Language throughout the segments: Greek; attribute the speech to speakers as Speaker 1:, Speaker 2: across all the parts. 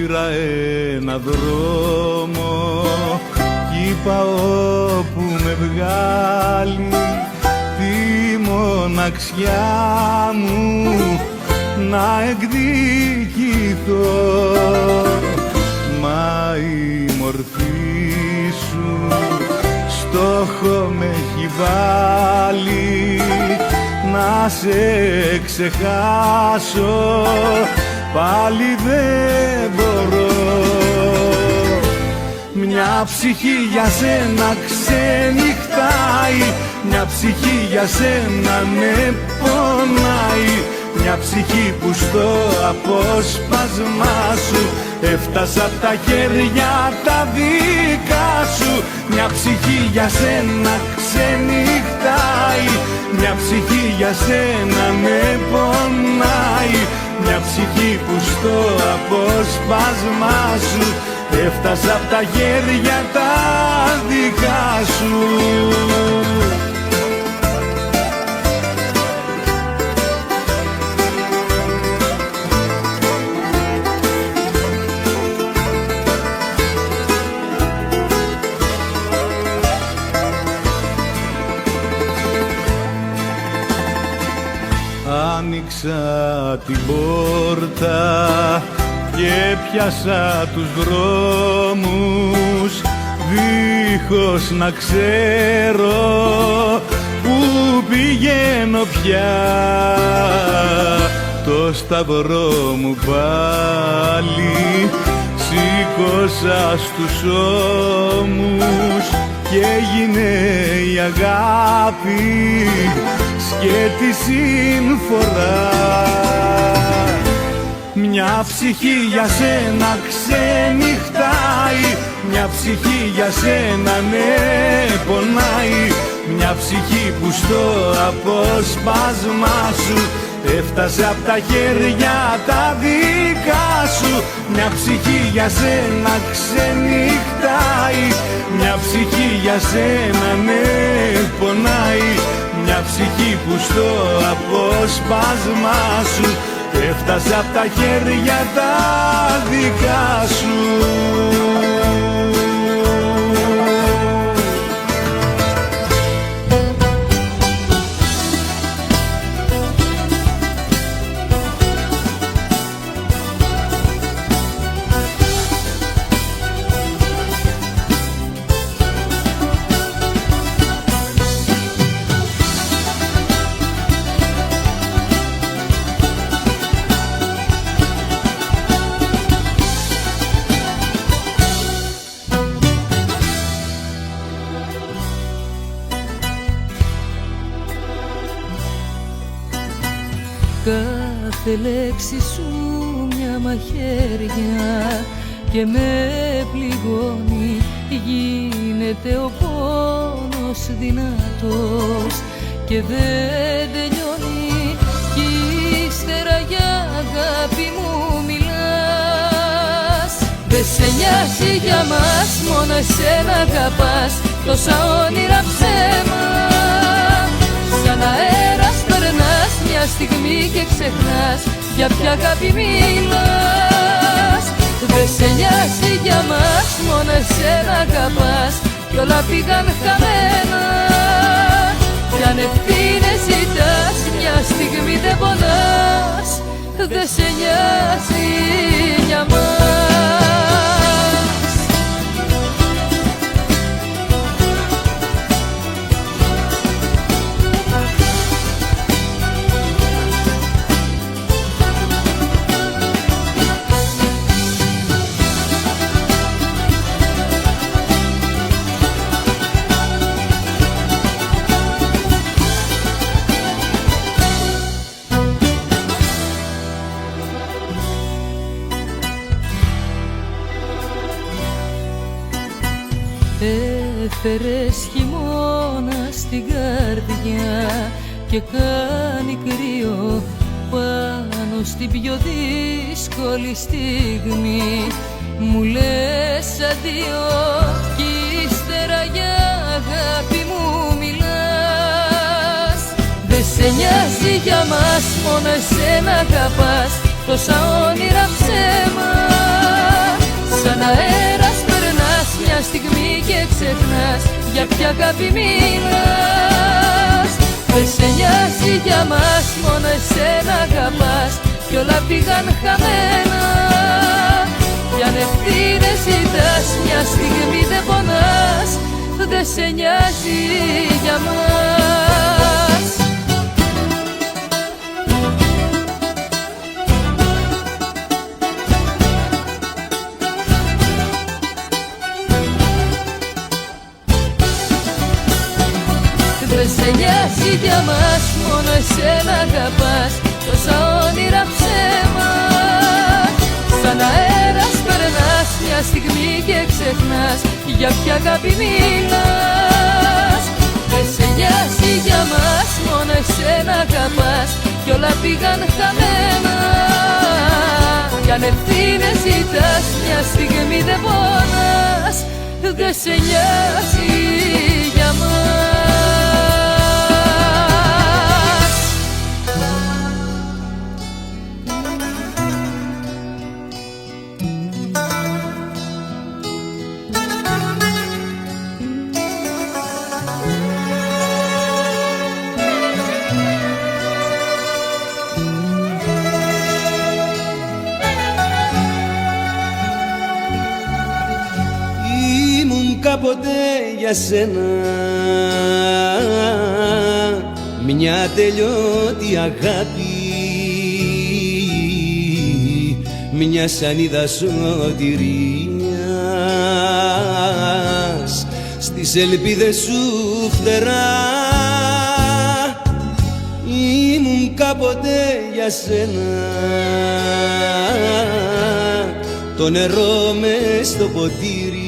Speaker 1: πήρα ένα δρόμο κι είπα όπου με βγάλει τη μοναξιά μου να εκδικηθώ. Μα η μορφή σου στόχο με έχει βάλει να σε ξεχάσω, πάλι δεν μπορώ. Μια ψυχή για σένα ξενυχτάει, μια ψυχή για σένα με πονάει, μια ψυχή που στο απόσπασμά σου έφτασα απ' τα χέρια τα δικά σου. Μια ψυχή για σένα ξενυχτάει, μια ψυχή για σένα με πονάει, μια ψυχή που στο απόσπασμά σου έφτασα απ' τα χέρια τα δικά σου. Άνοιξα την πόρτα και πιάσα τους δρόμους δίχως να ξέρω που πηγαίνω πια. Το σταυρό μου πάλι σήκωσα στους ώμους και έγινε η αγάπη σκέτη συμφορά. Μια ψυχή για σένα ξενυχτάει, μια ψυχή για σένα ναι πονάει, μια ψυχή που στο απόσπασμά σου έφτασε απ' τα χέρια τα δικά σου. Μια ψυχή για σένα ξενυχτάει, μια ψυχή για σένα ναι πονάει, μια ψυχή που στο απόσπασμά σου έφτασε απ' τα χέρια τα δικά σου.
Speaker 2: Κάθε λέξη σου μια μαχαίρια και με πληγώνει, γίνεται ο πόνος δυνατός και δεν τελειώνει κι ύστερα για αγάπη μου μιλάς. Δε σε νοιάζει για μας, μόνο εσένα αγαπάς, τόσα όνειρα ψέμα. Σαν αέρας περνάς μια στιγμή και ξεχνάς για ποια αγάπη μιλάς. Δε σε νοιάζει για μας, μόνο εσένα αγαπάς κι όλα πήγαν χαμένα. Κι αν ευθύνες ζητάς, μια στιγμή δεν πονάς. Δε σε νοιάζει για μας. Έφερες χειμώνα στην καρδιά και κάνει κρύο πάνω στην πιο δύσκολη στιγμή. Μου λες αντίο κι ύστερα για αγάπη μου μιλάς. Δε σε νοιάζει για μας, μόνο εσένα αγαπάς, τόσα όνειρα ψέμα. Σαν αέρας περνάς μια στιγμή και ξεχνάς για ποια αγάπη μιλάς. Δεν σε νοιάζει για μας, μόνο εσένα αγαπάς κι όλα πήγαν χαμένα. Κι αν ευθύνες ζητάς, μια στιγμή δεν πονάς, δεν σε νοιάζει για μας. Δεν σε νοιάζει για μας, μόνο εσένα αγαπάς, τόσα όνειρα ψέμα. Σαν αέρας περνάς μια στιγμή και ξεχνάς για ποια αγάπη μιλάς. Δεν σε νοιάζει για μας, μόνο εσένα αγαπάς κι όλα πήγαν χαμένα. Κι αν ευθύνες ζητάς, μια στιγμή δεν πονάς, δεν σε νοιάζει για μας.
Speaker 3: Κάποτε για σένα μια τελειώτη αγάπη, μια σανίδα σωτηρίας στις ελπίδες σου φτερά. Ήμουν κάποτε για σένα το νερό μες στο ποτήρι,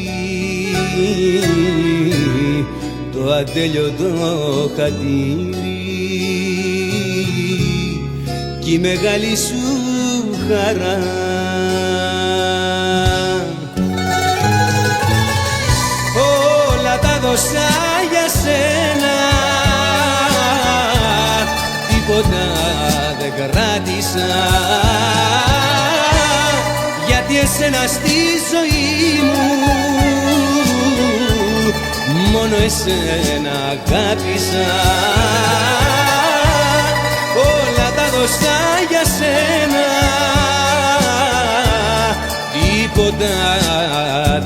Speaker 3: το ατέλειωτο χατήρι κι η μεγάλη σου χαρά. Όλα τα δώσα για σένα, τίποτα δεν κράτησα, γιατί εσένα στη ζωή μου μόνο εσένα αγάπησα. Όλα τα δώσα για σένα, τίποτα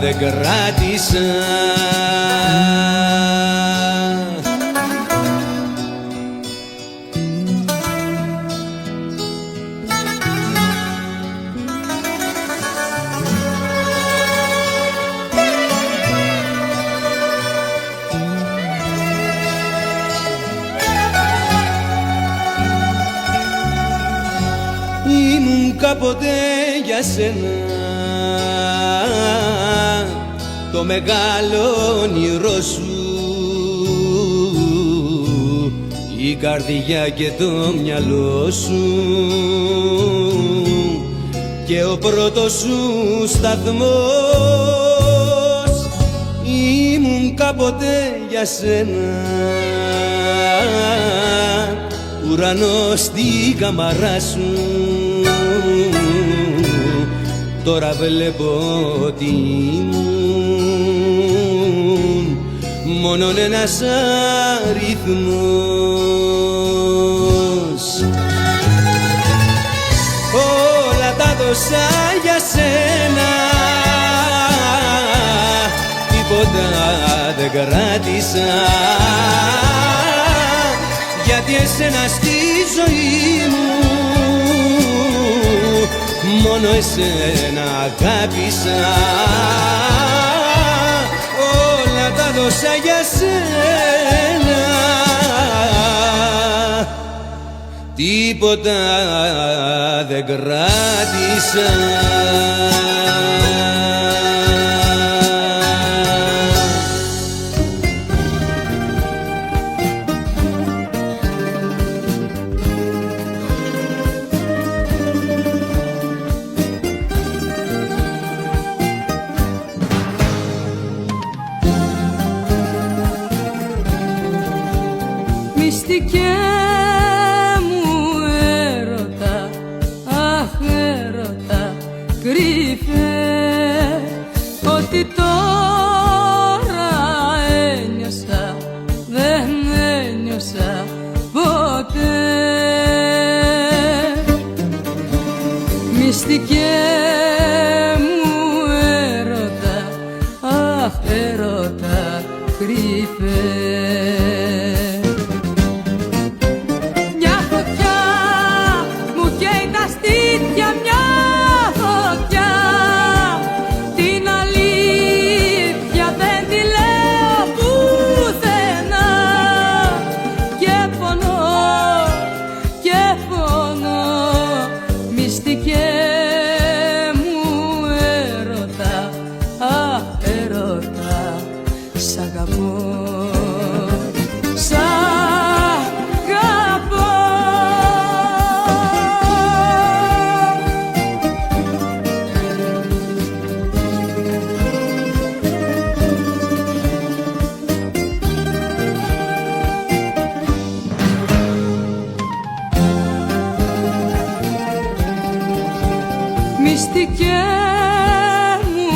Speaker 3: δεν κράτησα. Ήμουν κάποτε για σένα το μεγάλο όνειρό σου, η καρδιά και το μυαλό σου και ο πρώτος σου σταθμός. Ήμουν κάποτε για σένα ουρανός στην καμαρά σου, τώρα βλέπω ότι ήμουν μόνον ένας αριθμός. Όλα τα δώσα για σένα, τίποτα δεν κράτησα, γιατί εσένα στη ζωή μου μόνο εσένα αγάπησα. Όλα τα δώσα για σένα, τίποτα δεν κράτησα.
Speaker 2: Μυστικέ μου έρωτα, αχ έρωτα, κρύφε Ό,τι τώρα ένιωσα δεν ένιωσα ποτέ. Μυστικέ μου έρωτα, αχ έρωτα κρυφέ. Μια φωτιά μου καίει τα στήθια, μια φωτιά. Την αλήθεια δεν τη λέω πουθενά. Και πονώ, και πονώ. Μυστικέ μου έρωτα, αχ έρωτα, σ' αγαπώ, σ' αγαπώ. Μυστικέ μου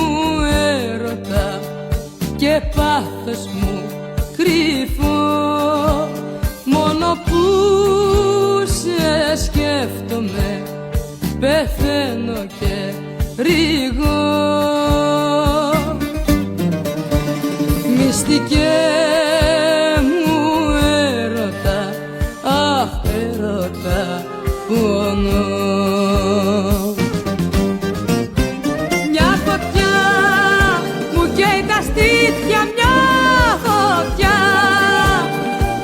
Speaker 2: έρωτα και πάθος μου κρυφό. Μόνο που σε σκέφτομαι πεθαίνω και ρηγώ. Μυστικέ μου έρωτα, αχ έρωτα πονώ. Στήθια μια φωτιά,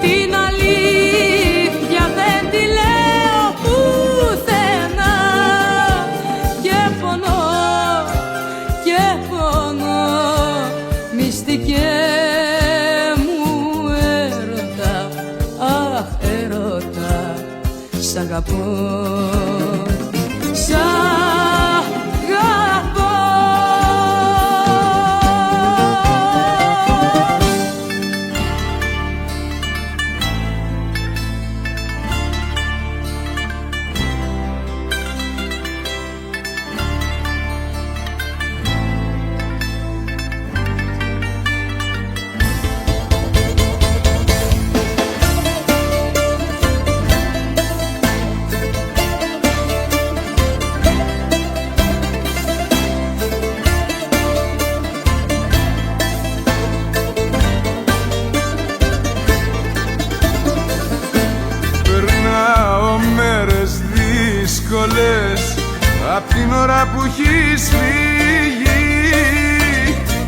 Speaker 2: την αλήθεια δεν τη λέω πουθενά. Και πονώ, και πονώ. Μυστικέ μου έρωτα, αχ έρωτα, σ' αγαπώ, σ' αγαπώ.
Speaker 1: Απ' την ώρα που έχεις φύγει,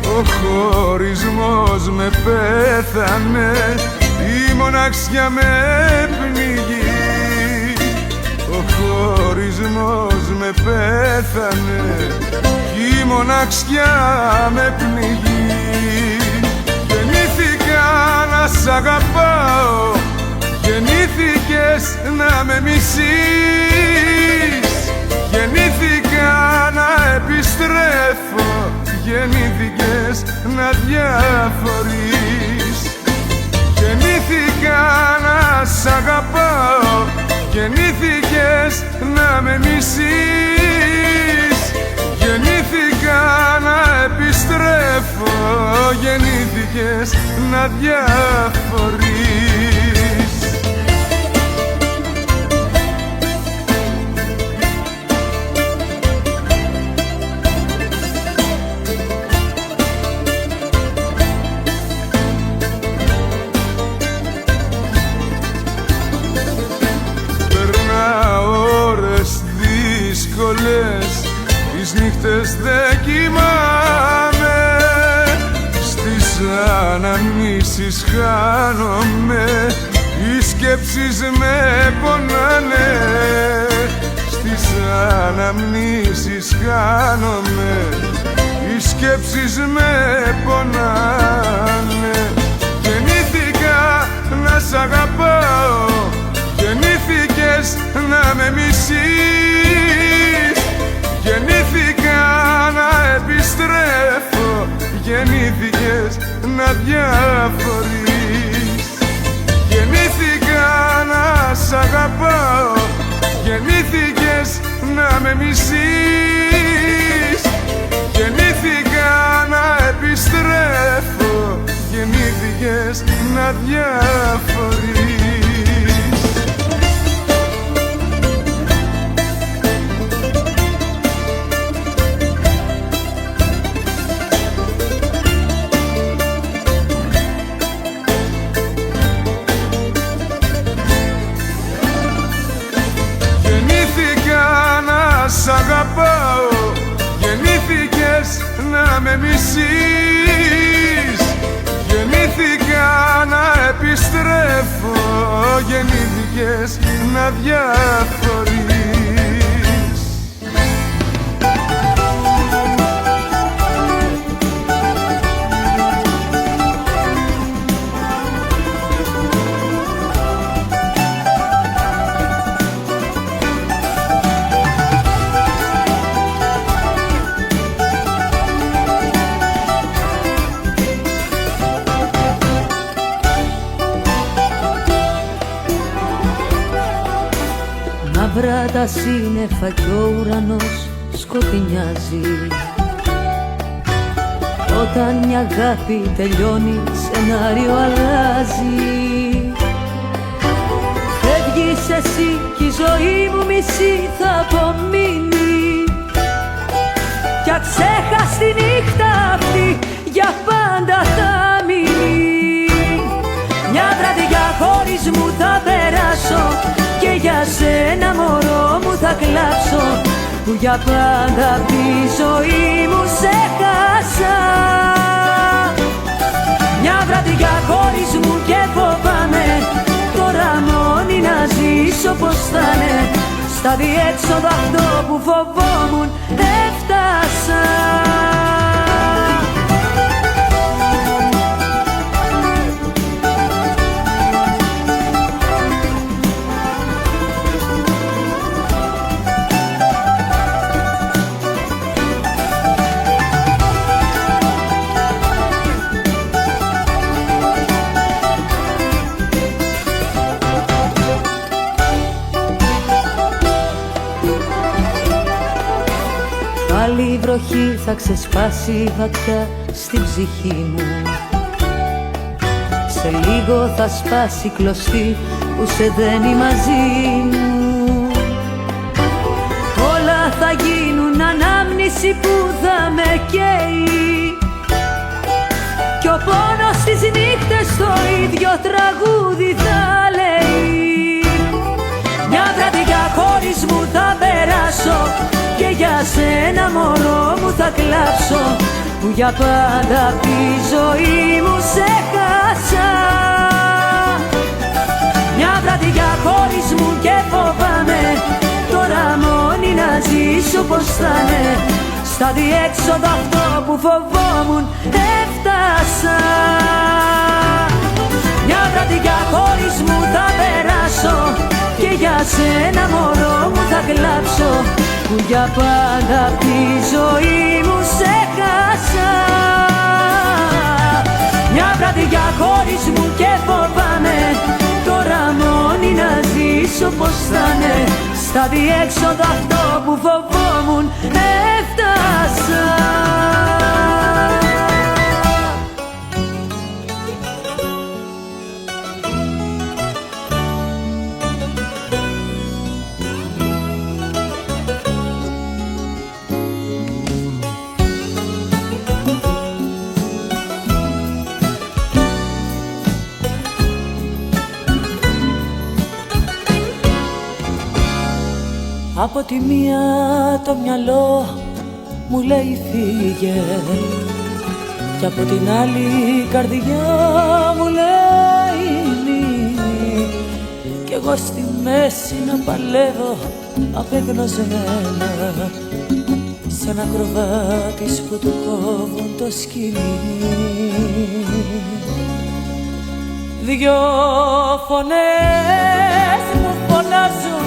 Speaker 1: ο χωρισμός με πέθανε, η μοναξιά με πνίγει. Ο χωρισμός με πέθανε, η μοναξιά με πνίγει. Γεννήθηκα να σ' αγαπάω, γεννήθηκες να με μισείς. Γεννήθηκα να επιστρέφω, γεννήθηκες να διαφορείς. Γεννήθηκα να σ' αγαπάω, γεννήθηκες να με μισείς. Γεννήθηκα να επιστρέφω, γεννήθηκες να διαφορείς. Τις νύχτες δεν κοιμάμαι, στις αναμνήσεις χάνομαι, οι σκέψεις με πονάνε. Στις αναμνήσεις χάνομαι, οι σκέψεις με πονάνε. Γεννήθηκα να σ' αγαπάω, γεννήθηκες να με μισείς. Γεννήθηκα να επιστρέφω, γεννήθηκες να διαφορείς. Γεννήθηκα να σ' αγαπάω, γεννήθηκες να με μισείς. Γεννήθηκα να να διαφορείς. Γεννήθηκα να σ' αγαπάω, γεννήθηκες να με μισείς. Γεννήθηκα να επιστρέφω, γεννήθηκες να διαφορείς.
Speaker 2: Μαύρα τα σύννεφα κι ο ουρανός σκοτεινιάζει. Όταν μια αγάπη τελειώνει, σενάριο αλλάζει. Φεύγεις εσύ κι η ζωή μου μισή θα απομείνει. Κι αξέχαστη νύχτα αυτή για πάντα θα μείνει. Μια βραδιά χωρίς μου θα περάσω και για σένα μωρό μου θα κλάψω, που για πάντα απ' τη ζωή μου σε χάσα. Μια βραδιά χωρίς μου και φοβάμαι, τώρα μόνη να ζήσω πως θα είναι. Στα διέξοδο αυτό που φοβόμουν έφτασα. Πάλι η βροχή θα ξεσπάσει βαθιά στην ψυχή μου. Σε λίγο θα σπάσει η κλωστή που σε δένει μαζί μου. Όλα θα γίνουν ανάμνηση που θα με καίει, κι ο πόνος στις νύχτες το ίδιο τραγούδι θα λέει. Μια βραδιά χωρίς μου θα περάσω και για σένα μωρό μου θα κλάψω, που για πάντα απ' τη ζωή μου σε χάσα. Μια βραδιά χωρίς μου και φοβάμαι, τώρα μόνη να ζήσω πως θα είναι. Στα διέξοδο αυτό που φοβόμουν έφτασα. Μια βραδιά χωρίς μου θα περάσω και για σένα μωρό μου θα κλάψω, που για πάντα απ' τη ζωή μου σε χάσα. Μια βραδιά χωρίς μου και φοβάμαι, τώρα μόνη να ζήσω πως θα είναι. Στα διέξοδο αυτό που φοβόμουν έφτασα.
Speaker 4: Από τη μία το μυαλό μου λέει φύγε, κι από την άλλη η καρδιά μου λέει μείνει. Κι εγώ στη μέση να παλεύω απεγνωσμένα, σαν ακροβάτης που του κόβουν το σκηνή. Δυο φωνές μου φωνάζουν,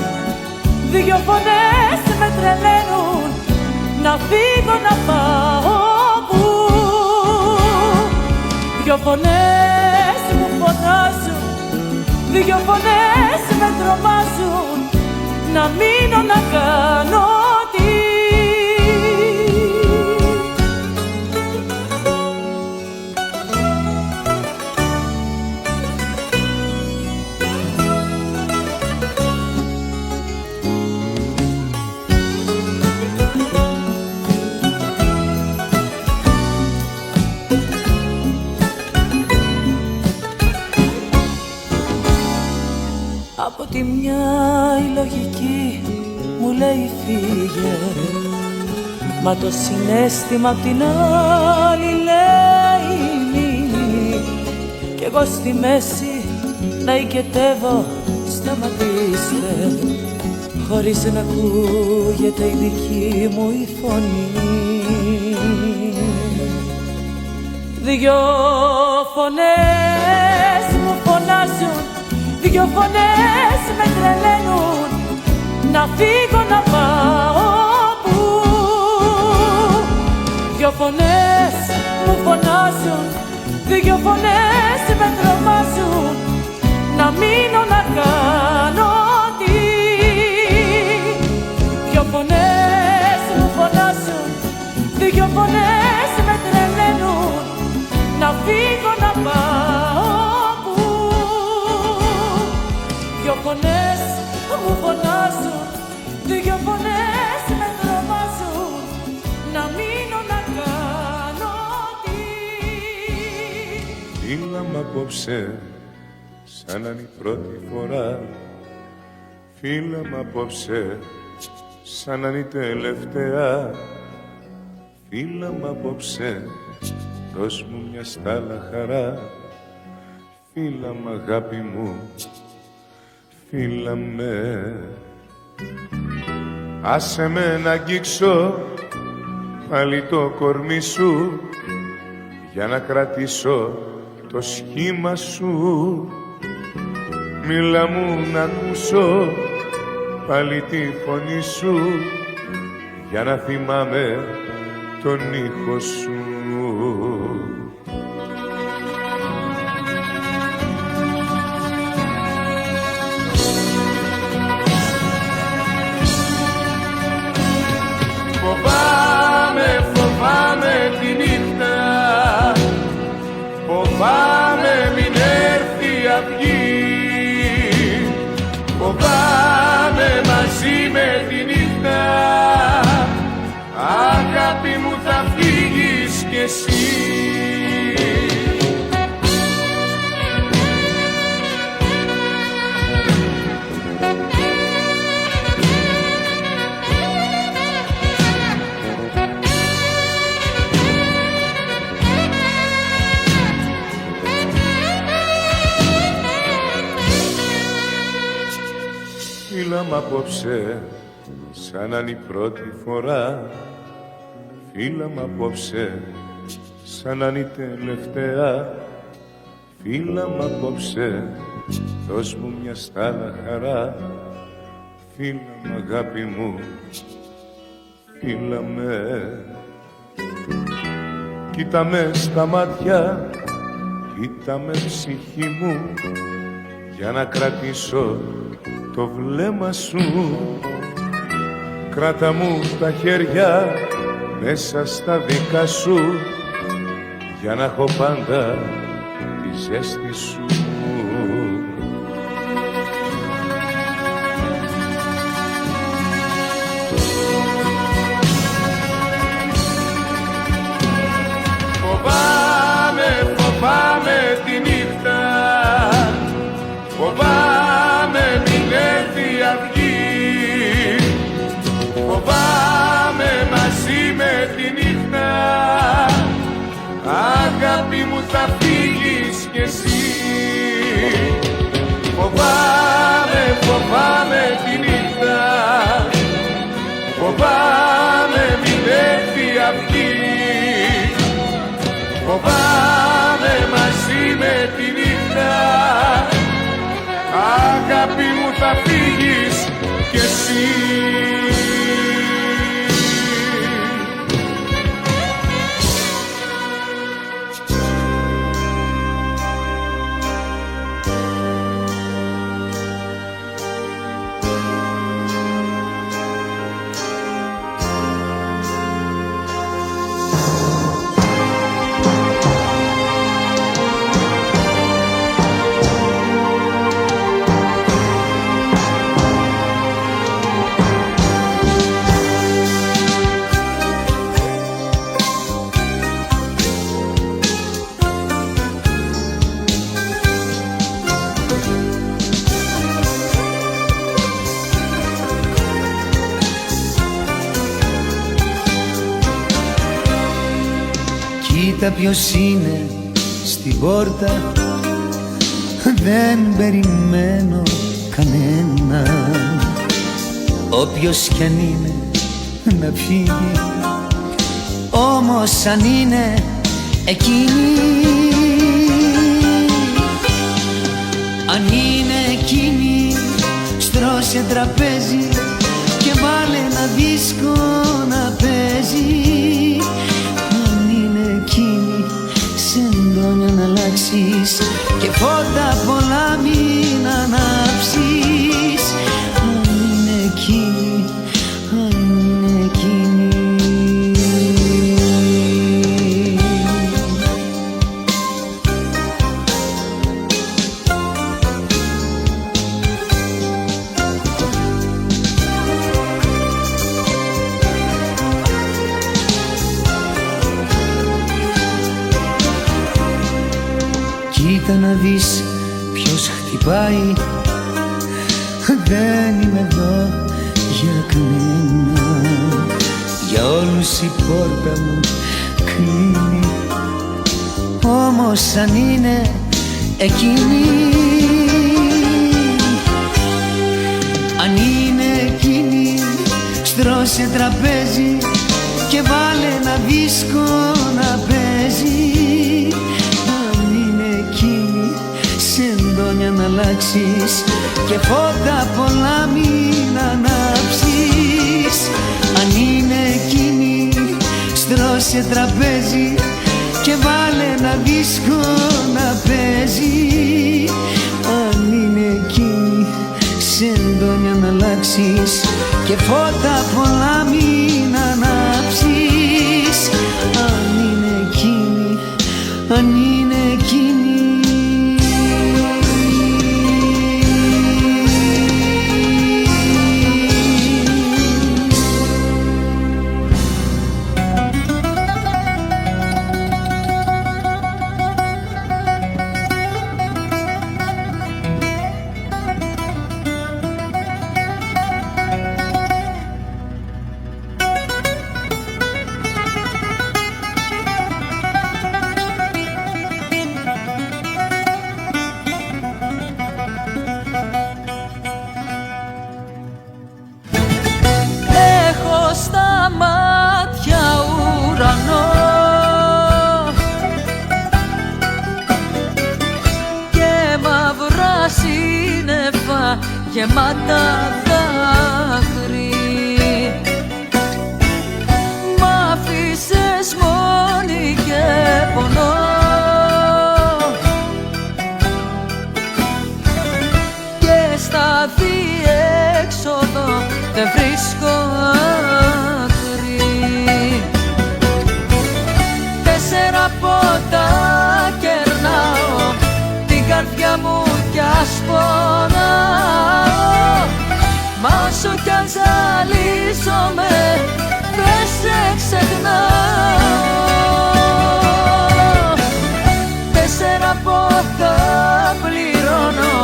Speaker 4: δυο φωνές με τρελαίνουν, να φύγω να πάω πού. Δυο φωνές μου φωνάζουν, δυο φωνές με τρομάζουν, να μείνω να κάνω τι. τη μια η λογική μου λέει φύγε, μα το συναίσθημα απ' την άλλη λέει μείνει, κι εγώ στη μέση να οικετεύω, σταματήστε, χωρίς να ακούγεται η δική μου η φωνή. Δυο φωνές μου φωνάζουν, δυο φωνές με τρελαίνουν, να φύγω να πάω πού. Δυο φωνές μου φωνάζουν, δυο φωνές με τρομάζουν, να μείνω να κάνω τι. Δυο φωνές μου φωνάζουν, δυο φωνές με τρελαίνουν, να φύγω να πάω πού. Δυο φωνές μου φωνάζουν, δυο φωνές με τρομάζουν, να μείνω να κάνω τι.
Speaker 1: Φύλαμε απόψε σαν να είναι η πρώτη φορά, φύλαμε απόψε σαν να είναι η τελευταία, φύλαμε απόψε, δώσ' μου μια στάλα χαρά, φύλαμε αγάπη μου, φύλαμε. Άσε με να αγγίξω πάλι το κορμί σου, για να κρατήσω το σχήμα σου. Μίλα μου να ακούσω πάλι τη φωνή σου, για να θυμάμαι τον ήχο σου. Φοβάμαι, φοβάμαι τη νύχτα, φοβάμαι μην έρθει αυγή, φοβάμαι μαζί με τη νύχτα, αγάπη μου θα φύγεις κι εσύ. Φύλαμε απόψε σαν να είναι η πρώτη φορά, φύλαμε απόψε σαν να είναι η τελευταία, φύλαμε απόψε, δώσ' μου μια στάλα χαρά, φύλαμε αγάπη μου, φύλαμε. Κοίτα με στα μάτια, κοίτα με ψυχή μου, για να κρατήσω το βλέμμα σου. Κράτα μου τα χέρια μέσα στα δικά σου, για να έχω πάντα τη ζέστη σου. Φοβάμαι, φοβάμαι τη νύχτα, φοβάμαι μην έρθει αυγή, φοβάμαι μαζί με τη νύχτα, αγάπη μου θα φύγεις κι εσύ. Φοβάμαι, φοβάμαι τη νύχτα, φοβάμαι μην έρθει αυγή, φοβάμαι μαζί με τη νύχτα, αγάπη μου θα φύγεις κι εσύ.
Speaker 5: Κοίτα ποιος είναι στην πόρτα, δεν περιμένω κανένα. Όποιος κι αν είναι να φύγει, όμως αν είναι εκείνη, αν είναι εκείνη, στρώσε τραπέζι και βάλε ένα δίσκο να παίζει. Αν είναι εκείνη, σε εντόνια να αλλάξεις και φώτα πολλά μην ανάψεις. Αν είναι εκείνη, αν είναι εκείνη. Κοίτα να δεις ποιος χτυπάει, δεν είμαι εδώ για κανένα. Για όλους η πόρτα μου κλείνει, όμως αν είναι εκείνη, αν είναι εκείνη, στρώσε τραπέζι και βάλε ένα δίσκο να παίζει. Σε εντόνια να αλλάξεις και φώτα πολλά μην ανάψεις. Αν είναι εκείνη, στρώσε τραπέζι και βάλε ένα δίσκο να παίζει. Αν είναι εκείνη, σε εντόνια να αλλάξεις και φώτα πολλά μην ανάψεις. Αν είναι εκείνη, αν είναι εκείνη.
Speaker 2: Στα μάτια ουρανό και μαύρα σύννεφα γεμάτα δάκρυ. Μ' άφησες μόνη και πονώ και στα διέξοδο δεν βρίσκω άκρη. 4 ποτά κερνάω, την καρδιά μου κι ας πονάω. Μα όσο κι αν ζαλίζομαι δεν σε ξεχνάω. 4 ποτά πληρώνω,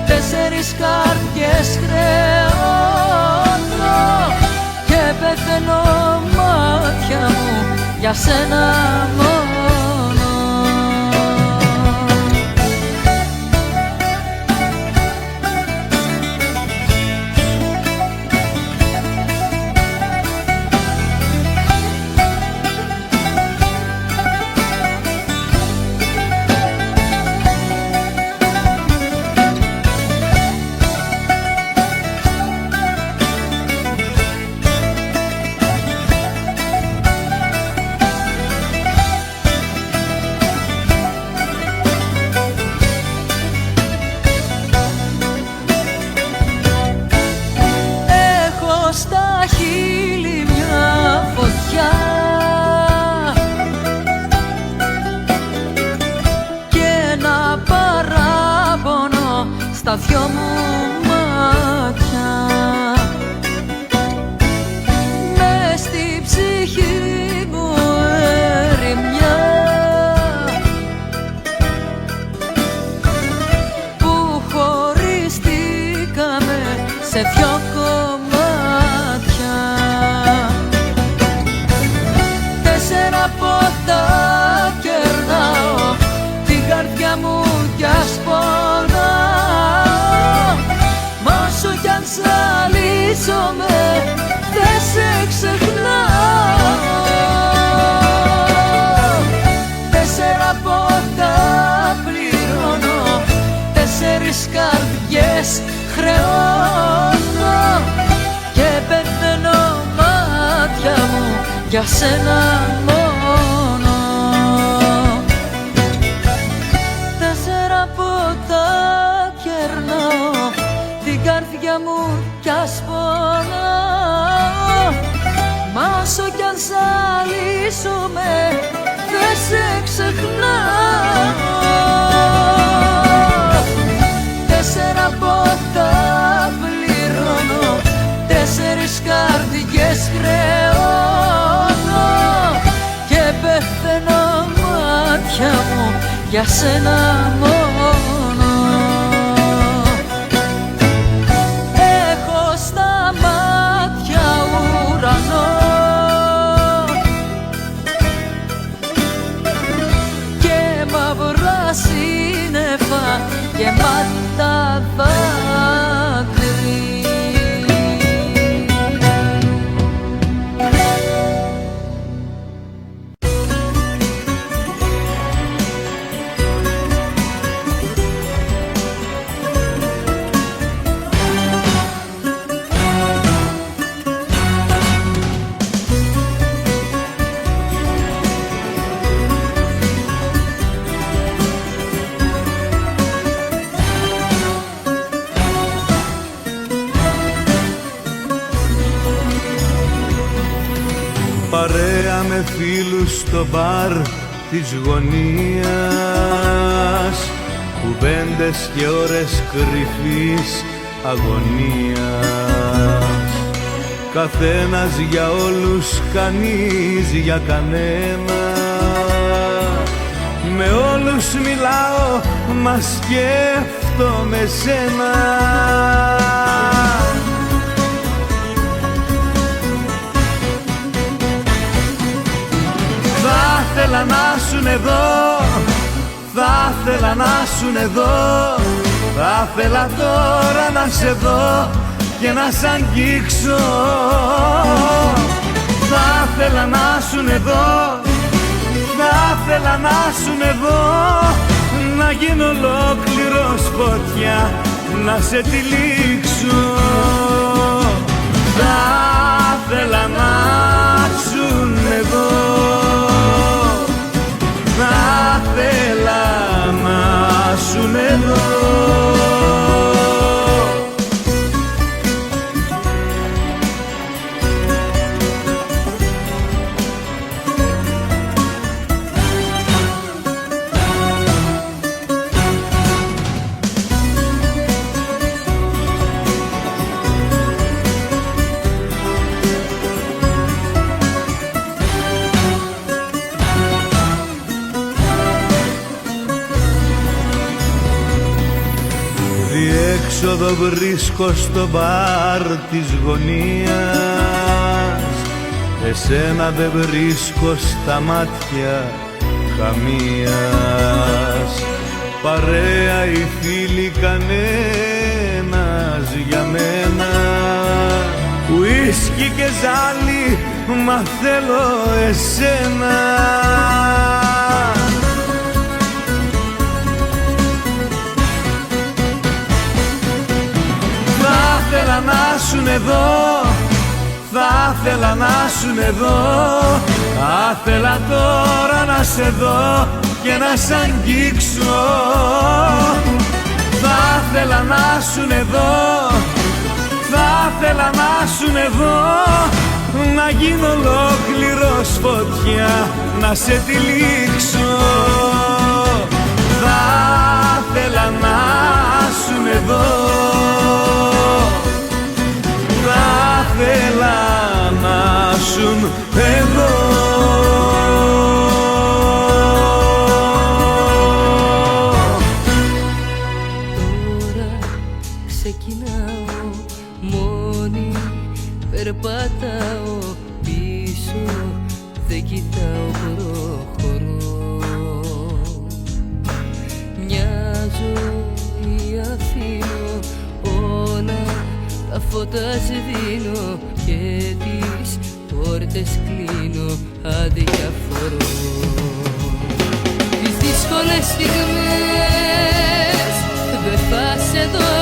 Speaker 2: 4 καρδιές χρεώνω και πεθαίνω μάτια μου για σένα μόνο. για σένα μόνο. 4 ποτά κερνάω την καρδιά μου κι ας πονάω, μα όσο κι αν ζαλίζομαι δεν σε ξεχνάω. 4 ποτά πληρώνω, 4 καρδιές χρεώνω και πεθαίνω μάτια μου για σένα μόνο. Έχω στα μάτια ουρανό και μαύρα σύννεφα γεμάτα δάκρυ.
Speaker 3: Παρέα με φίλους στο μπαρ της γωνίας, κουβέντες και ώρες κρυφής αγωνίας. Καθένας για όλους, κανείς για κανένα. Με όλους μιλάω, μα σκέφτομαι σένα. Θα ήθελα να σουν εδώ, θα ήθελα να σουν εδώ, θα ήθελα τώρα να σε δω και να σ' αγγίξω. Θα ήθελα να σουν εδώ, θα ήθελα να σουν εδώ, να γίνω ολόκληρος φωτιά, να σε τυλίξω. Θα ήθελα να σουν εδώ, θα ήθελα να σουν εδώ. Διέξοδο βρίσκω στο μπαρ της γωνίας, εσένα δεν βρίσκω στα μάτια καμίας. Παρέα οι φίλοι κανένας για μένα, ουίσκι και ζάλι, μα θέλω εσένα. Θα ήθελα να σουν εδώ, θα ήθελα να σουν εδώ, θα ήθελα τώρα να σε δω και να σ' αγγίξω. Θα ήθελα να σουν εδώ, θα ήθελα να σουν εδώ, να γίνω ολόκληρος φωτιά, να σε τυλίξω. Θα ήθελα να σουν εδώ, θα ήθελα να σουν εδώ.
Speaker 2: Τώρα ξεκινάω, μόνη περπατάω, πίσω δεν κοιτάω, προχωρώ. Μια ζωή αφήνω, όλα τα φώτα σβήνω και τις πόρτες κλείνω, αδιαφορώ. Τις δύσκολες στιγμές δεν πας εδώ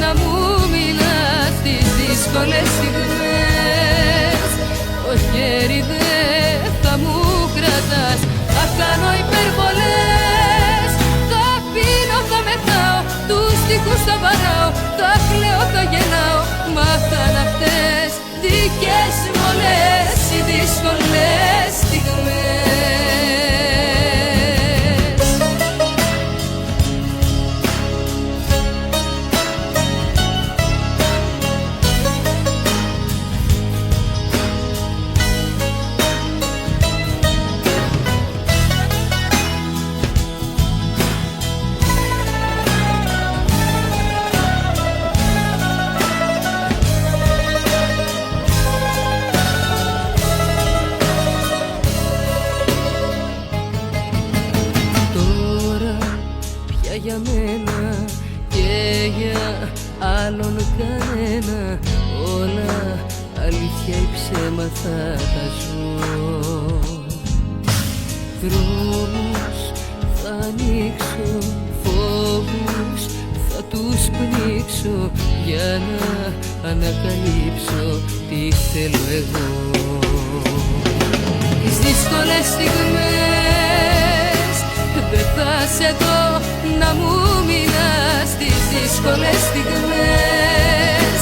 Speaker 2: να μου μιλάς. Τις δύσκολες στιγμές το χέρι δεν κάνω υπερβολές. Θα πίνω, θα μεθάω, τους στίχους θα βαράω, θα κλαίω, θα γελάω, μα θα είναι αυτές δικές μου όλες οι δύσκολες στιγμές. Για μένα και για άλλον κανένα, όλα αλήθεια ή ψέμα θα ζω. Δρόμους θα ανοίξω, φόβους θα τους πνίξω, για να ανακαλύψω τι θέλω εγώ. Τις δύσκολες στιγμές δεν θα σε δω να μου μιλάς. Τις δύσκολες στιγμές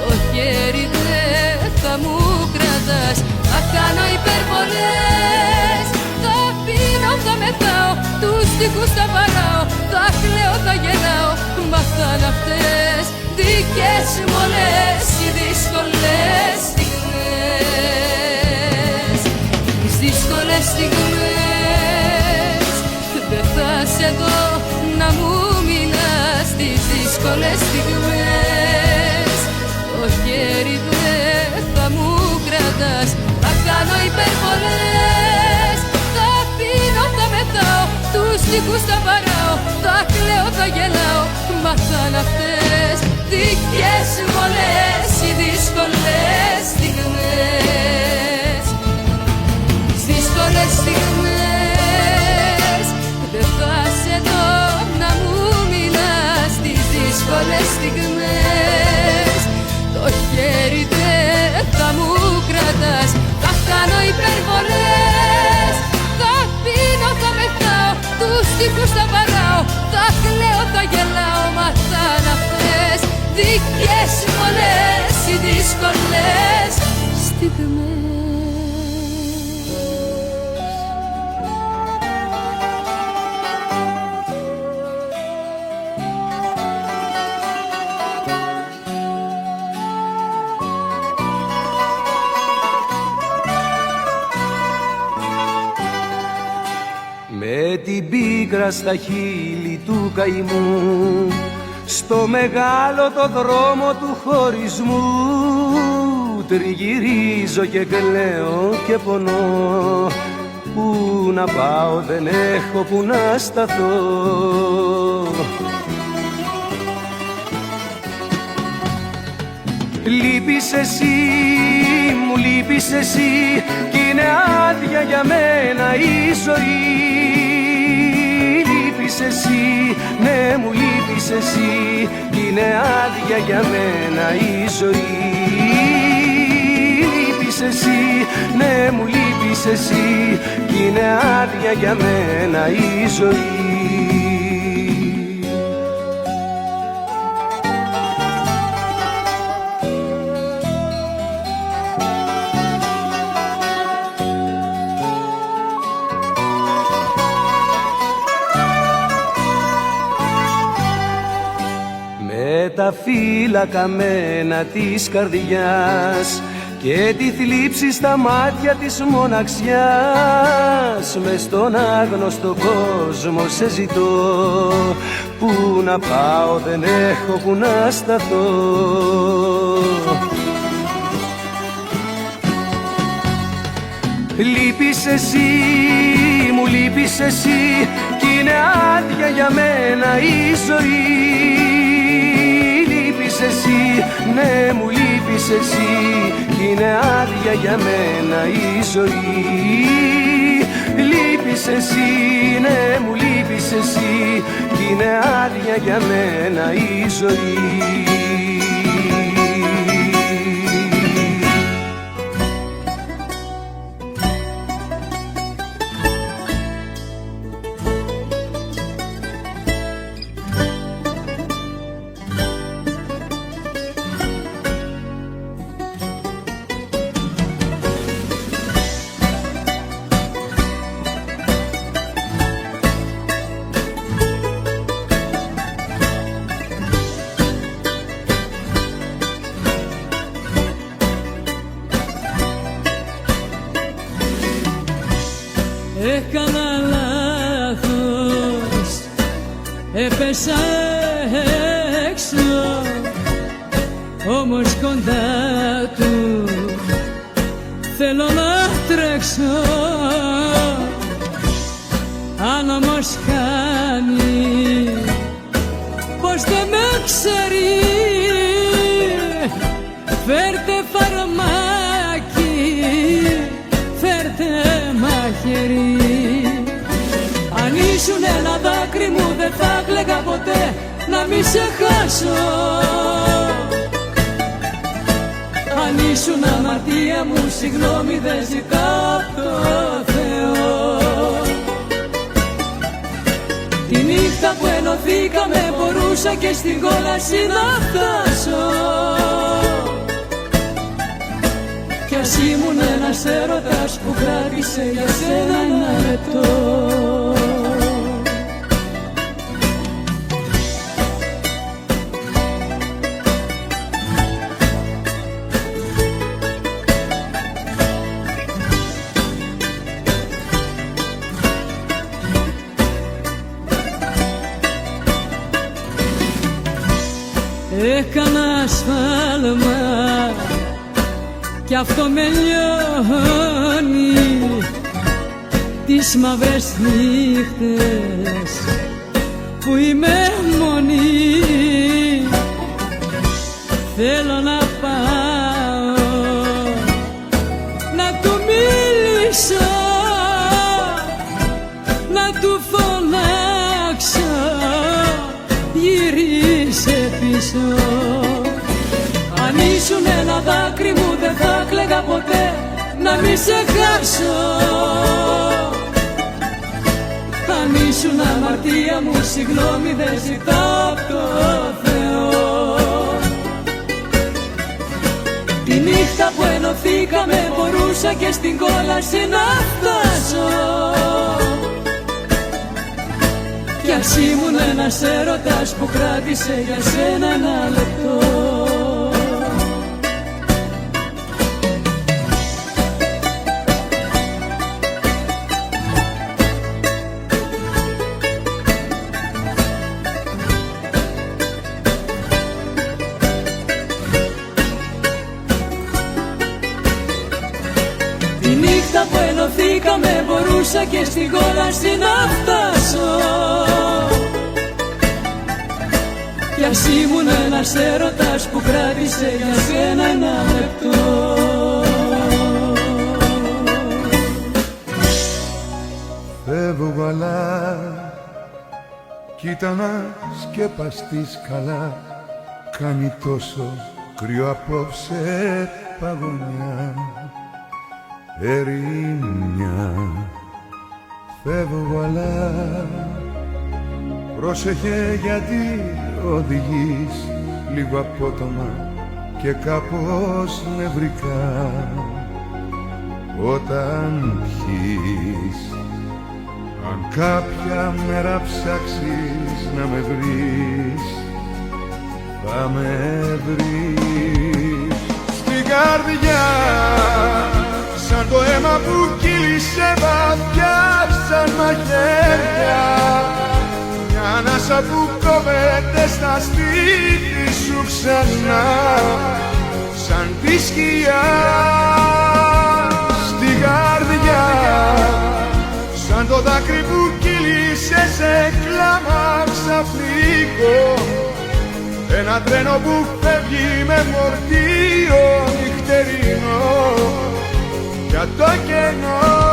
Speaker 2: το χέρι δεν θα μου κρατάς. Θα κάνω υπερβολές, θα πίνω, θα μεθάω, τους στίχους θα βαράω, θα κλαίω, θα γελάω, μα θα είναι αυτές δικές μου όλες οι δύσκολες στιγμές. Τις δύσκολες στιγμές δεν θα σε δω να μου μιλάς. Τις δύσκολες στιγμές το χέρι δεν θα μου κρατάς. Θα κάνω υπερβολές, θα πίνω, θα μεθάω, τους στίχους θα βαράω, θα κλαίω, θα γελάω, μα θα είναι αυτές δικές μου όλες οι δύσκολες στιγμές. Τις δύσκολες στιγμές δεν θα σε δω να μου μιλάς. Τις δύσκολες στιγμές το χέρι δεν θα μου κρατάς. Θα κάνω υπερβολές, θα πίνω, θα μεθάω, τους στίχους θα βαράω, θα κλαίω, θα γελάω, μα θα είναι αυτές δικές μου όλες οι δύσκολες στιγμές.
Speaker 5: Με την πίκρα στα χείλη του καημού, στο μεγάλο το δρόμο του χωρισμού, τριγυρίζω και κλαίω και πονώ. Πού να πάω δεν έχω που να σταθώ. Λείπεις εσύ, μου λείπεις εσύ, κι είναι άδεια για μένα η ζωή. Λείπεις εσύ, ναι μου λείπεις εσύ, κι είναι άδεια για μένα η ζωή. Λείπεις εσύ, ναι μου λείπεις εσύ, κι είναι άδεια για μένα η ζωή. Τα φύλλα καμένα της καρδιάς και τη θλίψη στα μάτια της μοναξιάς, μες στον άγνωστο κόσμο σε ζητώ. Πού να πάω δεν έχω που να σταθώ. Λείπεις εσύ, μου λείπεις εσύ, κι είναι άδεια για μένα η ζωή. Λείπεις εσύ, ναι μου λείπεις εσύ, κι είναι άδεια για μένα η ζωή. Λείπεις εσύ, ναι μου λείπεις εσύ, κι είναι άδεια για μένα η ζωή.
Speaker 2: μέσα έξω, όμως κοντά του θέλω να τρέξω. Αν όμως κάνει πως δεν με ξέρει, φέρτε φαρμάκι, φέρτε μαχαίρι. Αν ήσουν ένα δάκρυ μου δεν θα κλαίγα ποτέ, να μη σε χάσω. Αν ήσουν αμαρτία μου, συγγνώμη δεν ζητάω το Θεό. Τη νύχτα που ενωθήκαμε μπορούσα και στην κόλαση να φτάσω. Κι ας ήμουν ένας έρωτας που κράτησε για σένα ένα λεπτό. Έκανα σφάλμα κι αυτό με λιώνει. Τις μαύρες νύχτες που είμαι μόνη, θέλω να πάω να του μιλήσω, να του φωνάξω γυρίσε πίσω. Αν ήσουν ένα δάκρυ μου δεν θα κλαίγα ποτέ, να μη σε χάσω. Αν ήσουν αμαρτία μου, συγγνώμη δεν ζητάω απ' το Θεό. Τη νύχτα που ενωθήκαμε μπορούσα και στην κόλαση να φτάσω. Κι ας ήμουν ένας έρωτας που κράτησε για σένα ένα λεπτό. Τη νύχτα που ενωθήκαμε μπορούσα και στην κόλαση να φτάσω. Κι ας ήμουν ένας έρωτας που κράτησε για σένα ένα λεπτό.
Speaker 1: Φεύγω αλλά κοίτα να σκεπαστείς καλά, κάνει τόσο κρύο απόψε παγωνιά, ερημιά. Φεύγω αλλά πρόσεχε γιατί οδηγείς λίγο απότομα και κάπως νευρικά. Όταν πιείς, αν κάποια μέρα ψάξεις να με βρεις, θα με βρεις. Στην καρδιά, σαν το αίμα που κύλησε βαθιά σαν μαχαίρια, μια ανάσα που κόβεται στα σπίτι σου ξανά, σαν τη σκιά. Στην καρδιά, σαν το δάκρυ που κύλησε σε κλάμα ξαφνικό, ένα τρένο που φεύγει με φορτίο νυχτερινό για το κενό.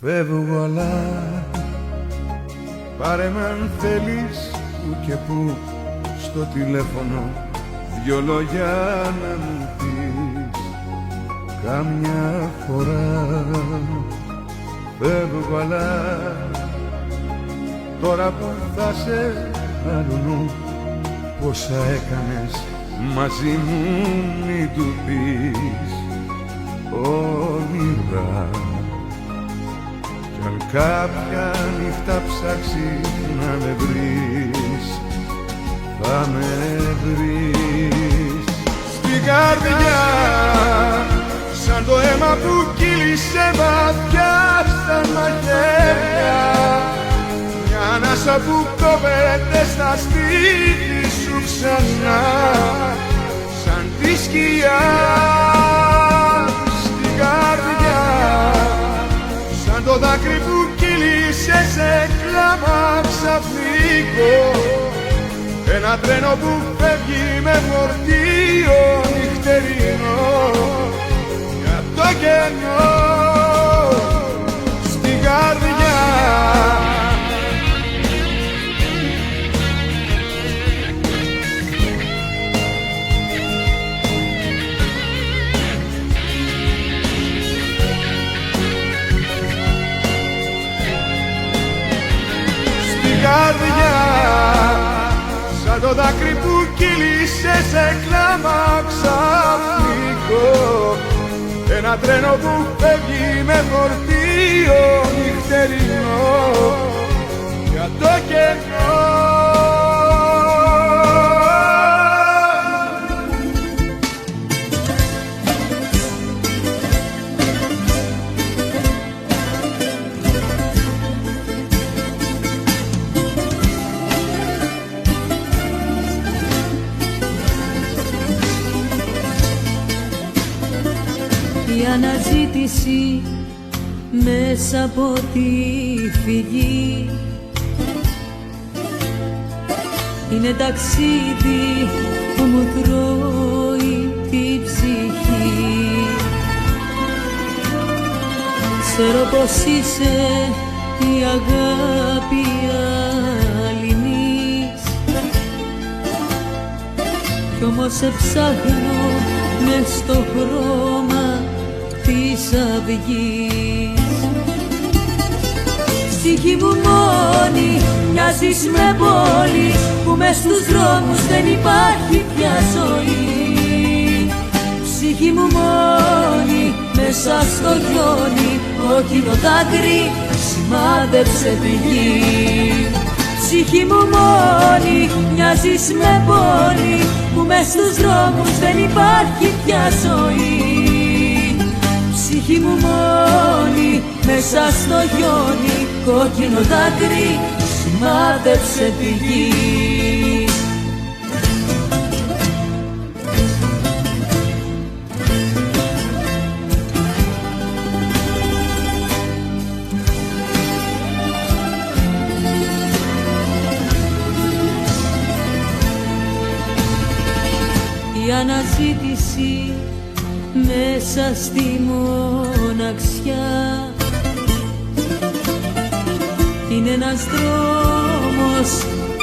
Speaker 1: Φεύγω αλλά πάρε με αν θέλεις που και που στο τηλέφωνο δυο λόγια να μου πεις κάμια φορά. Φεύγω αλλά τώρα που θα σε αλλού πόσα έκανες μαζί μου μην του πεις. όνειρα. Κι αν κάποια νύχτα ψάξεις να με βρεις, θα με βρεις. Στην καρδιά, σαν το αίμα που κύλησε βαθιά στα μαχαίρια, μια ανάσα που κόβεται στα σπίτι σου ξανά, σαν τη σκιά. Στην καρδιά, σαν το δάκρυ που κύλησε σε κλάμα ξαφνικό, ένα τρένο που φεύγει με φορτίο νυχτερινό για το κενό. Στην καρδιά, καρδιά, σαν το δάκρυ που κύλησε σε κλάμα ξαφνικό, ένα τρένο που φεύγει με φορτίο νυχτερινό για το κενό.
Speaker 2: Η αναζήτηση μέσα από τη φυγή είναι ταξίδι που μου τρώει τη ψυχή. Ξέρω πως είσαι η αγάπη αλληνής, κι όμως σε ψάχνω μες στο χρώμα της αυγής. Ψυχή μου μόνη, μοιάζεις με πόλη που μες στους δρόμους δεν υπάρχει πια ζωή. Ψυχή μου μόνη, μέσα στο χιόνι, κόκκινο δάκρυ σημάδεψε τη γη. Ψυχή μου μόνη, μοιάζεις με πόλη που μες στους δρόμους δεν υπάρχει πια ζωή. Ψυχή μου μόνη, μέσα στο χιόνι, κόκκινο δάκρυ σημάδεψε τη γη. Η αναζήτηση μέσα στη μοναξιά είναι ένας δρόμος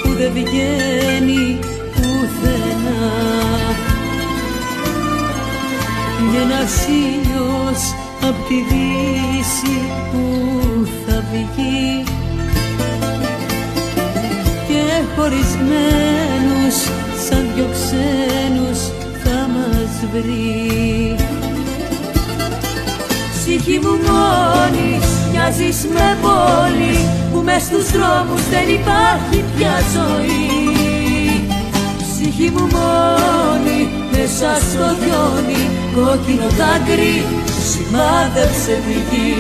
Speaker 2: που δεν βγαίνει πουθενά. Είναι ένας ήλιος απ' τη δύση που θα βγει και χωρισμένους σαν δυο ξένους θα μας βρει. Ψυχή μου μόνη, μοιάζεις με πόλη που μες στους δρόμους δεν υπάρχει πια ζωή. Ψυχή μου μόνη, μέσα στο χιόνι, κόκκινο δάκρυ σημάδεψε τη γη.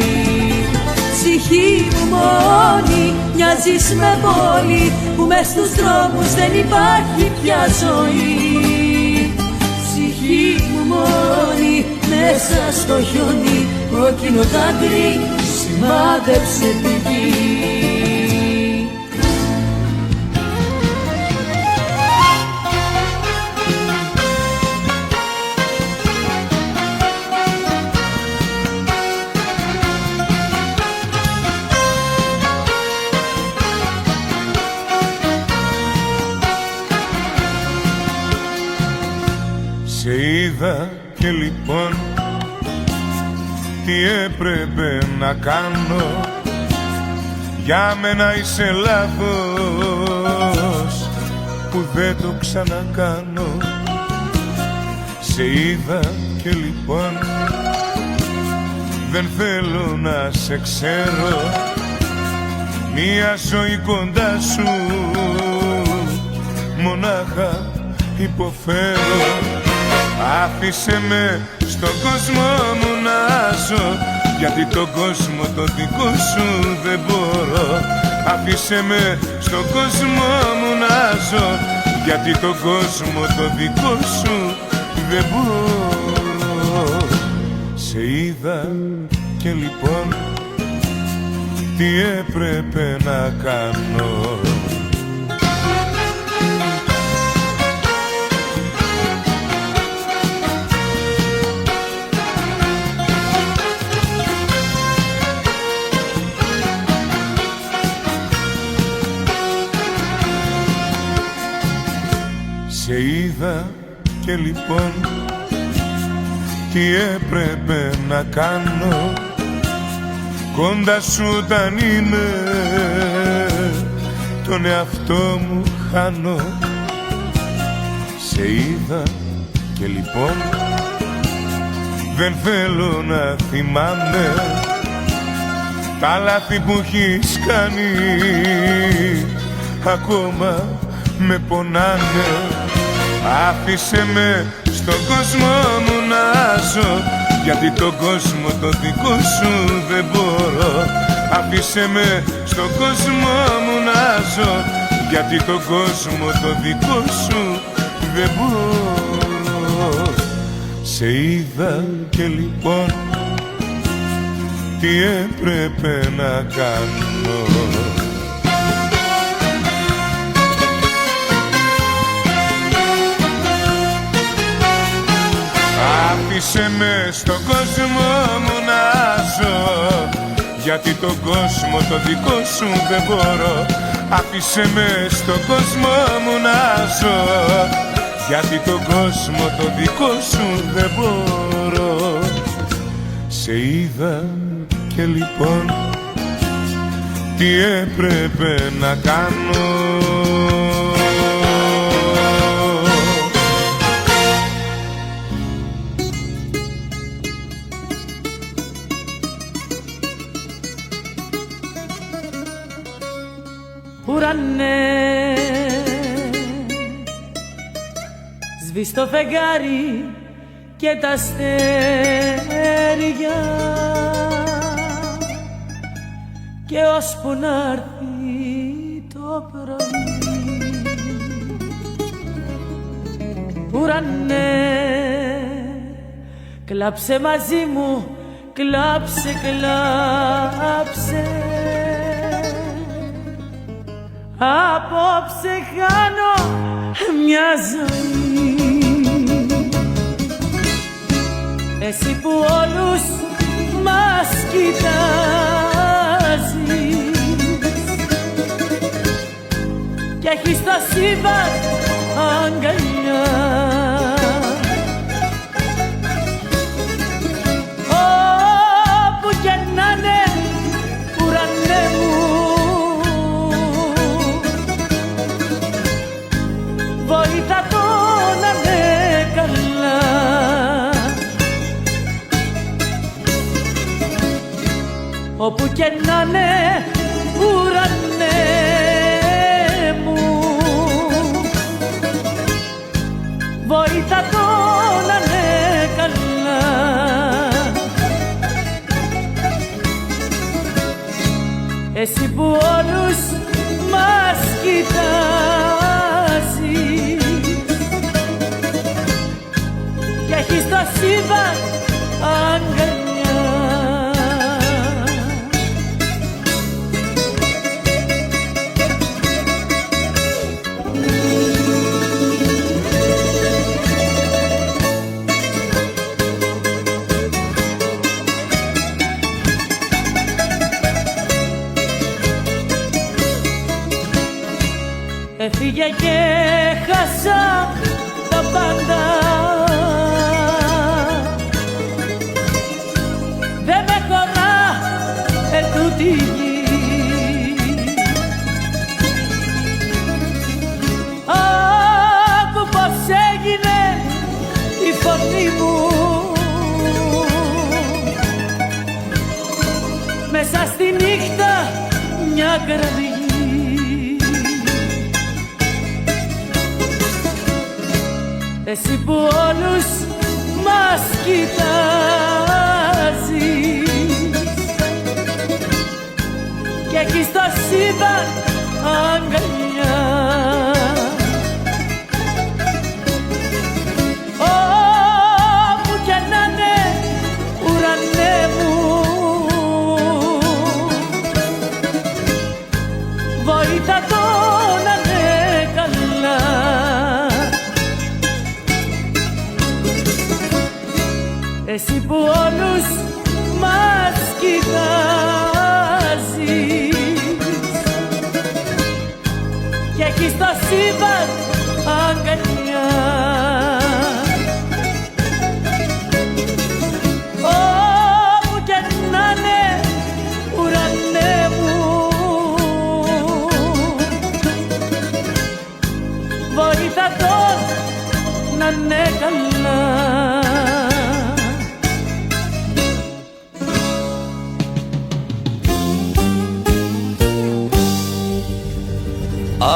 Speaker 2: Ψυχή μου μόνη, μοιάζεις με πόλη που μες στους δρόμους δεν υπάρχει πια ζωή. Ψυχή μου μόνη, μέσα στο χιόνι, κόκκινο δάκρυ σημάδεψε τη γη.
Speaker 1: Σε είδα και λοιπόν τι έπρεπε να κάνω, για μένα είσαι λάθος που δεν το ξανακάνω. Σε είδα και λοιπόν δεν θέλω να σε ξέρω. Μια ζωή κοντά σου μονάχα υποφέρω. Άφησε με στον κόσμο μου να ζω, γιατί τον κόσμο το δικό σου δεν μπορώ. Άφησε με στον κόσμο μου να ζω, γιατί τον κόσμο το δικό σου δεν μπορώ. Σε είδα και λοιπόν τι έπρεπε να κάνω. Σε είδα και λοιπόν τι έπρεπε να κάνω. Κοντά σου όταν είμαι τον εαυτό μου χάνω. Σε είδα και λοιπόν δεν θέλω να θυμάμαι τα λάθη που έχεις κάνει, ακόμα με πονάνε. Άφησε με στον κόσμο μου να ζω, γιατί τον κόσμο το δικό σου δεν μπορώ. Άφησε με στον κόσμο μου να ζω, γιατί τον κόσμο το δικό σου δεν μπορώ. Σε είδα και λοιπόν τι έπρεπε να κάνω. Άφησε με στον κόσμο μου να ζω, γιατί τον κόσμο το δικό σου δεν μπορώ. Άφησε με στον κόσμο μου να ζω, γιατί τον κόσμο το δικό σου δεν μπορώ. Σε είδα και λοιπόν τι έπρεπε να κάνω.
Speaker 4: Ουρανέ, σβήσ' το φεγγάρι και τα αστέρια, και ώσπου να έρθει το πρωί. Ουρανέ, κλάψε μαζί μου, κλάψε, κλάψε. Απόψε χάνω μια ζωή, εσύ που όλους μας κοιτάζεις και έχεις το σύμπαν αγκαλιά. Όπου κι να είναι, ουρανέ μου, βοήθα το να είναι καλά. Όπου και να είναι, ουρανέ μου, βοήθα το να είναι καλά. Εσύ που όλους μας κοιτάζεις και έχεις το σύμπαν αγκαλιά. Έφυγε και χάσα τα πάντα, δεν με χωρά ετούτη γη. Άκου πως έγινε η φωνή μου, κραυγή. Εσύ που όλους μας κοιτάζεις και έχεις το σύμπαν αγκαλιά, όπου κι να είναι ουρανέ μου, βοήθα το να είναι καλά. Εσύ που όλους μας κοιτάζεις και έχεις το σύμπαν αγκαλιά, όπου κι να είναι ουρανέ μου, βοήθα τον να είναι καλά.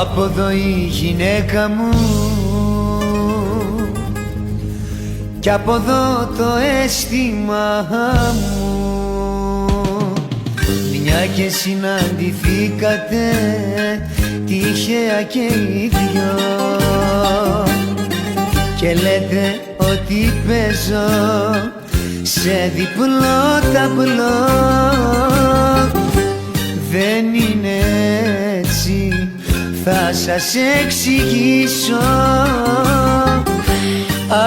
Speaker 3: Από εδώ η γυναίκα μου κι από εδώ το αίσθημα μου, μια και συναντηθήκατε τυχαία και οι δυο και λέτε ότι παίζω σε διπλό ταμπλό. Δεν είναι έτσι, θα σας εξηγήσω.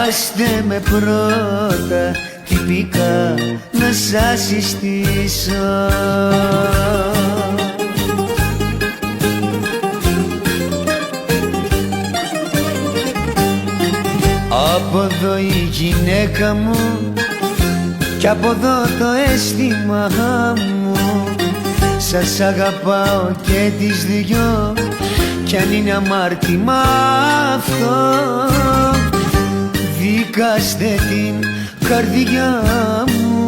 Speaker 3: Άστε με πρώτα τυπικά να σας συστήσω. Από εδώ η γυναίκα μου κι από εδώ το αίσθημα μου, σας αγαπάω και τις δυο κι αν είναι αμάρτημα αυτό, δικάστε την καρδιά μου.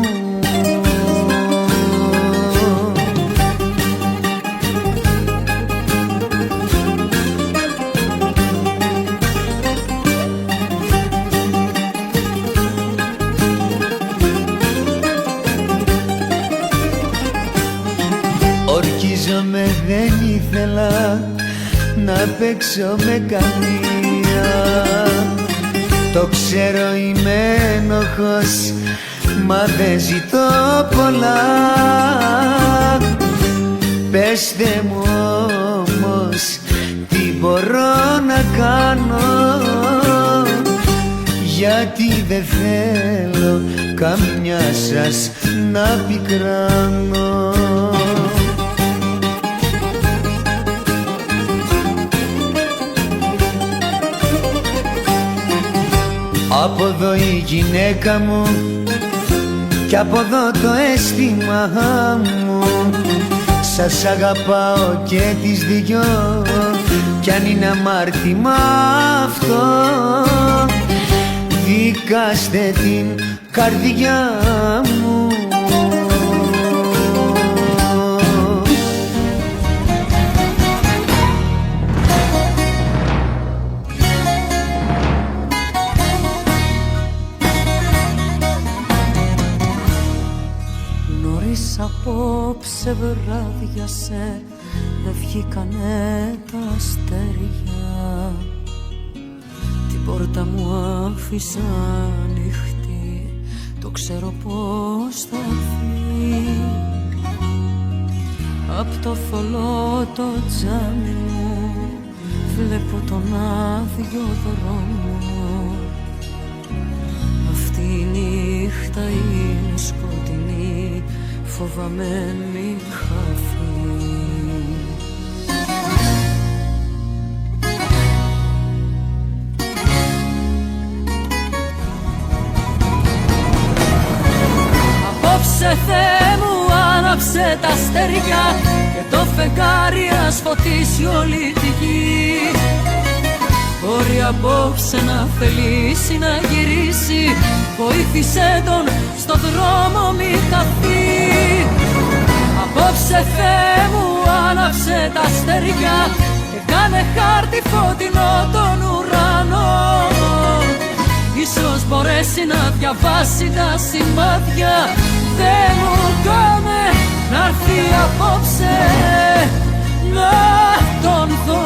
Speaker 3: Ορκίζομαι, δεν ήθελα να παίξω με καμία. Το ξέρω είμαι ένοχος, μα δεν ζητώ πολλά. Πεςτε μου όμως τι μπορώ να κάνω, γιατί δεν θέλω καμιά σας να πικράνω. Από εδώ η γυναίκα μου κι από εδώ το αίσθημα μου, σας αγαπάω και τις δυο κι αν είναι αμάρτημα αυτό, δικάστε την καρδιά μου.
Speaker 2: Απόψε βράδιασε, δεν βγήκανε τα αστέρια. Την πόρτα μου άφησα ανοιχτή, το ξέρω πως θα έρθει. Απ' το θολό το τζάμι μου βλέπω τον άδειο δρόμο. Αυτή η νύχτα είναι σκοτεινή, φοβάμαι μη χαθεί. Απόψε Θεέ μου άναψε τα αστέρια και το φεγγάρι ας φωτίσει όλη τη γη. Μπορεί απόψε να θελήσει να γυρίσει, βοήθησέ τον στο δρόμο μη χαθεί. Απόψε Θεέ μου άναψε τα αστέρια και κάνε χάρτη φωτεινό τον ουρανό. Ίσως μπορέσει να διαβάσει τα σημάδια. Θεέ μου κάνε να'ρθεί απόψε να τον δω.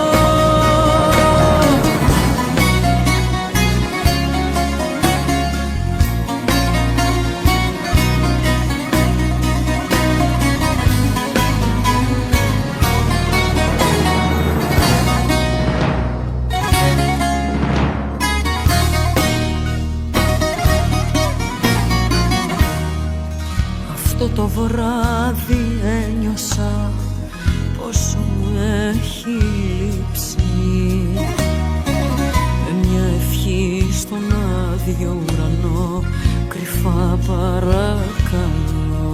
Speaker 2: Αυτό το βράδυ ένιωσα πόσο μου έχει λείψει. Με μια ευχή στον άδειο ουρανό κρυφά παρακαλώ.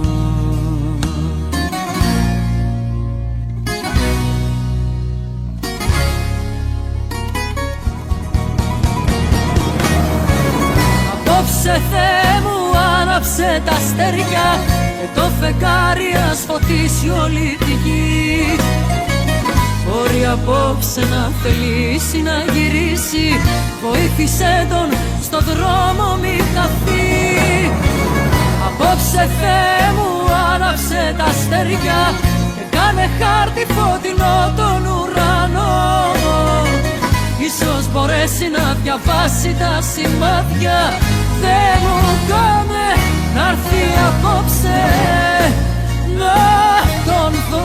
Speaker 2: Απόψε Θεέ μου άναψε τα αστέρια και το φεγγάρι ας φωτίσει όλη τη γη. Μπορεί απόψε να θελήσει να γυρίσει, βοήθησέ τον στο δρόμο μη χαθεί. Απόψε Θεέ μου άναψε τα αστέρια και κάνε χάρτη φωτεινό τον ουρανό. Ίσως μπορέσει να διαβάσει τα σημάδια. Θεέ μου κάνε να'ρθεί απόψε να τον δω.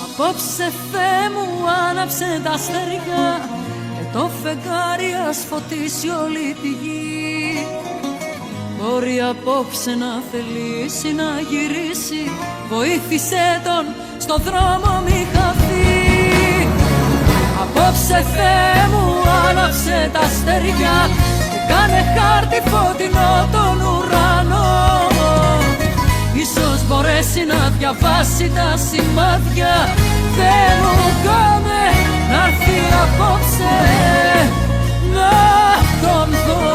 Speaker 2: Απόψε Θεέ μου άναψε τα αστέρια και το φεγγάρι ας φωτίσει όλη τη γη. Μπορεί απόψε να θελήσει να γυρίσει, βοήθησέ τον στο δρόμο μη χαθεί. Απόψε Θεέ μου άναψε τα αστέρια και κάνε χάρτη φωτεινό τον ουρανό. Ίσως μπορέσει να διαβάσει τα σημάδια. Θεέ μου κάνε να'ρθεί απόψε να τον δω.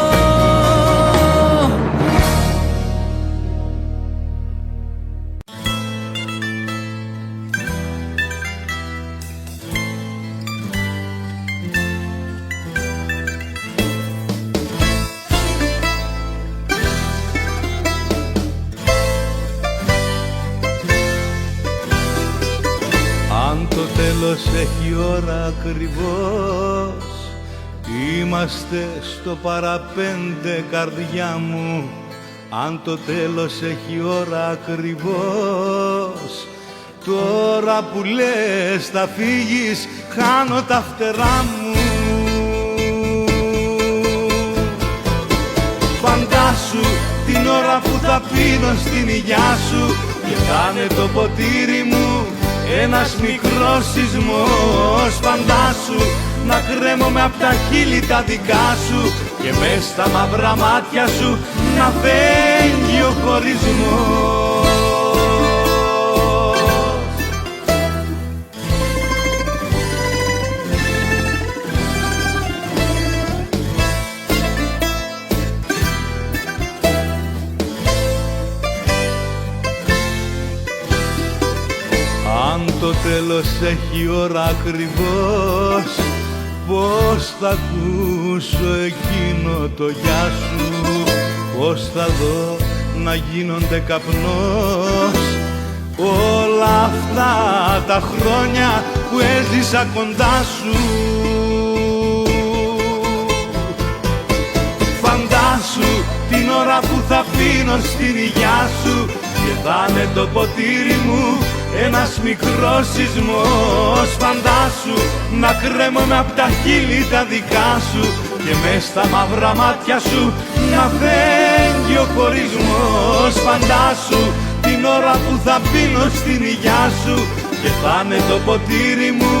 Speaker 3: Αν το τέλος έχει ώρα ακριβώς, είμαστε στο παραπέντε καρδιά μου. Αν το τέλος έχει ώρα ακριβώς, τώρα που λες θα φύγεις χάνω τα φτερά μου. Φαντάσου την ώρα που θα πίνω στην υγειά σου και κάνε το ποτήρι μου ένας μικρός σεισμός. Φαντάσου να κρέμομαι απ' τα χείλη τα δικά σου και μες στα μαύρα μάτια σου να φεύγει ο χωρισμός. Αν το τέλος έχει ώρα ακριβώς, πώς θα ακούσω εκείνο το γεια σου, πώς θα δω να γίνονται καπνός όλα αυτά τα χρόνια που έζησα κοντά σου. Φαντάσου την ώρα που θα πίνω στην υγειά σου και θα είναι το ποτήρι μου ένας μικρός σεισμός. Φαντάσου να κρέμομαι απ' τα χείλη τα δικά σου και μες στα μαύρα μάτια σου να φεύγει ο χωρισμός. Φαντάσου την ώρα που θα πίνω στην υγειά σου και θα είναι το ποτήρι μου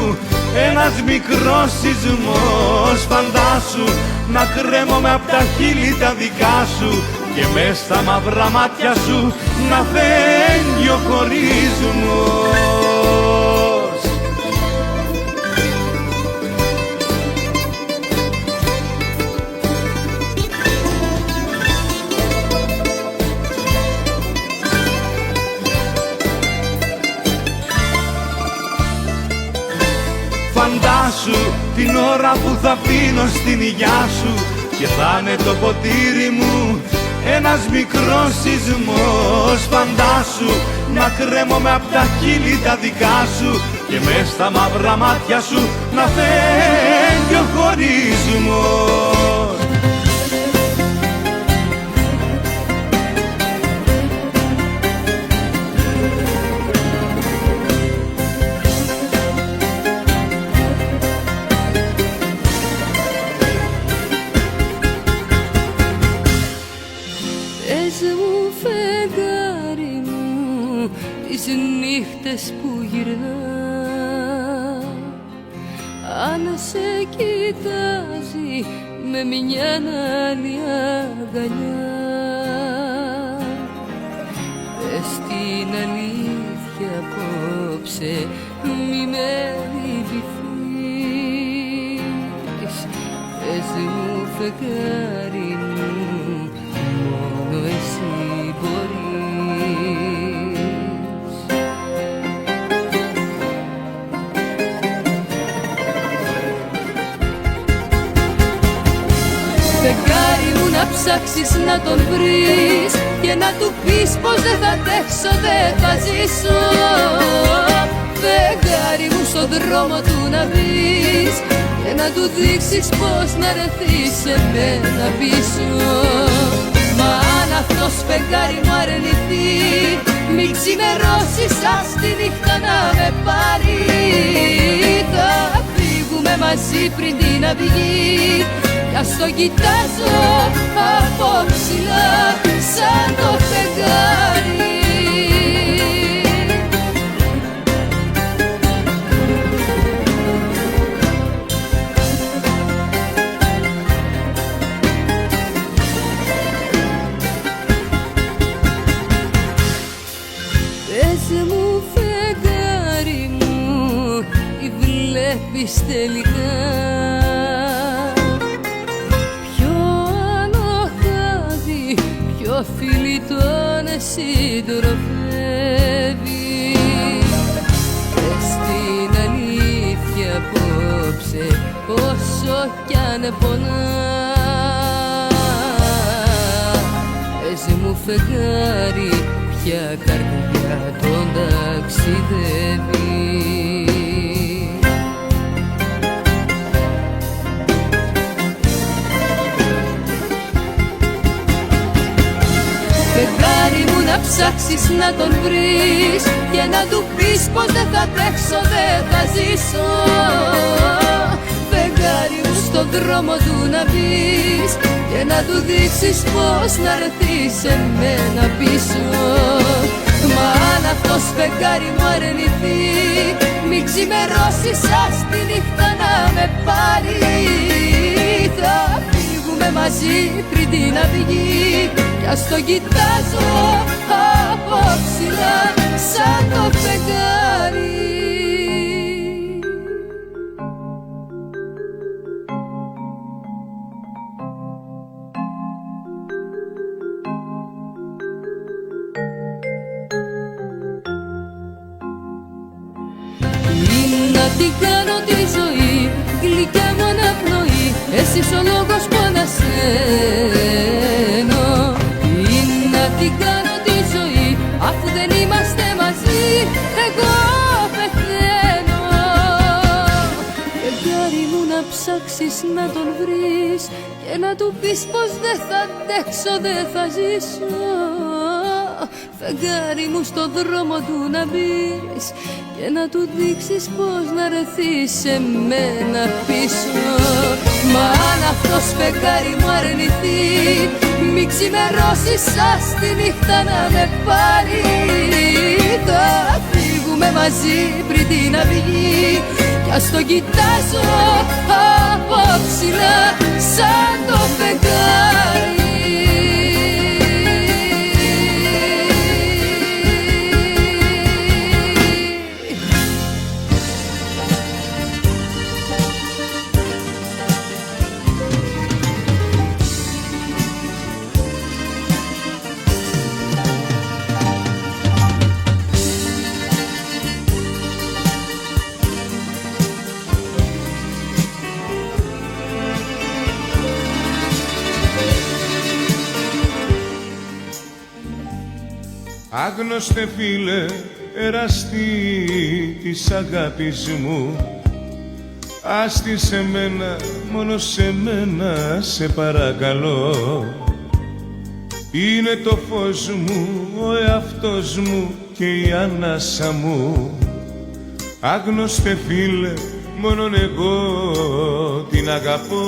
Speaker 3: ένας μικρός σεισμός. Φαντάσου να κρέμομαι απ' τα χείλη τα δικά σου και μες στα μαύρα μάτια σου να φαίνει ο χωρισμός. Φαντάσου την ώρα που θα πίνω στην υγειά σου και θα είναι το ποτήρι μου ένας μικρός σεισμός. Φαντάσου να κρέμομαι απ' τα χείλη τα δικά σου και μες στα μαύρα μάτια σου να φαίνει ο χωρισμός.
Speaker 2: Τις νύχτες που γυρνά, αν σε κοιτάζει με μια άλλη αγκαλιά, πες την αλήθεια απόψε, μη με λυπηθείς. Πες μου φεγγάρι μου, μόνο εσύ μπορείς. Φεγγάρι μου να ψάξεις να τον βρεις και να του πεις πως δεν θα αντέξω, δεν θα ζήσω. Φεγγάρι μου στον δρόμο του να μπεις και να του δείξεις πως να έρθεις σε μένα πίσω. Μα αν αυτός φεγγάρι μου αρνηθεί, μη ξημερώσεις ας τη νύχτα να με πάρει. Θα φύγουμε μαζί πριν την αυγή κι ας το κοιτάζω από ψηλά σαν το φεγγάρι. Πες μου φεγγάρι μου, τι βλέπεις τελικά, ο φίλοι τον συντροφεύει. Πες την αλήθεια απόψε, όσο κι αν πονά. Πες μου φεγγάρι, ποια καρδιά τον ταξιδεύει. Φεγγάρι μου να ψάξεις να τον βρεις και να του πεις πως δεν θα αντέξω, δεν θα ζήσω. Φεγγάρι μου στον δρόμο του να μπεις και να του δείξεις πως να έρθεις σε μένα πίσω. Μα αν αυτός φεγγάρι μου αρνηθεί, μη ξημερώσεις ας τη νύχτα να με πάρει. Θα φύγουμε μαζί πριν την αυγή κι ας το κοιτάζω από ψηλά σαν το φεγγάρι. Να την κάνω τη ζωή, γλυκιά μου αναπνοή, εσύ ο λόγος που ανασένω. Να την κάνω τη ζωή, αφού δεν είμαστε μαζί, εγώ πεθαίνω. Φεγγάρι μου να ψάξεις να τον βρεις και να του πεις πως δεν θα αντέξω, δεν θα ζήσω. Φεγγάρι μου στον δρόμο του να μπεις και να του δείξεις πως να ρεθείς σε μένα πίσω. Μα αν αυτός φεγγάρι μου αρνηθεί, μη ξημερώσεις ας τη νύχτα να με πάρει. Θα φύγουμε μαζί πριν την αυγή κι ας το κοιτάζω από ψηλά σαν το φεγγάρι.
Speaker 1: Άγνωστε φίλε, εραστή της αγάπης μου, άστη σε μένα, μόνο σε μένα σε παρακαλώ. Είναι το φως μου, ο εαυτός μου και η ανάσα μου. Άγνωστε φίλε, μόνον εγώ την αγαπώ.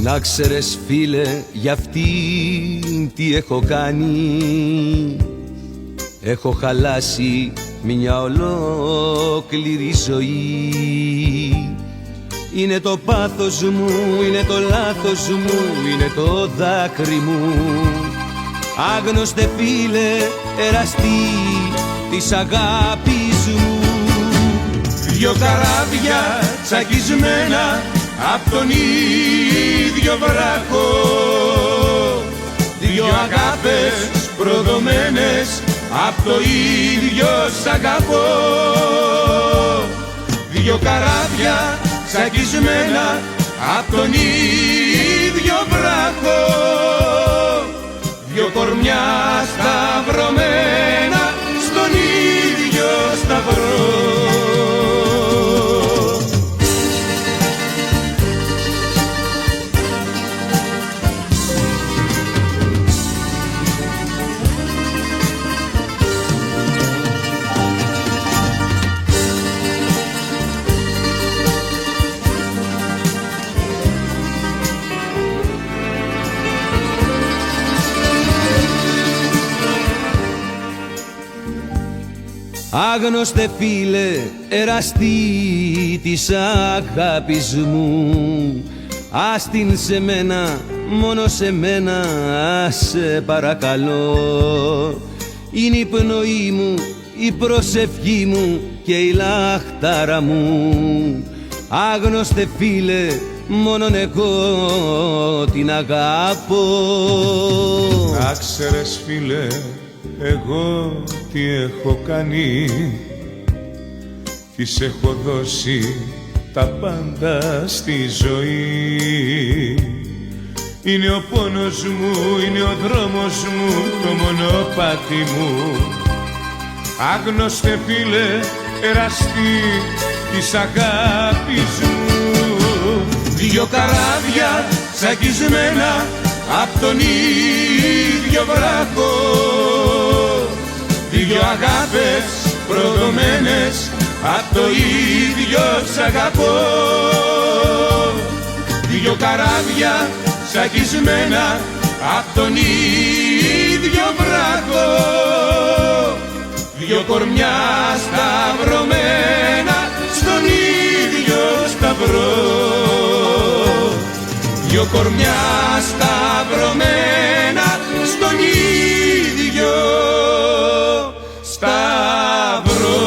Speaker 5: Να ξέρεις φίλε, για αυτήν τι έχω κάνει. Έχω χαλάσει μια ολόκληρη ζωή. Είναι το πάθος μου, είναι το λάθος μου, είναι το δάκρυ μου. Άγνωστε φίλε, εραστή της αγάπης μου.
Speaker 1: Δυο καράβια τσακισμένα απ' τον ίδιο βράχο, δυο αγάπες προδομένες απ' το ίδιο σ' αγαπώ. Δυο καράβια τσακισμένα απ' τον ίδιο βράχο, δυο κορμιά σταυρωμένα στον ίδιο σταυρό.
Speaker 5: Άγνωστε φίλε, εραστή της αγάπης μου, άστην σε μένα, μόνο σε μένα σε παρακαλώ. Είναι η πνοή μου, η προσευχή μου και η λαχτάρα μου. Άγνωστε φίλε, μόνον εγώ την αγαπώ.
Speaker 1: Άξερες φίλε, εγώ τι έχω κάνει, της έχω δώσει τα πάντα στη ζωή. Είναι ο πόνος μου, είναι ο δρόμος μου, το μονοπάτι μου. Άγνωστε φίλε, εραστή της αγάπης μου. Δυο καράβια τσακισμένα απ' τον ίδιο βράχο, δυο αγάπες προδομένες απ' το ίδιο σ' αγαπώ. Δυο καράβια τσακισμένα απ' τον ίδιο βράχο, δυο κορμιά σταυρωμένα στον ίδιο σταυρό. Δυο κορμιά σταυρωμένα στον ίδιο σταυρό.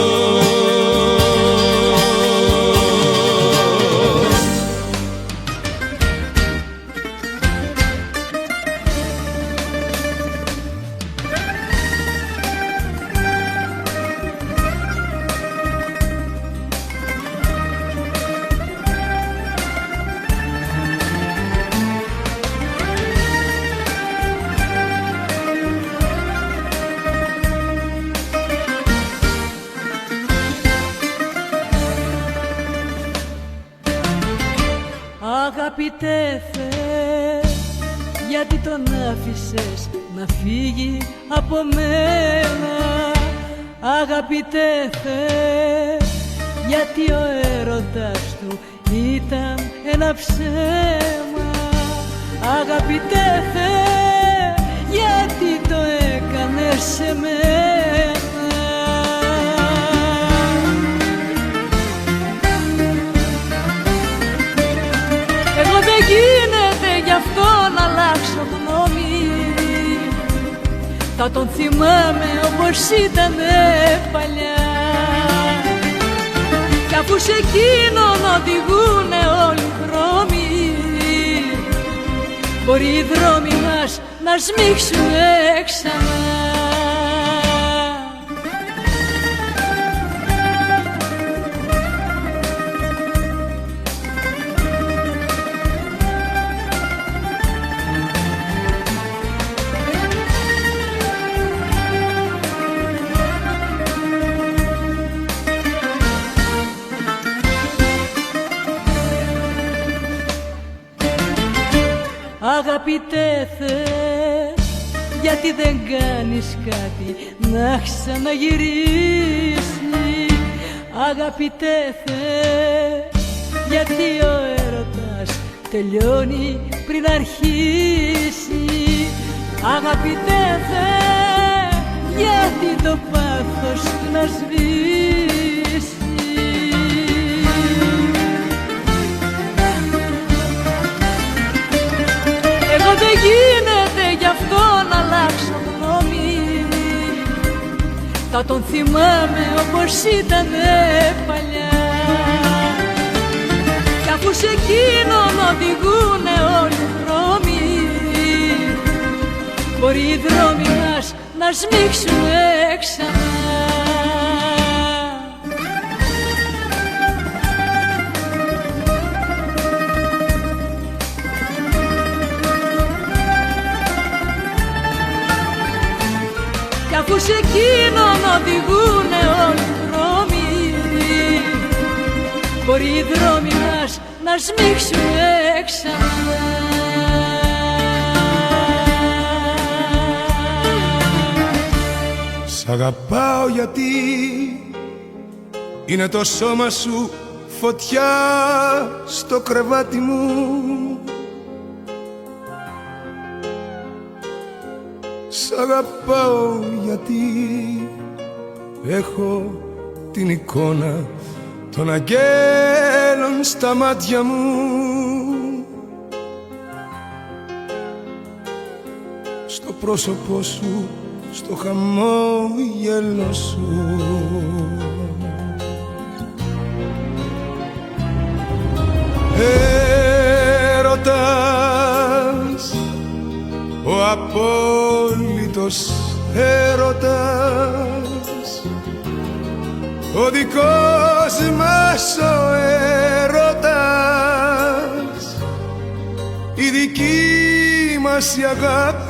Speaker 2: Αγαπητέ Θεέ, γιατί τον άφησες να φύγει από μένα. Αγαπητέ Θεέ, γιατί ο έρωτας του ήταν ένα ψέμα. Αγαπητέ Θεέ, γιατί το έκανες σε μένα. Εγώ δεν γίνεται γι' αυτό να αλλάξω γνώμη. Θα τον θυμάμαι όπως ήτανε παλιά. Κι αφού σε εκείνον οδηγούνε όλοι οι δρόμοι, μπορεί οι δρόμοι μας να σμίξουνε ξανά. Αγαπητέ Θεέ, γιατί δεν κάνεις κάτι να ξαναγυρίσει? Αγαπητέ Θεέ, γιατί ο έρωτας τελειώνει πριν αρχίσει? Αγαπητέ Θεέ, γιατί το πάθος του να σβήσει? Εγώ δεν γίνεται γι' αυτό να αλλάξω γνώμη. Θα τον θυμάμαι όπως ήτανε παλιά. Κι αφού σε εκείνον οδηγούνε όλοι οι δρόμοι, μπορεί οι δρόμοι μας να σμίξουνε ξανά. Κι αφού σε εκείνον οδηγούνε όλοι οι δρόμοι, μπορεί οι δρόμοι μας να σμίξουνε ξανά.
Speaker 1: Σ' αγαπάω γιατί είναι το σώμα σου φωτιά στο κρεβάτι μου. Σ' αγαπάω γιατί έχω την εικόνα των αγγέλων στα μάτια μου. Στο πρόσωπό σου, στο χαμόγελο σου. Έρωτας, ο απόλυτος έρωτας, ο δικός μας ο έρωτας, η δική μας η αγάπη.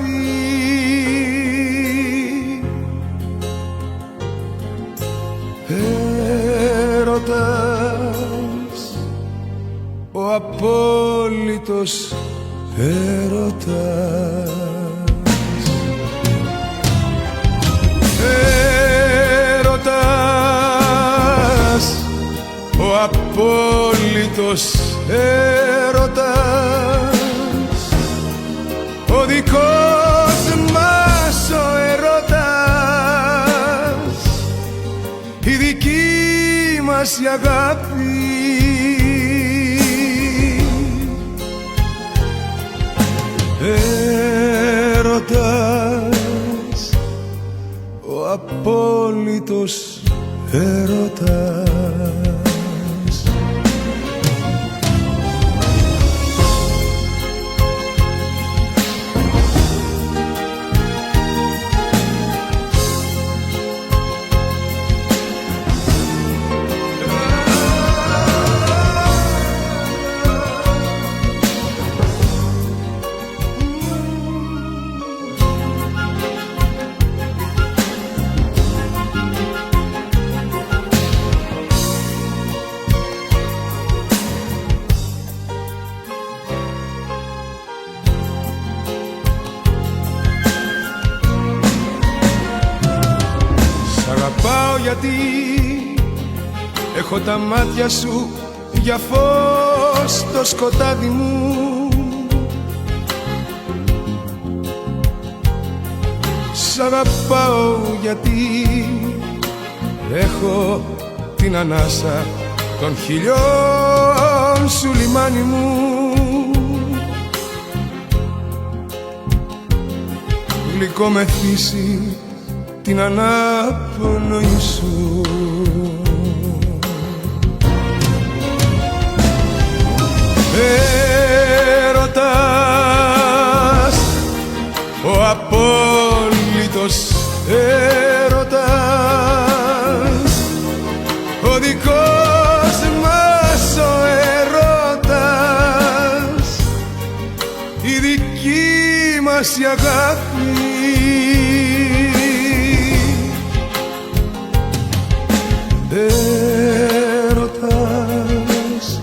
Speaker 1: Έρωτας, ο απόλυτος έρωτας. Έρωτας, ο απόλυτος έρωτας, ο δικός μας ο έρωτας, η δική μας η αγάπη. Έρωτας, ο απόλυτος έρωτας. Γιατί έχω τα μάτια σου για φως στο σκοτάδι μου. Σ' αγαπάω γιατί έχω την ανάσα των χιλιών σου λιμάνι μου. Γλυκό μεθύσι την ανάπνοη σου. Έρωτας, ο απόλυτος έρωτας, ο δικός μας ο έρωτας, η δική μας η αγάπη. Έρωτας,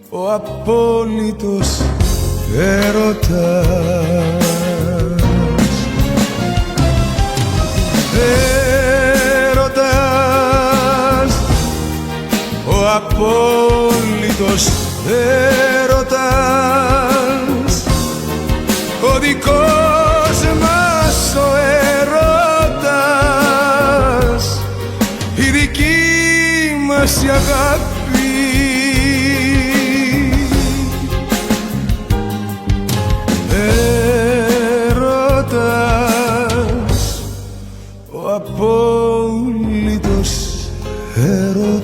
Speaker 1: ο απόλυτος έρωτας. Έρωτας, ο απόλυτος έρωτας, ο δικός μας ο έρωτας, η δική μας η αγάπη. Έρωτας, ο απόλυτος έρωτας.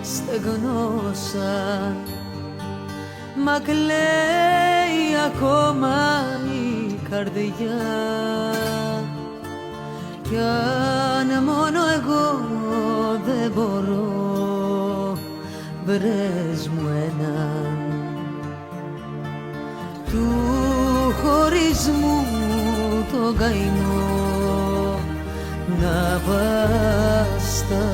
Speaker 2: Στεγνώσα, μα κλαίει ακόμα η καρδιά. Κι αν μόνο εγώ δεν μπορώ, βρες μου έναν του χωρισμού τον καημό να βαστά.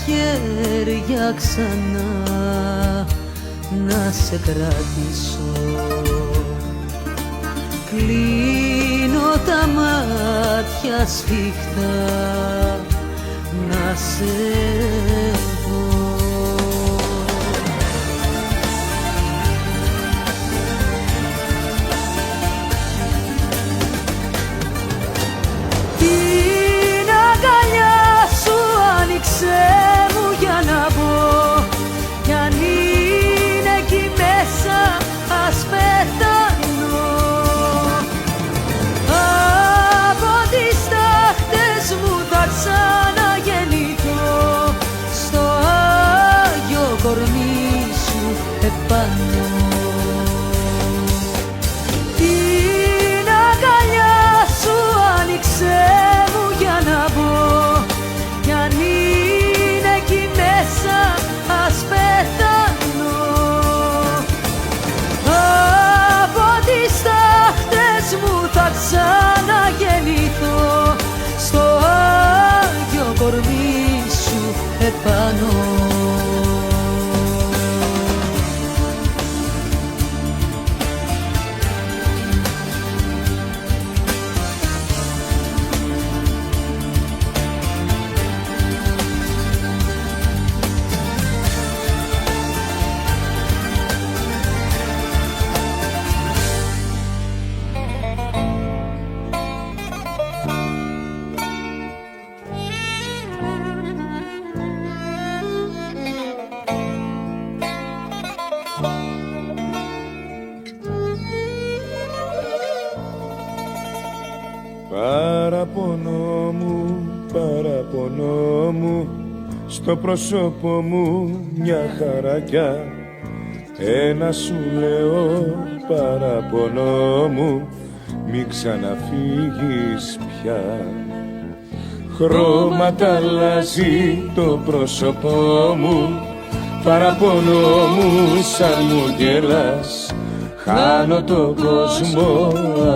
Speaker 2: Χέρια ξανά να σε κρατήσω. Κλείνω τα μάτια σφιχτά να σε δω. Την αγκαλιά σου άνοιξε για να μπω, κι αν είναι εκεί μέσα ας πεθάνω. Από τις τάχτες μου θα ξαναγεννηθώ, στο Άγιο κορμί σου επάνω. Την αγκαλιά σου άνοιξε μου για να μπω, κι αν είναι εκεί μέσα ας πεθάνω. Από τις τάχτες μου θα ξαναγεννηθώ, στο Άγιο κορμί σου επάνω. Παραπονό μου, στο πρόσωπο μου μια χαρακιά. Ένα σου λέω παραπονό μου, μη ξαναφύγεις πια.
Speaker 1: χρώματα αλλάζει το πρόσωπό μου, παραπονό μου σαν μου γελάς. Χάνω τον κόσμο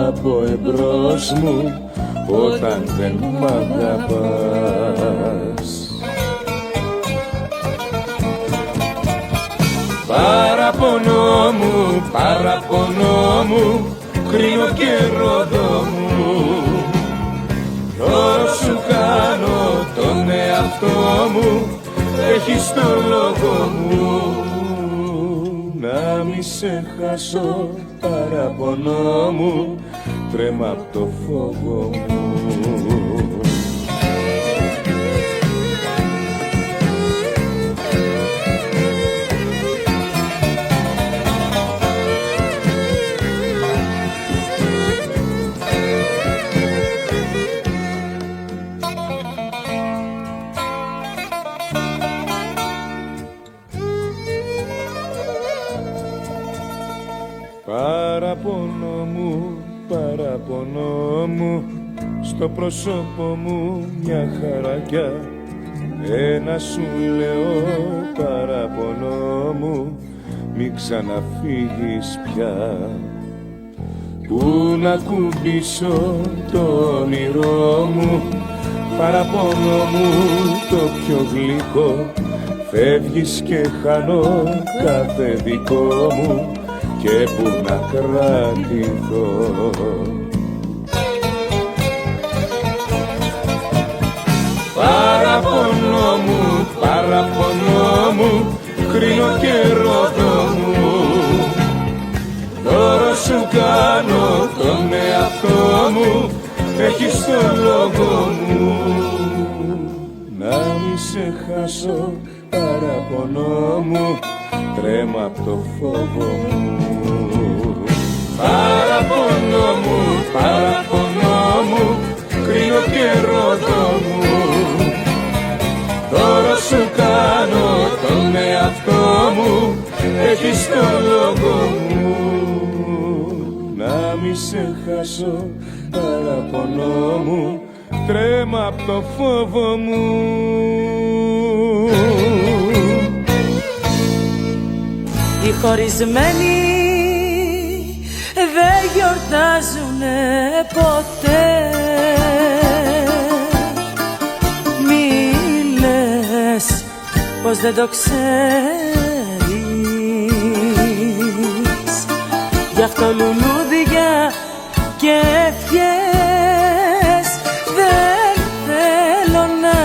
Speaker 1: από εμπρός μου όταν δεν μ' αγαπάς. Παραπονό μου, κρίνω και ρόδο μου. Δώρο σου κάνω τον εαυτό μου, έχεις το λόγο μου. Να μη σε χάσω, παραπονό μου, τρέμα απ' το φόβο μου. Παραπονό μου, στο πρόσωπο μου μια χαρακιά. Ένα σου λέω, παραπονό μου, μη ξαναφύγεις πια. Πού να κουμπίσω το όνειρό μου, παραπονό μου το πιο γλυκό. Φεύγεις και χάνω κάθε δικό μου και που να κρατηθώ. Παραπονό μου, κρίνω και ρόδο μου. Δώρο σου κάνω τον εαυτό μου, έχεις το λόγο μου. Να μη σε χάσω, παραπονό μου, τρέμα απ' το φόβο μου. Παραπονό μου, κρίνω και ρόδο μου. Δώρο σου κάνω τον εαυτό μου, έχεις το λόγο μου. Να μη σε χάσω, παραπονό μου, τρέμα απ' το φόβο μου.
Speaker 4: Οι χωρισμένοι δεν γιορτάζουνε ποτέ. Μη λες πως δεν το ξέρεις, γι' αυτό λουλούδια και ευχές δεν θέλω να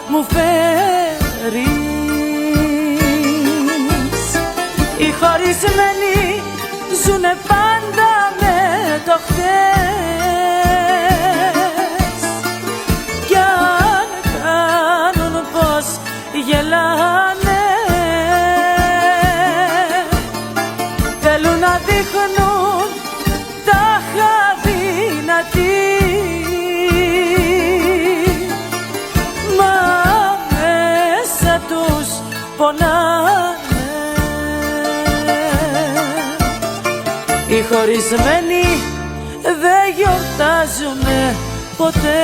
Speaker 4: μου φέρεις. Οι χωρισμένοι ζουνε πάντα με το χθες, κι αν κάνουν πως γελάνε, θέλουν να δείχνουν τάχα δυνατοί, μα μέσα τους πονάνε. Οι χωρισμένοι δεν γιορτάζουνε ποτέ.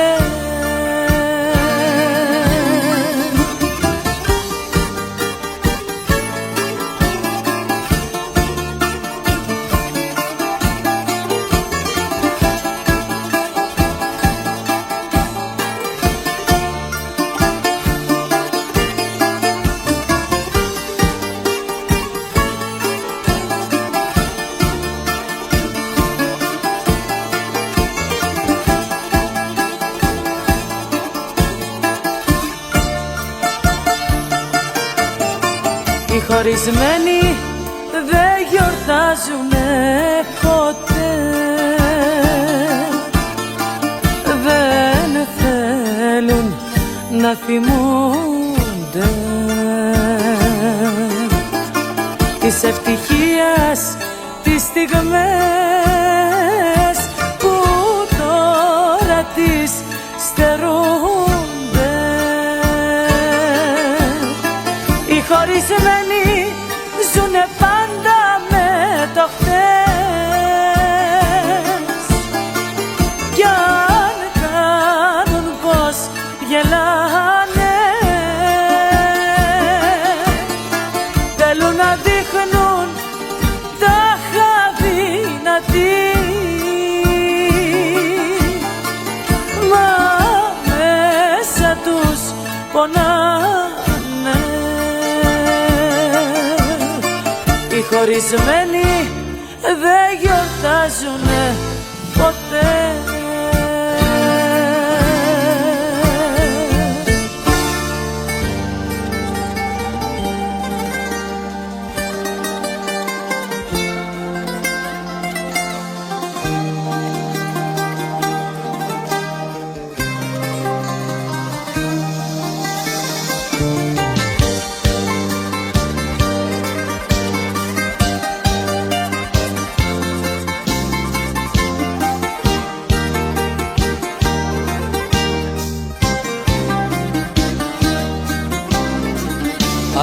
Speaker 4: Οι χωρισμένοι δεν γιορτάζουνε ποτέ, δεν θέλουν να θυμούνται της ευτυχίας τις στιγμές που τώρα τις στερούνται. Οι χωρισμένοι ζουνε πάντα με το χθες, κι αν κάνουν πως γελάνε, χωρισμένοι δεν γιορτάζουνε ποτέ.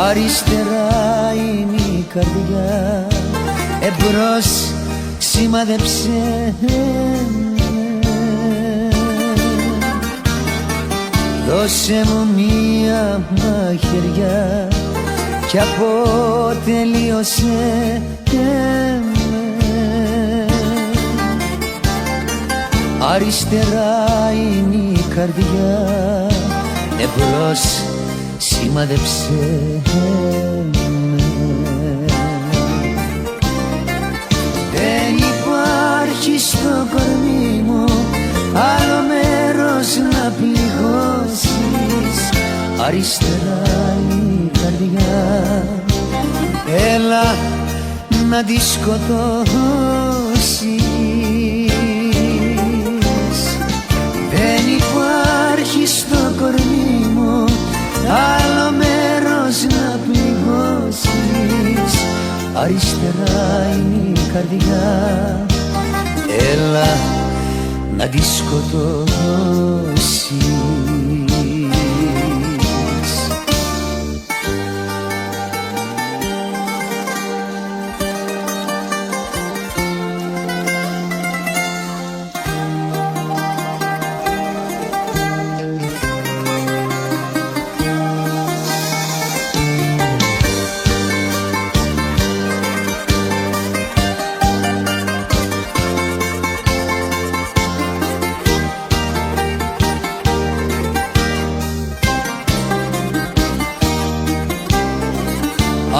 Speaker 6: Αριστερά είναι η καρδιά, εμπρός σημάδεψε με. Δώσε μου μία μαχαιριά κι αποτελείωσε με. Αριστερά είναι η καρδιά, εμπρός σημάδεψε με. Δεν υπάρχει στο κορμί μου άλλο μέρος να πληγώσεις. Αριστερά η καρδιά, έλα να τη σκοτώσεις. Δεν υπάρχει στο κορμί μου άλλο μέρος να πληγώσεις. Αριστερά είναι η καρδιά, έλα να τη σκοτώσεις.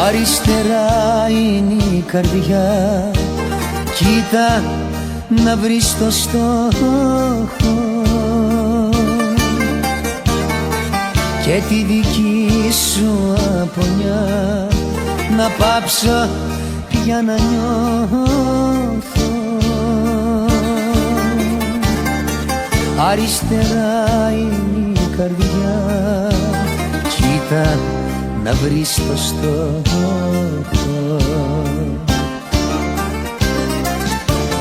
Speaker 6: Αριστερά είναι η καρδιά, κοίτα να βρεις το στόχο και τη δική σου απονιά να πάψω πια να νιώθω. Αριστερά είναι η καρδιά, κοίτα να βρεις το στόχο.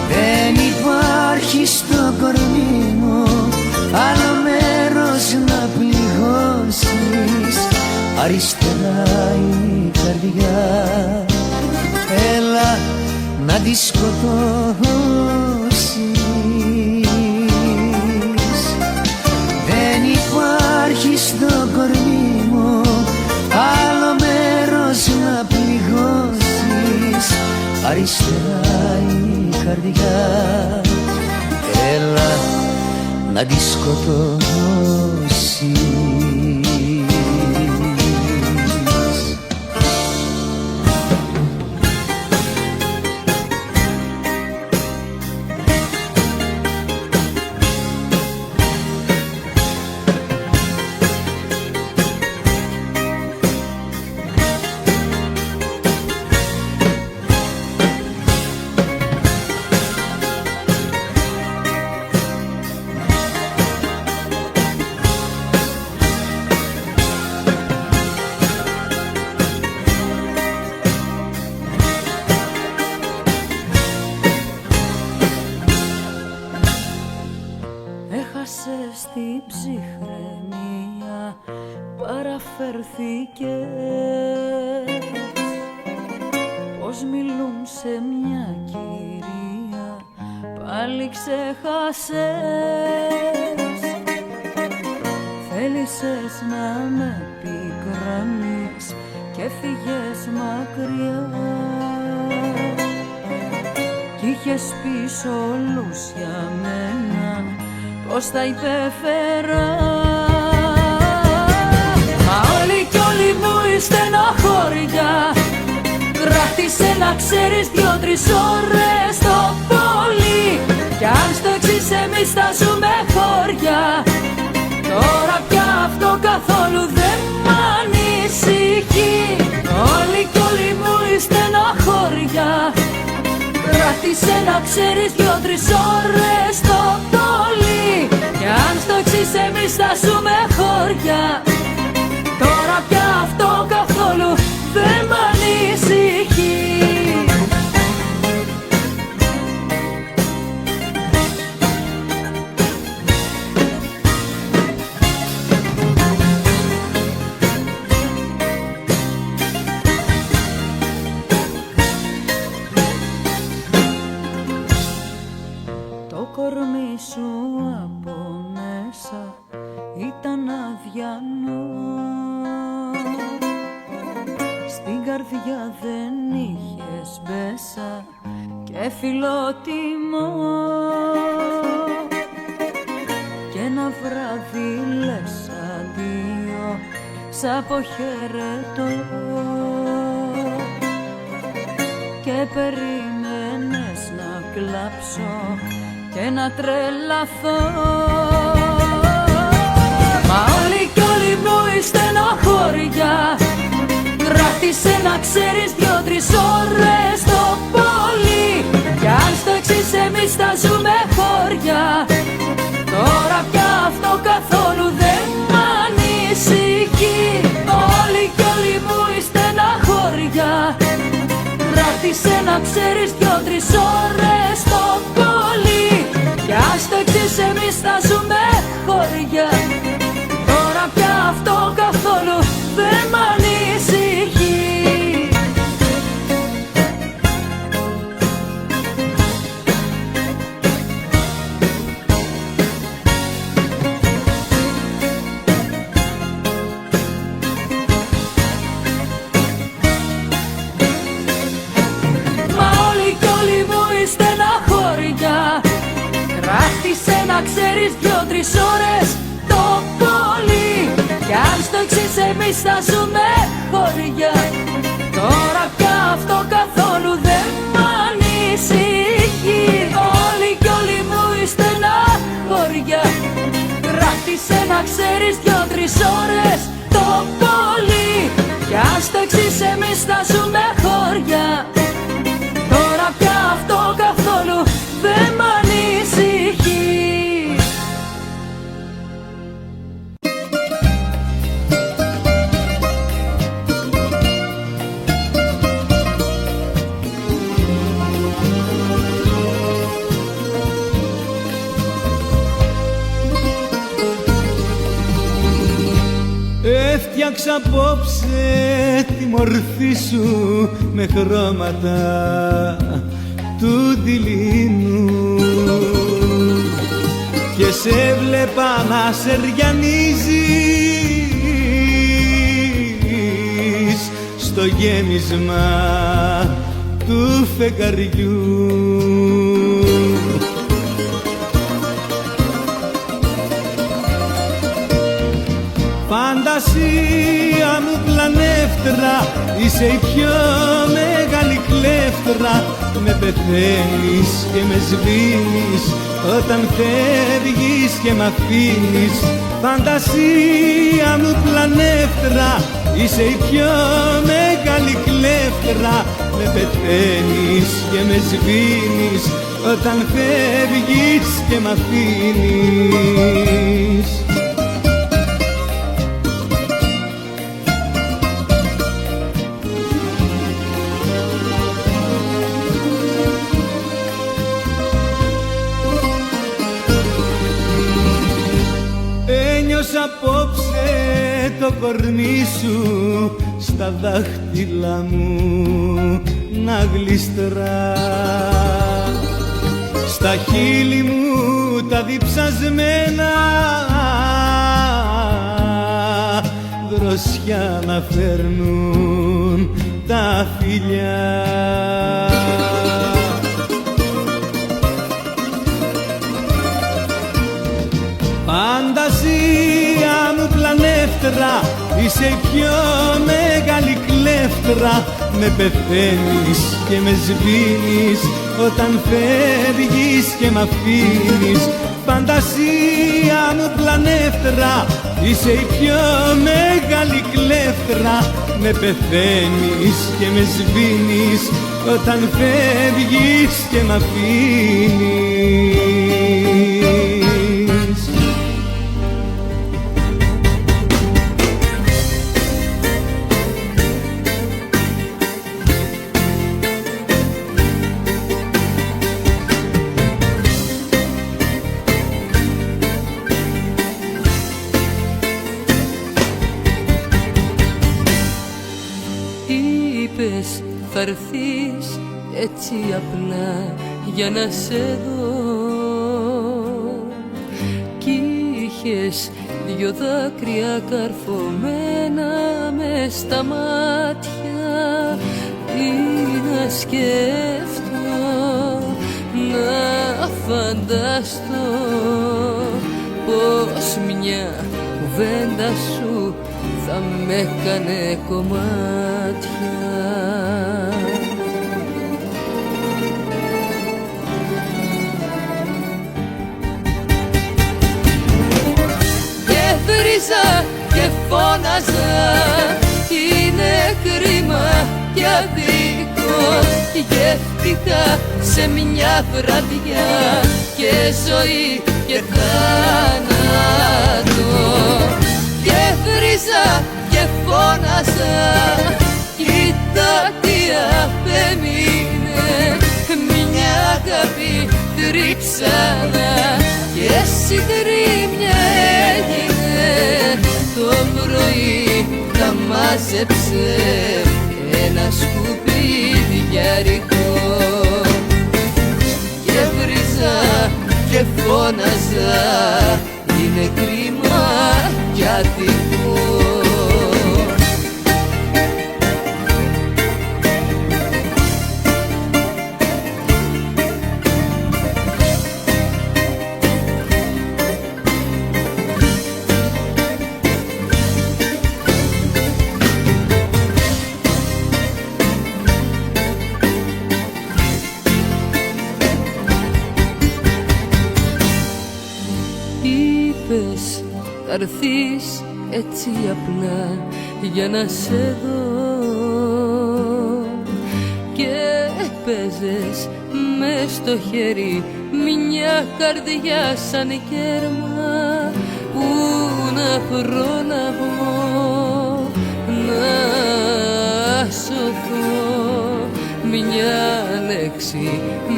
Speaker 6: Δεν υπάρχει στο κορμί μου άλλο μέρος να πληγώσεις. Αριστερά είναι η καρδιά, έλα να τη σκοτώσεις. Δεν υπάρχει στο κορμί μου άλλο μέρος να πληγώσεις. Αριστερά είναι η καρδιά, έλα να τη σκοτώσεις.
Speaker 2: Έχασες την ψυχραιμία, παραφερθήκες. Πώς μιλούν σε μια κυρία, πάλι ξεχάσες. Θέλησες να με πικρανείς και φύγες μακριά κι είχες πει σ' όλους για μένα πώς τα υπέφερα. Μα όλοι κι όλοι μου είστε στεναχώρια, Κράτησε να ξέρεις 2-3 ώρες το πολύ. Κι αν στο εξής εμείς θα ζούμε χώρια, τώρα πια αυτό καθόλου δεν μ' ανησυχεί. Όλοι κι όλοι μου η στεναχώρια. Κράτησε να ξέρεις 2-3 ώρες το πολύ. Κι αν στο εξής εμείς θα ζούμε χώρια, τώρα πια αυτό καθόλου δεν μ' ανησυχεί. Το κορμί σου από μέσα ήταν αδιανό, στην καρδιά δεν είχες μέσα και φιλότιμο. Κι ένα βράδυ λες αντίο, σ' αποχαιρετώ και περίμενες να κλάψω και να τρελαθώ. Μα όλοι κι όλοι μου η στενοχώρια. Κράτησε να ξέρεις 2-3 ώρες το πολύ. Κι αν στο εξής εμείς θα ζούμε χώρια, τώρα πια αυτό καθόλου δεν μ' ανησυχεί. Όλοι κι όλοι μου η στενοχώρια. Κράτησε να ξέρεις 2-3 ώρες το πολύ. Κι αν στο εξής εμείς θα ζούμε χώρια, τώρα πια αυτό καθόλου δεν μ' ανησυχεί. Μα όλοι κι όλοι μου η στεναχώρια. Κράτησε να ξέρεις 2-3 ώρες το πολύ. Κι αν στο εξής εμείς θα ζούμε χώρια, τώρα πια αυτό καθόλου δεν μ' ανησυχεί. Όλοι κι όλοι μου η στεναχώρια. Κράτησε να ξέρεις 2-3 ώρες το πολύ. Κι αν στο εξής εμείς θα ζούμε χώρια, τώρα πια αυτό καθόλου δεν μ' ανησυχεί.
Speaker 3: Έφτιαξα απόψε τη μορφή σου με χρώματα του δειλίνου και σε βλέπα να σεριανίζεις στο γέμισμα του φεγγαριού. Φαντασία μου πλανεύτρα, είσαι η πιο μεγάλη κλέφτρα. Με πεθαίνεις και με σβήνεις όταν φεύγεις και μ' αφήνεις. Φαντασία μου πλανεύτρα, είσαι η πιο μεγάλη κλέφτρα. Με πεθαίνεις και με σβήνεις όταν φεύγεις και μ' αφήνεις. Απόψε το κορμί σου στα δάχτυλα μου να γλιστρά, στα χείλη μου τα διψασμένα δροσιά να φέρνουν τα φιλιά. Φαντασία μου πλανεύτρα, είσαι η πιο μεγάλη κλέφτρα. Με πεθαίνεις και με σβήνεις όταν φεύγεις και μ' αφήνεις. Φαντασία μου πλανεύτρα, είσαι η πιο μεγάλη κλέφτρα. Με πεθαίνεις και με σβήνεις όταν φεύγεις και μ' αφήνεις.
Speaker 2: Θα έρθεις έτσι απλά για να σε δω κι είχες δυο δάκρυα καρφωμένα μες στα μάτια. Τι να σκέφτω, να φανταστώ πως μια κουβέντα σου θα με έκανε κομμάτια. Και βρίζα και φώναζα, είναι κρίμα και αδίκο. Γεύτηκα σε μια βραδιά και ζωή και θάνατο. Και βρίζα και φώναζα, κοίτα τι απέμεινε. Μια αγάπη τρίψανα και συντρίμμια έγινε. Το πρωί τα μάζεψε ένα σκουπιδιάρικο. Και βρίζα και φώναζα, είναι κρίμα κι αδικό. Θα έρθεις έτσι απλά για να σε δω και παίζες μες στο χέρι μια καρδιά σαν κέρμα. Πού να προλαβώ να σωθώ, μια λέξη,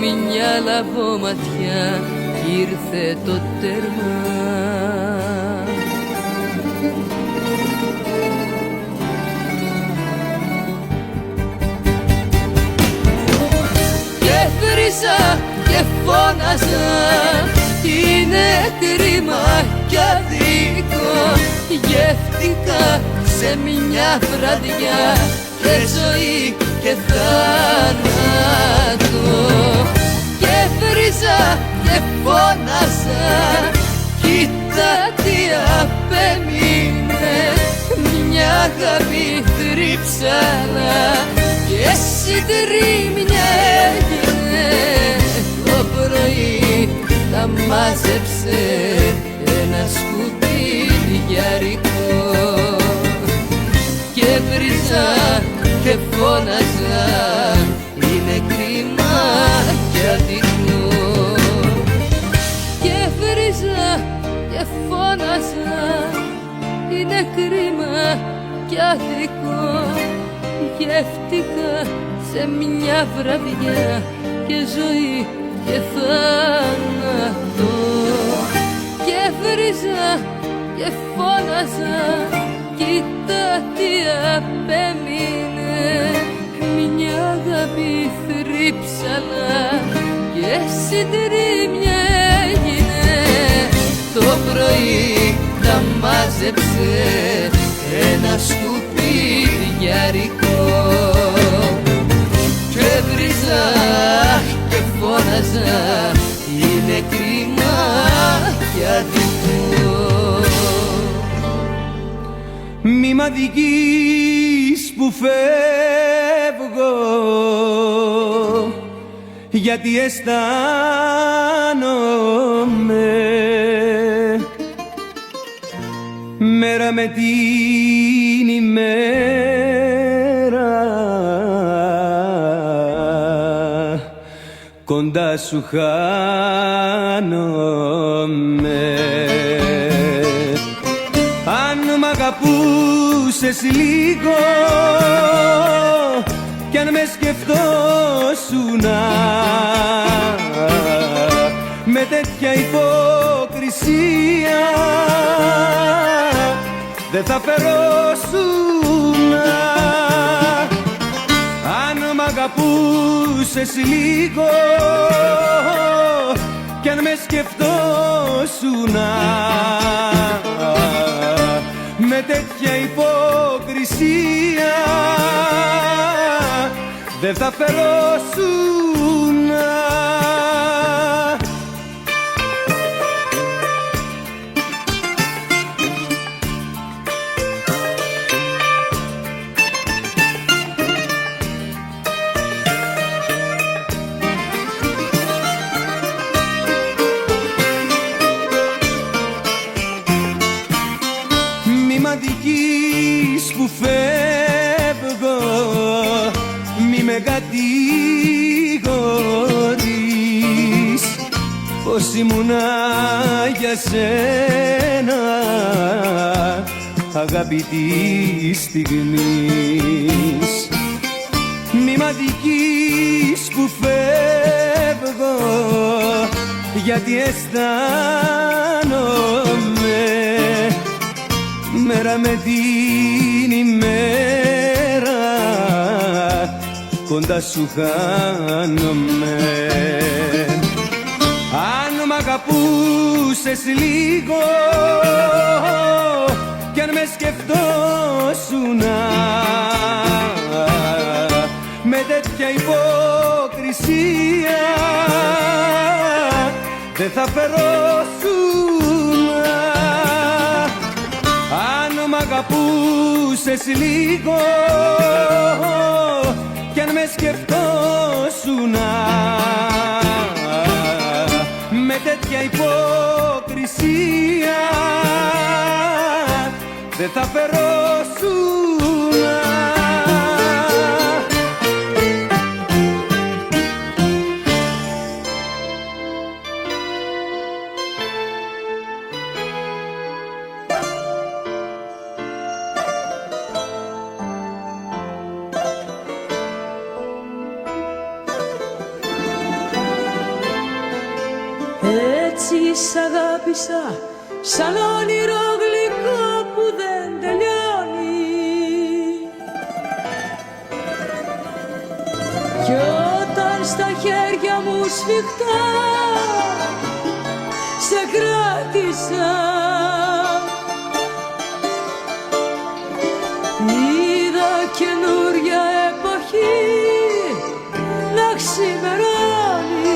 Speaker 2: μια λαβωματιά κι ήρθε το τέρμα. Και φώναζα, είναι κρίμα κι αδίκο. Γεύτηκα σε μια βραδιά και ζωή και θάνατο. Και βρίζα και φώναζα, κοίτα τι απέμεινε. Μια αγάπη θρύψανα και συντρίμμια έγινε. Το πρωί τα μάζεψε ένα σκουπιδιάρικο. Και βρίζα και φώναζα, είναι κρίμα κι αδικό. Και βρίζα και φώναζα, είναι κρίμα κι αδικό. Γεύτηκα σε μια βραδιά και ζωή και θάνατο. Και βρίζα και φώναζα, κοίτα τι απέμεινε. Μια αγάπη θρύψανα και συντρίμμια έγινε. Το πρωί τα μάζεψε ένα σκουπιδιάρικο. Και βρίζα και φώναζα, είναι κρίμα κι αδικό.
Speaker 5: δικής που φεύγω, γιατί αισθάνομαι μέρα με την ημέρα κοντά σου χάνομαι. Αν μ' αγαπούσες λίγο κι αν με σκεφτόσουνα με τέτοια υποκρισία δεν θα φερόσουνα. Αν μ' αγαπούσες λίγο κι αν με σκεφτόσουνα με τέτοια υποκρισία δεν θα φερόσουνα. Δικής που φεύγω μη με κατηγορείς πως ήμουνα για σένα αγάπη της στιγμής. Μη μ' αδικείς που φεύγω γιατί αισθάνομαι μέρα με την ημέρα κοντά σου χάνομαι. Αν μ' αγαπούσες λίγο κι αν με σκεφτόσουνα με τέτοια υποκρισία δεν θα φερόσουνα. Αν μ' αγαπούσες λίγο κι αν με σκεφτόσουνα με τέτοια υποκρισία δεν θα φερόσουνα.
Speaker 4: Έτσι σ' αγάπησα σαν όνειρο γλυκό που δεν τελειώνει κι όταν στα χέρια μου σφιχτά σε κράτησα είδα καινούρια εποχή να ξημερώνει.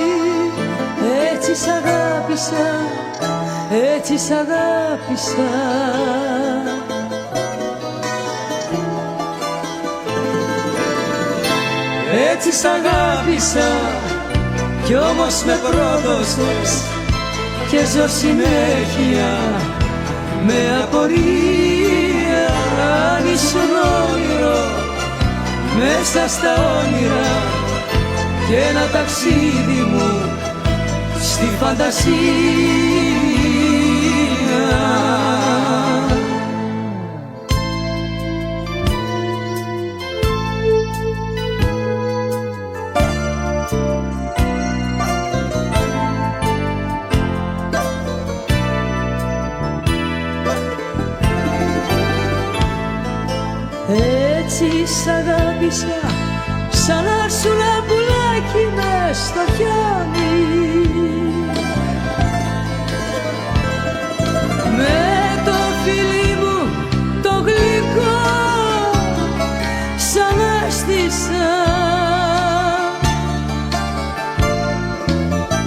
Speaker 4: Έτσι σ' αγάπησα, έτσι σ' αγάπησα. Έτσι σ' αγάπησα κι όμως με πρόδωσες και ζω συνέχεια με απορία. Αν ήσουν όνειρο μέσα στα όνειρα και ένα ταξίδι μου στη φαντασία. Έτσι σ' αγάπησα σαν να σου πουλάκι μες στο χιόνι με το φιλί μου το γλυκό σαν αίσθησα.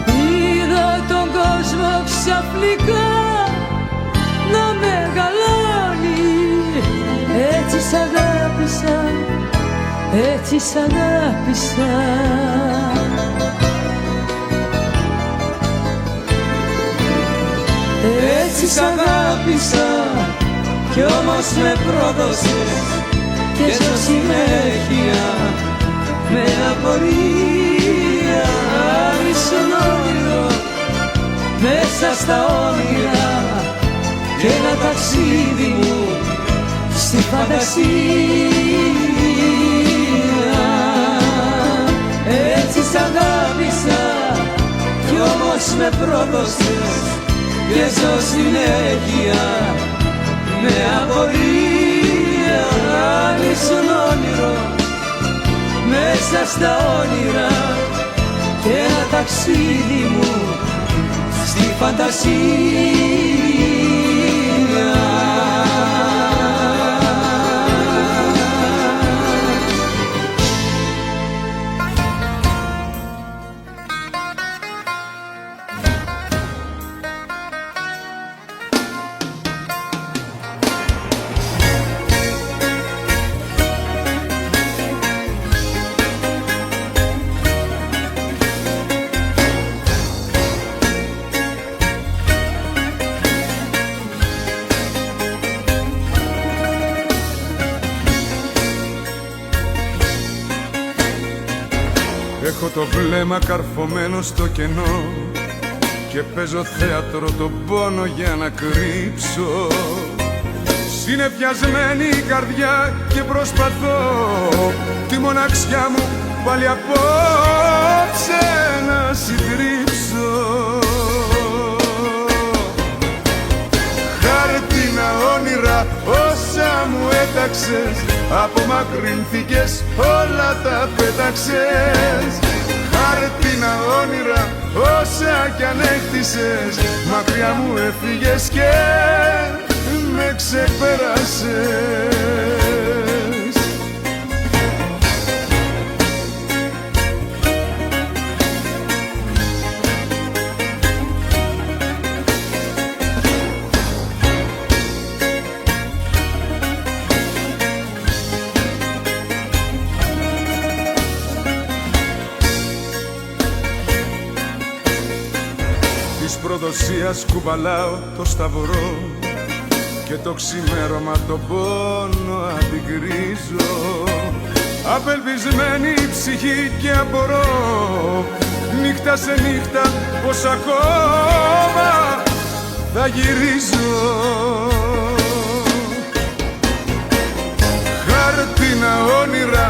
Speaker 4: Είδα τον κόσμο ξαφνικά να μεγαλώνει. έτσι σ' αγάπησα. Έτσι σ' αγάπησα κι όμως με πρόδωσες και ζω συνέχεια με απορία. Ίσον όνειρο μέσα στα όνειρα και ένα ταξίδι μου στη φαντασία. Έτσι σ' αγάπησα κι όμως με πρόδωσες και ζω συνέχεια με απορία. Ίσον όνειρο μέσα στα όνειρα και ένα ταξίδι μου στη φαντασία.
Speaker 1: Έχω το βλέμμα καρφωμένο στο κενό και παίζω θέατρο τον πόνο για να κρύψω. Συνεφιασμένη η καρδιά και προσπαθώ τη μοναξιά μου πάλι απόψε να συντρίψω. Χάρτινα όνειρα όσα μου έταξες, απομακρυνθήκες, όλα τα πέταξες. Χάρτινα όνειρα όσα κι αν έκτισες, μακριά μου έφυγες και με ξεπέρασες. Της προδοσίας κουβαλάω το σταυρό και το ξημέρωμα τον πόνο αντικρίζω. Απελπισμένη η ψυχή και απορώ νύχτα σε νύχτα πως ακόμα θα γυρίζω. Χάρτινα όνειρα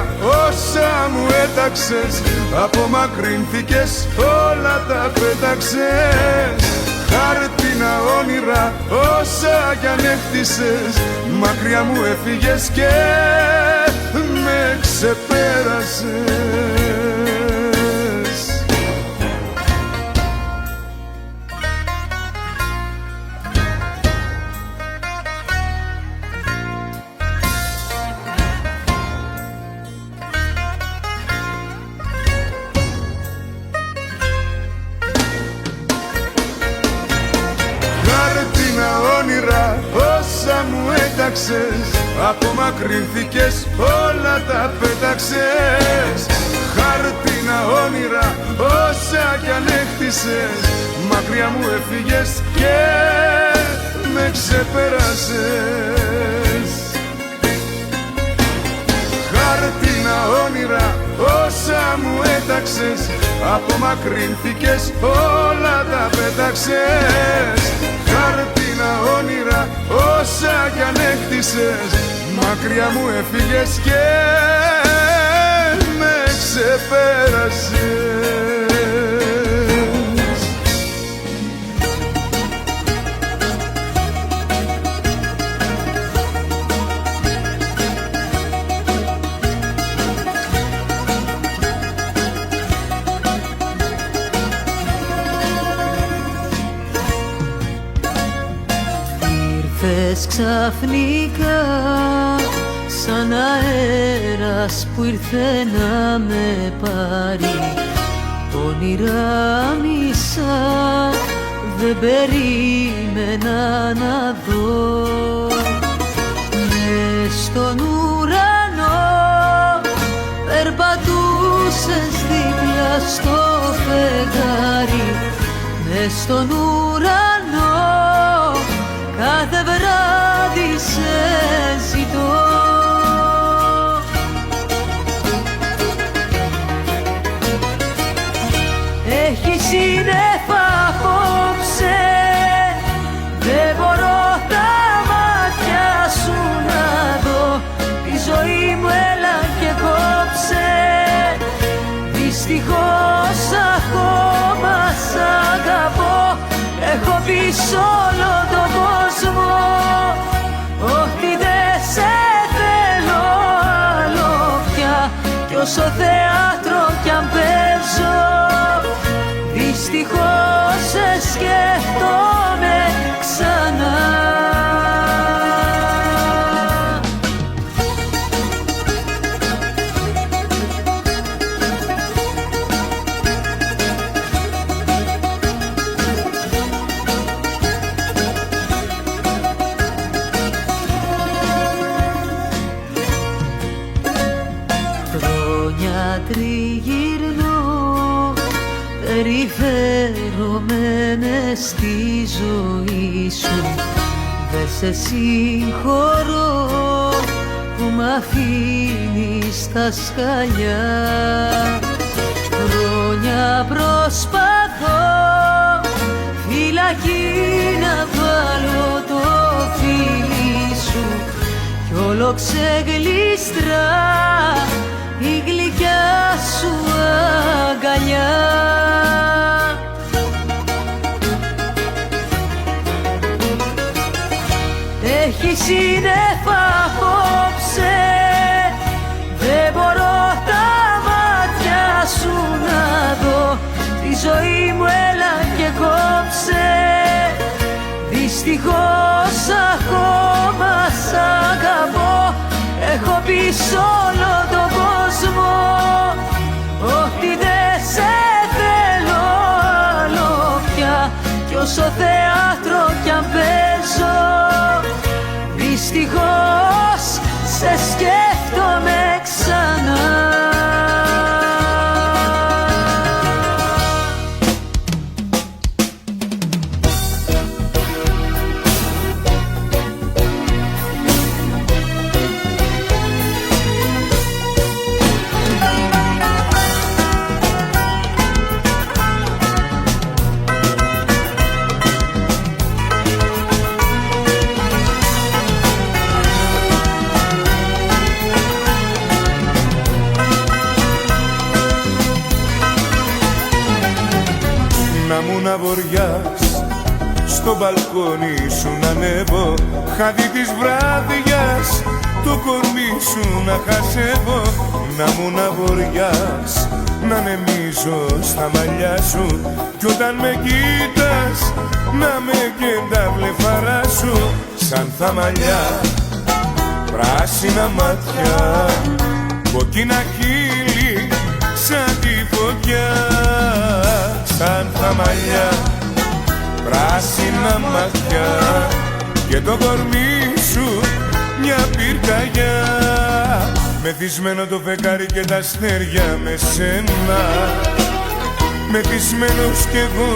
Speaker 1: όσα μου έταξες, απομακρυνθήκες, όλα τα πέταξες. Χάρτινα όνειρα όσα κι αν έκτισες, μακριά μου έφυγες και με ξεπέρασες. Όνειρα όσα μου έταξες, απομακρυνθήκες, όλα τα πέταξες. Χάρτινα όνειρα όσα κι αν έκτισες, μακριά μου έφυγες και με ξεπέρασες. Χάρτινα όνειρα όσα μου έταξες, απομακρυνθήκες, όλα τα πέταξες. Χάρτινα όνειρα όσα κι αν έκτισες, μακριά μου έφυγες και με ξεπέρασες.
Speaker 4: Ήρθες ξαφνικά σαν αέρας που ήρθε να με πάρει. Όνειρα μισά δεν περίμενα να δω. Μες στον ουρανό
Speaker 2: περπατούσες δίπλα στο φεγγάρι μες στον ουρανό, κάθε βράδυ σε ζητώ. Έχει σύννεφα απόψε, δεν μπορώ τα μάτια σου να δω. Τη ζωή μου έλα και κόψε, δυστυχώς ακόμα σ' αγαπώ. Έχω πει σ' όλο τον κόσμο ότι δεν σε θέλω άλλο πια, κι όσο θέατρο κι αν παίζω δυστυχώς σε σκέφτομαι ξανά. Χρόνια τριγυρνώ, περιφέρομαι μες στη ζωή σου. Δε σε συγχωρώ που μ' αφήνεις στα σκαλιά. Χρόνια προσπαθώ φυλακή να βάλω το φίλι σου, κι όλο ξεγλίστρα η γλυκιά σου αγκαλιά. Έχει σύννεφα απόψε, δεν μπορώ τα μάτια σου να δω. Τη ζωή μου έλα και κόψε, δυστυχώς ακόμα σ' αγαπώ. Έχω πει σ' όλο τον κόσμο ότι δεν σε θέλω άλλο πια, κι όσο θέατρο κι αν παίζω δυστυχώς σε σκέφτομαι ξανά.
Speaker 1: Να μου να βοριάς στο μπαλκόνι σου να ανέβω, χάδι της βράδιας το κορμί σου να χασεύω. Να μου να βοριάς να ανεμίζω στα μαλλιά σου, κι όταν με κοίτας να με και τα βλεφαρά σου. Σαν τα μαλλιά, πράσινα μάτια, κοκκίνα χείλη σαν τη φωτιά. Σαν τα μαλλιά, πράσινα μάτια και το κορμί σου μια πυρκαγιά. Μεθυσμένο το φεγγάρι και τα αστέρια με σένα, μεθυσμένος κι εγώ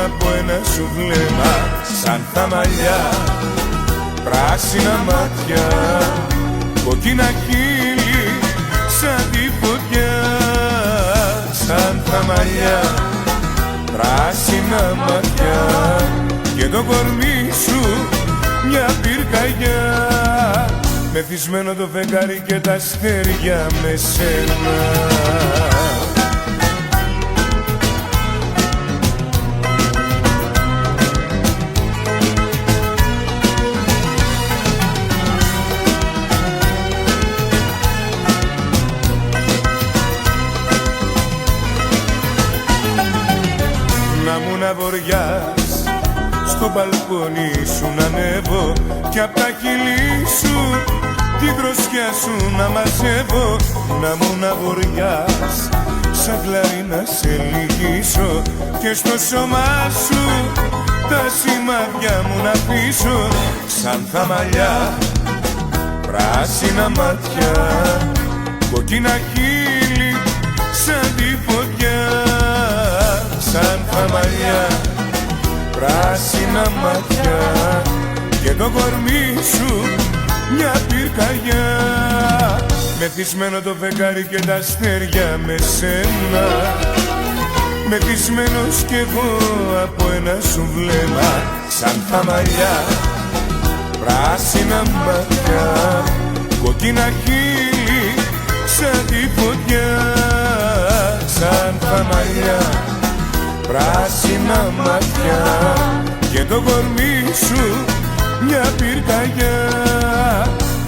Speaker 1: από ένα σου βλέμμα. Σαν τα μαλλιά, πράσινα μάτια, κοκκίνα χείλη σαν τη φωτιά. Σαν τα μαλλιά, πράσινα μάτια και το κορμί σου μια πυρκαγιά. Μεθυσμένο το φεγγάρι και τα αστέρια με σένα. Να μου να βοριάς στο μπαλκόνι σου να ανέβω, κι απ' τα χείλη σου τη δροσιά σου να μαζεύω. Να μου να βοριάς σαν κλαρί να σε λυγίσω, και στο σώμα σου τα σημάδια μου να πείσω. Σαν τα μαλλιά, πράσινα μάτια, κοκκίνα χείλη σαν τη φωτιά, σαν τα μαλλιά, πράσινα μάτια και το κορμί σου μια πυρκαγιά. Μεθυσμένο το φεγγάρι και τα αστέρια με σένα, μεθυσμένος κι εγώ από ένα σου βλέμμα, σαν τα μαλλιά, πράσινα μάτια, κοκκίνα χείλη σαν τη φωτιά, σαν τα μαλλιά, πράσινα μάτια και το κορμί σου μια πυρκαγιά.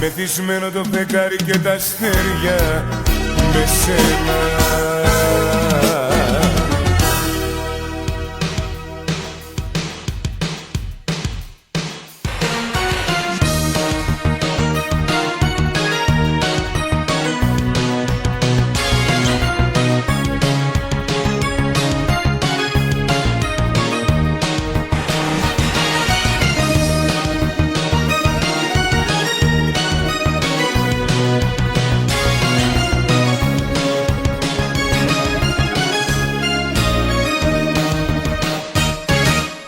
Speaker 1: Μεθυσμένο το φεγγάρι και τα αστέρια με σένα.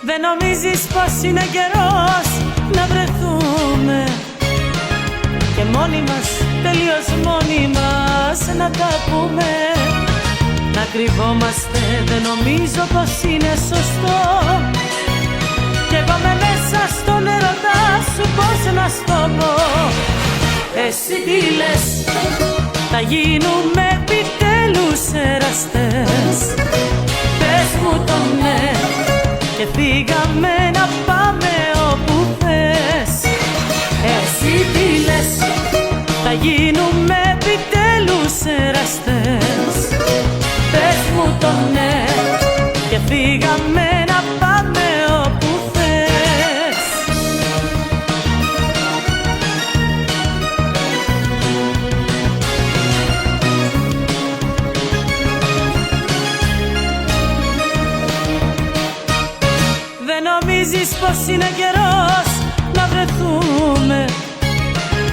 Speaker 4: Δεν νομίζεις πως είναι καιρός να βρεθούμε και μόνοι μας, τελείως μόνοι μας να τα πούμε? Να κρυβόμαστε δεν νομίζω πως είναι σωστό, κι εγώ με μέσα στον ερωτά σου πως να στο πω. Εσύ τι λες, θα γίνουμε επιτέλους εραστές? Πες μου το ναι και φύγαμε να πάμε όπου θες. Εσύ τι λες, θα γίνουμε επιτέλους εραστές? Πες μου το ναι και φύγαμε να πάμε όπου θες. Δεν νομίζεις πως είναι καιρός να βρεθούμε?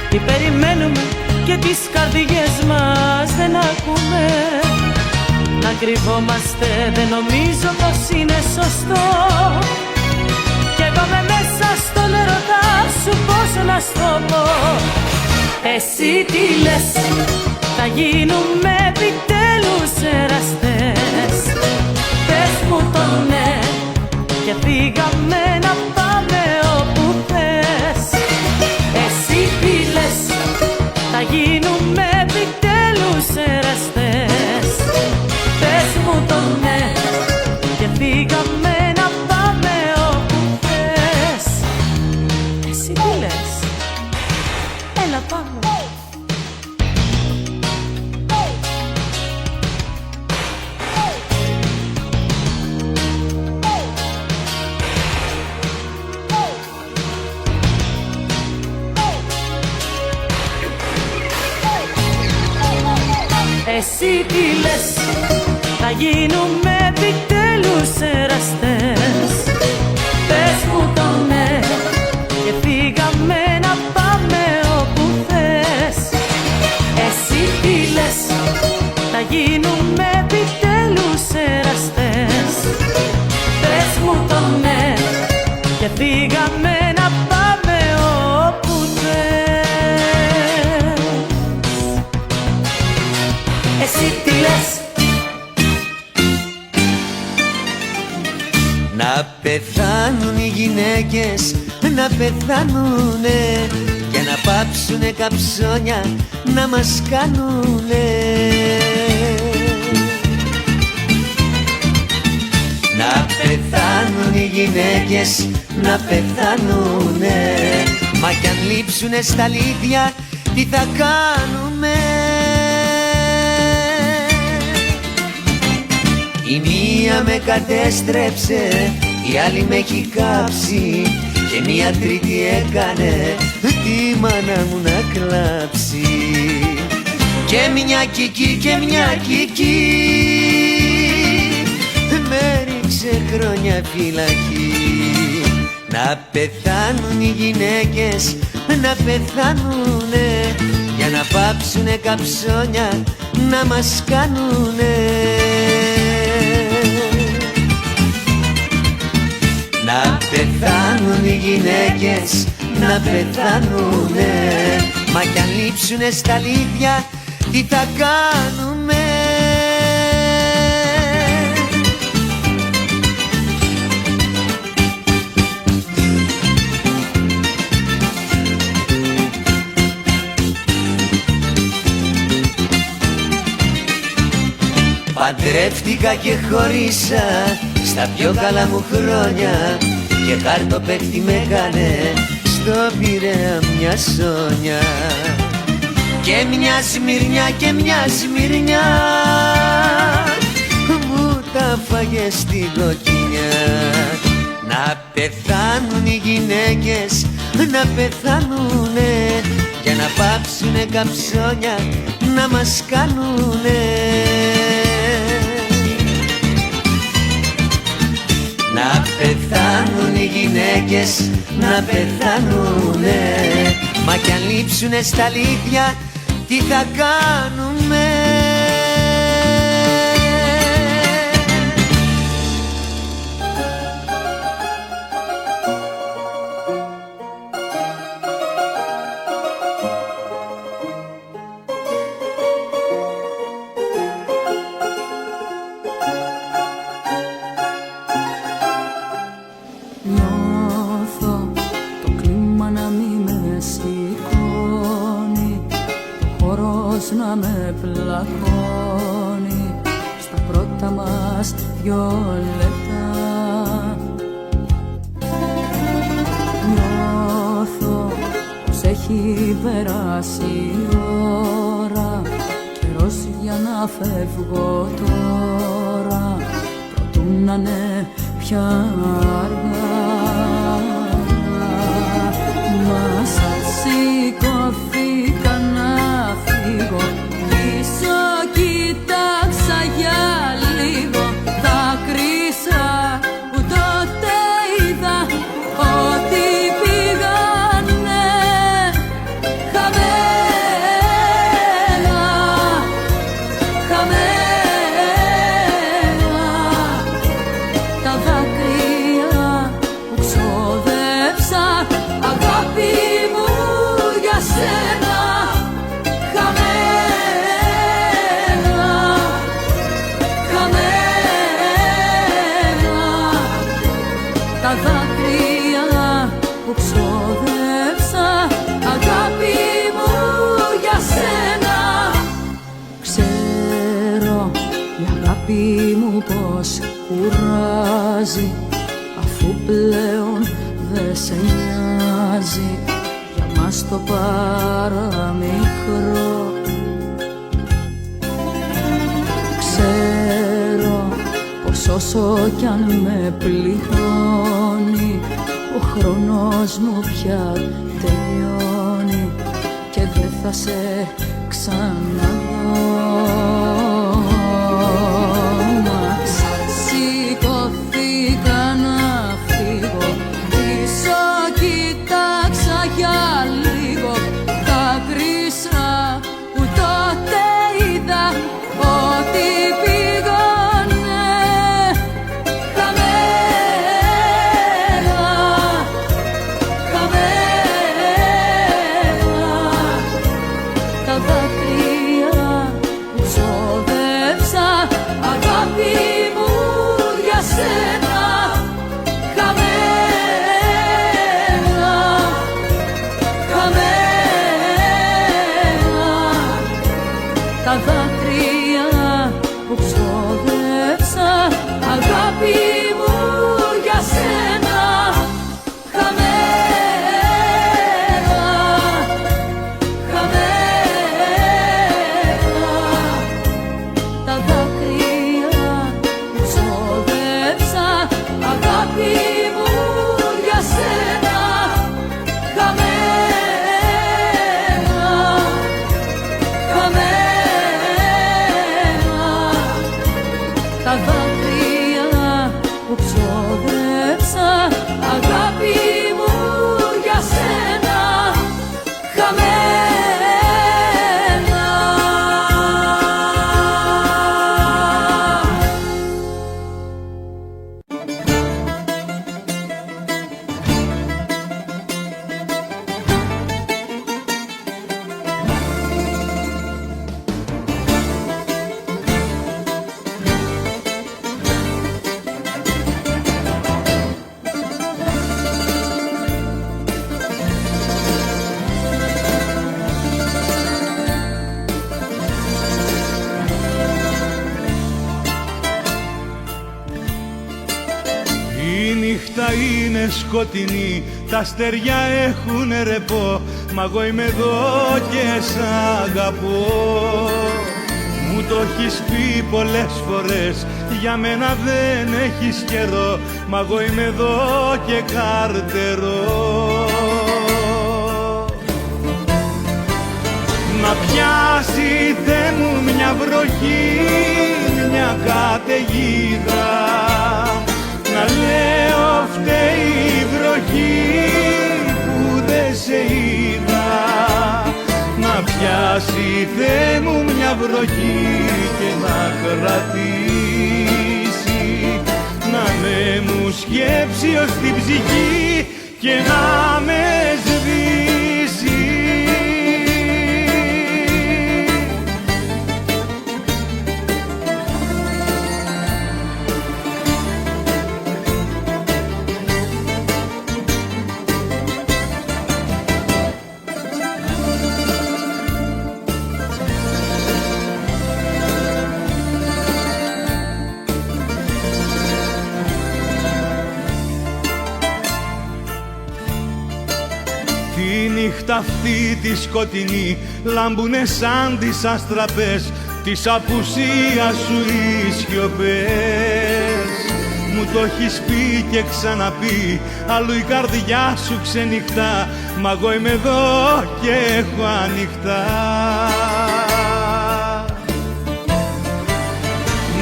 Speaker 4: Τι περιμένουμε και τις καρδιές μας δεν ακούμε? Να κρυβόμαστε δεν νομίζω πως είναι σωστό, κι εγώ με μέσα στον ερωτά σου πως να στο πω. Εσύ τι λες, θα γίνουμε επιτέλους εραστές? Πες μου το ναι και φύγαμε να πάμε όπου θες. Εσύ τι λες, θα γίνουμε επιτέλους εραστές? Πες μου το ναι και φύγαμε να πάμε όπου θες. Εσύ τι λες, έλα πάμε. Εσύ τι λες, θα γίνουμε επιτέλους εραστές? Πες μου το ναι και φύγαμε να πάμε όπου θες. Εσύ τι λες, θα γίνουμε επιτέλους εραστές? Πες μου το ναι και φύγαμε να πάμε όπου θες. Εσύ τι λες?
Speaker 6: Να πεθάνουν οι γυναίκες, να πεθάνουνε και να πάψουνε καψόνια να μας κάνουνε. Να πεθάνουν οι γυναίκες, να πεθάνουνε, μα κι αν λείψουνε στα αλήθεια τι θα κάνουμε? Η μία με κατέστρεψε, η άλλη με έχει κάψει και μία τρίτη έκανε τη μάνα μου να κλάψει. Και μια κική και μια κική με ρίξε χρόνια φυλακή. Να πεθάνουν οι γυναίκες, να πεθάνουνε για να πάψουνε καψόνια να μας κάνουνε. Να πεθάνουν οι γυναίκες, να πεθάνουνε, μα κι αν λείψουνε στα αλήθεια τι θα κάνουμε. Παντρεύτηκα και χωρίσα στα πιο καλά μου χρόνια και χαρτοπαίχτη με έκανε στο Πειραιά μια Σόνια. Και μια Σμυρνιά και μια Σμυρνιά μου τα φάγε στην κοκκινιά. Να πεθάνουν οι γυναίκες, να πεθάνουνε, για να πάψουνε καψόνια να μας κάνουνε. Να πεθάνουν οι γυναίκες, να πεθάνουνε, μα κι αν λείψουνε στα αλήθεια τι θα κάνουμε.
Speaker 2: Νιώθω το κλίμα να μη με σηκώνει, το χορός να με πλακώνει στα πρώτα μας 2 λεπτά. Νιώθω πως έχει περάσει η ώρα, καιρός για να φεύγω τώρα, προτού να είναι πια αργά. Μα σαν σηκώθηκα να φύγω, πίσω κοίταξα για λίγο, δάκρυσα που τότε είδα ότι πήγανε χαμένα, χαμένα τα δάκρυα που ξόδεψα, αγάπη μου για σένα. Χαμένα, χαμένα τα δάκρυα που ξόδεψα, αγάπη μου για σένα. Ξέρω η αγάπη μου πως κουράζει, αφού πλέον δε σε νοιάζει για μας το παραμικρό. Ξέρω πως όσο κι αν με πληγώνει, ο χρόνος μου πια τελειώνει και δεν θα σε ξαναδώ. Μα σηκώθηκα να φύγω, πίσω κοίταξα για λίγο, δάκρυσα που τότε είδα ότι πήγανε χαμένα, χαμένα τα δάκρυα που
Speaker 3: Η νύχτα είναι σκοτεινή, τα αστέρια έχουν ρεπό, μα εγώ είμαι εδώ και σ' αγαπώ. Μου το έχεις πει πολλές φορές, για μένα δεν έχεις καιρό, μα εγώ είμαι εδώ και καρτερώ. Να πιάσει Θεέ μου μια βροχή, μια καταιγίδα, να λέω φταίει η βροχή που δεν σε είδα. Να πιάσει Θεέ μου μια βροχή και να κρατήσει, να με μου σκέψει ως την ψυχή και να με σβήσει. Νύχτα αυτή τη σκοτεινή λάμπουνε σαν τις αστραπές της απουσίας σου οι σιωπές. Μου το έχεις πει και ξαναπεί, αλλού η καρδιά σου ξενυχτά, μα εγώ είμαι εδώ και έχω ανοιχτά.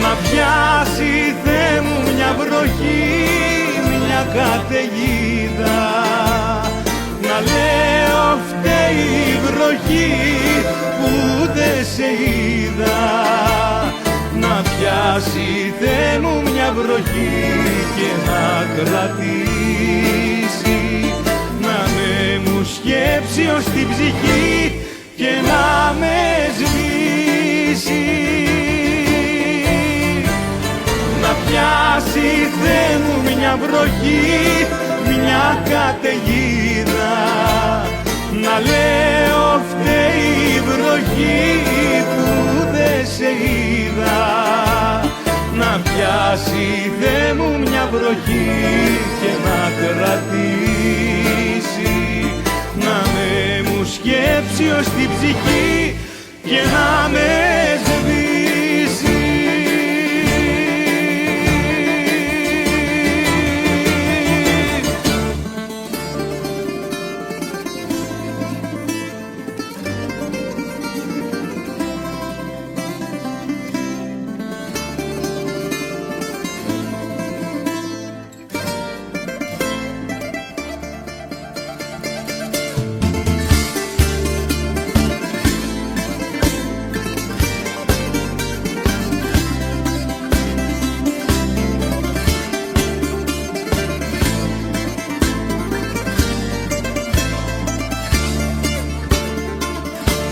Speaker 3: Να πιάσει Θεέ μου μια βροχή, μια καταιγίδα, να λέω φταίει η βροχή που δεν σε είδα. Να πιάσει Θεέ μου μια βροχή και να κρατήσει, να με μου σκέψει ως την ψυχή και να με σβήσει. Να πιάσει Θεέ μου μια βροχή, μια καταιγίδα, να λέω φταίει η βροχή που δεν σε είδα. Να πιάσει Θεέ μου μια βροχή και να κρατήσει, να με μου σκέψει ως την ψυχή και να με σβήσει.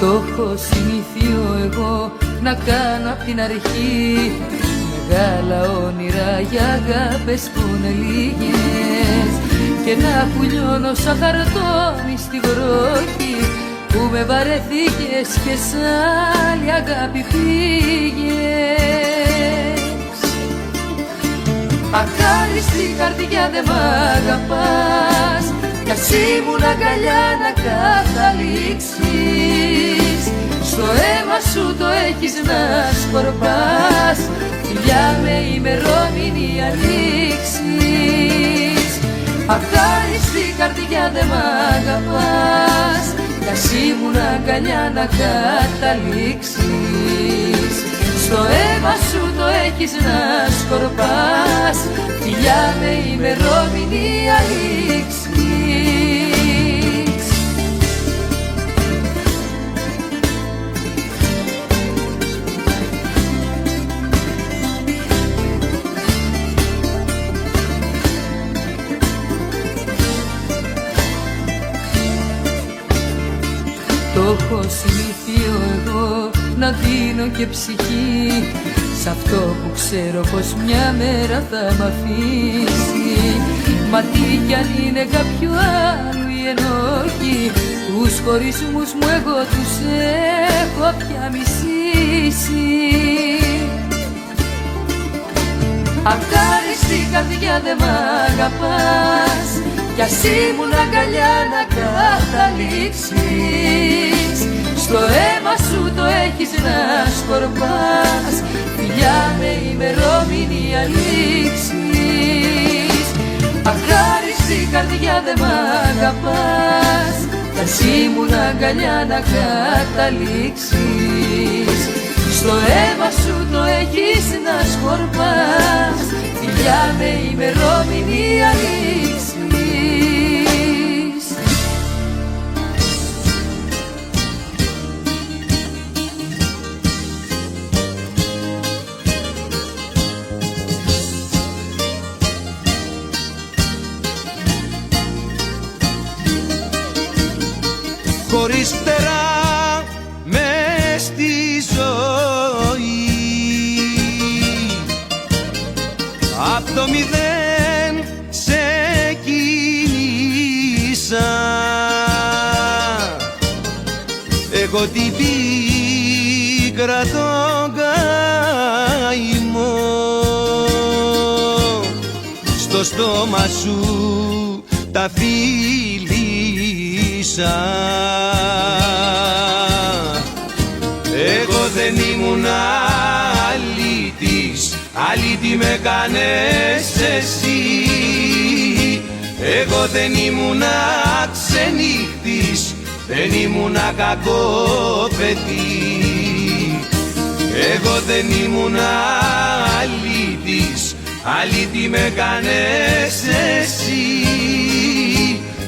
Speaker 2: Το έχω συνήθει εγώ να κάνω απ' την αρχή, μεγάλα όνειρα για αγάπες που είναι λίγες, και να πουλιώνω σαν χαρτόνι στη βροχή που με βαρεθήκες και σ' άλλη αγάπη πήγες. Αχάριστη καρδιά δεν μ' αγαπάς, κι ας ήμουν αγκαλιά να καταλήξεις. Στο αίμα σου το έχεις να σκορπάς, φιλιά με ημερομηνία λήξης. Αχάριστη καρδιά δεν μ' αγαπάς, κι ας ήμουν αγκαλιά να καταλήξεις. Στο αίμα σου το έχεις να σκορπάς, φιλιά με ημερομηνία λήξης. Το έχω συνήθει εγώ να δίνω και ψυχή σ' αυτό που ξέρω πως μια μέρα θα μ' αφήσει. Μα τι κι αν είναι κάποιο άλλο η ενόχη, τους χωρισμούς μου εγώ τους έχω πια μισήσει. Αχάριστη καρδιά δε μ' αγαπάς, κι ας ήμουν αγκαλιά να καταλήξεις. Στο αίμα σου το έχεις να σκορπάς, φιλιά με ημερομηνία λήξης. Αχάριστη καρδιά δε μ' αγαπάς, κι ας ήμουν αγκαλιά να καταλήξεις. Στο αίμα σου το έχεις να σκορπάς, φιλιά με ημερομηνία λήξης.
Speaker 5: Χωρίς φτερά μες στη ζωή, απ' το μηδέν ξεκίνησα. Εγώ την πίκρα τον καημό, στο στόμα σου τα φίλησα. Εγώ δεν ήμουν αλήτης, αλήτη με κάνες εσύ. Εγώ δεν ήμουν ξενύχτης, δεν ήμουν κακό παιδί. Εγώ δεν ήμουν αλήτης, αλήτη με κάνες εσύ.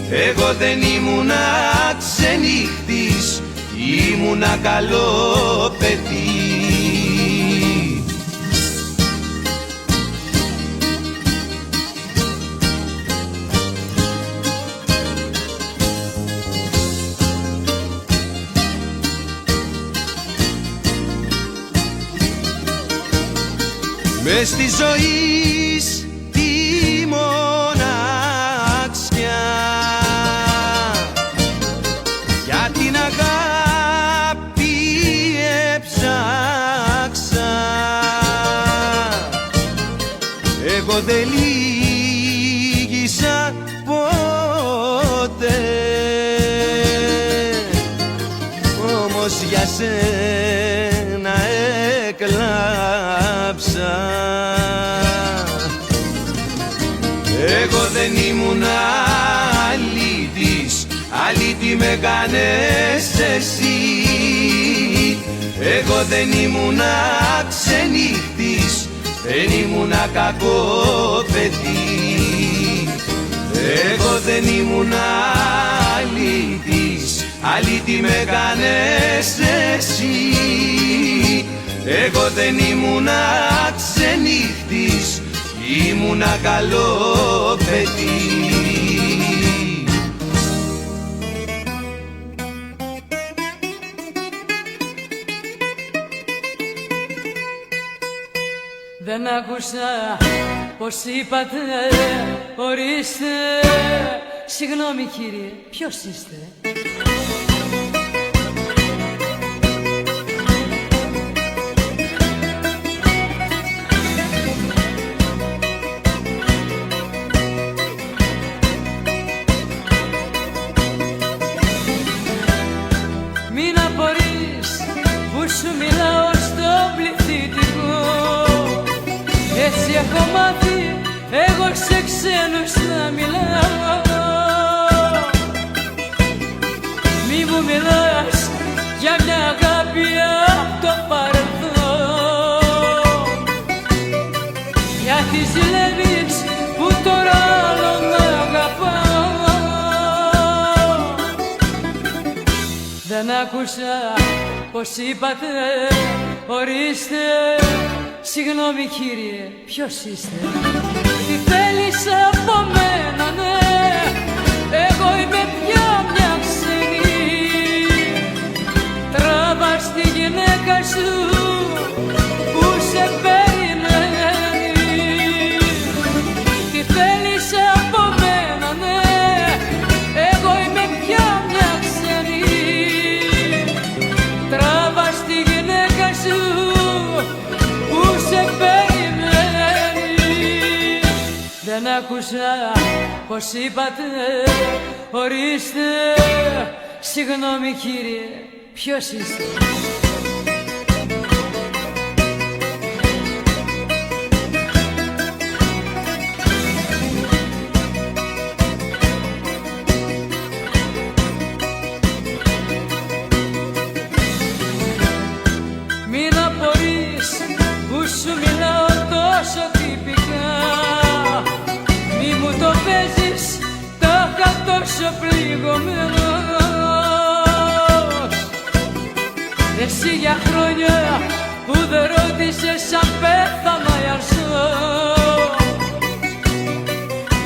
Speaker 5: Εγώ δεν ήμουνα ξενύχτης, ήμουνα καλό παιδί. Μες στη ζωή τη μοναξιά, για την αγάπη έψαξα. Εγώ δεν λύγησα ποτέ, όμως για σένα έκλαψα. Εγώ δεν ήμουν αλήτης, αλήτη με κάνες εσύ. Εγώ δεν ήμουν ξενύχτης, δεν ήμουν κακό παιδί. Εγώ δεν ήμουν αλήτης, αλήτη με κάνες εσύ. Εγώ δεν ήμουνα ξενύχτης, ήμουνα καλό παιδί.
Speaker 4: Δεν άκουσα πως είπατε, ορίστε. Συγγνώμη κύριε, ποιος είστε? Μην απορείς που σου μιλάω στο πληθυντικό. Έτσι έχω μάθει εγώ σε ξένους να μιλάω. Μη μου μιλάς για μια αγάπη απ' το παρελθόν, γιατί ζηλεύεις που τώρα άλλο να αγαπάω. Δεν άκουσα πως είπατε, ορίστε. Συγγνώμη κύριε, ποιος είστε? Τι θέλεις από μένα, ναι? Εγώ είμαι πια μια ξένη. Τράβας τη γυναίκα σου που σε περιμένει. Τι θέλεις από μένα, ναι? Εγώ είμαι πια μια ξένη. Τράβας τη γυναίκα σου που σε περιμένει. Δεν άκουσα πως είπατε, ορίστε. Συγγνώμη κύριε, ποιος είστε? Μην απορείς που σου μιλάω τόσο τυπικά. Μη μου το παίζεις τάχα τόσο πληγωμένος. Εσύ για χρόνια που δεν ρώτησες αν πέθανα ή αν ζω,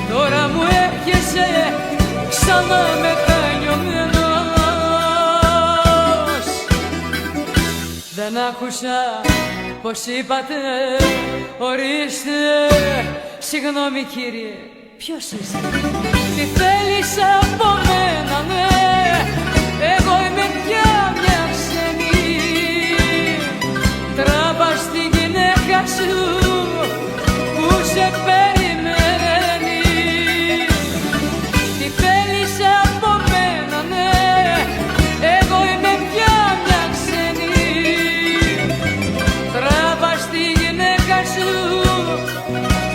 Speaker 4: τώρα μου έρχεσαι ξανά μετανιωμένος. Δεν άκουσα πως είπατε, ορίστε. Συγγνώμη κύριε, ποιος είστε? Τι θέλεις από μένα, ναι? Εγώ είμαι πια μια ξένη. Τράβα στη γυναίκα σου που σε περιμένει. Τι θέλεις από μένα, ναι? Εγώ είμαι πια μια ξένη. Τράβα στη γυναίκα σου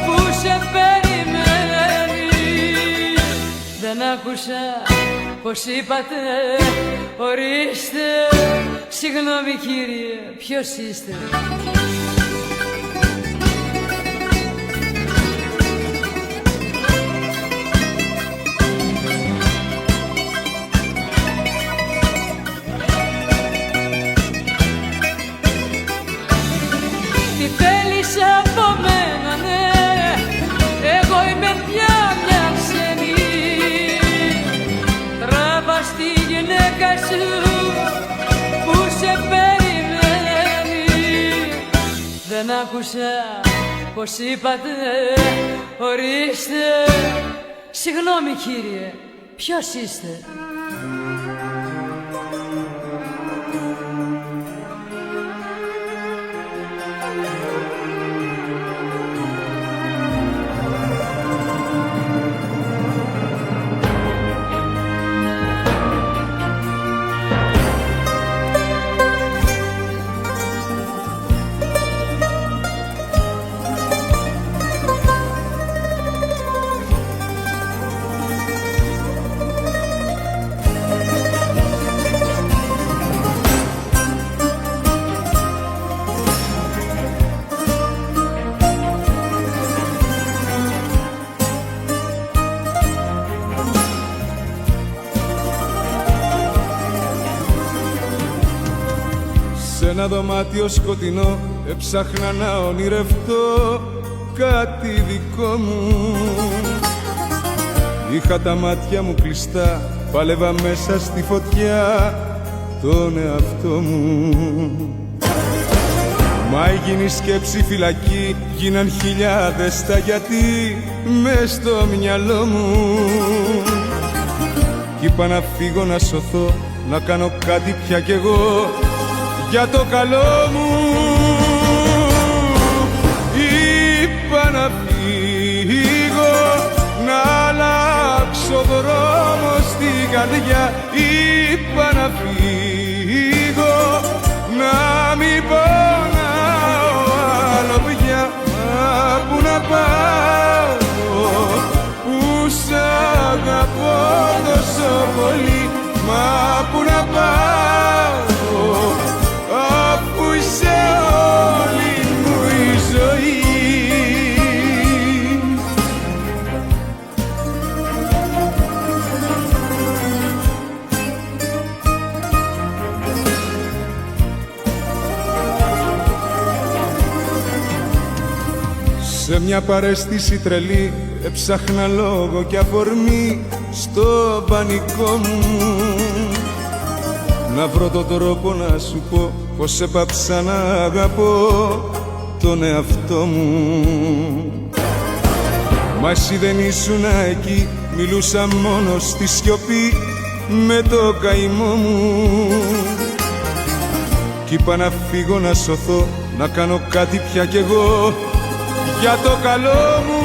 Speaker 4: που σε περιμένει. Δεν άκουσα πως είπατε, ορίστε. Συγγνώμη κύριε, ποιος είστε? Τι θέλεις από μένα, ναι? Εγώ είμαι πια μια ξένη. Τράβα στη γυναίκα σου που σε περιμένει. Δεν άκουσα πως είπατε, ορίστε. Συγγνώμη κύριε, ποιος είστε?
Speaker 1: Σ' ένα δωμάτιο σκοτεινό έψαχνα να ονειρευτώ κάτι δικό μου. Είχα τα μάτια μου κλειστά, πάλευα μέσα στη φωτιά τον εαυτό μου. Μα έγινε η σκέψη φυλακή, γίναν χιλιάδες τα γιατί μες στο μυαλό μου. Κι είπα να φύγω να σωθώ, να κάνω κάτι πια κι εγώ για το καλό μου. Είπα να φύγω, να αλλάξω δρόμο στην καρδιά. Είπα να φύγω, να μην πονάω άλλο πια. Μα πού να πάω, που σ' αγαπώ τόσο πολύ. Μα πού να πάω, αφού είσαι όλη μου η ζωή. Σε μια παρέστηση τρελή έψαχνα λόγο και αφορμή στο πανικό μου. Να βρω τον τρόπο να σου πω πως έπαψα να αγαπώ τον εαυτό μου. Μα εσύ δεν ήσουν εκεί, μιλούσα μόνο στη σιωπή με το καημό μου. Κι είπα να φύγω να σωθώ, να κάνω κάτι πια κι εγώ για το καλό μου.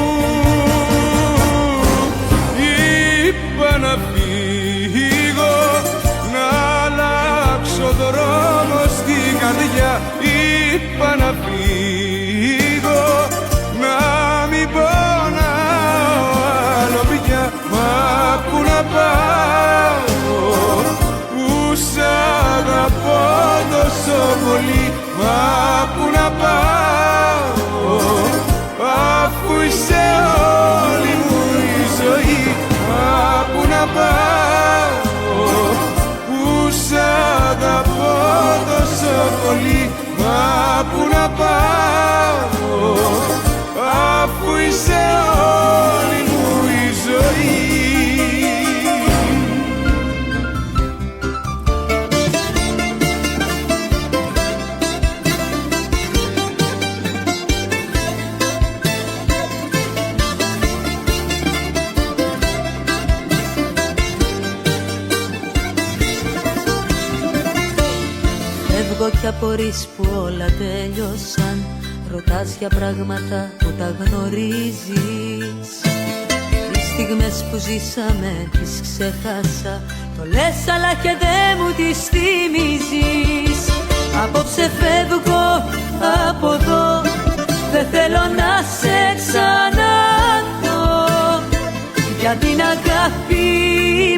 Speaker 1: να πάω, που σ' αγαπώ τόσο πολύ. Μα που να πάω, αφού είσαι όλη μου η ζωή. Μα που να πάω, που σ' αγαπώ τόσο πολύ. Μα που να πάω, αφού είσαι όλη μου η ζωή.
Speaker 2: Φεύγω κι απορείς που όλα τέλειωσαν. Ρωτάς για πράγματα που τα γνωρίζεις. Τις στιγμές που ζήσαμε τις ξέχασα. Το λες αλλά και δεν μου τις θυμίζεις. Απόψε φεύγω από εδώ. Δεν θέλω να σε ξαναδώ. Για την αγάπη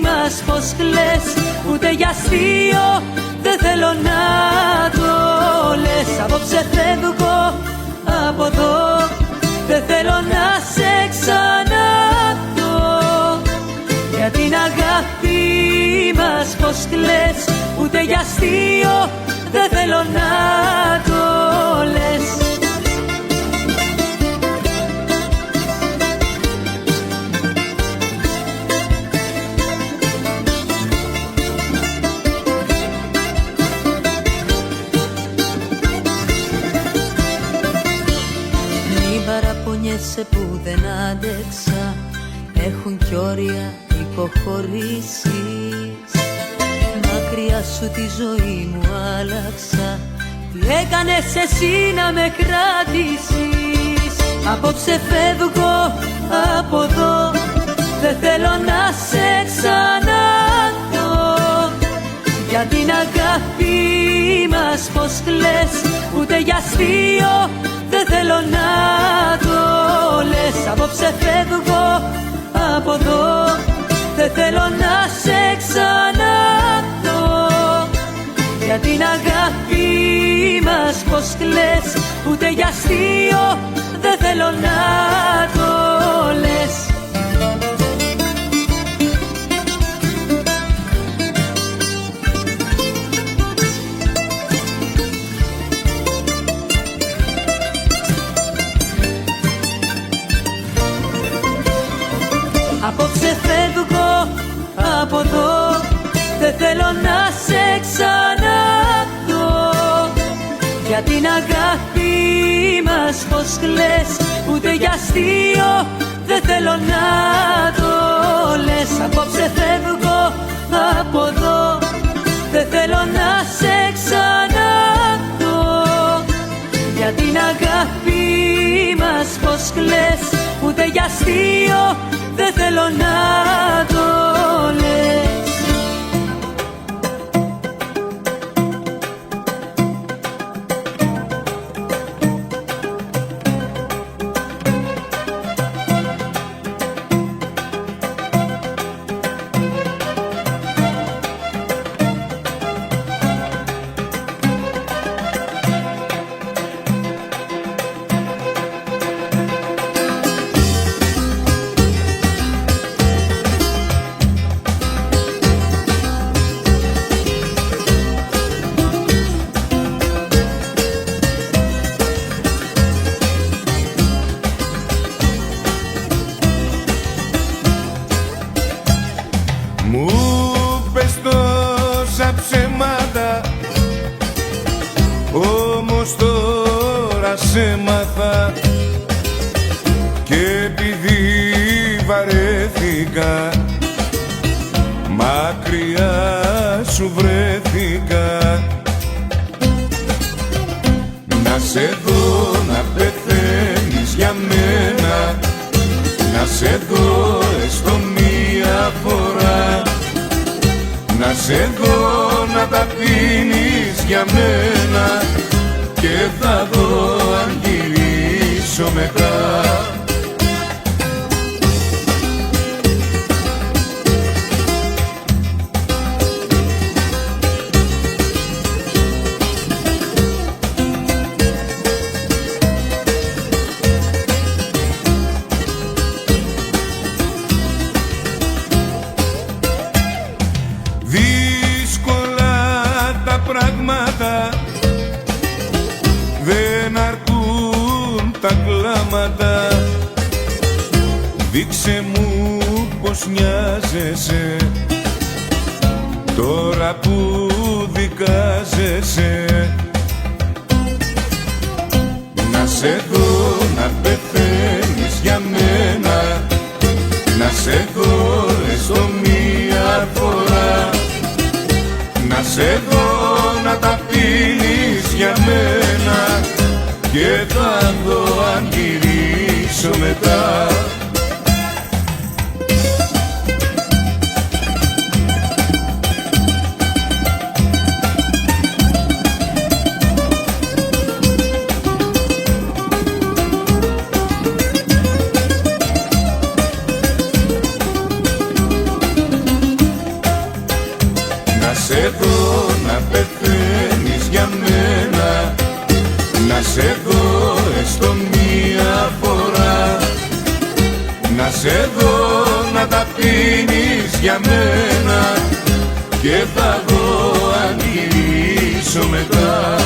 Speaker 2: μας πως κλαις. Ούτε για αστείο δεν θέλω να το λες. Απόψε φεύγω από εδώ. Δεν θέλω να σε ξαναδώ. Για την αγάπη μας πως κλαις. Ούτε για αστείο δεν θέλω να το λες. Που δεν άντεξα. Έχουν κι όρια υποχωρήσεις. Μακριά σου τη ζωή μου άλλαξα. Τι έκανες εσύ να με κρατήσεις. Απόψε φεύγω από εδώ. Δεν θέλω να σε ξαναδώ. Για την αγάπη μας πως κλαις. Ούτε για αστείο δεν θέλω να το λες. Απόψε φεύγω από εδώ. Δεν θέλω να σε ξαναδώ. Για την αγάπη μας πως κλαις. Ούτε για αστείο δεν θέλω να το λες. Απόψε φεύγω από εδώ. Δεν θέλω να σε ξαναδώ. Για την αγάπη μας πως κλαις. Ούτε για αστείο δεν θέλω να το λες. Απόψε φεύγω από εδώ. Δεν θέλω να σε ξαναδώ. Για την αγάπη μας πως κλαις. Ούτε για αστείο δεν θέλω να το λες.
Speaker 1: έμαθα και επειδή βαρέθηκα μακριά σου βρέθηκα. Να σε δω να πεθαίνεις για μένα, να σε δω έστω μία φορά, να σε δω να τα πίνεις για μένα και θα δω αν γυρίσω μετά. πράγματα, δεν αρκούν τα κλάματα. Δείξε μου πως νοιάζεσαι τώρα που δικάζεσαι. Να σε δω να πεθαίνεις για μένα, να σε δω έστω μία φορά, να σε δω να τα πίνεις για μένα και θα δω αν γυρίσω μετά. Να σε δω να πεθαίνεις για μένα, να σε δω έστω μία φορά, να σε δω να τα πίνεις για μένα και θα δω αν γυρίσω μετά.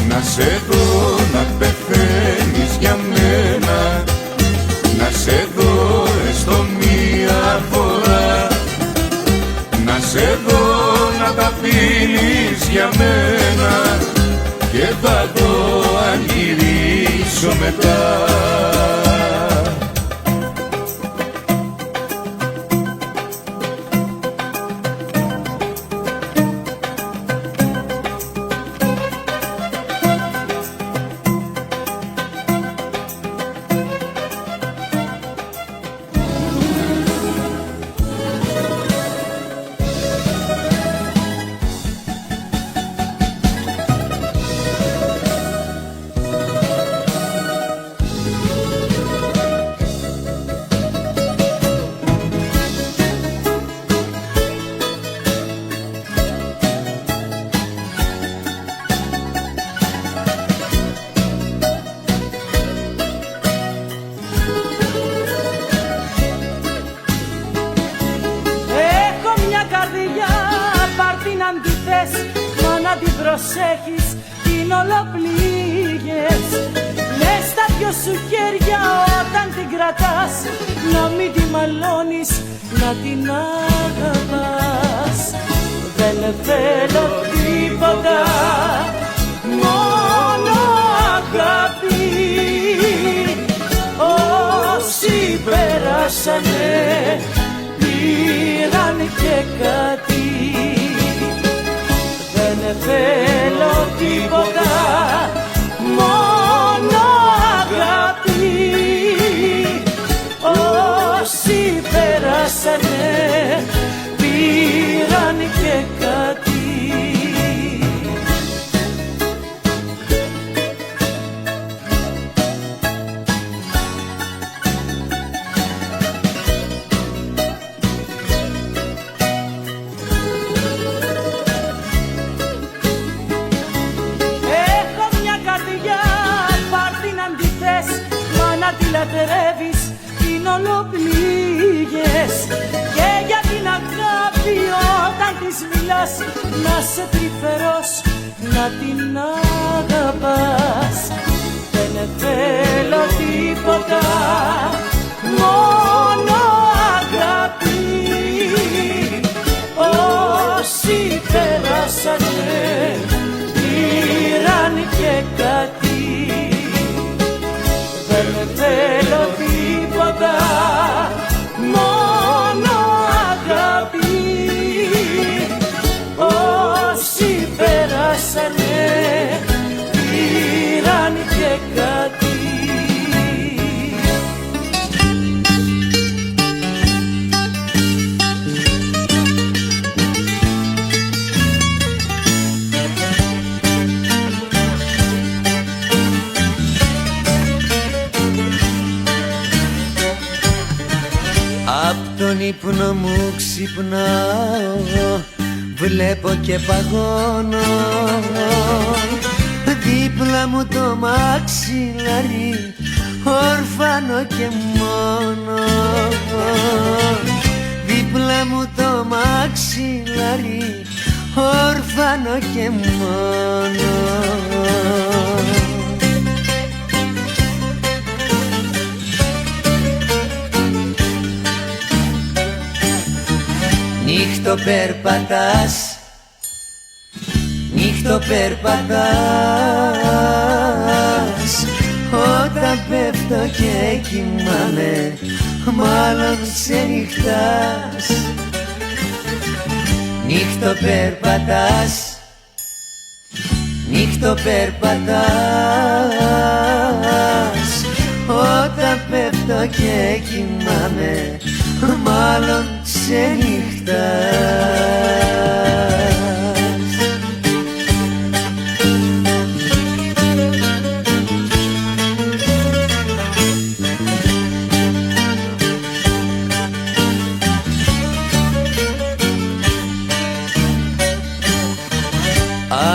Speaker 1: Να σε δω να πεθαίνεις για μένα, να σε δω έστω μία φορά, να σε δω να τα πίνεις για μένα και θα δω αν γυρίσω μετά.
Speaker 7: Μα να την προσέχεις, την ολοπλήγες. Μες στα δυο σου χέρια όταν την κρατάς, να μην τη μαλώνεις, να την αγαπάς. Δεν θέλω τίποτα, μόνο αγάπη. Όσοι πέρασανε πήραν και κάτι. Δεν θέλω τίποτα, μόνο αγάπη. Όσοι πέρασανε πήραν και κάτι. Τη λατρεύεις, την ολοπλήγες. Και για την αγάπη όταν της μιλάς, να σε τρυφερός, να την αγαπάς. Δεν θέλω τίποτα, μόνο αγάπη. Όσοι πέρασανε πήραν και κάτι. Δεν θέλω τίποτα, μόνο αγάπη. Όσοι πέρασανε πήραν και κάτι.
Speaker 6: Απ' τον ύπνο μου ξυπνάω, βλέπω και παγώνω. Δίπλα μου το μαξιλάρι, όρφανο και μόνο. Δίπλα μου το μαξιλάρι, όρφανο φάνω και μόνο. Νύχτο περπατάς, νύχτο περπατάς, όταν πέφτω και κοιμάμαι, μάλλον ξενυχτάς. Νύχτο περπατάς, νύχτο περπατάς, όταν πέφτω και κοιμάμαι, μάλλον ξενυχτάς.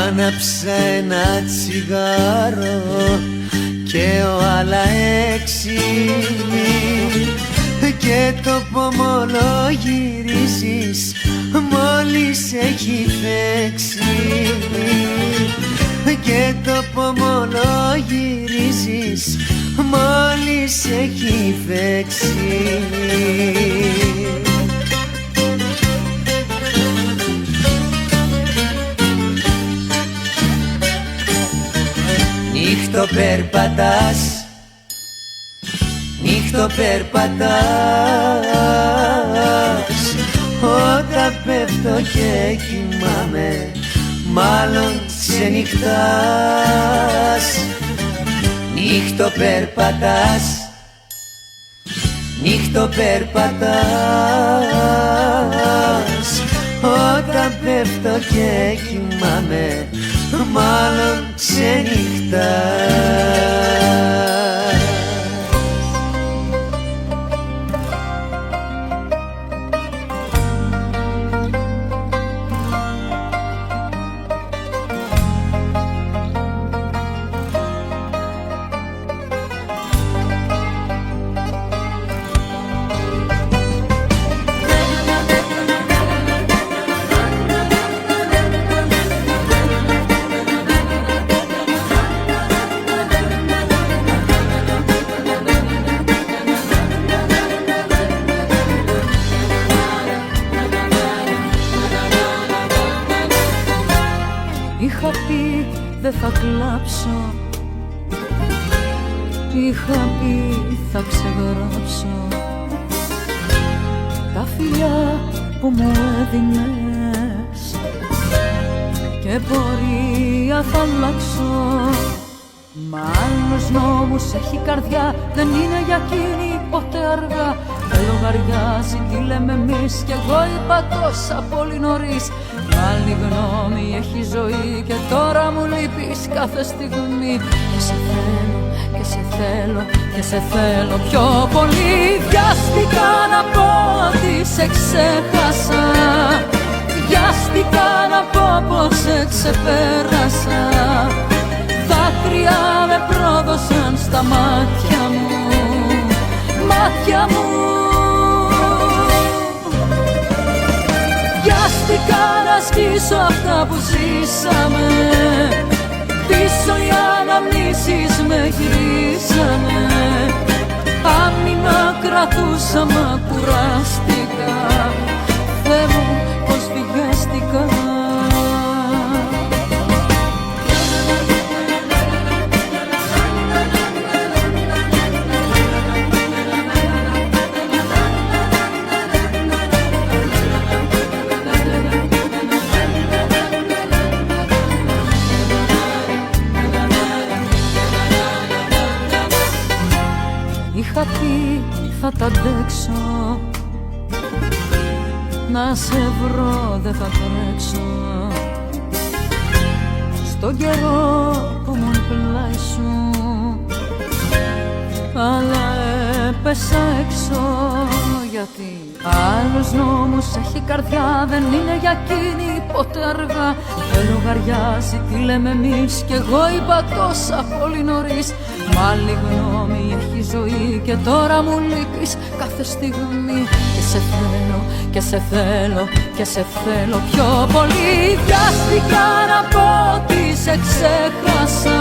Speaker 6: Άναψα ένα τσιγάρο και ο άλλα 6 και το πομολό γυρίζεις μόλις έχει φέξει, και το πομολό γυρίζεις μόλις έχει φέξει. Νύχτο περπατάς, νύχτο περπατάς, όταν πέφτω και κοιμάμαι, μάλλον ξενυχτάς. Νύχτο περπατάς, νύχτο περπατάς, όταν πέφτω και κοιμάμαι, μάλλον ξενυχτάς.
Speaker 2: Είχα πει δεν θα κλάψω, είχα πει θα ξεγράψω τα φιλιά που μου έδινες και πορεία θα αλλάξω. Μα άλλος νόμος έχει καρδιά, δεν είναι για εκείνη ποτέ αργά. Δεν λογαριάζει τι λέμε εμείς κι εγώ είπα τόσα πολύ νωρίς. Άλλη γνώμη έχει ζωή και τώρα μου λείπεις κάθε στιγμή. Και σε θέλω, και σε θέλω, και σε θέλω πιο πολύ. Βιάστηκα να πω ότι σε ξέχασα, βιάστηκα να πω πως σε ξεπέρασα. Δάκρυα με πρόδωσαν στα μάτια μου, μάτια μου. Βιάστηκα να σκίσω αυτά που ζήσαμε, πίσω οι αναμνήσεις με γυρίσανε. Άμυνα κρατούσα μα κουράστηκα, Θεέ μου πως βιάστηκα. Είχα πει θα τα αντέξω, να σε βρω δεν θα τρέξω. Στον καιρό που μου πλάι σου, αλλά έπεσα έξω. Γιατί άλλος νόμος έχει καρδιά, δεν είναι για εκείνη ποτέ αργά. Δεν λογαριάζει τι λέμε εμείς κι εγώ είπα τόσα πολύ νωρίς. Άλλη γνώμη έχει ζωή και τώρα μου λείπεις κάθε στιγμή. Και σε θέλω, και σε θέλω, και σε θέλω πιο πολύ. Βιάστηκα να πω ότι σε ξέχασα,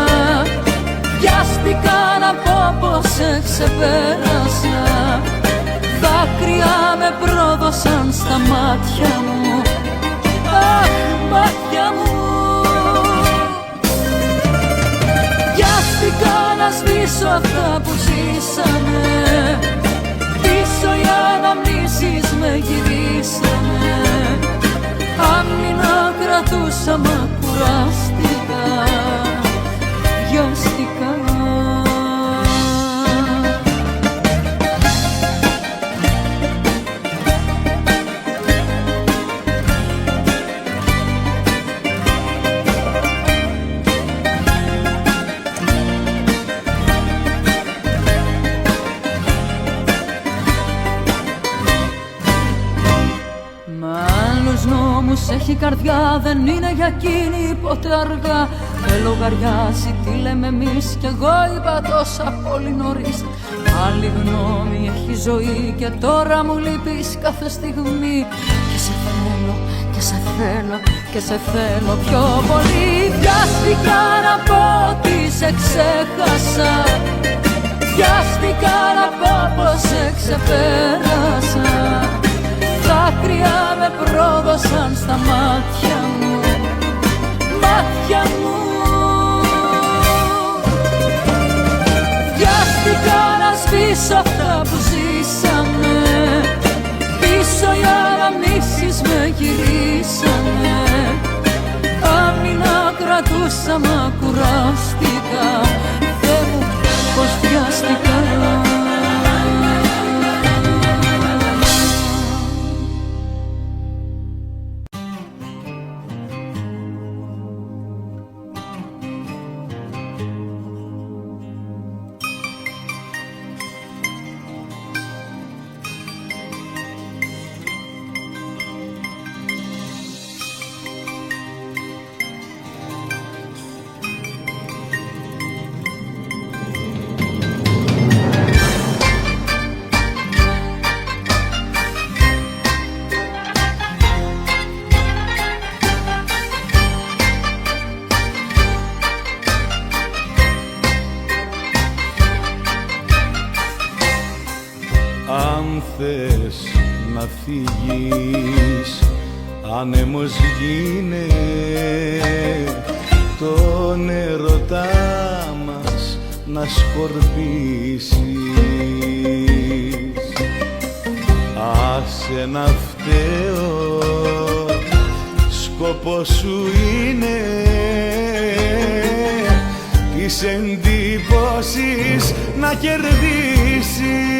Speaker 2: βιάστηκα να πω πως σε ξεπέρασα. Δάκρυα με πρόδωσαν στα μάτια μου, αχ μάτια μου. Βιάστηκα να σβήσω αυτά που ζήσαμε, πίσω οι αναμνήσεις με γυρίσαμε. Άμυνα κρατούσα μα κουράστηκα, βιάστηκα. Έχει καρδιά, δεν είναι για εκείνη ποτέ αργά. Δεν λογαριάζει τι λέμε εμείς κι εγώ είπα τόσα πολύ νωρίς. Άλλη γνώμη έχει ζωή και τώρα μου λείπεις κάθε στιγμή. Και σε θέλω, και σε θέλω, και σε θέλω πιο πολύ. Βιάστηκα να πω ότι σε ξέχασα, βιάστηκα να πω πως σε ξεπέρασα. Δάκρυα με πρόδωσαν στα μάτια μου, μάτια μου. Βιάστηκα να σβήσω αυτά που ζήσαμε, πίσω οι αναμνήσεις με γυρίσανε. Άμυνα κρατούσα μα κουράστηκα, Θεέ μου πως βιάστηκα.
Speaker 3: Άνεμος γίνε τον ερωτά μας να σκορπίσεις. Άσε να φταίω, σκοπός σου είναι της εντύπωσης να κερδίσεις.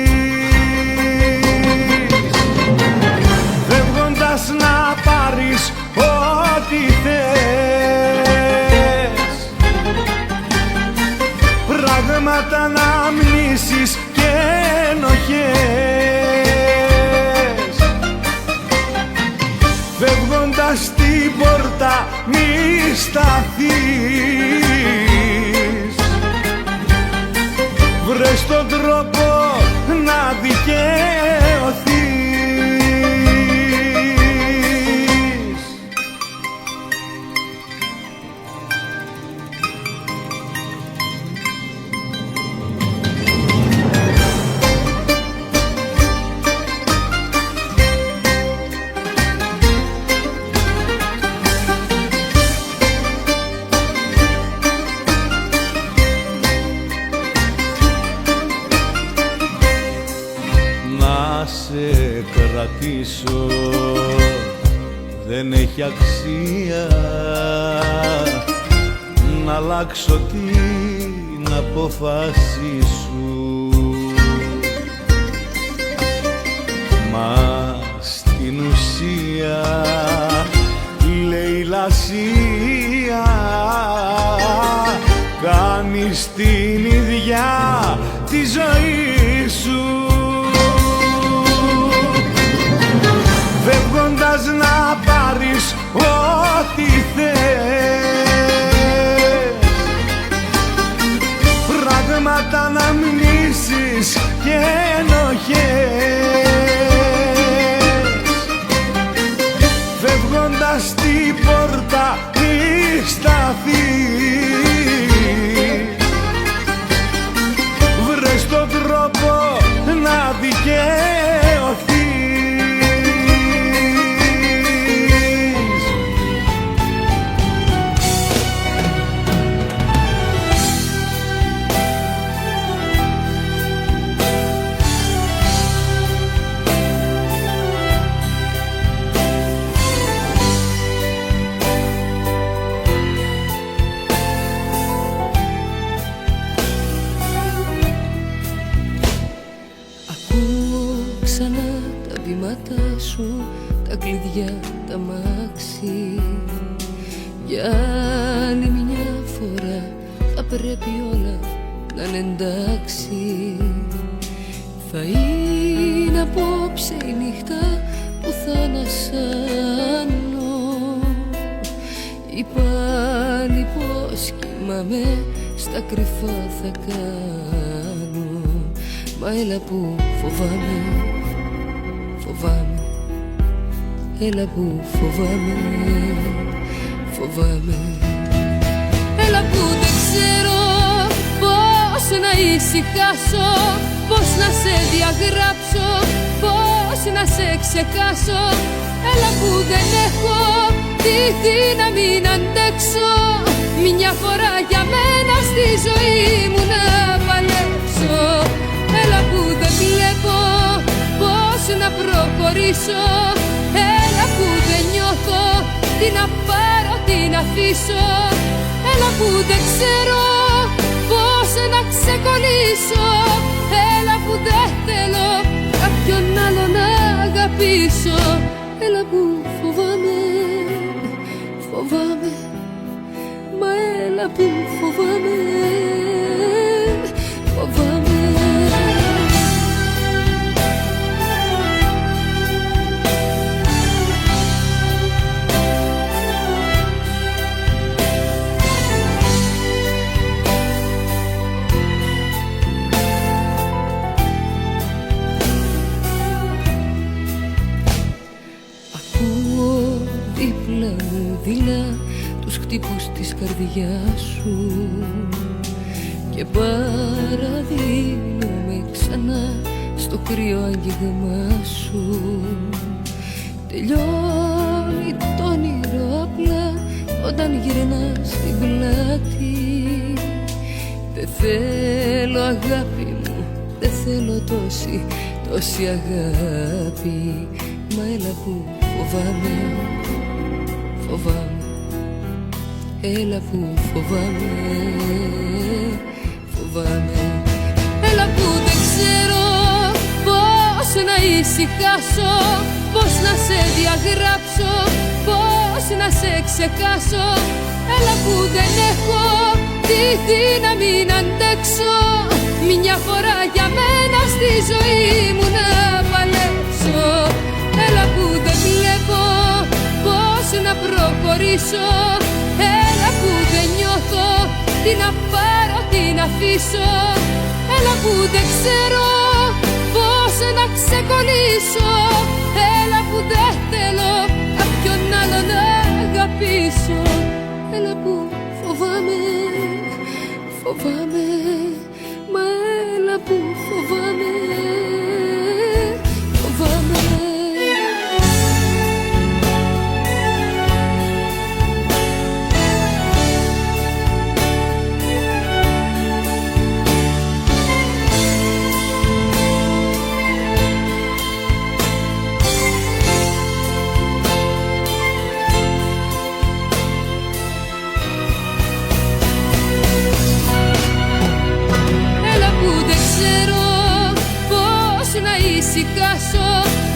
Speaker 3: Φεύγοντας να πάρεις ό,τι θες, πράγματα να μνήσεις και ενοχές. Φεύγοντας την πόρτα μη σταθείς, βρες τον τρόπο να δικαιωθείς. Κρατήσω δεν έχει αξία να αλλάξω την απόφαση σου. Μα στην ουσία λέει λασία, κάνεις την ίδια τη ζωή σου. Φεύγοντας να πάρεις ό,τι θες, πράγματα
Speaker 2: βήματα σου, τα κλειδιά, τα μάξι. Για άλλη μια φορά θα πρέπει όλα να είναι εντάξει. Θα είναι απόψε η νύχτα που θα ανασάνω. Ή πάλι πως κοιμάμαι, στα κρυφά θα κάνω. Μα έλα που φοβάμαι, φοβάμαι. Έλα που φοβάμαι, φοβάμαι. Έλα που δεν ξέρω πώς να ησυχάσω, πώς να σε διαγράψω, πώς να σε ξεχάσω. Έλα που δεν έχω τη δύναμη να αντέξω, μια φορά για μένα στη ζωή μου να παλέψω. Έλα που δεν βλέπω πώς να προχωρήσω. Έλα που δεν νιώθω τι να πάρω, τι να αφήσω. Έλα που δεν ξέρω πώς να ξεκολλήσω. Έλα που δεν θέλω κάποιον άλλο να αγαπήσω. Έλα που φοβάμαι, φοβάμαι. Μα έλα που φοβάμαι, φοβάμαι. Δειλά τους χτύπους της καρδιάς σου και παραδίνομαι ξανά στο κρύο άγγιγμά σου. Τελειώνει το όνειρο απλά όταν γυρνάς στην πλάτη. Δεν θέλω αγάπη μου, δεν θέλω τόση αγάπη. Μα έλα που φοβάμαι, φοβάμαι. Έλα που φοβάμαι, φοβάμαι. Έλα που δεν ξέρω πώς να ησυχάσω, πώς να σε διαγράψω, πώς να σε ξεχάσω. Έλα που δεν έχω τη δύναμη να αντέξω, μια φορά για μένα στη ζωή μου να παλέψω. Έλα που δεν βλέπω πώς να προχωρήσω. Έλα που δεν νιώθω τι να πάρω, τι να αφήσω. Έλα που δεν ξέρω πώς να ξεκολλήσω. Έλα που δεν θέλω κάποιον άλλο να αγαπήσω. Έλα που φοβάμαι, φοβάμαι. Μα έλα που φοβάμαι, φοβάμαι.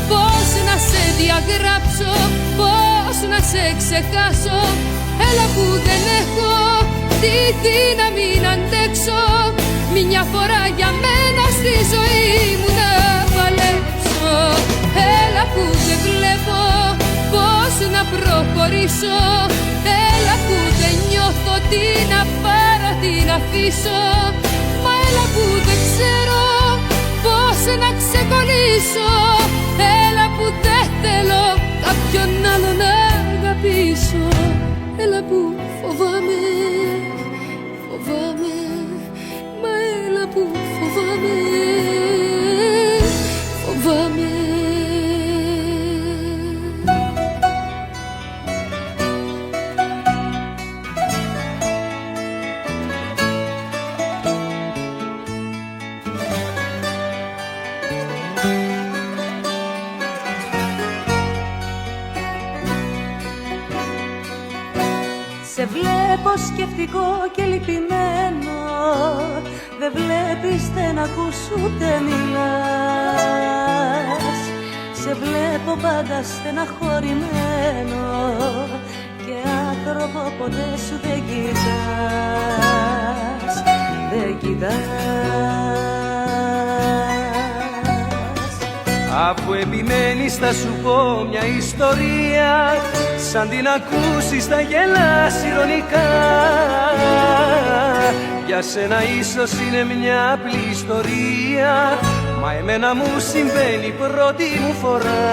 Speaker 2: Πώς να σε διαγράψω, πώς να σε ξεχάσω. Έλα που δεν έχω τη δύναμη να αντέξω, μια φορά για μένα στη ζωή μου να παλέψω. Έλα που δεν βλέπω πώς να προχωρήσω. Έλα που δεν νιώθω τι να πάρω, τι να αφήσω. Μα έλα που δεν ξέρω πώς να ξεκολλήσω. Έλα που δεν θέλω κάποιον άλλο να αγαπήσω. Έλα που φοβάμαι, φοβάμαι. Μα έλα που φοβάμαι, φοβάμαι.
Speaker 7: Σε βλέπω σκεφτικό και λυπημένο, δεν βλέπεις, δεν ακούς ούτε μιλάς. Σε βλέπω πάντα στεναχωρημένο και άνθρωπο ποτέ σου δεν κοιτάς, δεν κοιτάς.
Speaker 5: Αφού επιμένεις θα σου πω μια ιστορία, σαν την ακούσεις θα γελάς ειρωνικά. Για σένα ίσως είναι μια απλή ιστορία, μα εμένα μου συμβαίνει πρώτη μου φορά.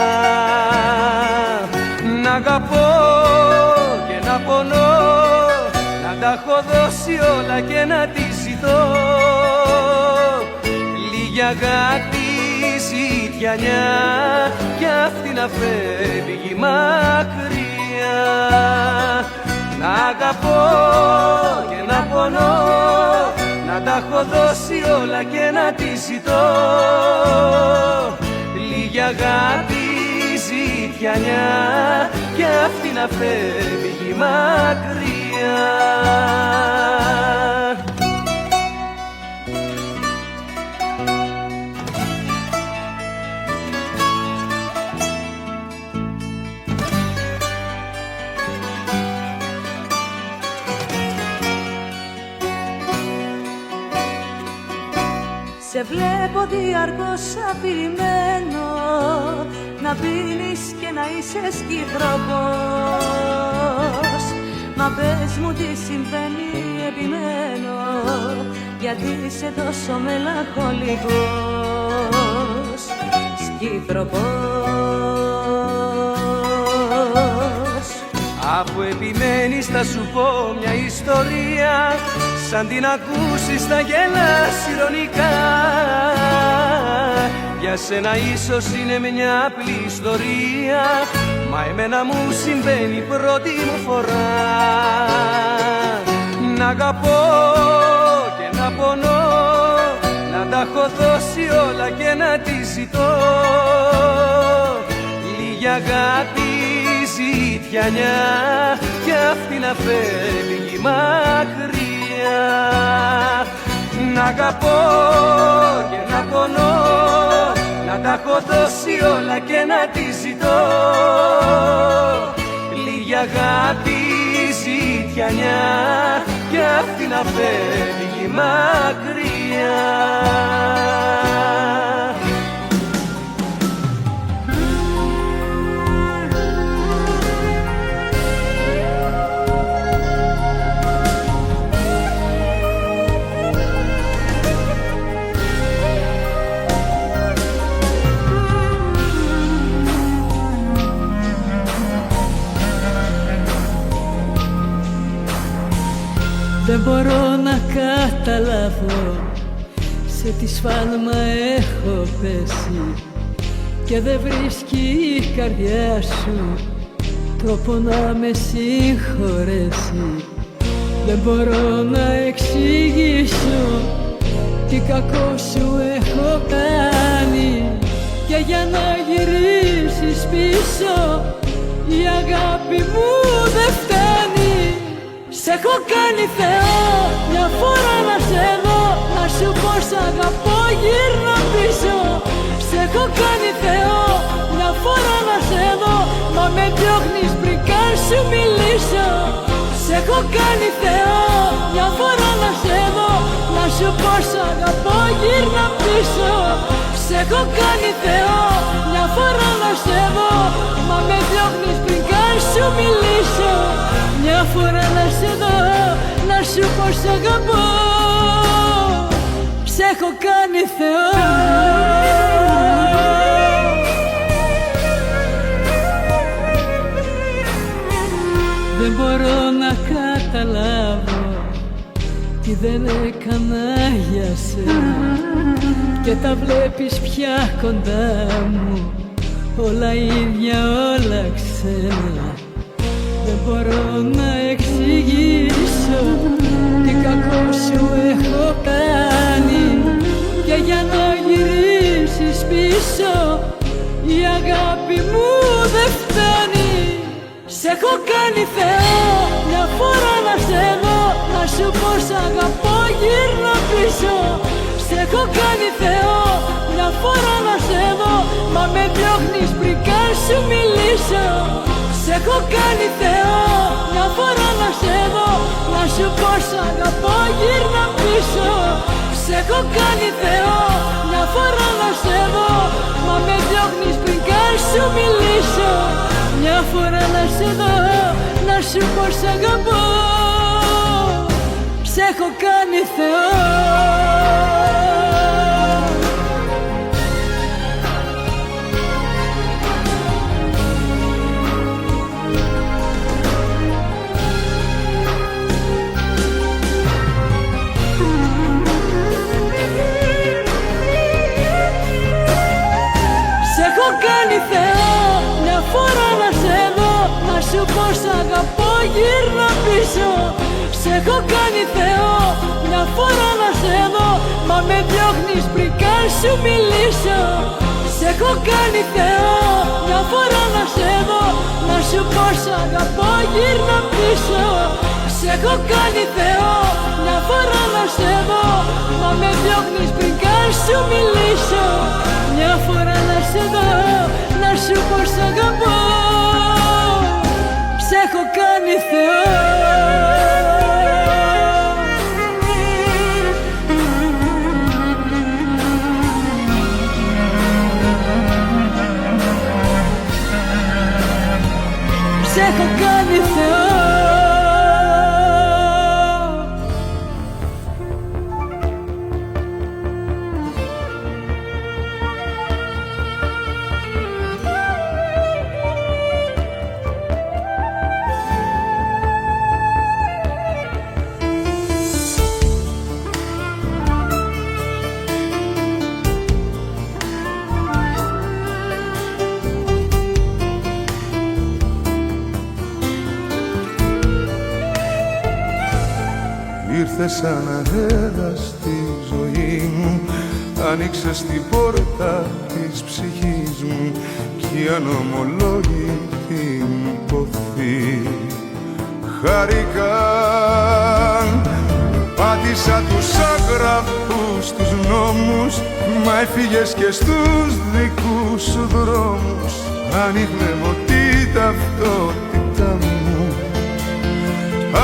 Speaker 5: Να αγαπώ και να πονώ, να τα έχω δώσει όλα και να τη ζητώ. Λίγη αγάπη, ζητιανιά, κι αυτή να φεύγει μακριά. Να αγαπώ και να πονώ, να τα έχω δώσει όλα και να τη ζητώ. Λίγη αγάπη, ζητιανιά, κι αυτή να φεύγει μακριά.
Speaker 7: Σε βλέπω διαρκώς αφηρημένο, να πίνεις και να είσαι σκυθροπός. Μα πες μου τι συμβαίνει, επιμένω, γιατί είσαι τόσο μελαγχολικός. Σκυθροπός.
Speaker 5: Αφού επιμένεις θα σου πω μια ιστορία, σαν την ακούσεις θα γελάς ειρωνικά. Για σένα ίσως είναι μια απλή ιστορία, μα εμένα μου συμβαίνει πρώτη μου φορά. Να αγαπώ και να πονώ, να τα έχω δώσει όλα και να τη ζητώ. Λίγη αγάπη, ζητιανιά, κι αυτή να φεύγει μακριά. Να αγαπώ και να πονώ, να τα έχω δώσει όλα και να τη ζητώ. Λίγη αγάπη, ζητιανιά, κι αυτή να φεύγει μακριά.
Speaker 4: Δεν μπορώ να καταλάβω σε τι σφάλμα έχω πέσει και δεν βρίσκει η καρδιά σου τρόπο να με συγχωρέσει. Δεν μπορώ να εξηγήσω τι κακό σου έχω κάνει και για να γυρίσεις πίσω η αγάπη μου δεν φτάνει. Σ' έχω κάνει Θεό μια φορά να σε δω, να σου πω σ' αγαπώ γύρνα πίσω. Σ' έχω κάνει Θεό μια φορά να σε δω, μα με διώχνεις πριν καν σου μιλήσω. Σ' έχω κάνει Θεό μια φορά να σε δω, να σου πω σ' αγαπώ γύρνα πίσω. Σ' έχω κάνει Θεό μια φορά να σε δω, μα με διώχνεις πριν καν σου μιλήσω. Μια φορά να σε δω, να σου πω σ' αγαπώ. Σ' έχω κάνει Θεό. Δεν μπορώ να καταλάβω τι δεν έκανα για σένα και τα βλέπεις πια κοντά μου, όλα ίδια, όλα ξένα. Δεν μπορώ να εξηγήσω τι κακό σου έχω κάνει και για να γυρίσεις πίσω η αγάπη μου δεν φτάνει. Σ' έχω κάνει Θεό μια φορά να σε δω, να σου πω σ' αγαπώ γύρνα πίσω. Σ' έχω κάνει Θεό μια φορά να σε δω, μα με διώχνεις πριν μιλήσω. Σ' έχω κάνει Θεό μια φορά να σε δω, να σου πω σ' αγαπώ γύρνα πίσω. Σ' έχω κάνει Θεό μια φορά να σε δω, μα με διώχνεις πριν καν σου μιλήσω. Μια φορά να σε δω, να σου πω σ' αγαπώ. Σ' έχω κάνει Θεό. Κάνει Θεό μια φορά να σε δω, να σου πω σ' αγαπώ γύρνα πίσω. Σ' έχω κάνει Θεό μια φορά να σε δω, μα με διώχνεις πριν καν σου μιλήσω. Σ' έχω κάνει Θεό μια φορά να σε δω, να σου πω σ' αγαπώ γύρνα πίσω. Σ' έχω κάνει Θεό μια φορά να σε δω, μα με διώχνεις πριν καν σου μιλήσω. Μια φορά να σε δω, να σου πω σ' αγαπώ. Σ' έχω κάνει Θεό. Σ' έχω κάνει Θεό.
Speaker 1: Ήρθες σαν αέρα στη ζωή μου, άνοιξες την πόρτα της ψυχής μου κι η ανομολόγητη ποθή. Χάρηκα, πάτησα τους άγραφους τους νόμους, μα έφυγες και στους δικούς σου δρόμους. Ανοίγνε τη ταυτότητα μου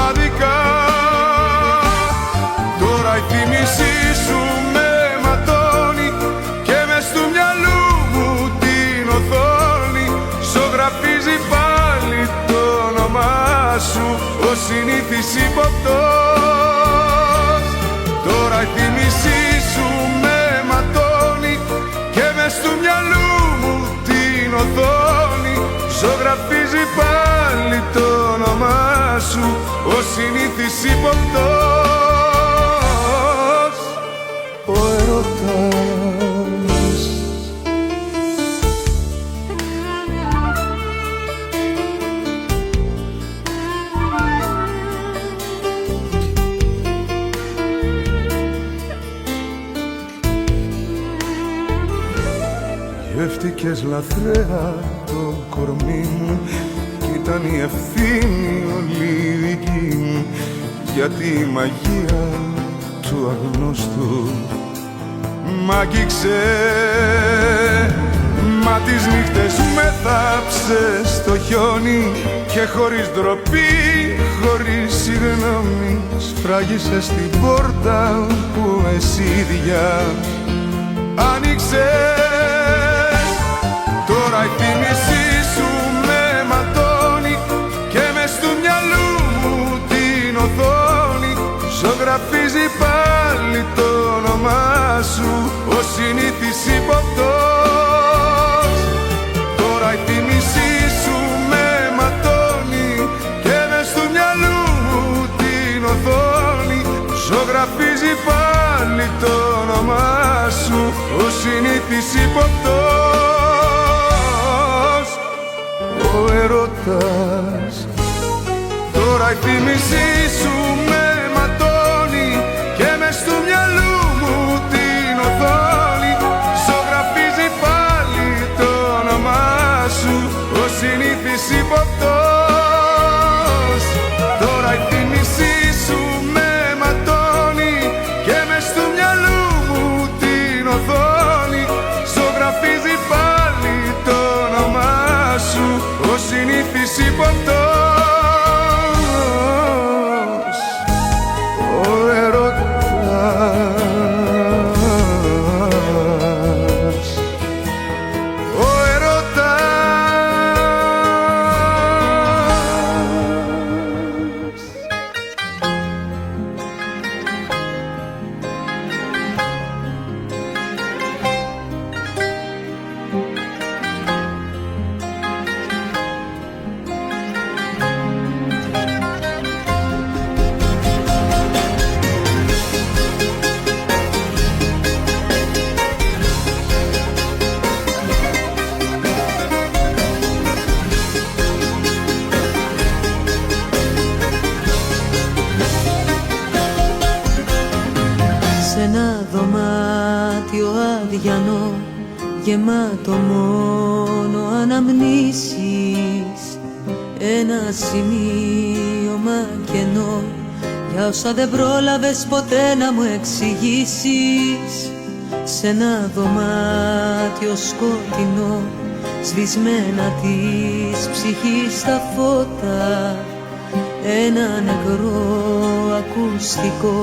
Speaker 1: άδικα. Τώρα η θύμησή σου με ματώνει και μες του μυαλού μου την οθόνη ζωγραφίζει πάλι το όνομά σου ο συνήθις υποπτός. Τώρα η θύμησή σου με ματώνει και μες του μυαλού μου την οθόνη ζωγραφίζει πάλι το όνομά σου ο συνήθις υποπτός. Ο έρωτας γεύτηκες λαθρέα το κορμί μου κι ήταν η ευθύνη όλη δική μου, γιατί η μαγεία του αγνώστου μ' άγγιξε, μα τις νύχτες με θάψε στο χιόνι και χωρίς ντροπή, χωρίς συγγνώμη σφράγισες την πόρτα που εσύ ίδια άνοιξες. Τώρα η θύμησή σου με ματώνει και μες του μυαλού μου την οθόνη ζωγραφίζει πάλι το όνομά σου ο συνήθις υποπτός. Τώρα η θύμησή σου με ματώνει και μες του μυαλού μου την οθόνη ζωγραφίζει πάλι το όνομά σου ο συνήθις υποπτός. Ο έρωτας. Τώρα η θύμησή σου με ματώνει και μες του μυαλού μου την οθόνη ζωγραφίζει πάλι το όνομά σου ο συνήθις υποπτός. Τώρα η θύμησή σου με ματώνει και μες του μυαλού μου την οθόνη ζωγραφίζει πάλι το όνομά σου ο αυτός ο ερωτάς, ο ερωτάς.
Speaker 4: Σ' ένα δωμάτιο αδιανό, γεμάτο μόνο αναμνήσεις, ένα σημείωμα κενό για όσα δεν πρόλαβες ποτέ να μου εξηγήσεις. Σ' ένα δωμάτιο σκοτεινό, σβησμένα της ψυχής τα φώτα, ένα νεκρό ακουστικό,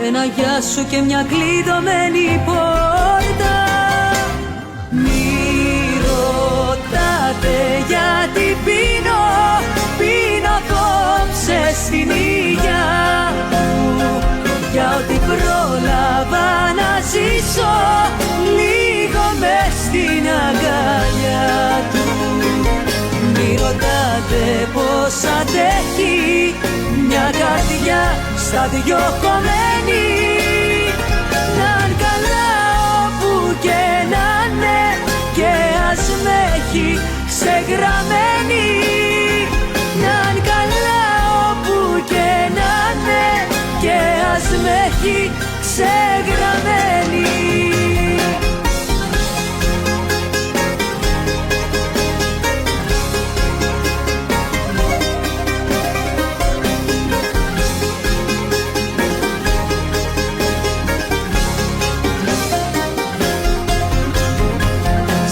Speaker 4: ένα γεια σου και μια κλειδωμένη πόρτα. Μη ρωτάτε γιατί πίνω, πίνω απόψε στην υγειά μου, για ό,τι πρόλαβα να ζήσω λίγο μες στην αγκαλιά του. Μη ρωτάτε πως αντέχει μια καρδιά στα δυο κομμένη, να'ν καλά όπου και να είναι και ας με έχει ξεγραμμένη. Να'ν καλά όπου και να είναι και ας με έχει ξεγραμμένη.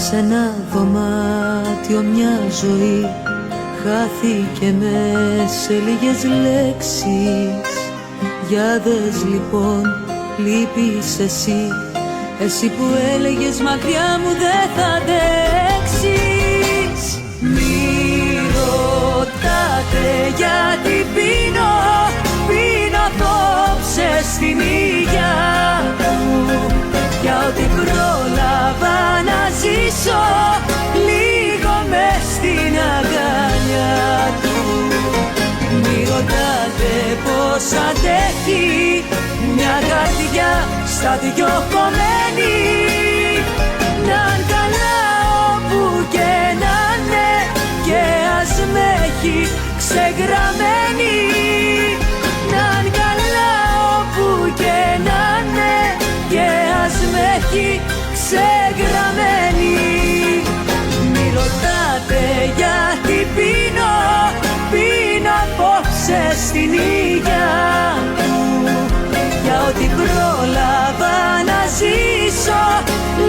Speaker 4: Σ' ένα δωμάτιο μια ζωή χάθηκε μες σε λίγες λέξεις. Για δες λοιπόν, λείπεις εσύ, εσύ που έλεγες μακριά μου δεν θα αντέξεις. Μη ρωτάτε γιατί πίνω, πίνω απόψε στην υγειά μου, για ό,τι πρόλαβα να ζήσω λίγο μες στην αγκαλιά του. Μη ρωτάτε πως αντέχει μια καρδιά στα δυο κομμένη, να'ν καλά όπου και να είναι και ας με έχει ξεγραμμένη. Να'ν καλά όπου και να είναι και ας με έχει ξεγραμμένη. Μη ρωτάτε γιατί πίνω, πίνω απόψε στην υγειά μου, για ό,τι πρόλαβα να ζήσω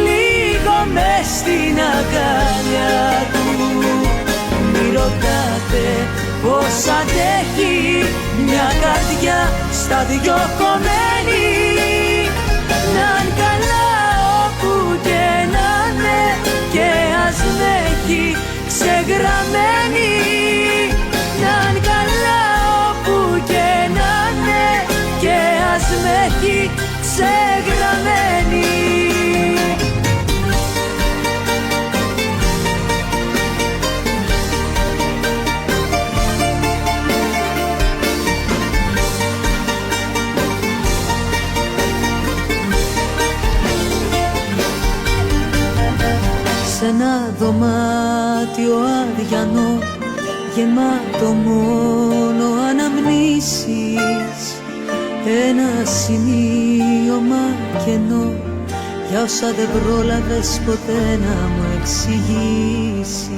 Speaker 4: λίγο μες στην αγκαλιά του. Μη ρωτάτε πως αντέχει μια καρδιά στα δυο κομμένη, να'ν καλά όπου και να είναι και ας με έχει ξεγραμμένη. Να'ν καλά όπου και να είναι και ας με έχει ξεγραμμένη. Σ' ένα δωμάτιο αδιανό, γεμάτο μόνο αναμνήσεις, ένα σημείωμα κενό για όσα δεν πρόλαβες ποτέ να μου εξηγήσεις.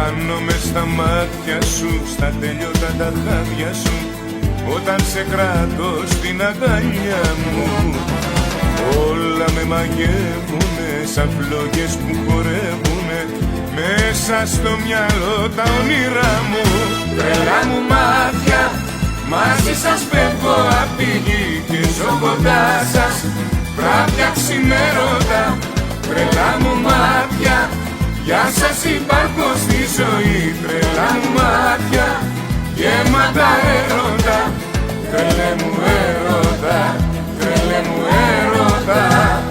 Speaker 1: Χάνομαι στα μάτια σου, στα τελειώτα τα χάδια σου, όταν σε κρατώ στην αγκαλιά μου. Όλα με μαγεύουνε σαν φλόγες που χορεύουνε μέσα στο μυαλό τα όνειρά μου. Τρελά μου μάτια, μαζί σας φεύγω απ' τη γη και ζω κοντά σας βράδια ξημέρωτα. Τρελά μου μάτια, για σας υπάρχω στη ζωή. Τρελά μου μάτια, γεμάτα έρωτα. Τρελέ μου έρωτα, τρελέ μου έρωτα.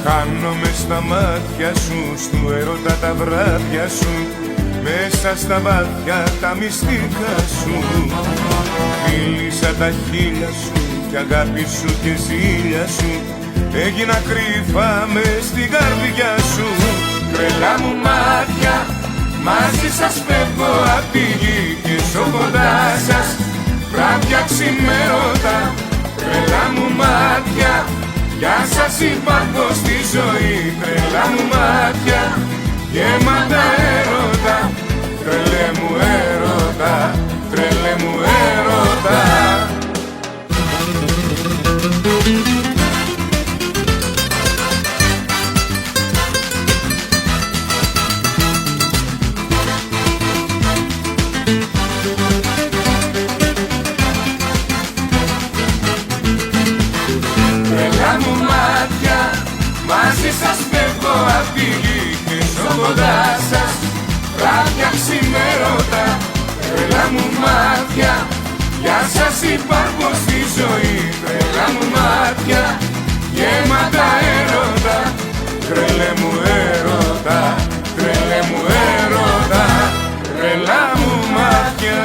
Speaker 1: Χάνομαι στα μάτια σου, στου έρωτα τα βράδια σου, μέσα στα βάθια τα μυστικά σου. Φίλησα τα χείλια σου κι αγάπη σου και ζήλια σου, έγινα κρυφά μες στην καρδιά σου. Τρελά μου μάτια, μαζί σας φεύγω απ' τη γη και ζω κοντά σας βράδια ξημέρωτα. Τρελά μου μάτια, για σας υπάρχω στη ζωή. Τρελά μου μάτια, γεμάτα έρωτα. Τρελέ μου έρωτα, τρελέ μου έρωτα. Μαζί σας φεύγω απ' τη γη και ζω κοντά σας βράδια ξημέρωτα. Τρελά μου μάτια, για σας υπάρχω στη ζωή. Τρελά μου μάτια, γεμάτα έρωτα. Τρελέ μου έρωτα, τρελέ μου έρωτα. Τρελά μου μάτια.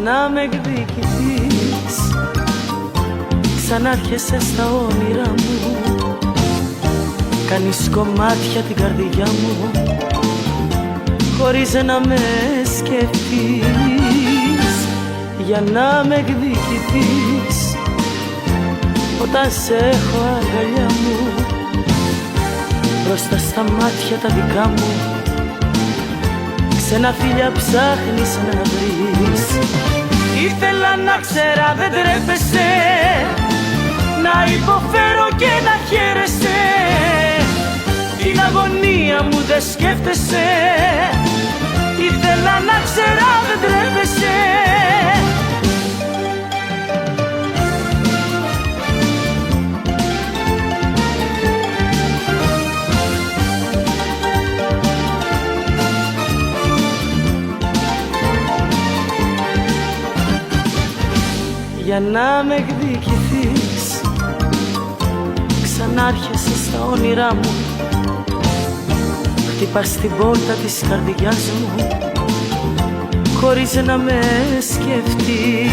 Speaker 7: Να με εκδικηθείς, ξανάρχεσαι στα όνειρά μου. Κάνεις κομμάτια την καρδιά μου, χωρίς να με σκεφτείς. Για να με εκδικηθείς, όταν σε έχω αγκαλιά μου, μπροστά στα μάτια τα δικά μου, ξένα φίλια ψάχνεις να βρεις. Ήθελα να ξέρα δεν τρέπεσαι, να υποφέρω και να χαίρεσαι. Την αγωνία μου δεν σκέφτεσαι. Ήθελα να ξέρα δεν τρέπεσαι. Για να με εκδικηθείς, ξανάρχεσαι στα όνειρά μου. Χτυπάς την πόρτα της καρδιάς μου, χωρίς να με σκεφτείς.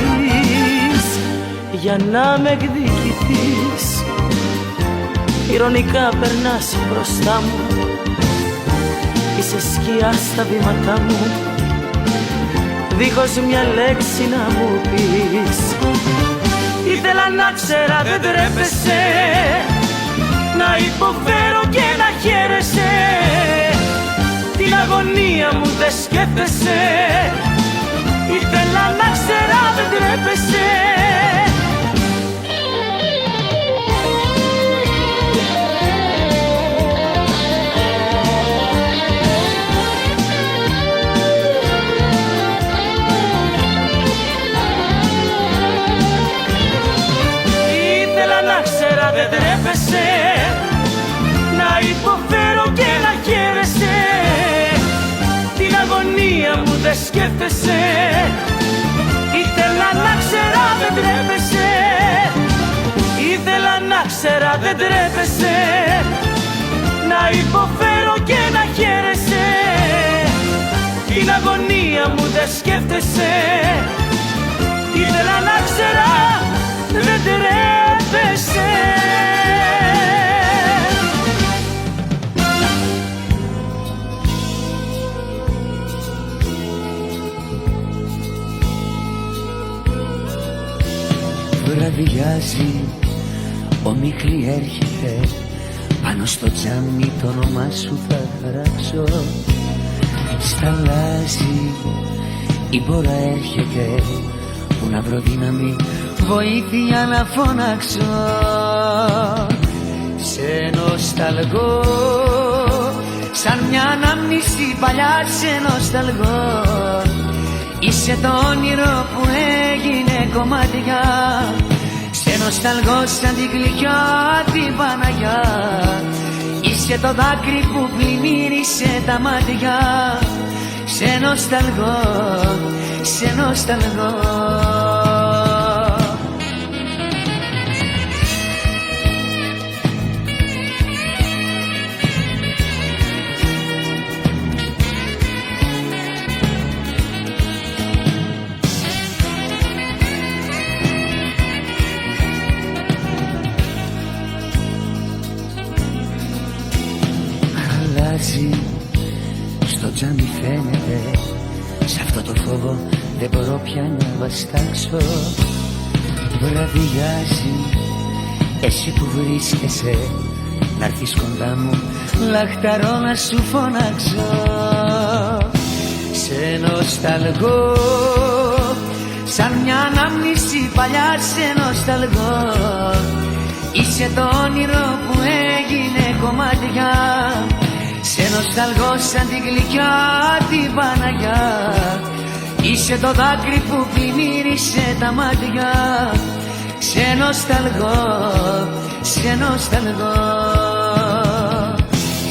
Speaker 7: Για να με εκδικηθείς, ειρωνικά περνάς μπροστά μου. Είσαι σκιά στα βήματά μου, δίχως μια λέξη να μου πεις. Ήθελα να ξέρα δεν τρέπεσαι, να υποφέρω και να χαίρεσαι. Την αγωνία μου δεν σκέφτεσαι. Ήθελα να ξέρα δεν τρέπεσαι.
Speaker 3: δεν τρέπεσαι να υποφέρω και να χαίρεσαι. Την αγωνία μου δεν σκέφτεσαι. Ήθελα να ξέρα δεν τρέπεσαι. Ήθελα να ξέρα δεν τρέπεσαι να υποφέρω και να χαίρεσαι. Την αγωνία μου δεν σκέφτεσαι. Ήθελα να ξέρα δεν τρέπεσαι.
Speaker 6: Βραδιάζει, ομίχλη έρχεται, πάνω στο τζάμι το όνομά σου θα γράψω. Σταλάζει, η μπόρα έρχεται, που να βρω δύναμη, βοήθεια να φωνάξω. Σε νοσταλγώ, σαν μια ανάμνηση παλιά σε νοσταλγώ. Είσαι το όνειρο που έγινε κομμάτια. Σε νοσταλγώ σαν την γλυκιά την Παναγιά. Είσαι το δάκρυ που πλημμύρισε τα μάτια. Σε νοσταλγώ, σε νοσταλγώ. Στο τζάμι φαίνεται, σ' αυτό το φόβο δεν μπορώ πια να βαστάξω. Βραδιάζει, εσύ που βρίσκεσαι, να'ρθεις κοντά μου, λαχταρώ να σου φωνάξω. Σε νοσταλγώ, σαν μια ανάμνηση παλιά σε νοσταλγώ. Είσαι το όνειρο που έγινε κομμάτια. Σε νοσταλγώ σαν την γλυκιά την Παναγιά. Είσαι το δάκρυ που πλημμύρισε τα μάτια. Σε νοσταλγώ, σε νοσταλγώ.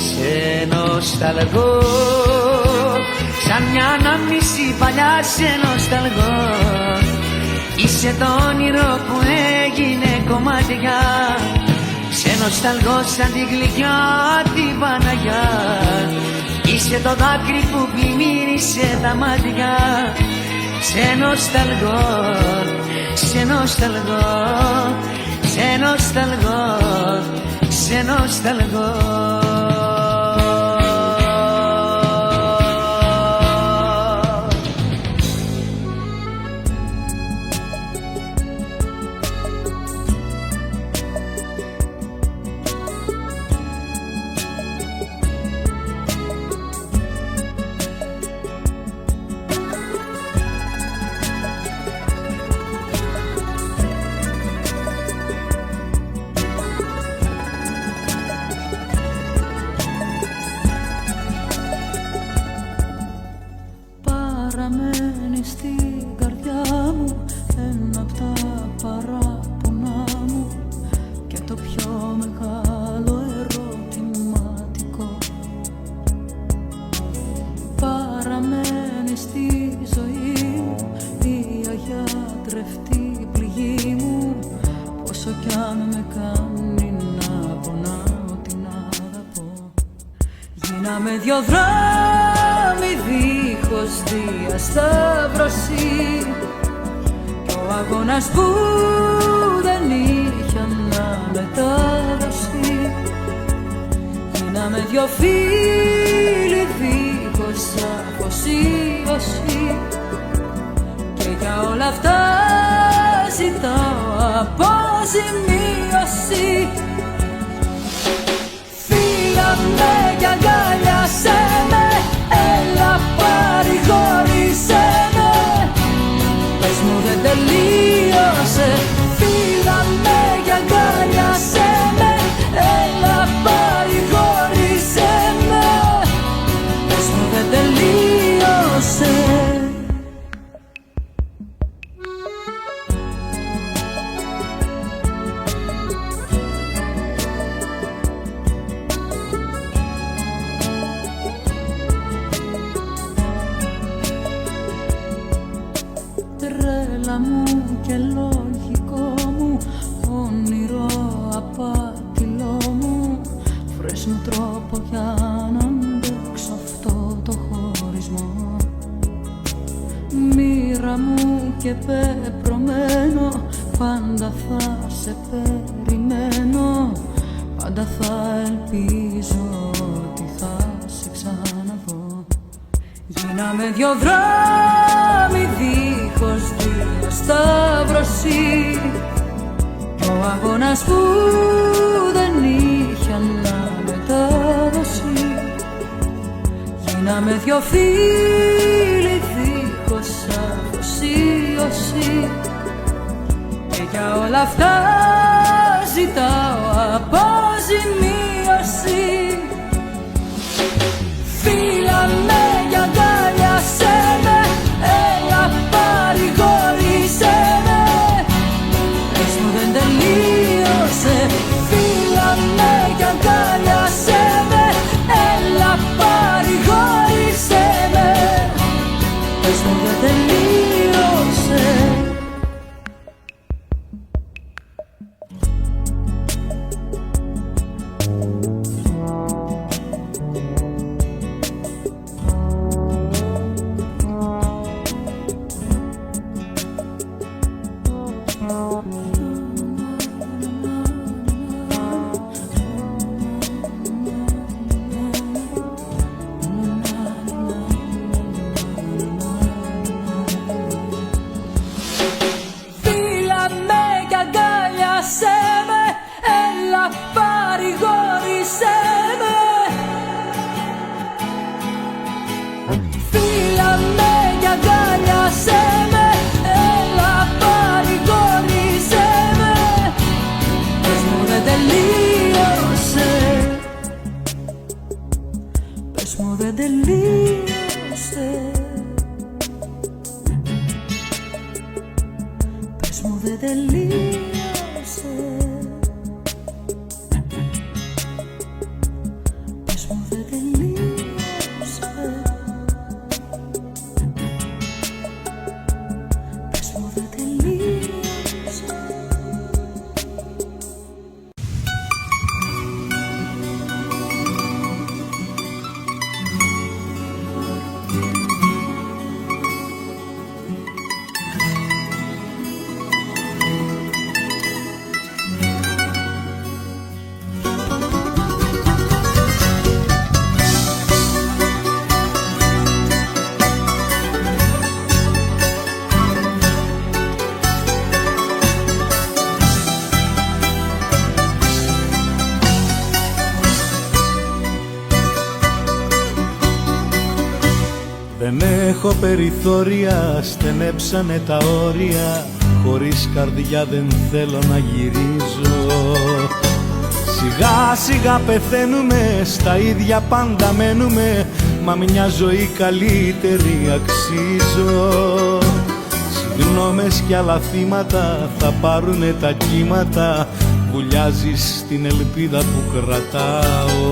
Speaker 6: Σε νοσταλγώ, σαν μια ανάμνηση παλιά σε νοσταλγώ. Είσαι το όνειρο που έγινε κομμάτια. Σε νοσταλγώ σαν την γλυκιά την Παναγιά. Είσαι το δάκρυ που πλημμύρισε τα μάτια. Σε νοσταλγώ, σε νοσταλγώ. Σε νοσταλγώ, σε νοσταλγώ.
Speaker 4: Παραμένει στην καρδιά μου ένα απ' τα παράπονά μου και το πιο μεγάλο ερωτηματικό. Παραμένει στη ζωή μου η αγιατρευτή πληγή μου, πόσο κι αν με κάνει να πονάω την αγαπώ. Γίναμε δυο δρόμοι δίχως διασταύρωση κι ο αγώνας που δεν είχε αναμετάδοση. Γίναμε δυο φίλοι δίχως αφοσίωση και για όλα αυτά ζητάω αποζημίωση. Φίλα με κι αγκάλιασέ με, έλα παρηγόρησέ με. Πες μου δεν τελείωσε. Φίλα με κι αγκάλιασέ με, έλα παρηγόρησέ με. Πες μου δεν τελείωσε. τρέλα μου και λογικό μου, όνειρο απατηλό μου, βρες μου τρόπο για να αντέξω αυτό το χωρισμό. Μοίρα μου και πεπρωμένο, πάντα θα σε περιμένω, πάντα θα ελπίζω ότι θα σε ξαναδώ. Γίναμε δυο δρόμοι δίχως διασταύρωση, ο αγώνας που δεν είχε αναμετάδοση. Γίναμε δυο φίλοι δίχως αφοσίωση, και για όλα αυτά ζητάω αποζημίωση. Φίλα με κι αγκάλιασέ με, έλα παρηγόρησέ με, πες μου δεν τελείωσε. Φίλα με κι αγκάλιασέ με, έλα παρηγόρησέ με, πες μου δεν τελείωσε.
Speaker 3: Δεν έχω περιθώρια, στενέψανε τα όρια, χωρίς καρδιά δεν θέλω να γυρίζω. Σιγά σιγά πεθαίνουμε, στα ίδια πάντα μένουμε, μα μια ζωή καλύτερη αξίζω. Συγγνώμες κι άλλα θύματα θα πάρουνε τα κύματα, βουλιάζεις την ελπίδα που κρατάω.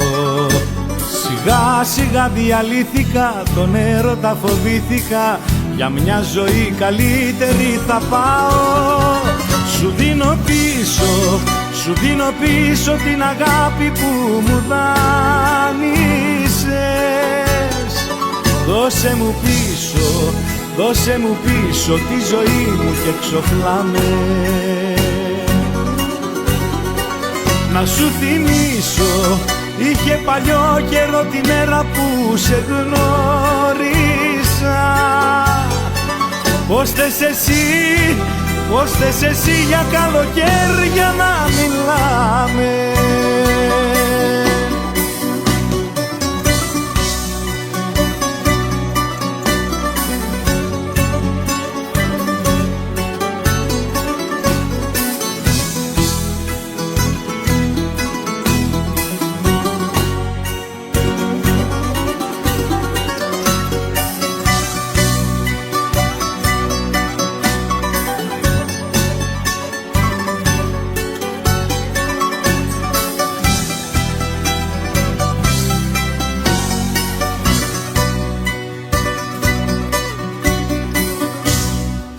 Speaker 3: Σιγά σιγά διαλύθηκα, τον έρωτα φοβήθηκα, για μια ζωή καλύτερη θα πάω. Σου δίνω πίσω την αγάπη που μου δάνεισες. Δώσε μου πίσω τη ζωή μου και ξοφλάμε. Να σου θυμίσω, είχε παλιό καιρό τη μέρα που σε γνώρισα. Πώς θες εσύ για καλοκαίρια να μιλάμε.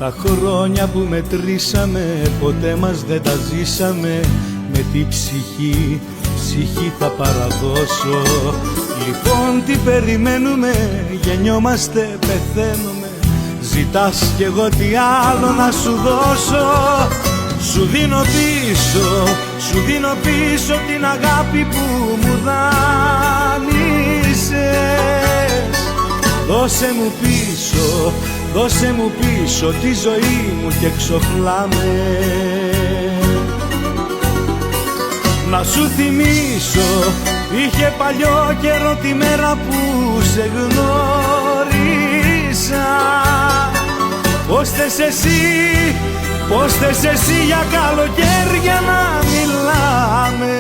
Speaker 3: Τα χρόνια που μετρήσαμε ποτέ μας δεν τα ζήσαμε. Με τη ψυχή θα παραδώσω. Λοιπόν τι περιμένουμε, γεννιόμαστε, πεθαίνουμε. Ζητάς κι εγώ τι άλλο να σου δώσω. Σου δίνω πίσω την αγάπη που μου δάνεισες. Δώσε μου πίσω τη ζωή μου και ξοφλάμε. Να σου θυμίσω, είχε παλιό καιρό τη μέρα που σε γνώρισα. Πώς θες εσύ για καλοκαίρια να μιλάμε.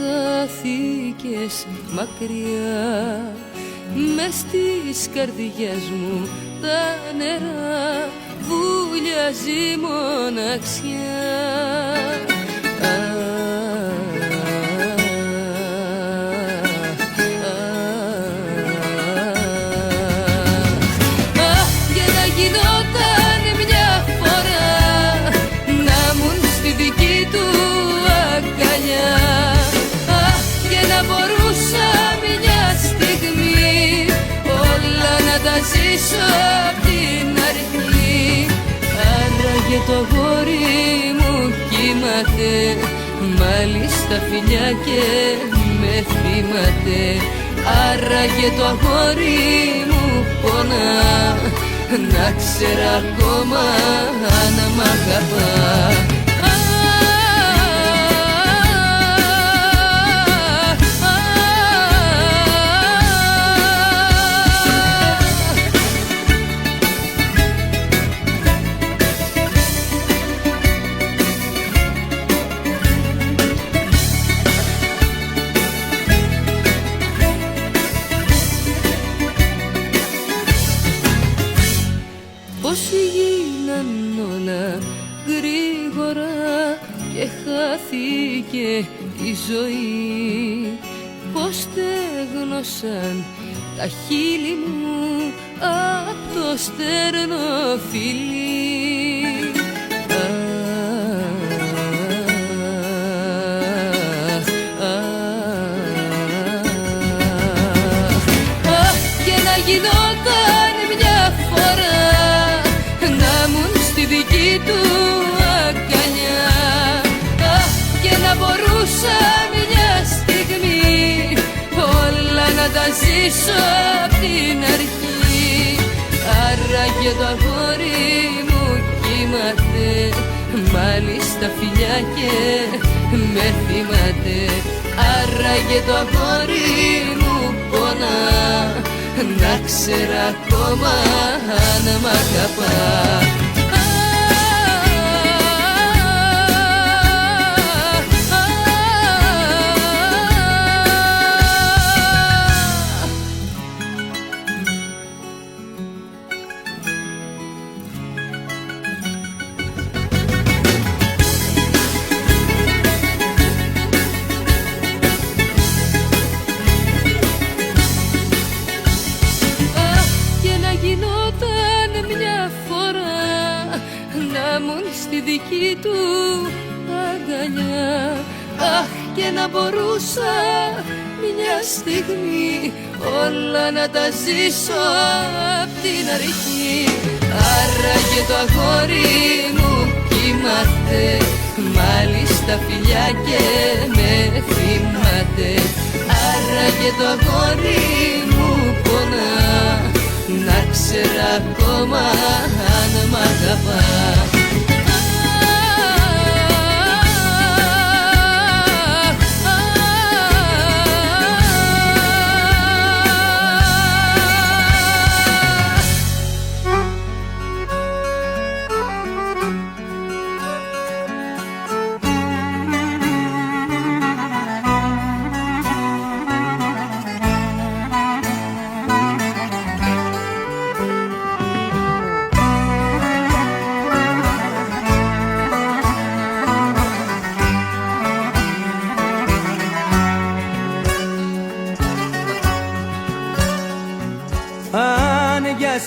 Speaker 2: Χάθηκες μακριά μες στις καρδιές μου τα νερά βουλιάζει μοναξιά. Για να γινόταν μια φορά να μουν στη δική του αγκαλιά. Να μπορούσα μια στιγμή όλα να τα ζήσω απ' την αρχή. Άραγε το αγόρι μου κύματε, μάλιστα φιλιά και με θυμάται. Άραγε το αγόρι μου πονά, να ξέρα ακόμα αν μ' αγαπά. Πώς γίναν όλα γρήγορα και χάθηκε η ζωή. Πώς στέγνωσαν τα χείλη μου απ' το στέρνο φιλί. Και να γινόταν μια φορά να μουν στη δική του αγκαλιά. Και να μπορούσα μια στιγμή όλα να τα ζήσω απ' την αρχή. Άραγε το αγόρι μου κύματε, μάλιστα φιλιά και με θυμάται. Άραγε το αγόρι μου πονά, να ξέρα ακόμα αν μ' αγαπά. Στη δική του αγκαλιά. Αχ, και να μπορούσα μια στιγμή όλα να τα ζήσω απ' την αρχή. Άραγε το αγόρι μου κύματε, μάλιστα φιλιά και με θυμάται. Άραγε το αγόρι μου πονά, να ξέρα ακόμα αν μ' αγαπά.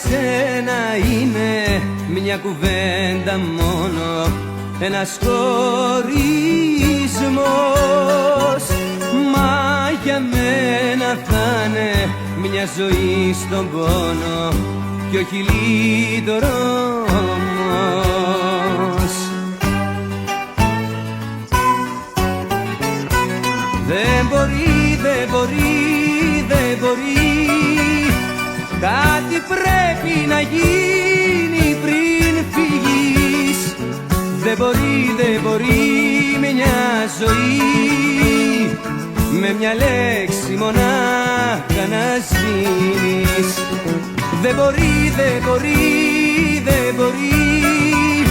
Speaker 5: σένα είναι μια κουβέντα μόνο, ένας χωρισμός. Μα για μένα θα είναι μια ζωή στον πόνο κι όχι λύτρομος. Δεν μπορεί, δεν μπορεί, δεν μπορεί, κάτι πρέπει να γίνει πριν φύγεις. Δεν μπορεί, δεν μπορεί μια ζωή με μια λέξη μονάχα να σβήνεις. Δεν μπορεί, δεν μπορεί, δεν μπορεί,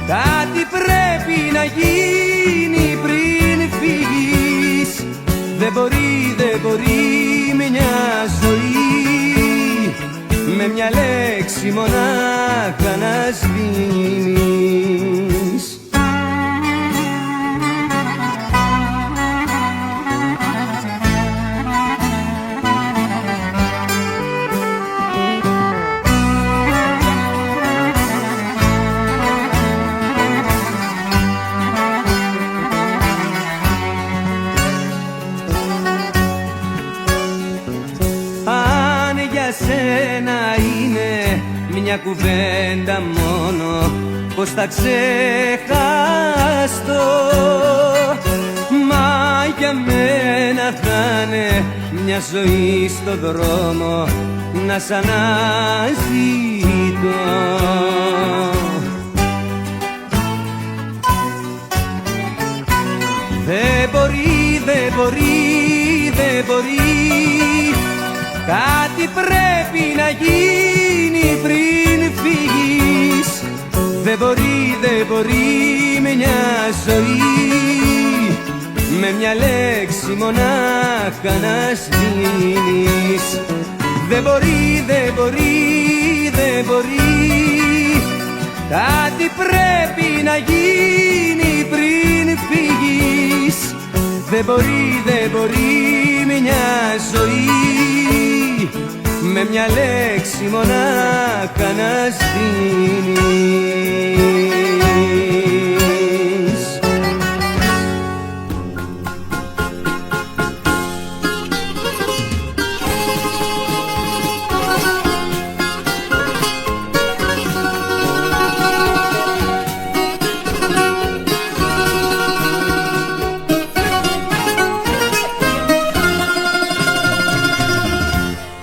Speaker 5: κάτι πρέπει να γίνει πριν φύγεις. Δεν μπορεί, δεν μπορεί μια ζωή με μια λέξη μονάχα να σβήνεις. Σένα είναι μια κουβέντα μόνο, πως θα ξεχαστώ. Μα για μένα θα είναι μια ζωή στο δρόμο να σ' αναζητώ. Δεν μπορεί, δεν μπορεί, δεν μπορεί, κάτι πρέπει να γίνει πριν φύγεις. Δεν μπορεί, δεν μπορεί μια ζωή με μια λέξη μονάχα να σβήνεις. Δεν μπορεί, δεν μπορεί, δεν μπορεί, κάτι πρέπει να γίνει πριν φύγεις. Δεν μπορεί, δεν μπορεί μια ζωή με μια λέξη μονάχα να σβήνεις.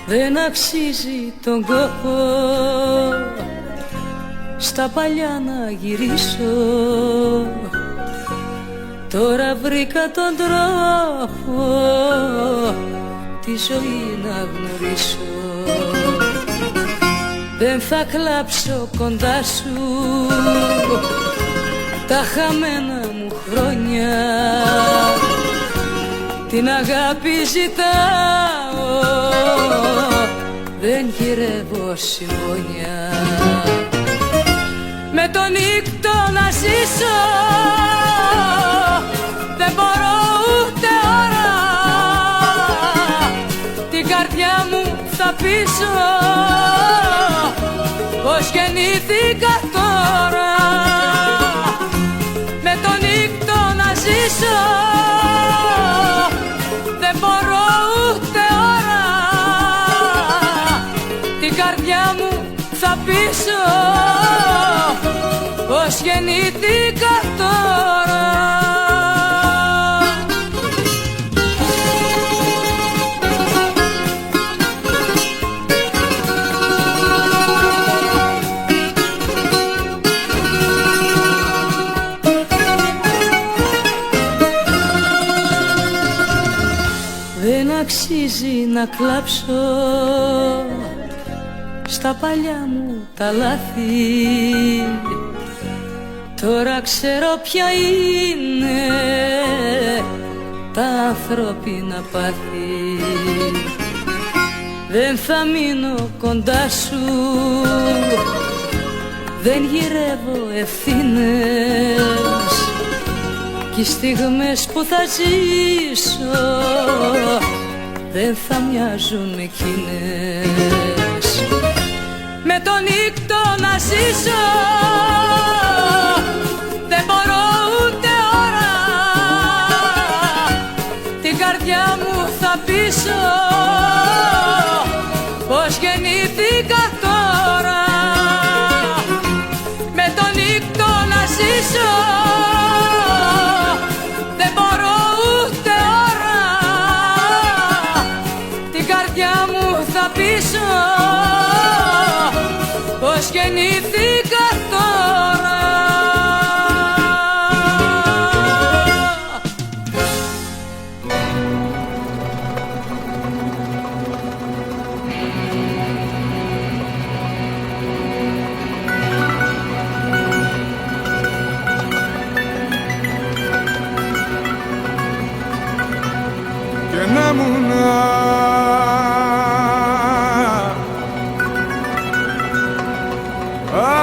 Speaker 4: Δεν αξίζει τον κόπο στα παλιά να γυρίσω. Τώρα βρήκα τον τρόπο τη ζωή να γνωρίσω. Δεν θα κλάψω κοντά σου τα χαμένα μου χρόνια. Την αγάπη ζητάω, δεν γυρεύω συμπόνια. Με τον νύκτο να ζήσω, δεν μπορώ ούτε ώρα. Την καρδιά μου θα πείσω πως γεννήθηκα τώρα. Με τον νύκτο να ζήσω, δεν μπορώ ούτε ώρα. Την καρδιά μου θα πείσω πως γεννήθηκα τώρα. Δεν αξίζει να κλάψω στα παλιά μου τα λάθη. Τώρα ξέρω ποια είναι τα ανθρώπινα πάθη. Δεν θα μείνω κοντά σου, δεν γυρεύω ευθύνες. Κι οι στιγμές που θα ζήσω δεν θα μοιάζουν εκείνες. με το νύκτο να ζήσω. Δεν μπορώ ούτε ώρα, την καρδιά μου θα πείσω πως γεννήθηκα τώρα. Με το νύκτο να ζήσω, δεν μπορώ ούτε ώρα, την καρδιά μου θα πείσω πως γεννήθηκα τώρα.
Speaker 1: Και να μου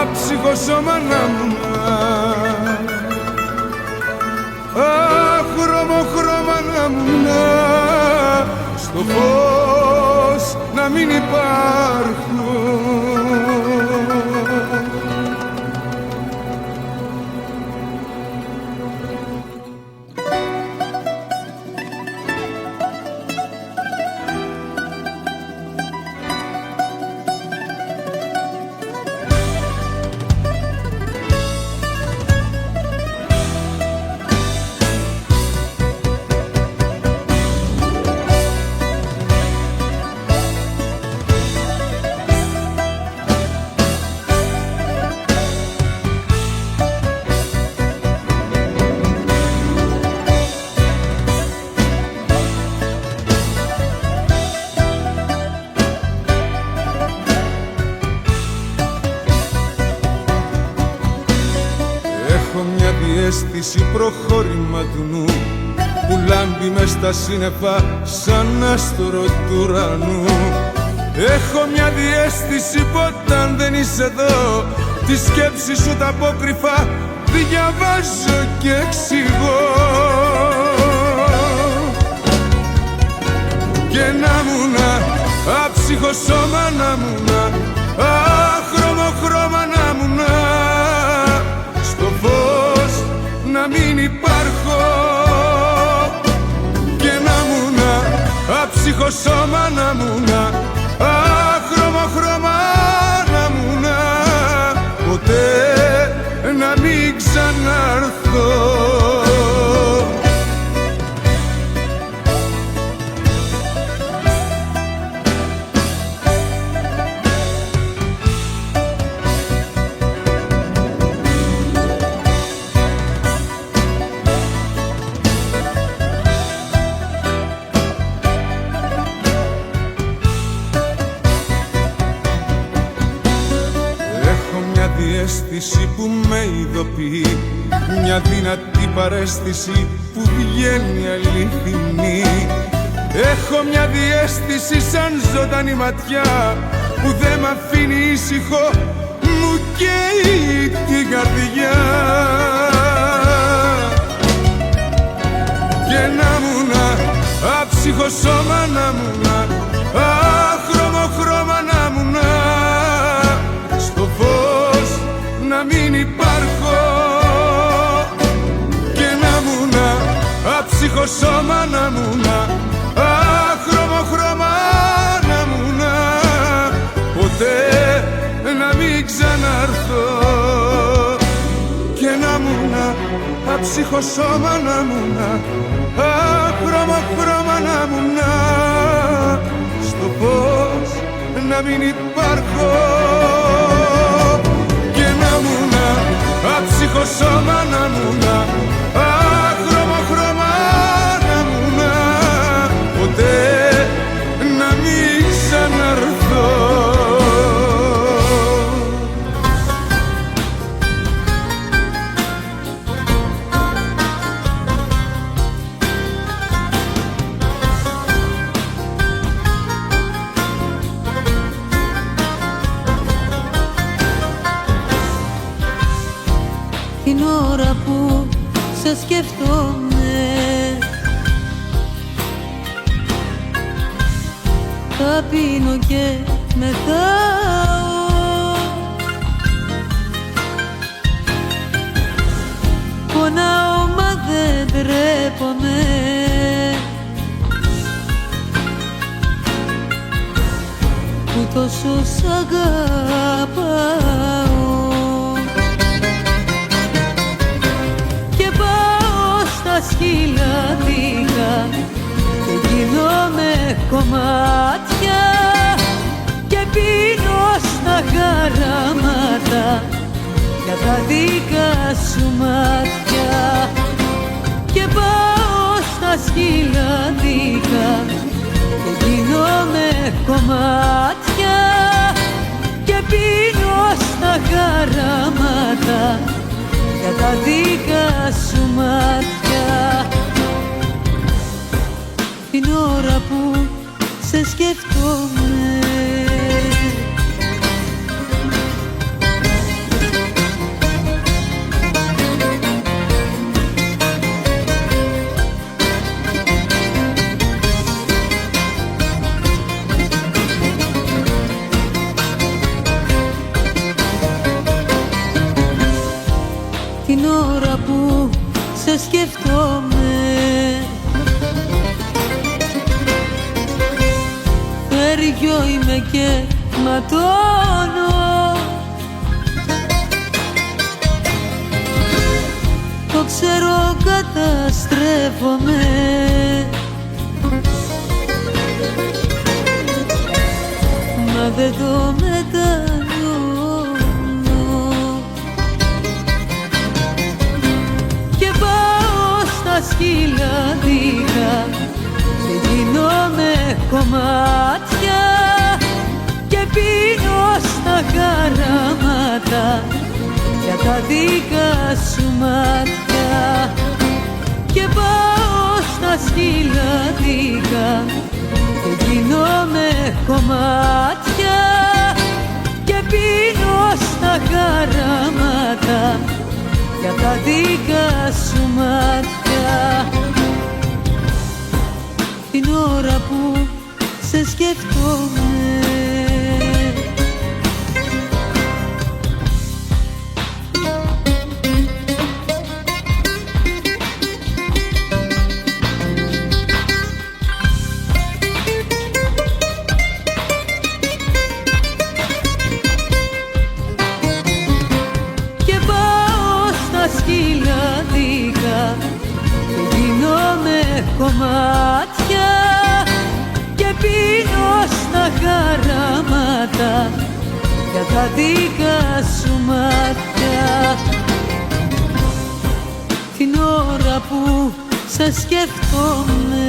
Speaker 1: άψυχο σώμα να μου χρώμο χρώμα να μου στο φως να μην υπάρχω. Αίσθηση προχώρημα του νου που λάμπει μες στα σύννεφα σαν άστρο του ουρανού. Έχω μια διαίσθηση που όταν δεν είσαι εδώ τη σκέψη σου τα απόκρυφα διαβάζω και εξηγώ. Και να μου άψυχο σώμα να μου χρώμο χρώμα να μου στο φως να μην υπάρχω. Και να μου άψυχο σώμα να μου χρώμο χρώμα να μου ποτέ να μην ξαναρθώ. Αίσθηση που με ειδοποιεί, μια δυνατή παρέστηση που βγαίνει αληθινή. Έχω μια διαίσθηση σαν ζωντανή ματιά που δεν μ' αφήνει ήσυχο, μου καίει την καρδιά. Και να μου άψυχο σώμα να μου χρώμο χρώμα να μου στο φως να μην υπάρχω. Και να μου άψυχο σώμα να μου χρώμο χρώμα να μου ποτέ να μην ξαναρθώ. Και να μου άψυχο σώμα να μου χρώμο χρώμα να μου στο φως να μην υπάρχω. Και να μου άψυχο σώμα να μου χρώμο χρώμα να μου ποτέ να μην ξαναρθώ.
Speaker 8: Την ώρα που σε σκέφτομαι θα πίνω και μεθάω. Πονάω μα δεν τρέπομαι, που τόσο σ' αγαπάω. Και πάω στα σκυλάδικα και γίνομαι κομμάτια και πίνω στα χαράματα για τα δικά σου μάτια. Και πάω στα σκυλάδικα και γίνομαι κομμάτια και πίνω στα χαράματα για τα δικά σου μάτια. Την ώρα που σε σκεφτόμαι, την ώρα που σε σκεφτόμαι, φέργιο είμαι και ματώνω. Το ξέρω καταστρέφομαι, μα δεν το μετανιώνω. Και πάω στα σκυλάδικα και γίνομαι κομμάτια και πίνω στα χαράματα για τα δικά σου μάτια. Και πάω στα σκυλάδικα και γίνομαι κομμάτια και πίνω στα χαράματα για τα δικά σου μάτια. Την ώρα που σε σκεφτόμαι, και πάω στα σκυλάδικα και γίνομαι κομμάτια και πίνω στα χαράματα για τα δικά σου μάτια. Την ώρα που σε σκεφτόμαι,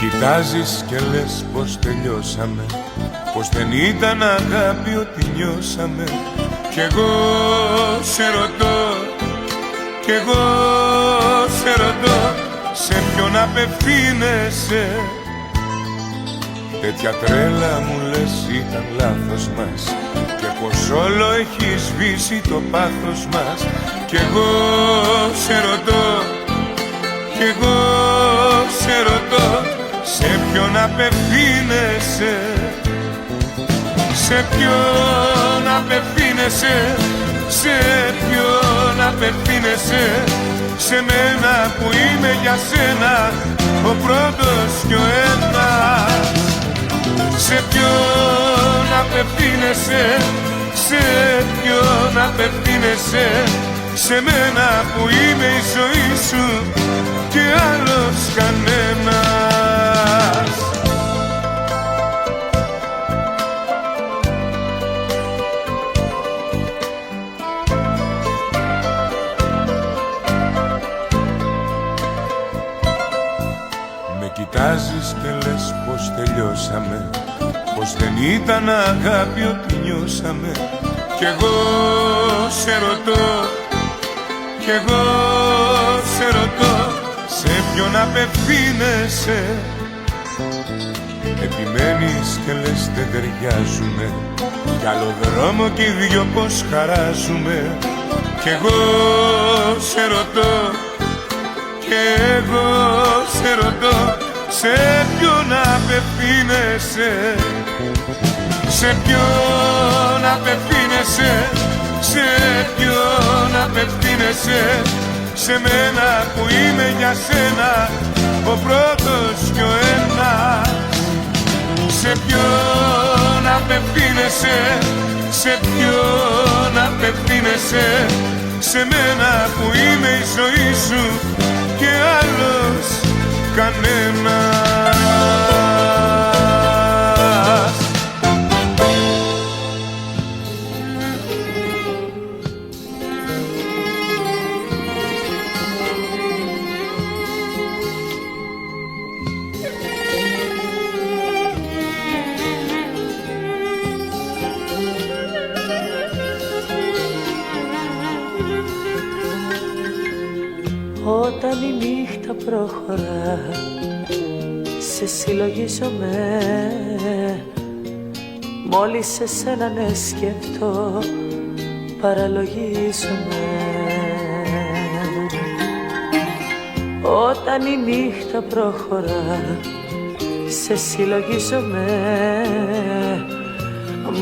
Speaker 1: κοιτάζεις και λες πως τελειώσαμε, πως δεν ήταν αγάπη ότι νιώσαμε. Κι εγώ σε ρωτώ, κι εγώ σε ρωτώ, σε ποιον απευθύνεσαι. Τέτοια τρέλα μου λες ήταν λάθος μας και πως όλο έχει σβήσει το πάθος μας. Κι εγώ σε ρωτώ, κι εγώ σε ρωτώ, σε ποιον απευθύνεσαι, σε ποιον απευθύνεσαι, σε ποιον απευθύνεσαι. Σε μένα που είμαι για σένα ο πρώτος κι ο ένας. Σε ποιον απευθύνεσαι, σε ποιον απευθύνεσαι. Σε μένα που είμαι η ζωή σου και άλλος κανένας. Με κοιτάζεις και λες πως τελειώσαμε, πως δεν ήταν αγάπη ό,τι νιώσαμε. Κι εγώ σε ρωτώ, κι εγώ σε ρωτώ, σε ποιον απευθύνεσαι. Επιμένεις και λες δεν ταιριάζουμε, κι άλλο δρόμο κι οι δυο πως χαράζουμε. Κι εγώ σε ρωτώ, κι εγώ σε ρωτώ, σε ποιον απευθύνεσαι. Σε ποιον απευθύνεσαι, σε ποιον απευθύνεσαι. Σε μένα που είμαι για σένα ο πρώτος κι ο ένας. Σε ποιον απευθύνεσαι, σε ποιον απευθύνεσαι. Σε μένα που είμαι η ζωή σου και άλλος κανένας.
Speaker 8: Όταν η νύχτα προχωρά, σε συλλογίζομαι. Μόλις σε σένα ναι σκεφτώ, παραλογίζομαι. Όταν η νύχτα προχωρά, σε συλλογίζομαι.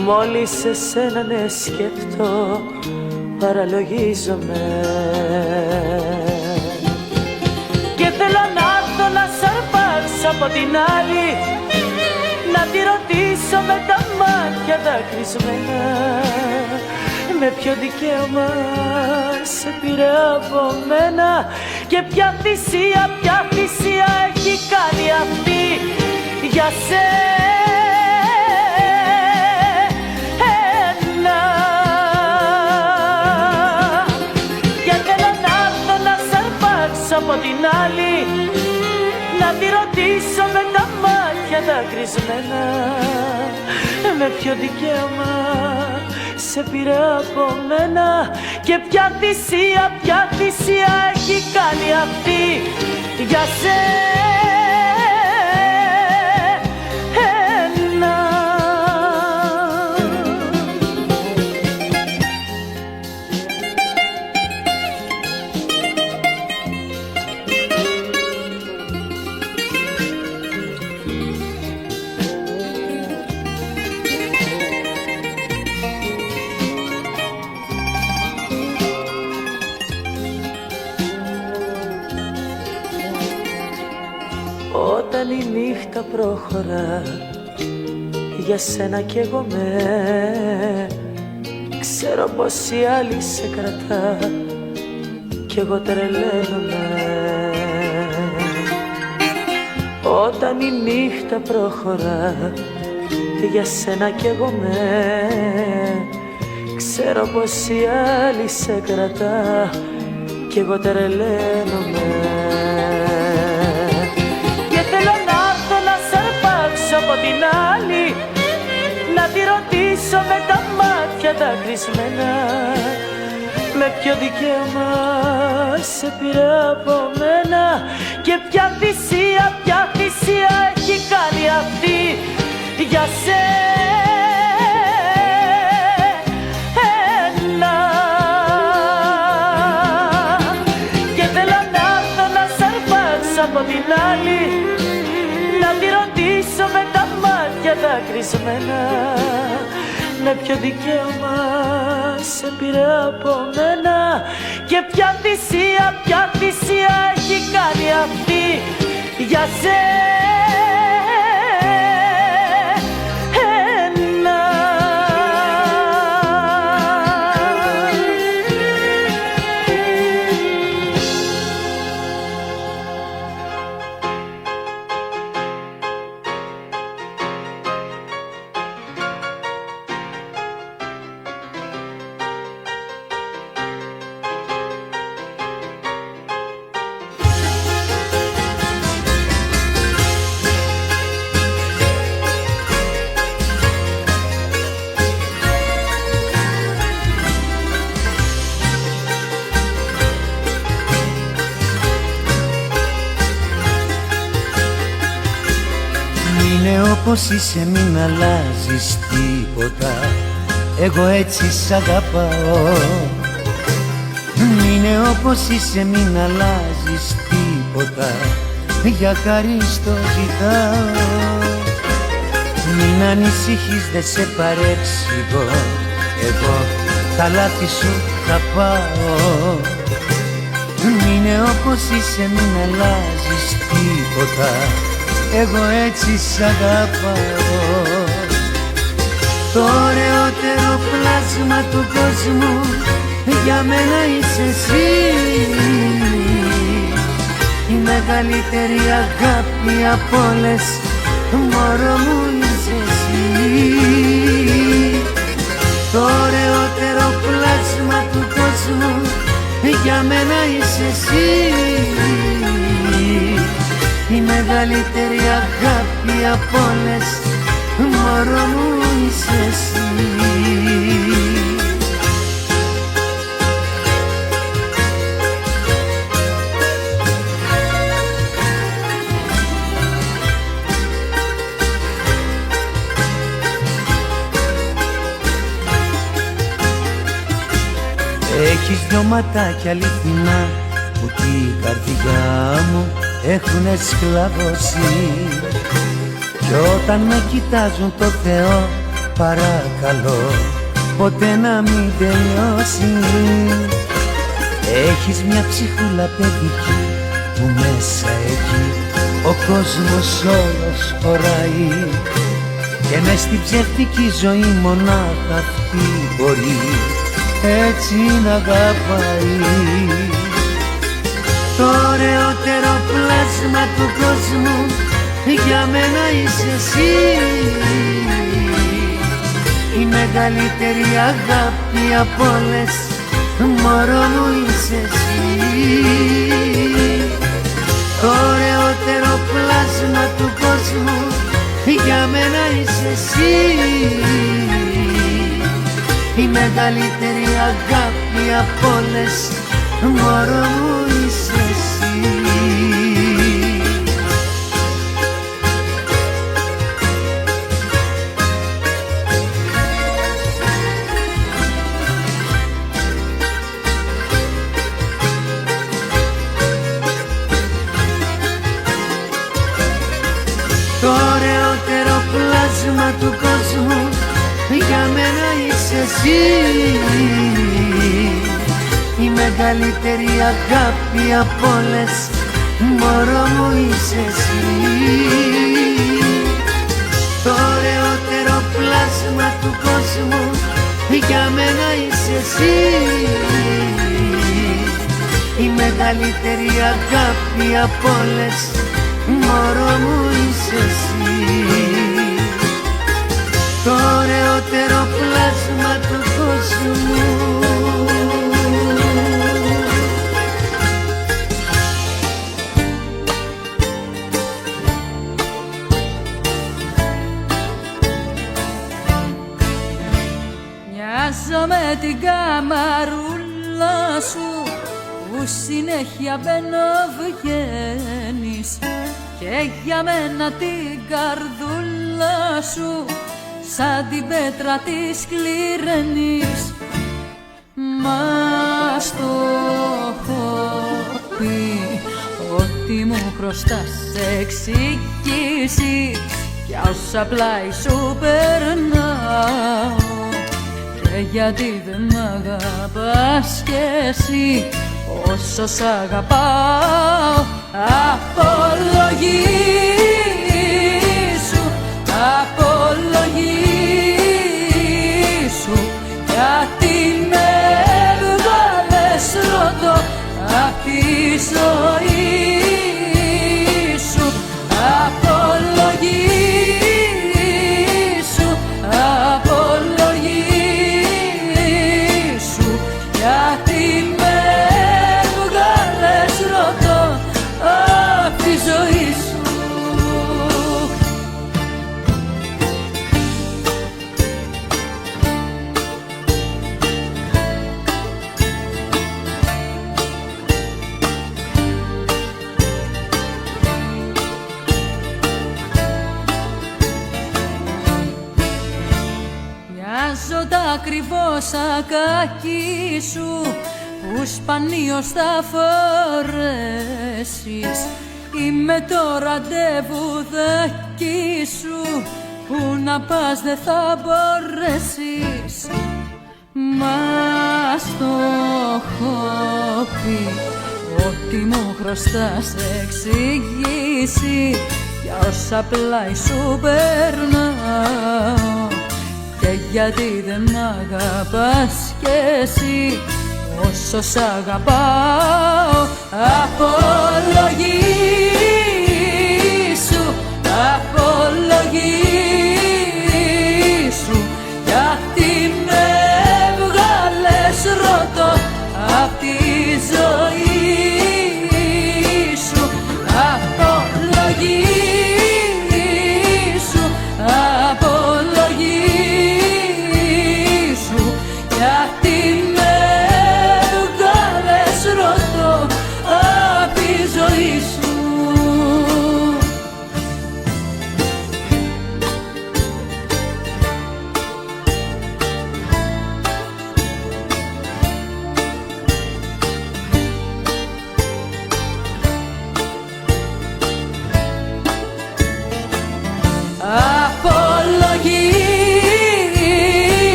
Speaker 8: Μόλις σε σένα ναι σκεφτώ, παραλογίζομαι. Και θέλω να έρθω να σ' αρπάξω από την άλλη, να τη ρωτήσω με τα μάτια δακρυσμένα, με ποιο δικαίωμα σε πήρε από μένα και ποια θυσία έχει κάνει αυτή για σένα. Και θέλω να έρθω να σ' αρπάξω από την άλλη, να τη ρωτήσω με τα μάτια δακρυσμένα, με ποιο δικαίωμα σε πήρε από μένα και ποια θυσία έχει κάνει αυτή για σένα. Όταν η νύχτα προχωρά, για σένα κι εγώ ξέρω πως η άλλη σε κρατά κι εγώ τρελαίνομαι. Όταν η νύχτα προχωρά, για σένα κι εγώ ξέρω πως η άλλη σε κρατά κι εγώ τρελαίνομαι. Από την άλλη, να τη ρωτήσω με τα μάτια δακρυσμένα, με ποιο δικαίωμα σε πήρε από μένα και ποια θυσία έχει κάνει αυτή για σένα. Και θέλω να έρθω να σ' αρπάξω από την άλλη, να τη ρωτήσω με τα μάτια δακρυσμένα, με ποιο δικαίωμα σε πήρε από μένα και ποια θυσία έχει κάνει αυτή για σένα.
Speaker 6: όπως είσαι μην αλλάζεις τίποτα, εγώ έτσι σ' αγαπάω. Μείνε όπως είσαι μην αλλάζεις τίποτα, για χάρη στο ζητάω. Μην ανησυχείς δεν σε παρεξηγώ, εγώ τα λάθη σου θα πάω. Μείνε όπως είσαι μην αλλάζεις τίποτα, εγώ έτσι σ' αγαπάω. Το ωραιότερο πλάσμα του κόσμου για μένα είσαι εσύ, η μεγαλύτερη αγάπη απ' όλες, μωρό μου είσαι εσύ. Το ωραιότερο πλάσμα του κόσμου για μένα είσαι εσύ, η μεγαλύτερη αγάπη απ' όλες, μωρό μου είσαι εσύ. Έχεις δυο ματάκια αληθινά που την καρδιά μου έχουνε σκλαβώσει, κι όταν με κοιτάζουν το Θεό παρακαλώ ποτέ να μην τελειώσει. Έχεις μια ψυχούλα παιδική που μέσα εκεί ο κόσμος όλος χωράει, και μες στην ψευτική ζωή μονάχα αυτή μπορεί έτσι να αγαπάει. Το ωραιότερο πλάσμα του κόσμου για μένα είσαι εσύ, η μεγαλύτερη αγάπη απ' όλες, μωρό μου είσαι εσύ. Το ωραιότερο πλάσμα του κόσμου για μένα είσαι εσύ, η μεγαλύτερη αγάπη απ' όλες, μωρό μου είσαι εσύ. Το ωραιότερο πλάσμα του κόσμου για μένα είσαι εσύ, η μεγαλύτερη αγάπη απ' όλες, μωρό μου είσαι εσύ. Το ωραιότερο πλάσμα του κόσμου για μένα είσαι εσύ, η μεγαλύτερη αγάπη απ' όλες, μωρό μου είσαι εσύ. Το ωραιότερο πλάσμα του κόσμου.
Speaker 2: Μοιάζω με την καμαρούλα σου που συνέχεια μπαίνω βγαίνεις, και για μένα την καρδούλα σου σαν την πέτρα της κληραίνεις. Μα στο έχω πει ότι μου χρωστάς εξηγήσεις για όσα πλάι σου περνάω, και γιατί δεν μ' αγαπάς κι εσύ όσο σ' αγαπάω. Απολογήσου, απολογήσου, γιατί με έβγαλες ρωτώ απ' τη ζωή σου. Απολογήσου, απολογήσου, γιατί με έβγαλες ρωτώ απ' τη ζωή σου. ακριβό σακάκι σου που σπανίως θα φορέσεις. Είμαι το ραντεβουδάκι σου που να πας δεν θα μπορέσεις. Μα στο έχω πει ότι μου χρωστάς εξηγήσει για όσα πλάι σου περνάω και γιατί δεν μ' αγαπάς κι εσύ όσο σ' αγαπάω. Απολογήσου, απολογήσου γιατί με έβγαλες ρωτώ απ' τη ζωή σου. Απολογήσου, απολογήσου γιατί με έβγαλες ρωτώ απ' τη ζωή σου.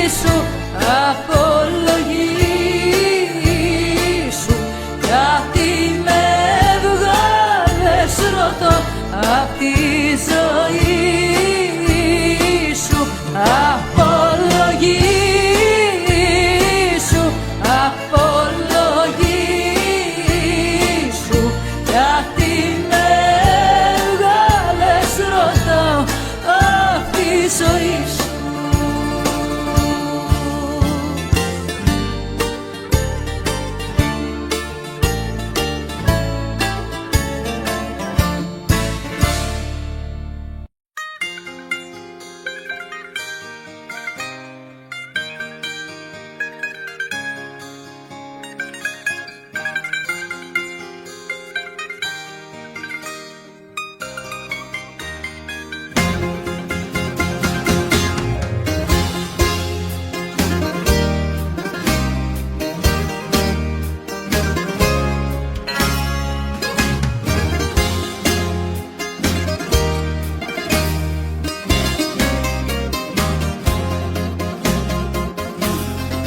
Speaker 2: Απολογήσου, απολογήσου γιατί με έβγαλες ρωτώ απ' τη ζωή σου. Απολογήσου, απολογήσου γιατί με έβγαλες ρωτώ απ' τη ζωή σου.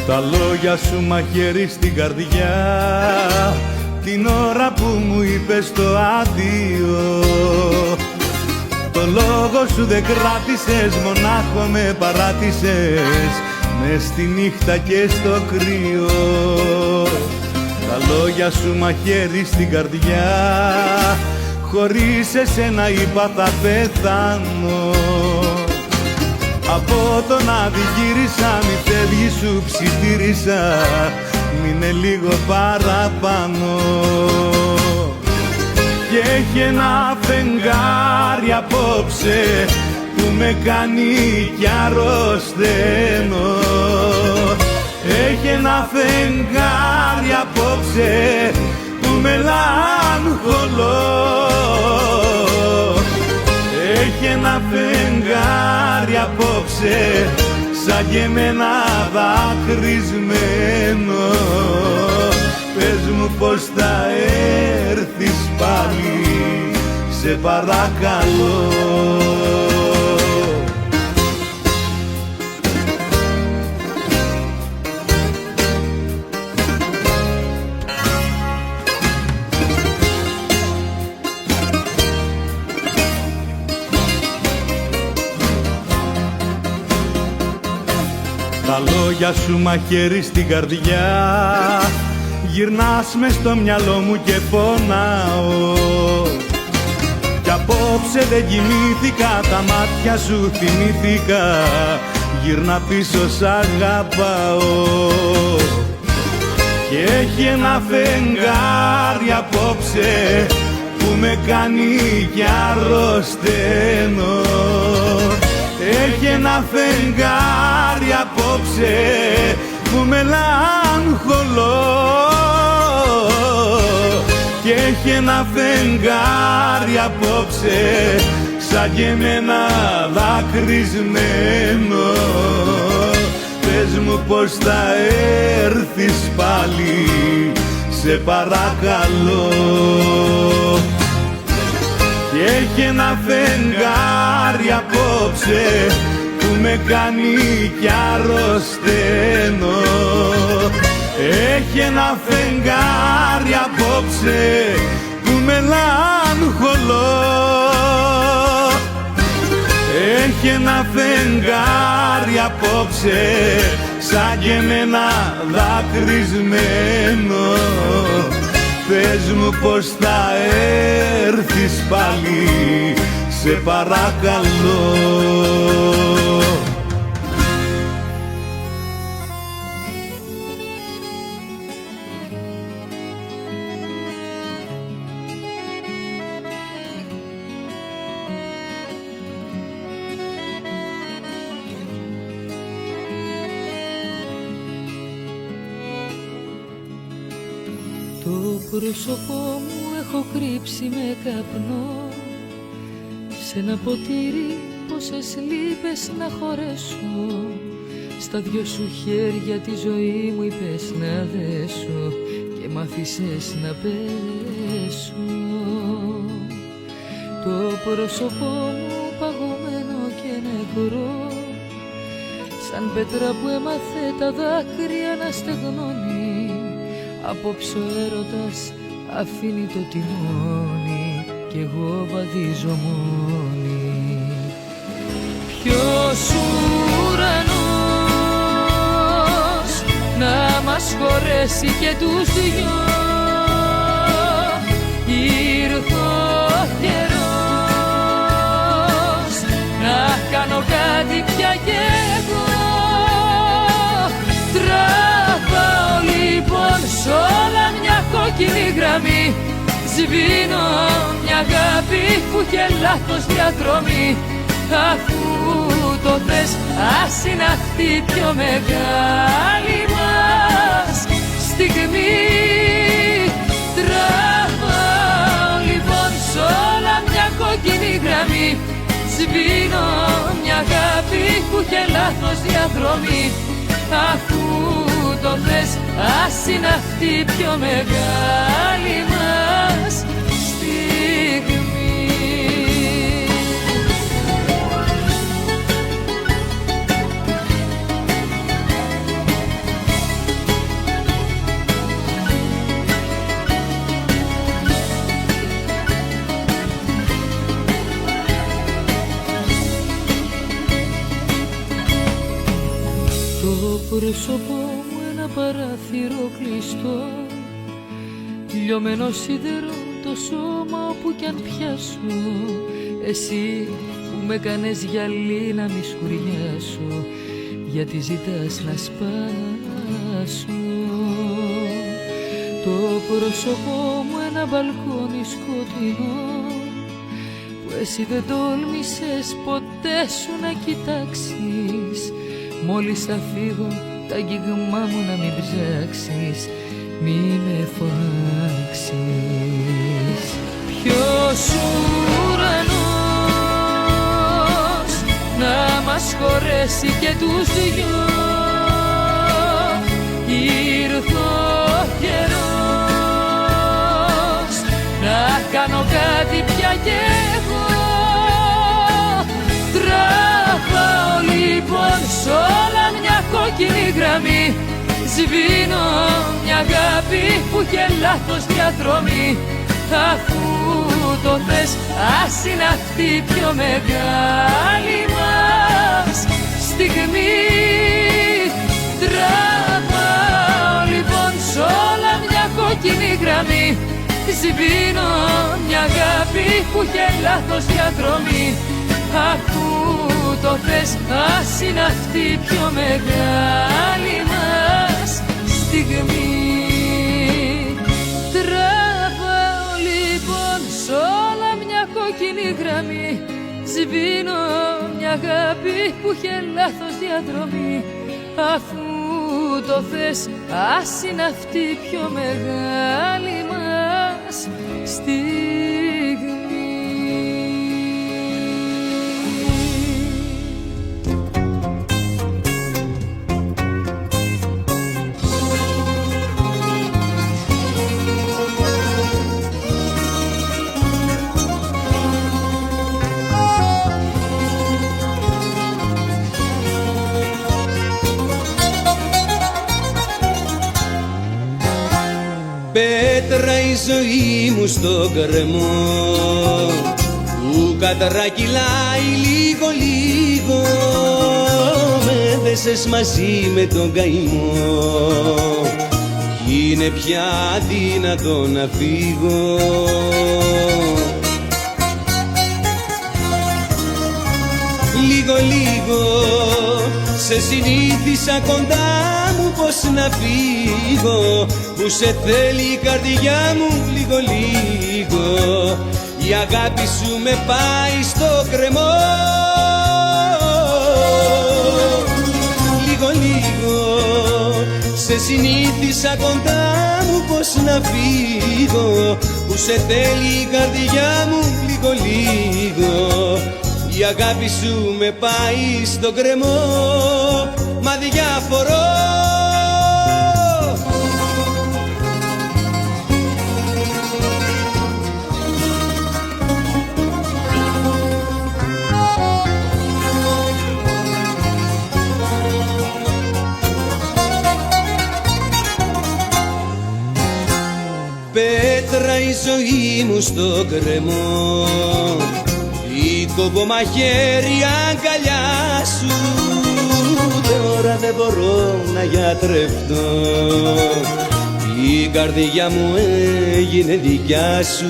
Speaker 3: Τα λόγια σου μαχαίρι στην καρδιά την ώρα που μου είπες το αντίο. Το λόγο σου δεν κράτησες, μονάχο με παράτησες μες στη νύχτα και στο κρύο. Τα λόγια σου μαχαίρι στην καρδιά χωρίς εσένα είπα θα πεθάνω. Από τον αδικήρισα, μη φεύγει σου ψιθύρισα, μείνε λίγο παραπάνω. Και έχει ένα φεγγάρι απόψε που με κάνει κι αρρωσταίνω. Έχει ένα φεγγάρι απόψε που μελαγχολώ. Έχει ένα φεγγάρι απόψε σαν και εμένα δακρυσμένο. Πες μου πως θα έρθεις πάλι, σε παρακαλώ. Τα λόγια σου μαχαίρι στην καρδιά γυρνάς μες στο μυαλό μου και πονάω. Κι απόψε δεν κοιμήθηκα, τα μάτια σου θυμήθηκα, γύρνα πίσω σ' αγαπάω. Και έχει ένα φεγγάρι απόψε που με κάνει κι αρρωσταίνω. Έχει ένα φεγγάρι απόψε που μελαγχολώ. Και έχει ένα φεγγάρι απόψε σαν και εμένα δακρυσμένο. πες μου πως θα έρθεις πάλι, σε παρακαλώ. Και έχει ένα φεγγάρι απόψε που με κάνει κι αρρωσταίνω. Έχει ένα φεγγάρι απόψε που μελαγχολώ. Έχει ένα φεγγάρι απόψε σαν και εμένα δακρυσμένο. Πες μου πως θα έρθεις πάλι, σε παρακαλώ.
Speaker 4: Το πρόσωπό μου έχω κρύψει με καπνό, σε ένα ποτήρι πόσες λύπες να χωρέσω. Στα δυο σου χέρια τη ζωή μου είπες να δέσω και μ' άφησες να πέσω. Το πρόσωπό μου παγωμένο και νεκρό, σαν πέτρα που έμαθε τα δάκρυα να στεγνώνει. Απόψε ο έρωτας αφήνει το τιμόνι κι εγώ βαδίζω μόνη. Ποιος ουρανός να μας χωρέσει και τους δυο, ήρθε ο καιρός να κάνω κάτι πια κι εγώ. Τραβάω λοιπόν σ' όλα μια κόκκινη γραμμή, σβήνω μια αγάπη που είχε λάθος διαδρομή. Αφού το θες ας είναι αυτή η πιο μεγάλη μας στιγμή. Τραβάω λοιπόν σ' όλα μια κόκκινη γραμμή, σβήνω μια αγάπη που είχε λάθος διαδρομή. Αφού το θες ας είναι αυτή η πιο μεγάλη μας στιγμή. Το πρόσωπό μου ένα παράθυρο κλειστό, λιωμένο σίδερο το σώμα όπου κι αν πιάσω. Εσύ που με κάνες γυαλί να μη σκουριάσω, γιατί ζητάς να σπάσω. Το πρόσωπό μου ένα μπαλκόνι σκοτεινό, που εσύ δεν τόλμησες ποτέ σου να κοιτάξεις. Μόλις θα φύγω τα αγγίγμά μου να μην ψάξεις, μη με φωνάξεις. Ποιος ουρανός να μας χωρέσει και τους δυο, ήρθε ο καιρός να κάνω κάτι πια κι εγώ. Τραβάω λοιπόν σ' όλα μια κόκκινη γραμμή, σβήνω μια αγάπη που είχε λάθος διαδρομή. Αφού το θες ας είναι αυτή η πιο μεγάλη μας στιγμή. Τραβάω λοιπόν σ' όλα μια κόκκινη γραμμή, σβήνω μια αγάπη που είχε λάθος διαδρομή. Αφού το θες ας είναι αυτή η πιο μεγάλη μας στιγμή. Τραβάω λοιπόν σ' όλα μια κόκκινη γραμμή, σβήνω μια αγάπη που είχε λάθος διαδρομή. Αφού το θες ας είναι αυτή η πιο μεγάλη μας στιγμή.
Speaker 5: η ζωή μου στο κρεμό που κατρακυλάει λίγο λίγο, με δέσες μαζί με τον καημό κι είναι πια αδύνατο να φύγω. Λίγο λίγο σε συνήθισα κοντά μου πως να φύγω, που σε θέλει η καρδιά μου λίγο λίγο, η αγάπη σου με πάει στο κρεμό. Λίγο λίγο σε συνήθισα κοντά μου πως να φύγω, που σε θέλει η καρδιά μου λίγο λίγο, η αγάπη σου με πάει στο κρεμό, μα διαφορώ. Πέτρα η ζωή μου στο κρεμό, η κομπομαχαίρια αγκαλιά σου, τώρα δεν μπορώ να γιατρευτώ, η καρδιά μου έγινε δικιά σου.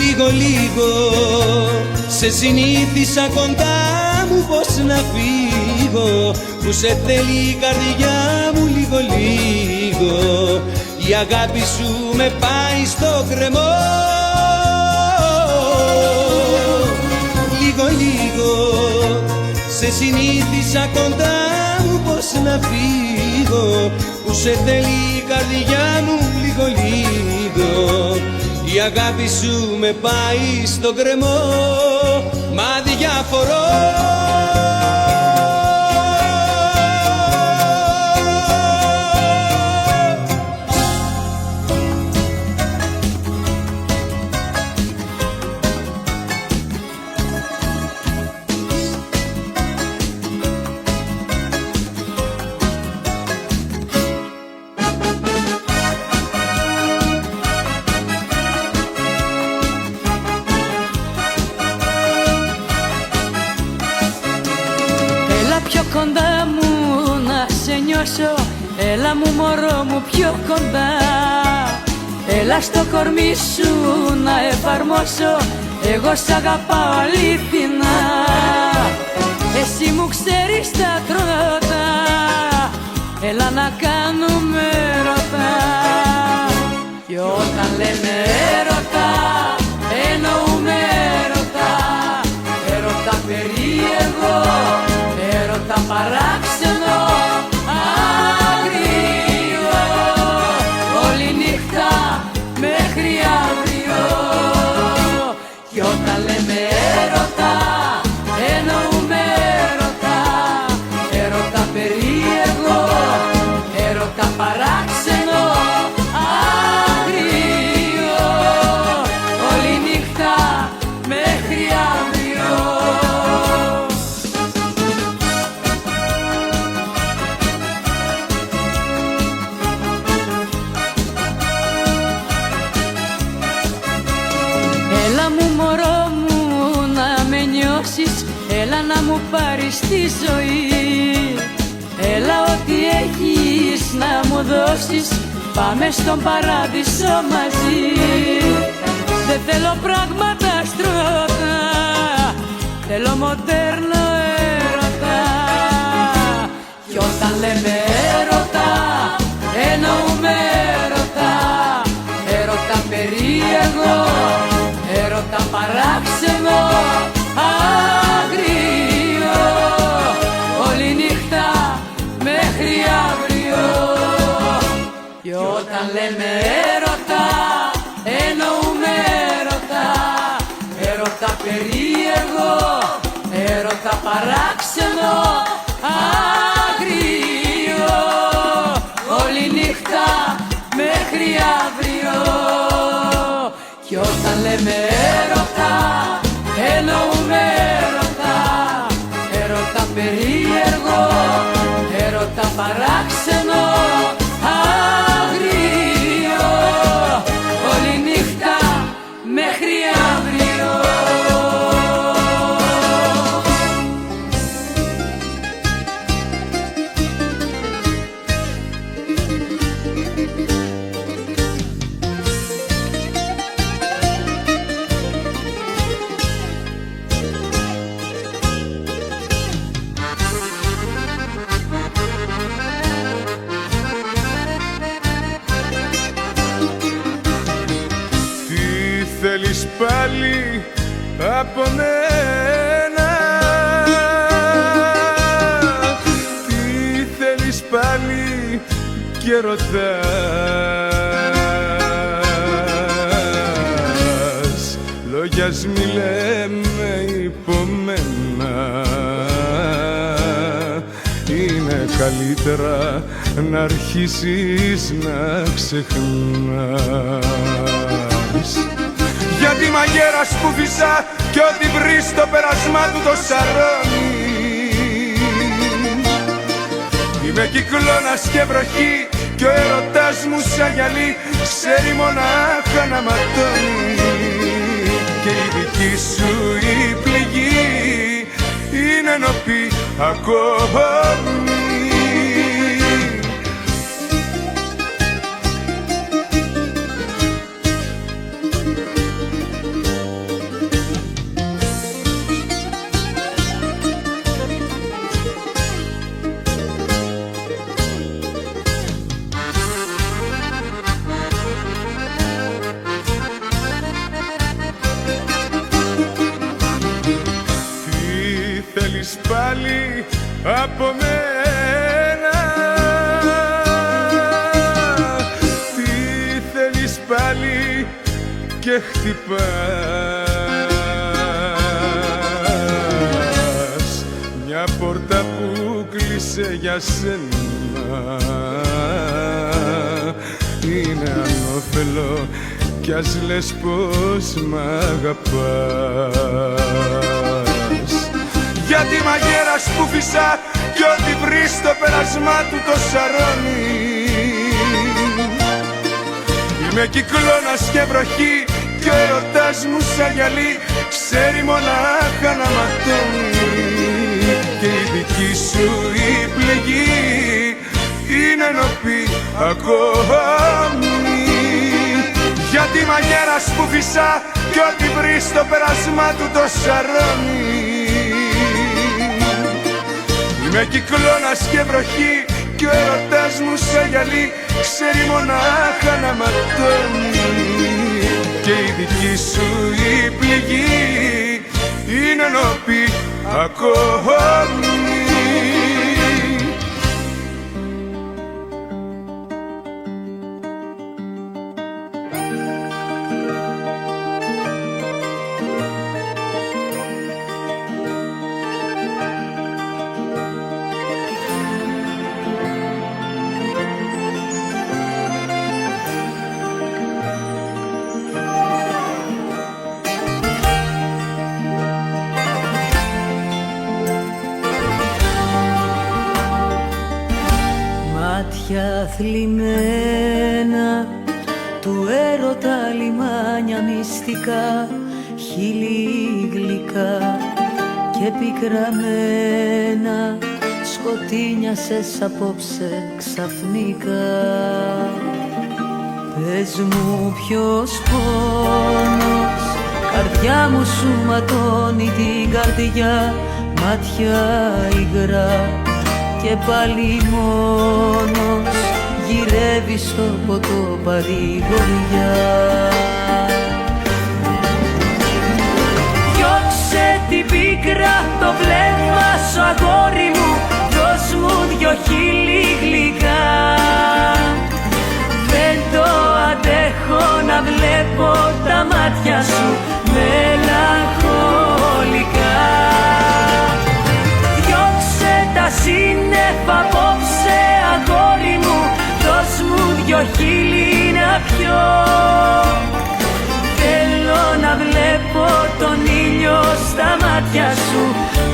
Speaker 5: Λίγο λίγο σε συνήθισα κοντά μου πως να φύγω, που σε θέλει η καρδιά μου λίγο λίγο, η αγάπη σου με πάει στο κρεμό. Λίγο λίγο σε συνήθισα κοντά μου πως να φύγω, που σε θέλει η καρδιά μου λίγο λίγο, η αγάπη σου με πάει στο κρεμό, μα διαφορώ.
Speaker 4: Κοντά μου να σε νιώσω, έλα μου μωρό μου πιο κοντά, έλα στο κορμί σου να εφαρμόσω, εγώ σ' αγαπάω αλήθινα, εσύ μου ξέρεις τα τρώτα, έλα να κάνουμε έρωτα, κι όταν λέμε έρωτα εννοούμε έρωτα, έρωτα περίεργο, έρωτα παράξενο, άγριο, όλη νύχτα μέχρι αύριο. Κι όταν λέμε έρωτα εννοούμε έρωτα, έρωτα περίεργο, έρωτα παράξενο, άγριο, όλη νύχτα μέχρι αύριο. Έλα να μου πάρεις τη ζωή, έλα ό,τι έχεις να μου δώσεις, πάμε στον παράδεισο μαζί. Δεν θέλω πράγματα στρώτα, θέλω μοντέρνο έρωτα, κι όταν λέμε έρωτα εννοούμε έρωτα, έρωτα περίεργο, έρωτα παράξενο, άγριο, όλη νύχτα μέχρι αύριο. Κι όταν λέμε έρωτα εννοούμε έρωτα, έρωτα περίεργο, έρωτα παράξενο, άγριο, όλη νύχτα μέχρι αύριο. Κι όταν λέμε έρωτα εννοούμε έρωτα, έρωτα περίεργο, έρωτα παράξενο,
Speaker 1: πάλι από μένα? Τι θέλεις πάλι και ρωτάς? Λόγια μη λέμε υπομένα, είναι καλύτερα να αρχίσεις να ξεχνάς. Γιατί μαγέρας που φυσά κι ό,τι βρει στο πέρασμά του το σαρώνει. Είμαι κυκλώνας και βροχή κι ο έρωτας μου σαν γυαλί ξέρει μονάχα να ματώνει. Και η δική σου η πληγή είναι νοπή ακόμη. Πάλι από μένα, τι θέλεις πάλι και χτυπάς μια πόρτα που κλείσε για σένα. Είναι ανώφελο κι ας λες πως μ' αγαπάς. Γιατί μαγέρας που φυσά κι ό,τι βρει στο πέρασμά του το σαρώνει. Είμαι κυκλώνας και βροχή κι ο έρωτας μου σαν γυαλί ξέρει μονάχα να ματώνει. Και η δική σου η πληγή είναι νοπή ακόμη. Γιατί μαγέρας που φυσά κι ό,τι βρει στο πέρασμά του το σαρώνει. Είμαι κυκλώνας και βροχή κι ο έρωτας μου σαν γυαλί ξέρει μονάχα να ματώνει. Και η δική σου η πληγή είναι νοπή ακόμη.
Speaker 4: Μάτια θλιμμένα του έρωτα λιμάνια μυστικά, χείλη γλυκά και πικραμένα, σκοτίνιασες απόψε ξαφνικά. Πες μου ποιος πόνος, καρδιά μου σου ματώνει την καρδιά, μάτια υγρά και πάλι μόνος γυρεύει στο ποτό παρηγοριά.
Speaker 7: Διώξε την πίκρα το βλέμμα σου αγόρι μου, δώσ' μου δυο χείλη γλυκά. Δεν το αντέχω να βλέπω τα μάτια σου μελαγχολικά. Τα σύννεφα απόψε αγόρι μου, δώσ' μου δυο χείλη να πιω. Θέλω να βλέπω τον ήλιο στα μάτια σου,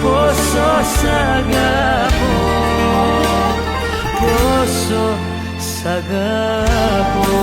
Speaker 7: πόσο σ' αγαπώ, πόσο σ' αγαπώ.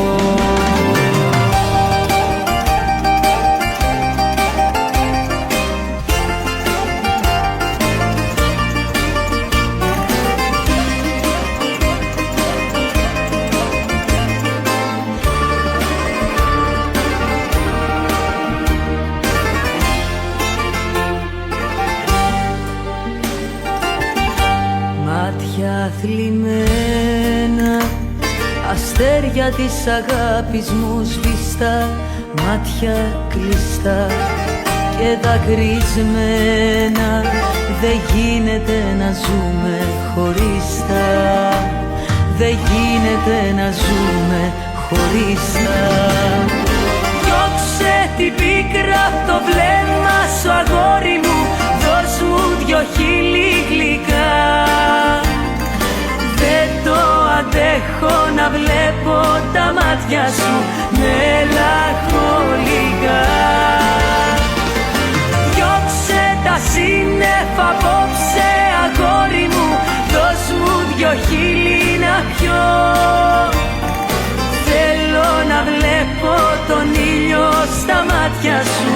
Speaker 4: Θλιμμένα αστέρια της αγάπης μου σβηστά, μάτια κλειστά και δακρυσμένα, δεν γίνεται να ζούμε χωριστά, δεν γίνεται να ζούμε χωριστά.
Speaker 7: Διώξε την πίκρα απ' το βλέμμα σου αγόρι μου, δώσ' μου δυο χείλη γλυκά. Δεν το αντέχω να βλέπω τα μάτια σου μελαγχολικά. Διώξε τα σύννεφα απόψε αγόρι μου, δώσ' μου δυο χείλη να πιω. Θέλω να βλέπω τον ήλιο στα μάτια σου,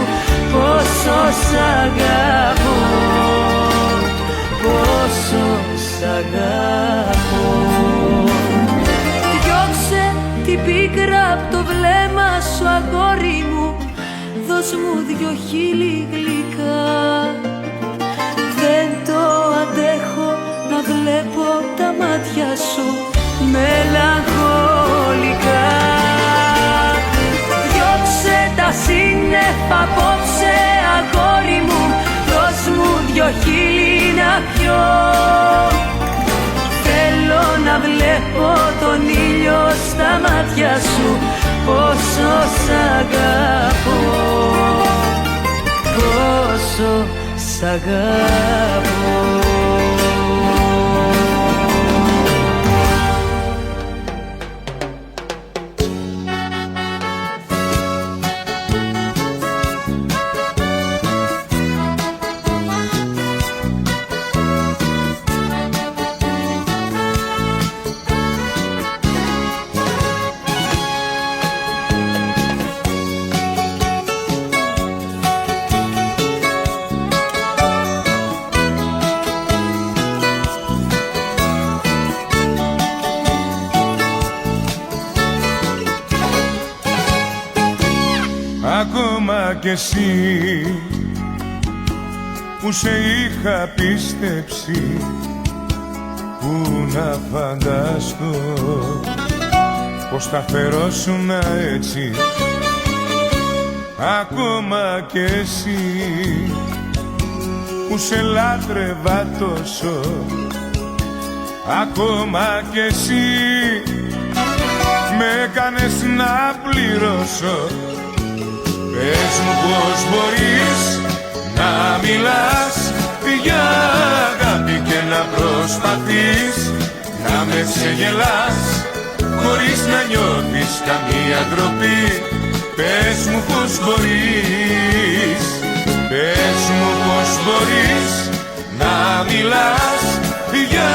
Speaker 7: πόσο σ' αγαπώ, πόσο σ' αγαπώ. Διώξε την πίκρα απ' το βλέμμα σου αγόρι μου, δώσ' μου δυο χείλη γλυκά. Δεν το αντέχω να βλέπω τα μάτια σου μελαγχολικά. Διώξε τα σύννεφα απόψε αγόρι μου, δώσ' μου δυο χείλη να πιω. Θέλω να βλέπω τον ήλιο στα μάτια σου, πόσο σ' αγαπώ, πόσο σ' αγαπώ.
Speaker 1: Ακόμα κι εσύ που σε είχα πίστεψει, που να φανταστώ πως θα φερόσουν έτσι. Ακόμα κι εσύ που σε λάτρευα τόσο, ακόμα κι εσύ με έκανες να πληρώσω. Πες μου πως μπορείς να μιλάς για αγάπη και να προσπαθείς να με ξεγελάς χωρίς να νιώθεις καμία ντροπή. Πες μου πως μπορείς, πες μου πως μπορείς να μιλάς για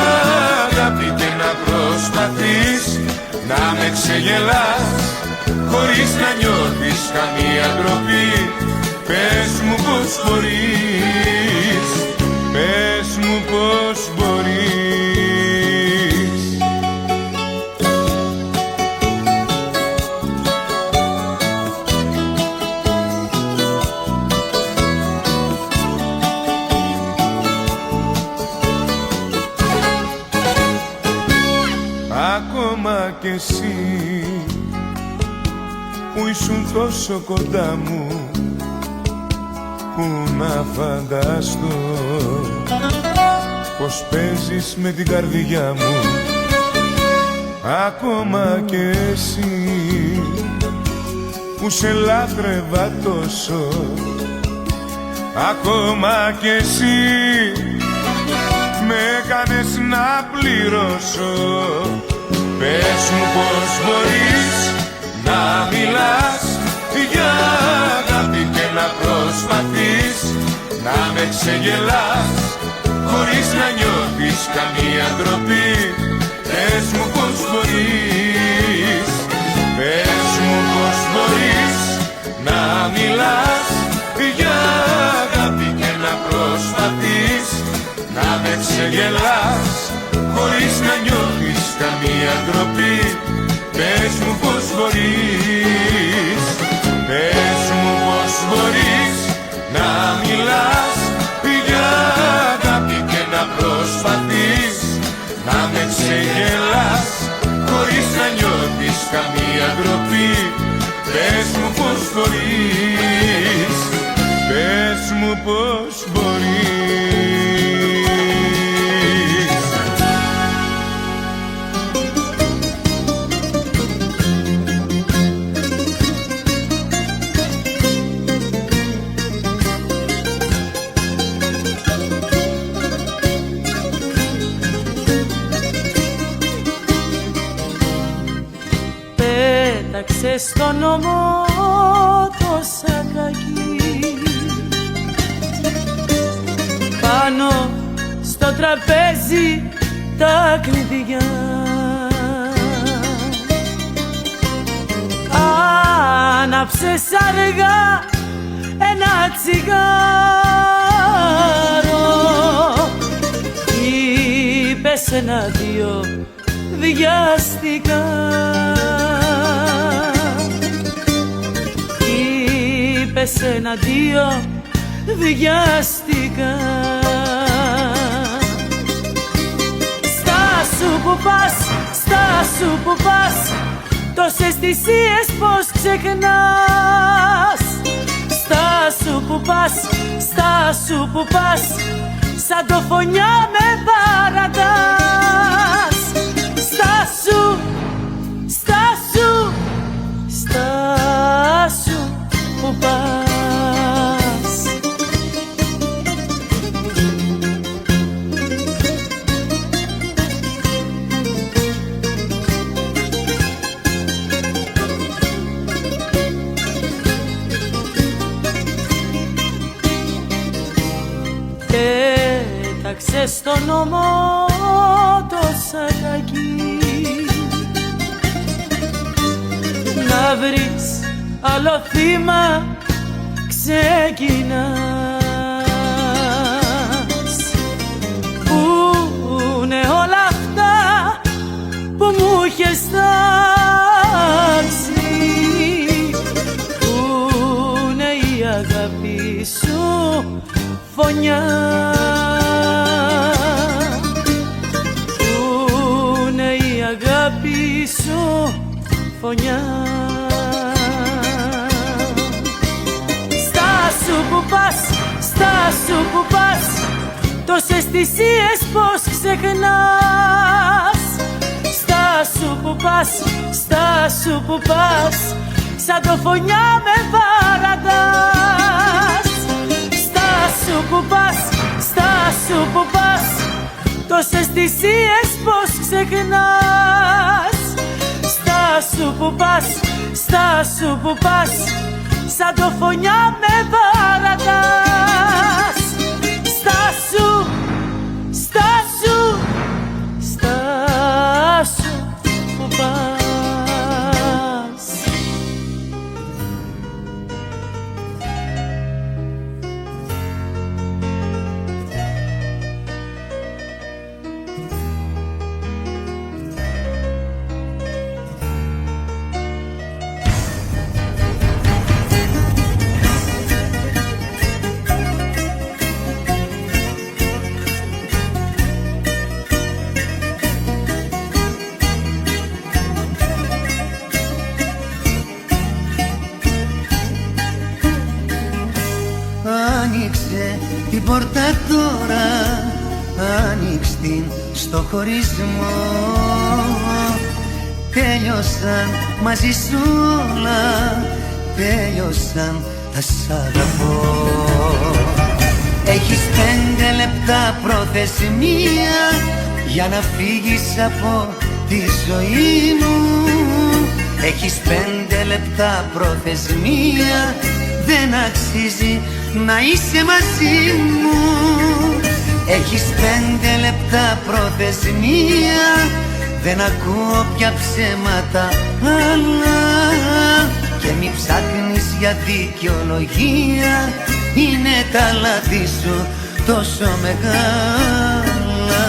Speaker 1: αγάπη και να προσπαθείς να με ξεγελάς χωρίς να νιώθεις καμία ντροπή. Πες μου πως μπορείς, πες μου πως μπορείς. Ακόμα κι εσύ που ήσουν τόσο κοντά μου, που να φανταστώ πως παίζεις με την καρδιά μου. Ακόμα κι εσύ που σε λάτρευα τόσο, ακόμα κι εσύ με έκανες να πληρώσω. Πες μου πως μπορείς να μιλάς για αγάπη και να προσπαθείς να με ξεγελάς χωρίς να νιώθεις καμία ντροπή. Πες μου πως μπορείς, πες μου πως μπορείς να μιλάς για αγάπη και να προσπαθείς να με ξεγελάς χωρίς να νιώθεις καμία ντροπή. Πες μου πως μπορείς, πες μου πως μπορείς να μιλάς για αγάπη και να προσπαθείς να με ξεγελάς χωρίς να νιώθεις καμία ντροπή. Πες μου πως μπορείς.
Speaker 7: πέταξε στον νόμο το σακάκι πάνω στο τραπέζι τα κλειδιά. Άναψες αργά ένα τσιγάρο, είπες ένα-δυο βιαστικά, είπες ένα-δυο βιαστικά. Στάσου που πας, στάσου που πας, τόσες θυσίες πως ξεχνάς. Στάσου που πας, στάσου που πας, σαν το φωνιά με παρατάς. Στάσου, στάσου, στάσου που πας. Πέταξε στον νόμο το σακάκι να βρεις άλλο θύμα ξεκινάς. Πού είναι όλα αυτά που μου είχες τάξει, πού είναι η αγάπη σου φωνιά, πού είναι η αγάπη σου φωνιά. Στάσου που πας, στάσου που πας, τόσες θυσίες πως ξεχνάς. Στάσου που πας, στάσου που πας, σαν το φωνιά με παρατάς. Στάσου που πας, στάσου που πας, τόσες θυσίες πως ξεχνάς. Στάσου που πας, στάσου που πας, σαν το φωνιά με παρατάς. Στάσου, στάσου, στάσου που πας.
Speaker 6: Άνοιξε την πόρτα τώρα, άνοιξ' την στο χωρισμό. Τέλειωσαν μαζί σου όλα, τέλειωσαν τα σ' αγαπώ. Έχεις 5 λεπτά προθεσμία για να φύγεις από τη ζωή μου. Έχεις 5 λεπτά προθεσμία, δεν αξίζει να είσαι μαζί μου. Έχεις 5 λεπτά προθεσμία, δεν ακούω πια ψέματα άλλα. Και μη ψάχνεις για δικαιολογία, είναι τα λάθη σου τόσο μεγάλα.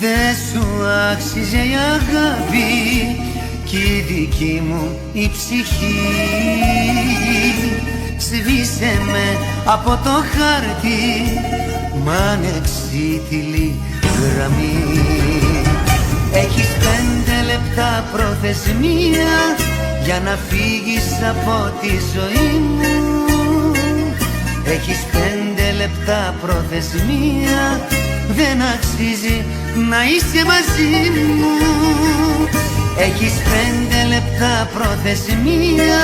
Speaker 6: Δεν σου άξιζε η αγάπη κι η δική μου η ψυχή. Σβήσε με από το χάρτη, μ' ανεξίτηλη γραμμή. Έχεις 5 λεπτά προθεσμία για να φύγεις από τη ζωή μου. Έχεις 5 λεπτά προθεσμία, δεν αξίζει να είσαι μαζί μου. Έχεις 5 λεπτά προθεσμία,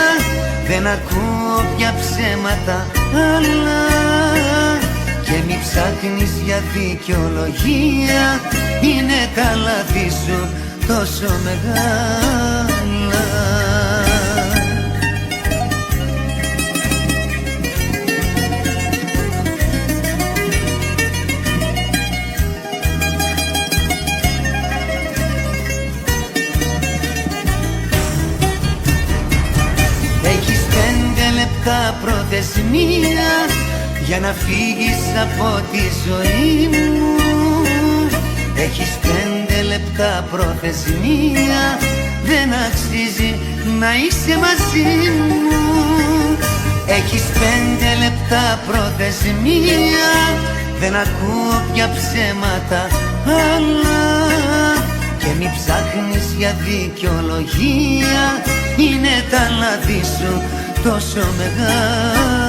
Speaker 6: δεν ακούω πια ψέματα άλλα. Και μη ψάχνεις για δικαιολογία, είναι τα λάθη σου τόσο μεγάλα. Έχεις 5 λεπτά προθεσμία για να φύγεις από τη ζωή μου. Έχεις 5 λεπτά προθεσμία, δεν αξίζει να είσαι μαζί μου. Έχεις 5 λεπτά προθεσμία, δεν ακούω πια ψέματα άλλα. Και μη ψάχνεις για δικαιολογία, είναι τα λάθη σου τόσο μεγάλα.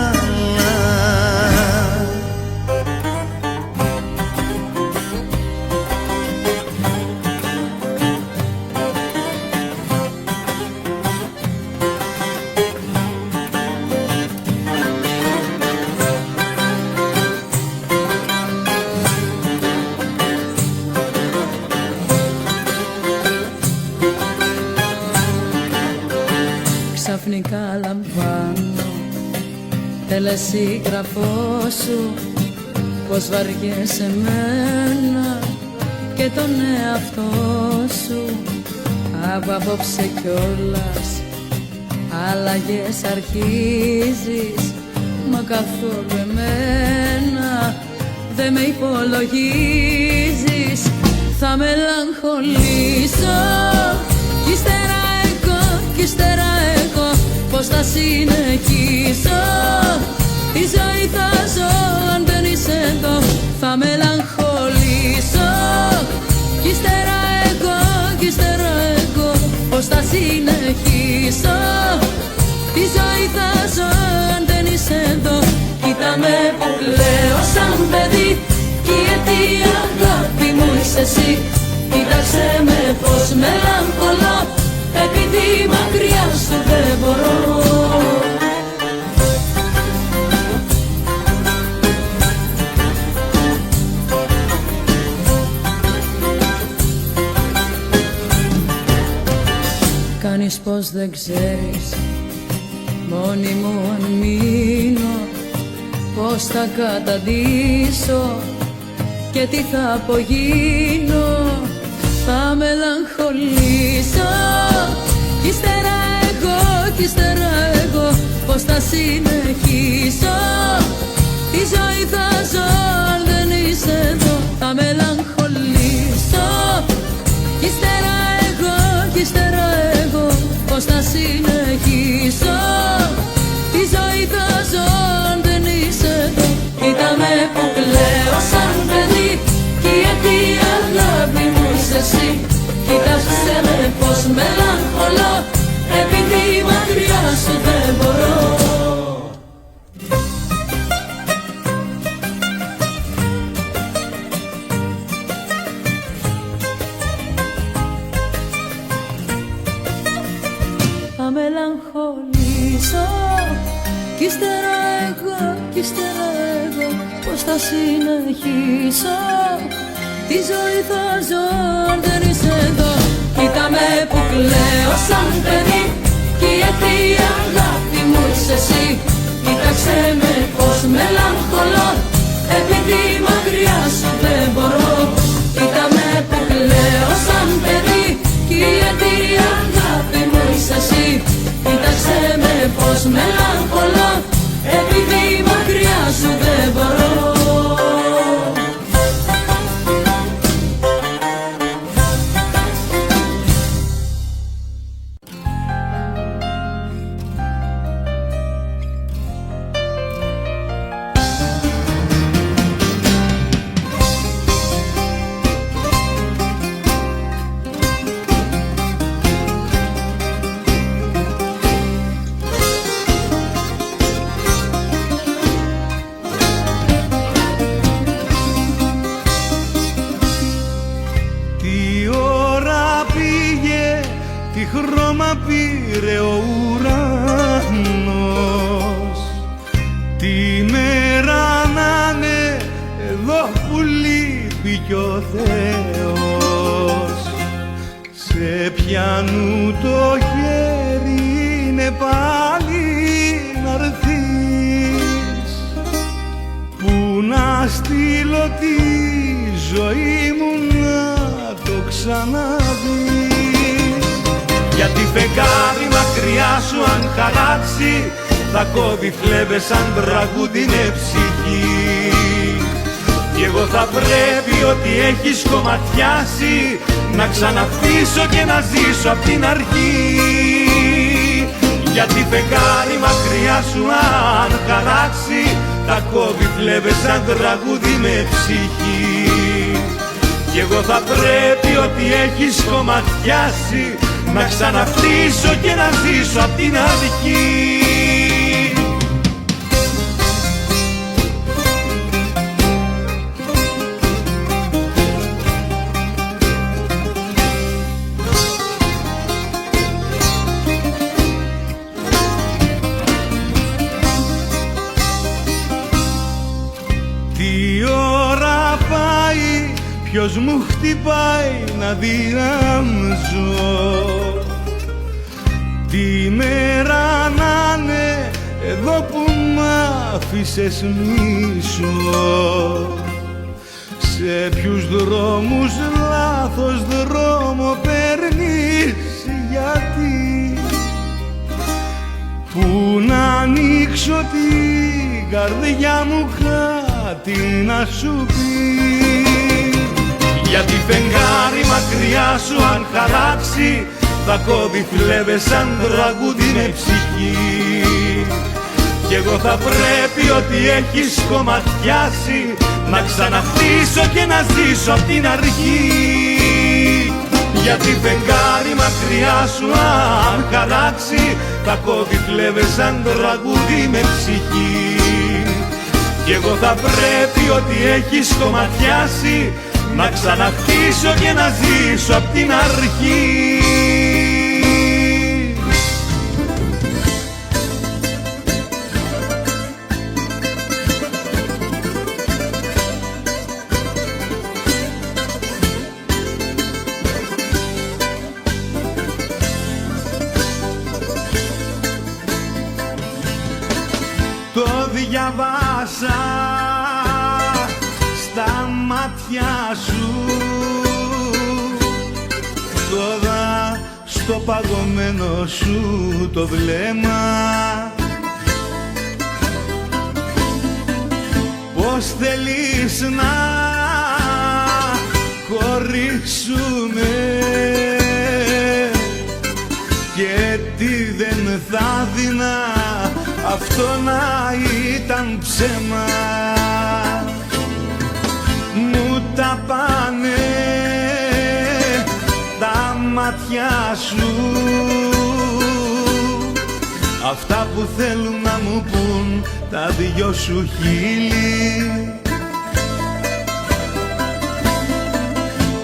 Speaker 4: Ξαφνικά λαμβάνω τελεσίγραφό σου, πως βαριέσαι εμένα και τον εαυτό σου. Από απόψε κιόλας αλλαγές αρχίζεις, μα καθόλου εμένα δεν με υπολογίζεις. Θα μελαγχολήσω κι ύστερα εγώ πως θα συνεχίσω. Τη ζωή θα ζω αν δεν είσαι εδώ. Θα μελαγχολήσω κι ύστερα εγώ πως θα συνεχίσω. Τη ζωή θα ζω αν δεν είσαι εδώ. Κοίτα με που κλαίω σαν παιδί, κι η αιτία αγάπη μου είσαι εσύ. Κοίταξε με πως μελαγχολώ, επειδή μακριά σου δεν μπορώ. Κάνεις πως δεν ξέρεις, μόνη μου αν μείνω, πως θα καταντήσω και τι θα απογίνω. Θα μελαγχολήσω κι ύστερα εγώ πως θα συνεχίσω. Τη ζωή θα ζω αν δεν είσαι εδώ. Θα μελαγχολήσω κι ύστερα εγώ πως θα συνεχίσω. Τη ζωή θα ζω αν δεν είσαι εδώ. Κοίτα με που κλαίω σαν παιδί, κι η αιτία αγάπη μου είσαι εσύ. Κοίταξε με πως μελαγχολώ, επειδή μακριά σου δεν μπορώ. Θα μελαγχολήσω κι ύστερα εγώ πως θα συνεχίσω. Τη ζωή θα ζω αν δεν είσαι εδώ. Κοίτα με που κλαίω σαν παιδί, κι η αιτία αγάπη μου είσαι εσύ. Κοίταξε με πως μελαγχολώ, επειδή μακριά σου δεν μπορώ. Κοίτα με που κλαίω σαν παιδί, κι η αιτία αγάπη μου είσαι εσύ. Κοίταξε με πως μελαγχολώ, επειδή μακριά σου δεν μπορώ.
Speaker 3: Τι ώρα πήγε, τι χρώμα πήγε πήρε ο ουρανός. Τη μέρα να είναι εδώ που λείπει κι ο Θεός. Σε πιανού το χέρι είναι πάλι να'ρθείς, που να στείλω τη ζωή μου να το ξαναδείς. Γιατί φεγγάρι μακριά σου αν χαράξει, θα κόβει φλέβες σαν τραγούδι με ψυχή. Κι εγώ θα πρέπει ό,τι έχεις κομματιάσει να ξαναφύσω και να ζήσω απ' την αρχή. Γιατί φεγγάρι μακριά σου αν χαράξει, θα κόβει φλέβες σαν τραγούδι με ψυχή. Κι εγώ θα πρέπει ό,τι έχεις κομματιάσει να ξαναφτύσω και να ζήσω απ' την αρχή. Τι ώρα πάει, ποιος μου χτυπάει να διάμζω. Τη μέρα να είναι εδώ που μ' άφησες μίσο. Σε ποιους δρόμους λάθος δρόμο παίρνεις, γιατί που να ανοίξω την καρδιά μου κάτι να σου πει. Γιατί φεγγάρι μακριά σου αν χαράξει, θα κόβει φλέβες σαν τραγούδι με ψυχή. Κι εγώ θα πρέπει ό,τι έχεις κομματιάσει να ξαναφτύσω και να ζήσω απ' την αρχή. Γιατί φεγγάρι μακριά σου αν χαράξει, θα κόβει φλέβες σαν τραγούδι με ψυχή. Κι εγώ θα πρέπει ό,τι έχεις κομματιάσει να ξαναχτίσω και να ζήσω απ' την αρχή. Το διαβάσα στα μάτια σου, τώρα στο παγωμένο σου το βλέμμα, πως θέλεις να χωρίσουμε και τι δεν θα δεινά αυτό να ήταν ψέμα. Μου τα πάνε τα μάτια σου, αυτά που θέλουν να μου πουν τα δυο σου χείλη.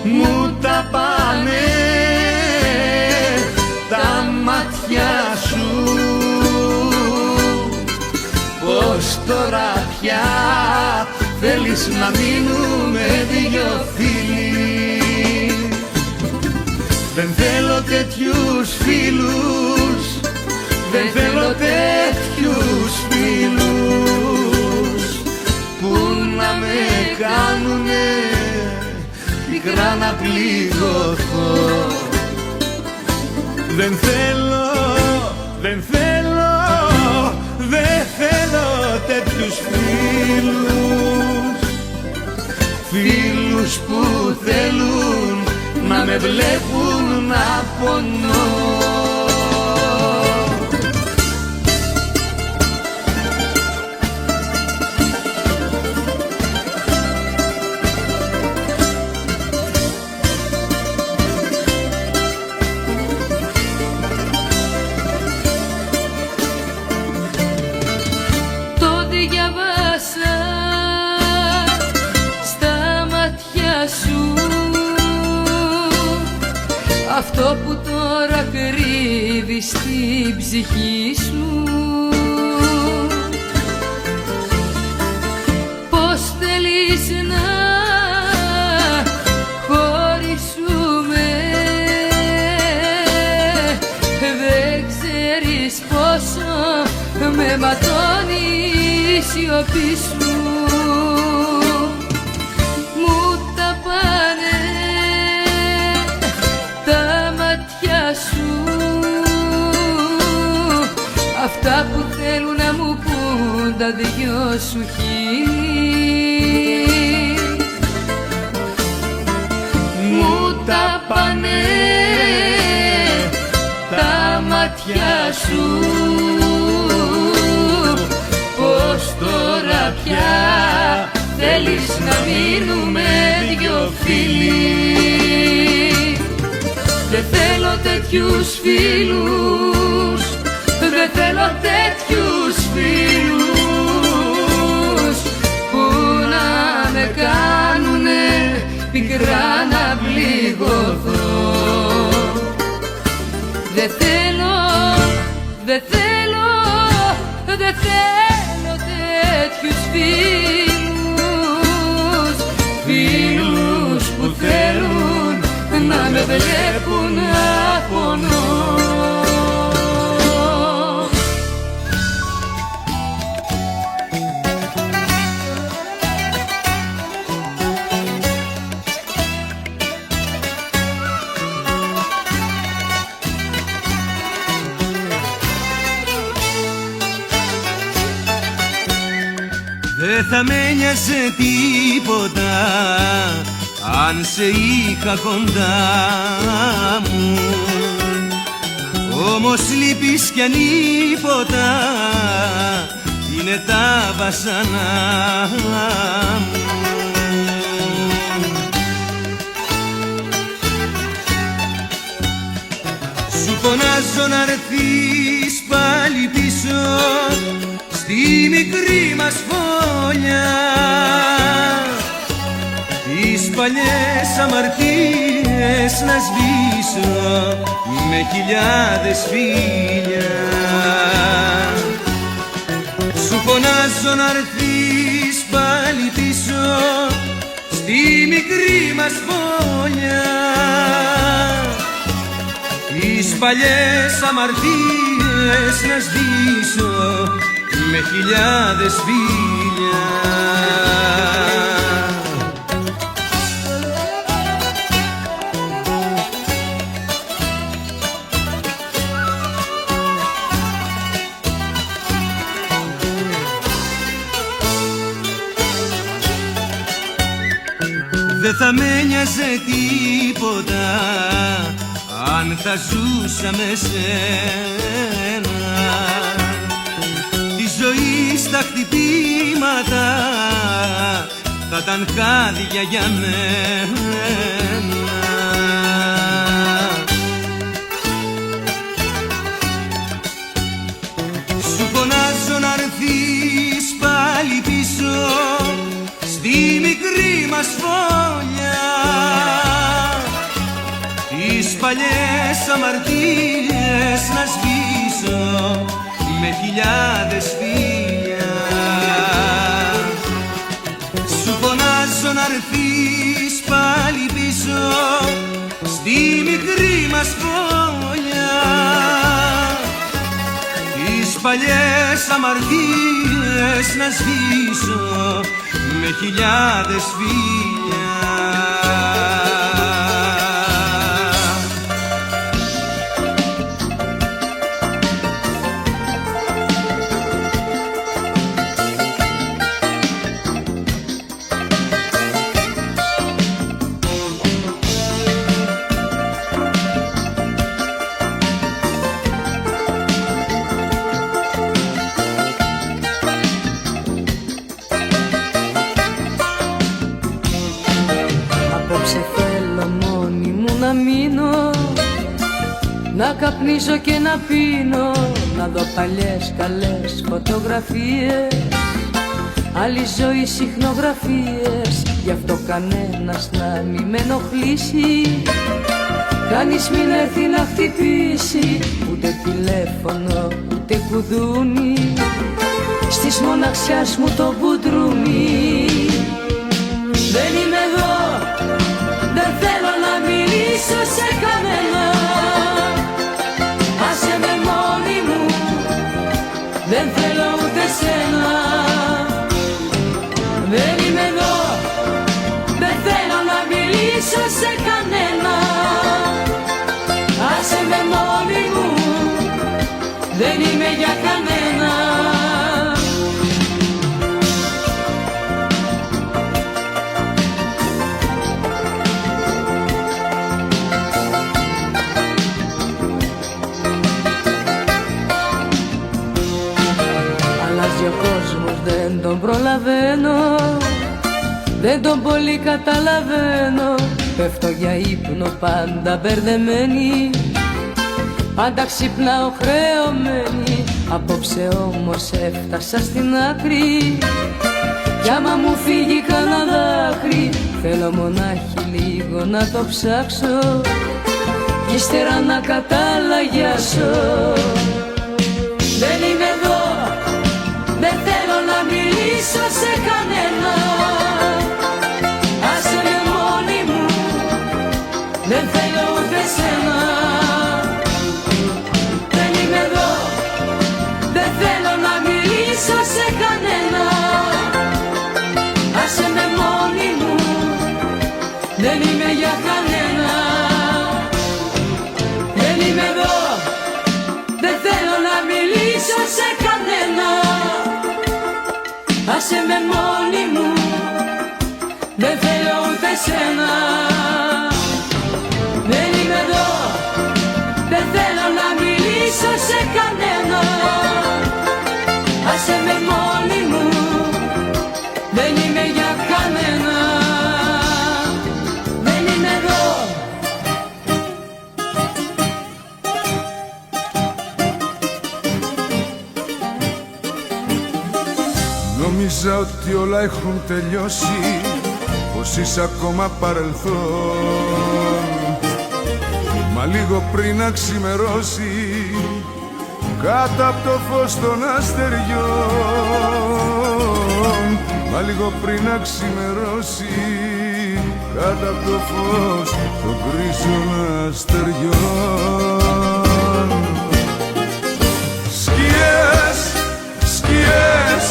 Speaker 3: Μου τα πάνε τα μάτια σου, πως τώρα πια θέλεις να μείνουμε δυο φίλοι. Δεν θέλω τέτοιους φίλους, δεν θέλω τέτοιους φίλους που να με κάνουνε πικρά να πληγωθώ. Δεν θέλω, δεν θέλω, δεν θέλω τέτοιους φίλους, φίλους που θέλουν να με βλέπουν να πονώ.
Speaker 2: Διαβάσα στα μάτια σου, αυτό που τώρα κρύβεις στην ψυχή σου. Πώς θέλεις να χωρίσουμε, δεν ξέρεις πόσο με ματώνει η σιωπή σου. Μου τα πάνε τα μάτια σου, αυτά που θέλουν να μου πουν τα δυο σου χείλη. Μου τα πάνε τα μάτια σου, πως τώρα πια θέλεις να μείνουμε δυο φίλοι. Δεν θέλω τέτοιους φίλους, δεν θέλω τέτοιους φίλους που να με κάνουνε πικρά να πληγωθώ. Δεν θέλω, δεν θέλω, δεν θέλω τέτοιους φίλους, φίλους που θέλουν να με βλέπουν να πονώ.
Speaker 5: Δεν θα με νοιάζε τίποτα αν σε είχα κοντά μου, όμως λείπεις κι ανίποτα είναι τα βασανά μου. Σου φωνάζω να έρθεις πάλι πίσω στη μικρή μας φωλιά, τις παλιές αμαρτίες να σβήσω με χιλιάδες φίλια. Σου φωνάζω να έρθεις πάλι πίσω στη μικρή μας φωλιά, τις παλιές αμαρτίες να σβήσω με χιλιάδες φίλια. Δεν θα με νοιάζε τίποτα αν θα ζούσα με σένα, τη ζωή στα χτυπήματα θα ήταν χάδια για μένα. Σου φωνάζω να έρθεις πάλι πίσω στη μικρή μας φωλιά, τις παλιές αμαρτίες να σβήσω με χιλιάδες φίλια. Σου φωνάζω να έρθεις πάλι πίσω στη μικρή μας φωλιά, τις παλιές αμαρτίες να σβήσω με χιλιάδες φίλια.
Speaker 2: Απόψε θέλω μόνη μου να μείνω, να καπνίζω και να πίνω, να δω παλιές καλές φωτογραφίες, άλλη ζωή συχνογραφίες, γι' αυτό κανένας να μη με ενοχλήσει.
Speaker 4: Κανείς μην έρθει να χτυπήσει, ούτε τηλέφωνο, ούτε κουδούνι, στις μοναξιάς μου το μπουντρουμί. Δεν είμαι εδώ, δεν θέλω να μιλήσω σε κανένα. Άσε με μόνη μου, δεν θέλω ούτε σένα. Δεν είμαι εδώ, δεν θέλω να μιλήσω σε κανένα. Άσε με μόνη μου, δεν είμαι για κανένα. Αλλάζει ο κόσμος, δεν τον προλαβαίνω, δεν τον πολύ καταλαβαίνω. Πέφτω για ύπνο πάντα μπερδεμένη, πάντα ξυπνάω χρεωμένη. Απόψε όμως έφτασα στην άκρη, κι άμα μου φύγει κανένα δάκρυ, θέλω μονάχη λίγο να το ψάξω, κι ύστερα να καταλαγιάσω. Δεν είμαι εδώ, δεν θέλω να μιλήσω σε κανένα. Άσε με μόνη μου, δεν θέλω ούτε σένα. Δεν είμαι εδώ, δεν θέλω να μιλήσω σε κανένα. Άσε με μόνη μου, δεν είμαι για κανένα. Δεν είμαι εδώ, δεν θέλω να μιλήσω σε κανένα. Άσε με μόνη μου, δεν θέλω ούτε σένα. Δεν είμαι εδώ, δεν θέλω να μιλήσω σε κανένα. Άσε με μόνη μου, δεν είμαι για κανένα. Δεν είμαι εδώ.
Speaker 1: Νόμιζα ότι όλα έχουν τελειώσει, πως είσαι ακόμα παρελθόν. Μα λίγο πριν να ξημερώσει, κάτω από το φως των αστεριών. Μα λίγο πριν να ξημερώσει, κάτω από το φως των γκρίζων αστεριών. Σκιές, σκιές,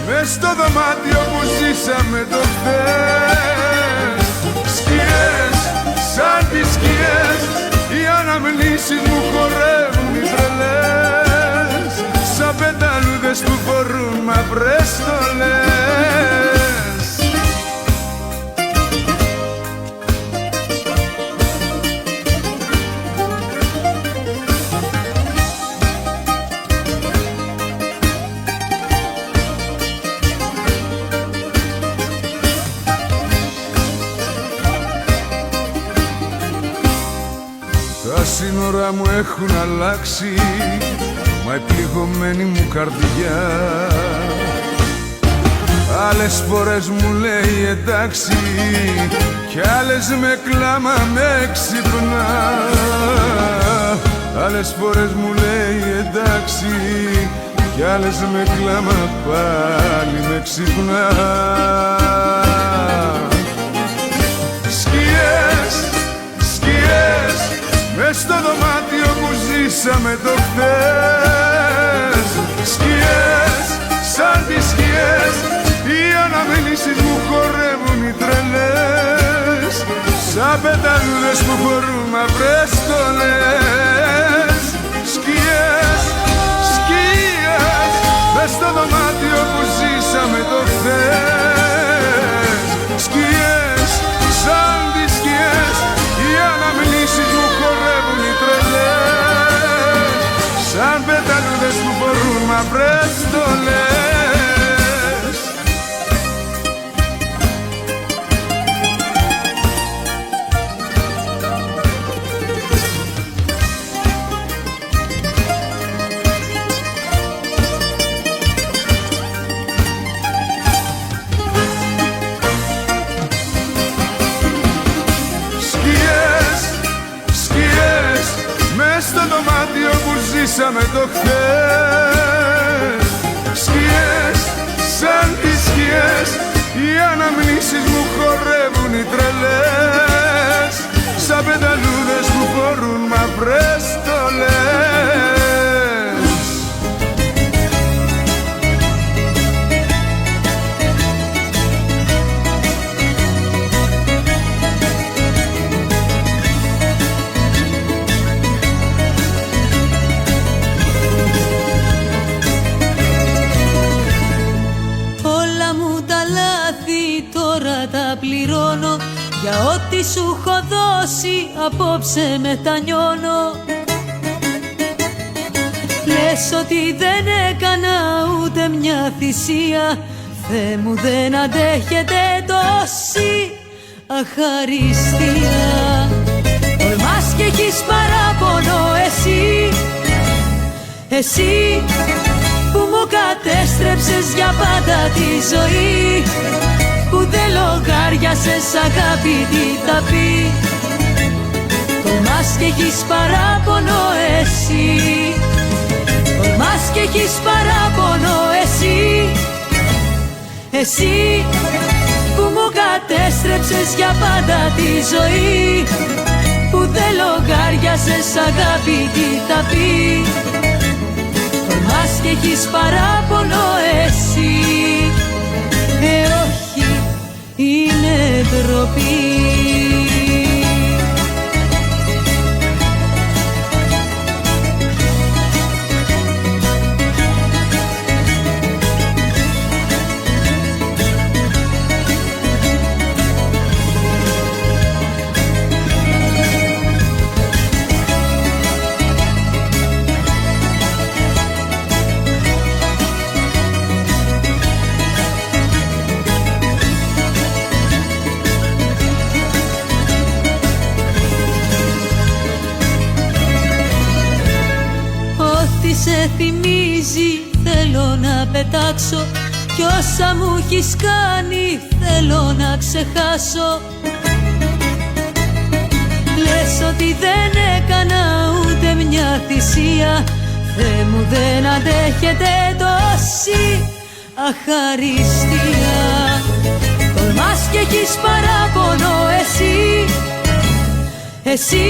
Speaker 1: μες στο δωμάτιο που ζήσαμε το χθες. Σκιές, σαν τις σκιές, οι αναμνήσεις μου χορεύουν οι τρελές, σαν πεταλούδες που φορούν μαύρες στολές. Τα σύνορα μου έχουν αλλάξει, μα η πληγωμένη μου καρδιά άλλες φορές μου λέει εντάξει, κι άλλες με κλάμα με ξυπνά. Άλλες φορές μου λέει εντάξει, κι άλλες με κλάμα πάλι με ξυπνά. Σκιές, σκιές, μες στο δωμάτιο που ζήσαμε το χθες. Σκιές, σαν τις σκιές, οι αναμνήσεις μου χορεύουν οι τρελές, σαν πεταλούδες που φορούν μαύρες στολές. Σκιές, σκιές, μες στο δωμάτιο που ζήσαμε το χθες. Σκιές, σαν τις σκιές, οι αναμνήσεις μου χορεύουν οι τρελές, σαν πεταλούδες που φορούν μαύρες στολές. ζήσαμε το χθες. Σκιές σαν τις σκιές, οι αναμνήσεις μου χορεύουν οι τρελές, σαν πεταλούδες που φορούν μαυρές στολές.
Speaker 4: Τα πληρώνω για ό,τι σου έχω δώσει, απόψε μετανιώνω. Λες ότι δεν έκανα ούτε μια θυσία, Θεέ μου δεν αντέχετε τόση αχαριστία. Τολμάς και έχεις παράπονο εσύ, εσύ που μου κατέστρεψες για πάντα τη ζωή, που δεν λογάριασες αγάπη τι θα πει. Τολμάς και έχεις παράπονο εσύ, τολμάς και έχεις παράπονο εσύ, εσύ που μου κατέστρεψες για πάντα τη ζωή, που δεν λογάριασες αγάπη τι θα πει. Τολμάς και έχεις παράπονο εσύ, όχι, είναι ντροπή. Σε θυμίζει θέλω να πετάξω, κι όσα μου έχεις κάνει θέλω να ξεχάσω. Λες ότι δεν έκανα ούτε μια θυσία, Θεέ μου δεν αντέχετε τόση αχαριστία. Τολμάς και έχεις παράπονο εσύ, εσύ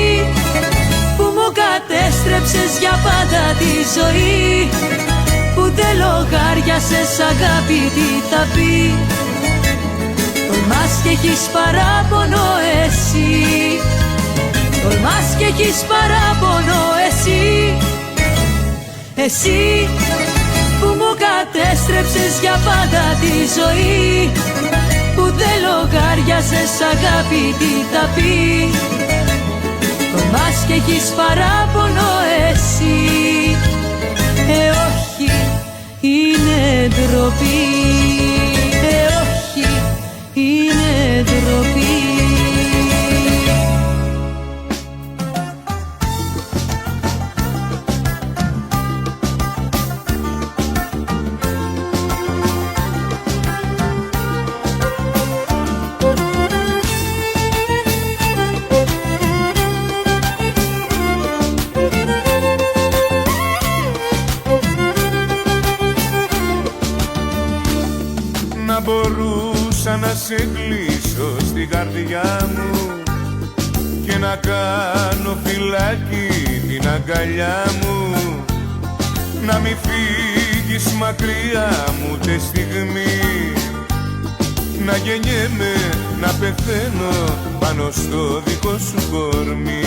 Speaker 4: που μου κατέστρεψες για πάντα τη ζωή, που δεν λογάριασες αγάπη τι θα πει. Τολμάς και έχεις παράπονο εσύ, τολμάς και έχεις παράπονο εσύ, εσύ που μου κατέστρεψες για πάντα τη ζωή, που δεν λογάριασες αγάπη τι θα πει. Τολμάς και έχεις παράπονο εσύ, όχι, είναι ντροπή, όχι, είναι ντροπή.
Speaker 1: Μπορούσα να σε κλείσω στην καρδιά μου και να κάνω φυλάκι την αγκαλιά μου, να μη φύγεις μακριά μου ούτε στιγμή, να γεννιέμαι, να πεθαίνω πάνω στο δικό σου κορμί.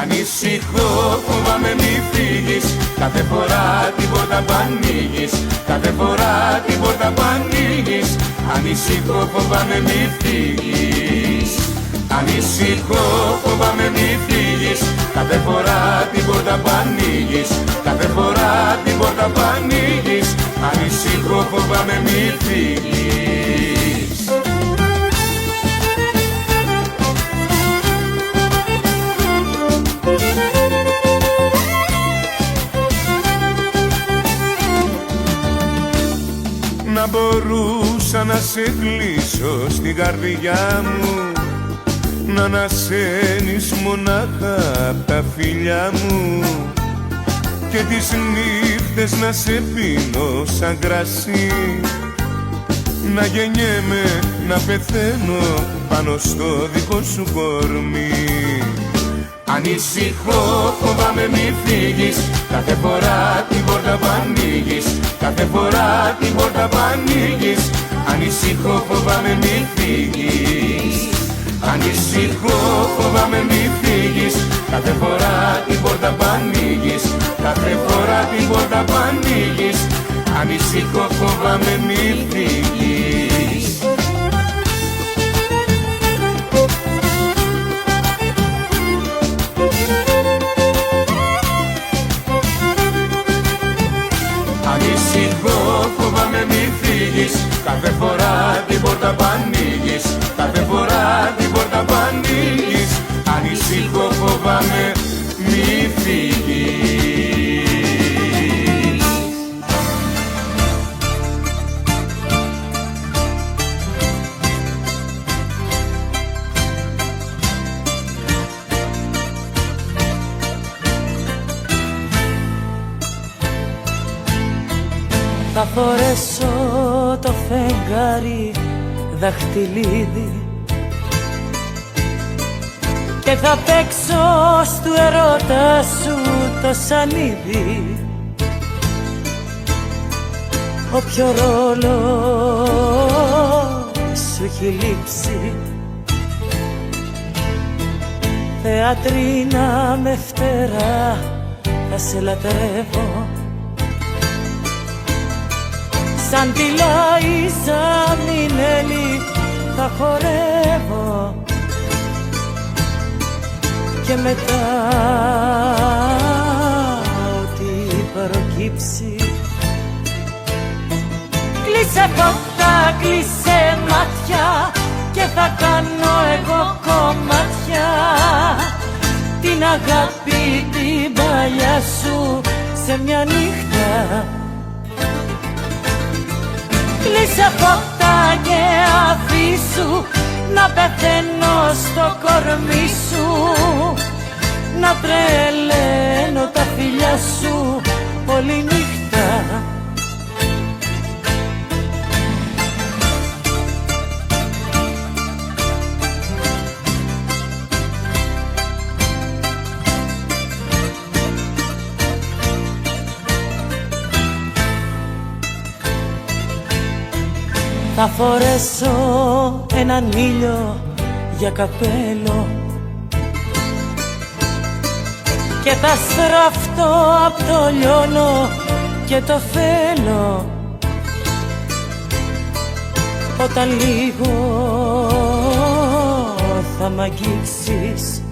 Speaker 1: Ανησυχώ, φοβάμαι μη φύγεις, κάθε φορά την πόρτα που ανοίγεις, κάθε φορά την πόρτα που ανοίγεις. Ανησυχώ, φοβάμαι μη φύγεις, ανησυχώ, φοβάμαι μη φύγεις, κάθε φορά την πόρτα που ανοίγεις, κάθε φορά την πόρτα που ανοίγεις. Ανησυχώ, φοβάμαι μη φύγεις. Να μπορούσα να σε κλείσω στην καρδιά μου, να ανασένεις μονάχα απ' τα φιλιά μου, και τις νύχτες να σε πίνω σαν κρασί, να γεννιέμαι, να πεθαίνω πάνω στο δικό σου κορμί. Ανησυχώ, φοβάμαι μη φύγεις, κάθε φορά την πόρτα που ανοίγεις, κάθε φορά την πόρτα που ανοίγεις. Ανησυχώ, φοβάμαι μη φύγεις, ανησυχώ, φοβάμαι μη φύγεις, κάθε φορά την πόρτα που ανοίγεις, κάθε φορά την πόρτα που ανοίγεις. Ανησυχώ, φοβάμαι μη φύγεις. Ανησυχώ, φοβάμαι μη φύγεις, κάθε φορά την πόρτα που ανοίγεις, κάθε φορά την πόρτα που ανοίγεις. Ανησυχώ, φοβάμαι μη φύγεις.
Speaker 7: Θα φορέσω το φεγγάρι δαχτυλίδι και θα παίξω στου ερώτα σου το σανίδι. Όποιο ρόλο σου έχει λείψει, θεατρίνα με φτερά θα σε λατρεύω, σαν τη Λάιζα Μινέλη θα χορεύω. Και μετά ό,τι προκύψει, κλείσε φώτα, κλείσε μάτια και θα κάνω εγώ κομμάτια την αγάπη την παλιά σου σε μια νύχτα. Κλείσε φώτα και αφήσου να πεθαίνω στο κορμί σου, να τρελαίνω τα φιλιά σου όλη νύχτα. Θα φορέσω έναν ήλιο για καπέλο και θα στραφτώ απ' το λιώνο και το θέλω. Όταν λίγο θα μ' αγγίξεις,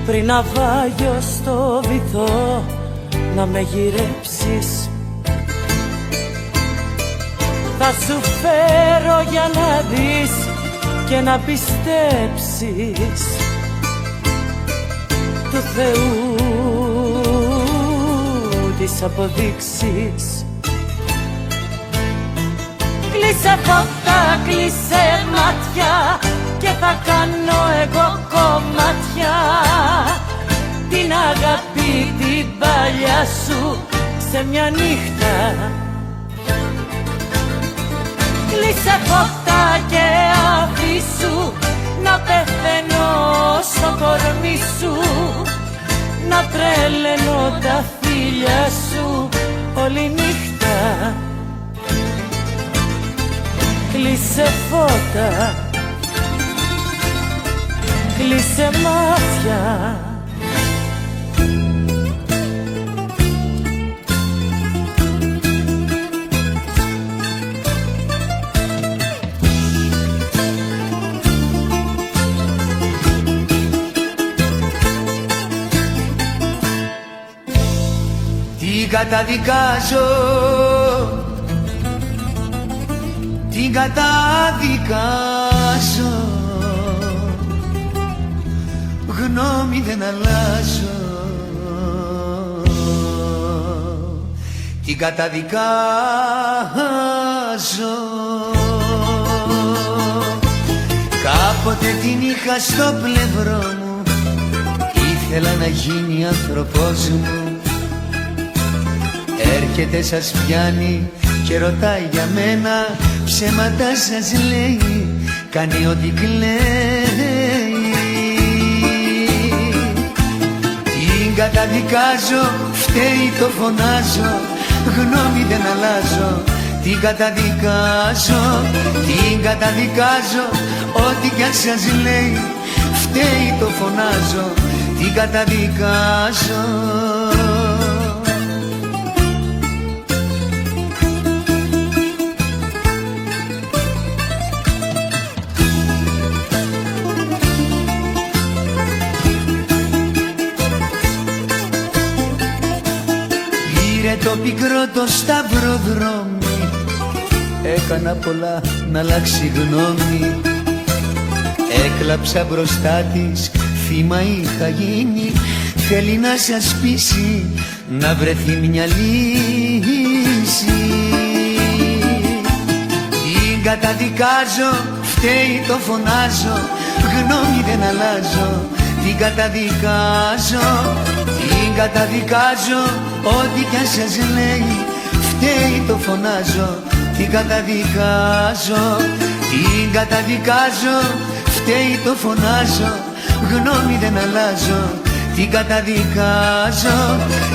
Speaker 7: πριν ναυάγιο στο βυθό να με γυρέψεις, θα σου φέρω για να δεις και να πιστέψεις του Θεού τις αποδείξεις. Κλείσε φώτα, κλείσε μάτια και θα κάνω εγώ κομμάτια την αγάπη την παλιά σου σε μια νύχτα. Κλείσε φώτα και αφήσου να πεθαίνω στο κορμί σου, να τρελαίνω τα φίλια σου όλη νύχτα. Κλείσε φώτα, κλείσε μάτια.
Speaker 6: Την καταδικάζω, την καταδικάζω, γνώμη δεν αλλάζω. Την καταδικάζω, κάποτε την είχα στο πλευρό μου, ήθελα να γίνει άνθρωπός μου. Έρχεται σας πιάνει και ρωτάει για μένα, ψέματα σας λέει, κάνει ό,τι κλαίει. Την καταδικάζω, φταίει το φωνάζω, γνώμη δεν αλλάζω. Την καταδικάζω, την καταδικάζω, ό,τι κι αν σας λέει, φταίει το φωνάζω, την καταδικάζω. Πήρε το πικρό το σταυροδρόμι, έκανα πολλά να αλλάξει γνώμη. Έκλαψα μπροστά της, θύμα είχα γίνει. Θέλει να σας πείσει, να βρεθεί μια λύση. Την καταδικάζω, φταίει το φωνάζω, γνώμη δεν αλλάζω. Την καταδικάζω, την καταδικάζω, ό,τι κι αν σας λέει, φταίει το φωνάζω. Την καταδικάζω, την καταδικάζω, φταίει το φωνάζω, γνώμη δεν αλλάζω. Την καταδικάζω,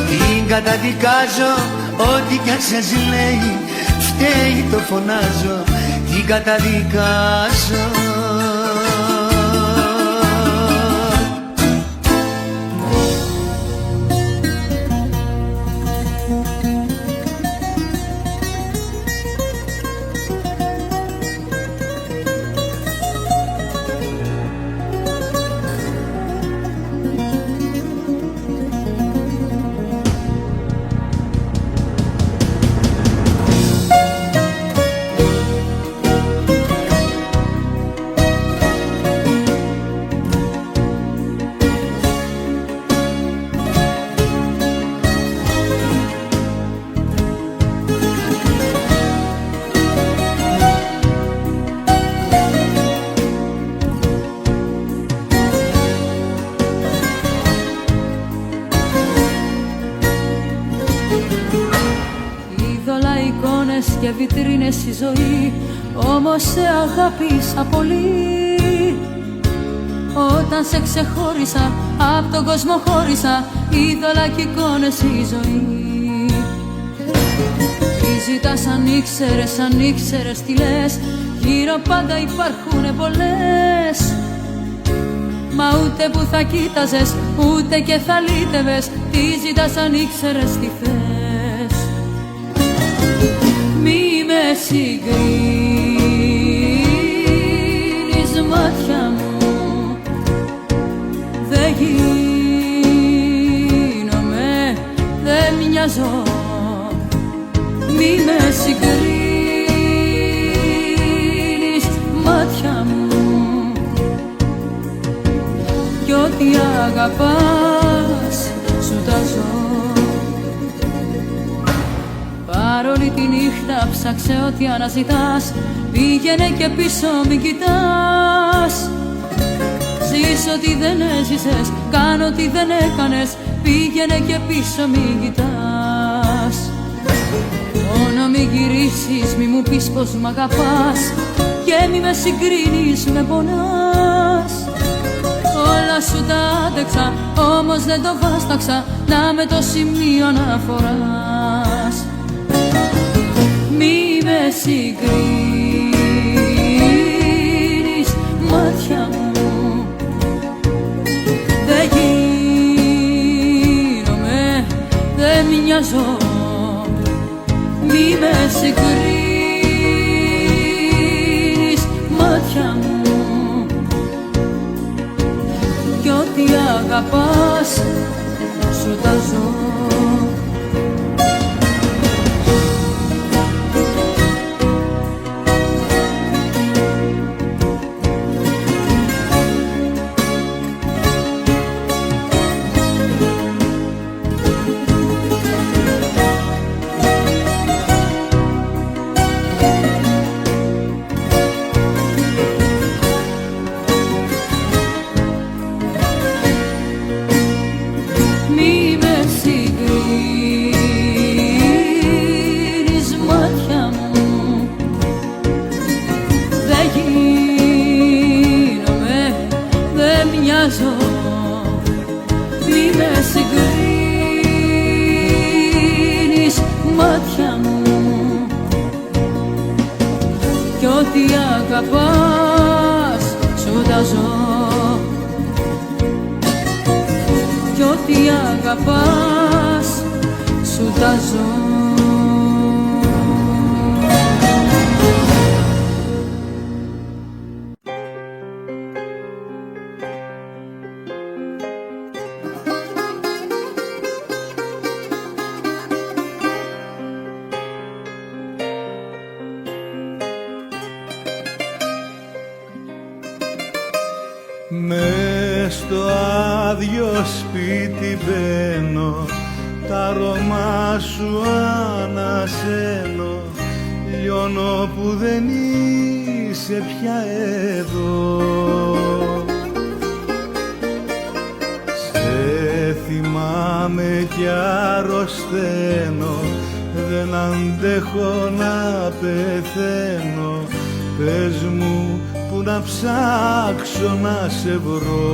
Speaker 6: την καταδικάζω, ό,τι κι αν σας λέει, φταίει το φωνάζω. Την καταδικάζω.
Speaker 2: Και βιτρίνες η ζωή, όμως σε αγάπησα πολύ. Όταν σε ξεχώρισα, απ' τον κόσμο χώρισα, είδωλα κι εικόνες η ζωή. Τι ζητάς αν ήξερες τι λες, γύρω πάντα υπάρχουνε πολλές. Μα ούτε που θα κοίταζες, ούτε και θα λύτευες, τι ζητάς αν ήξερες τι θες. Μη με συγκρίνεις μάτια μου, δεν γίνομαι, δεν μοιάζω. Μη με συγκρίνεις μάτια μου, κι ό,τι αγαπάς σου τα ζω. Παρόλη τη νύχτα ψάξε ό,τι αναζητάς, πήγαινε και πίσω μην κοιτάς. Ζεις ό,τι δεν έζησες, κάνε ό,τι δεν έκανες, πήγαινε και πίσω μην κοιτάς. Μόνο μη γυρίσεις, μη μου πεις πως μ' αγαπάς, και μη με συγκρίνεις, με πονάς. Όλα σου τα άντεξα, όμως δεν το βάσταξα, να με το σημείο αναφοράς. Μη με συγκρίνεις μάτια μου, δεν γίνομαι, δεν μοιάζω. Μη με συγκρίνεις μάτια μου, κι ό,τι αγαπάς σου τα ζω.
Speaker 4: ό,τι αγαπάς σου τα ζω.
Speaker 3: Μες στο άδειο σπίτι μπαίνω, τα αρώμα σου ανασένω, λιώνω που δεν είσαι πια εδώ. Σε θυμάμαι κι αρρωσταίνω, δεν αντέχω να πεθαίνω, πες μου που να ψάξω να σε βρω.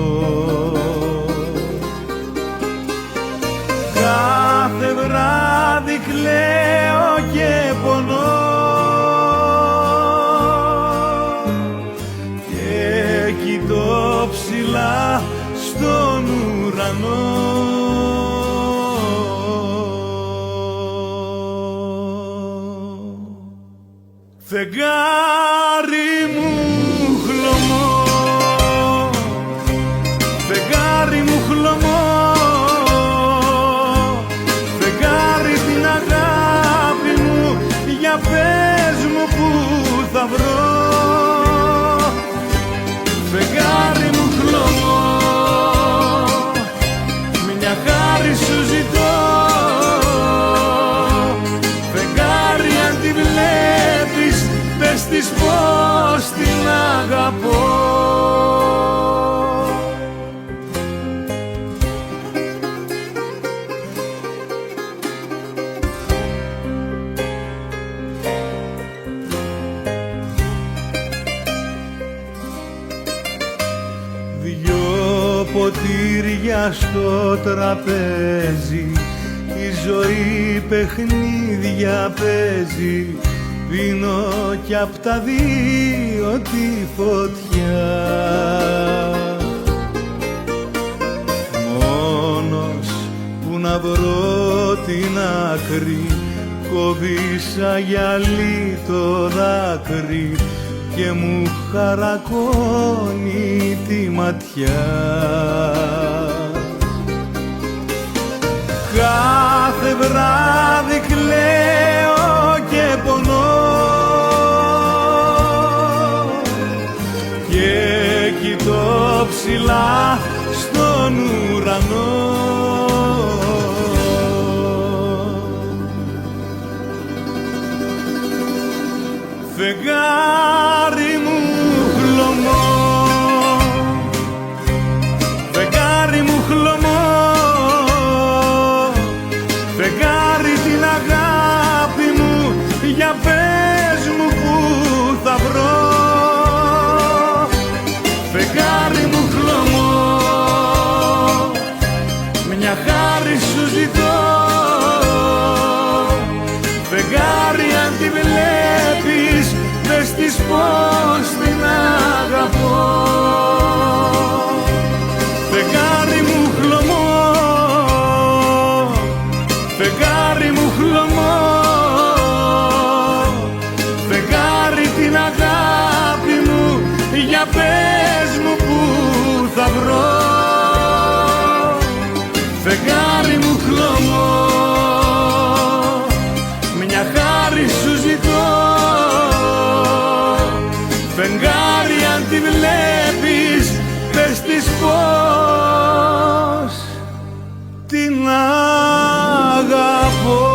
Speaker 3: Κάθε βράδυ κλαίω και πονώ και κοιτώ ψηλά στον ουρανό. Φεγγάρι μου χλωμό, φεγγάρι μου χλωμό, φεγγάρι την αγάπη μου, για πες μου που θα βρω. Φεγγάρι μου χλωμό, μια χάρη σου ζητώ, φεγγάρι αν τη βλέπεις, πες της πως την αγαπώ. Δυο ποτήρια στο τραπέζι, η ζωή παιχνίδια παίζει, πίνω κι απ' τα δύο τη φωτιά. Μόνος που να βρω την άκρη, κόβησα γυαλί το δάκρυ και μου χαρακώνει τη ματιά. Κάθε βράδυ κλαίω και πονώ και κοιτώ ψηλά στον ουρανό. Φεγγάρι μου χλωμό, φεγγάρι μου χλωμό, φεγγάρι την αγάπη μου, για πες μου που θα βρω. Φεγγάρι μου χλωμό, μια χάρη σου ζητώ, φεγγάρι αν τη βλέπεις, πες της πως την αγαπώ. Φεγγάρι μου χλωμό, φεγγάρι μου χλωμό, φεγγάρι την αγάπη μου, για πες μου που θα βρω. Φεγγάρι μου χλωμό, μια χάρη σου ζητώ, φεγγάρι αν τη βλέπεις, πες της πως την αγαπώ.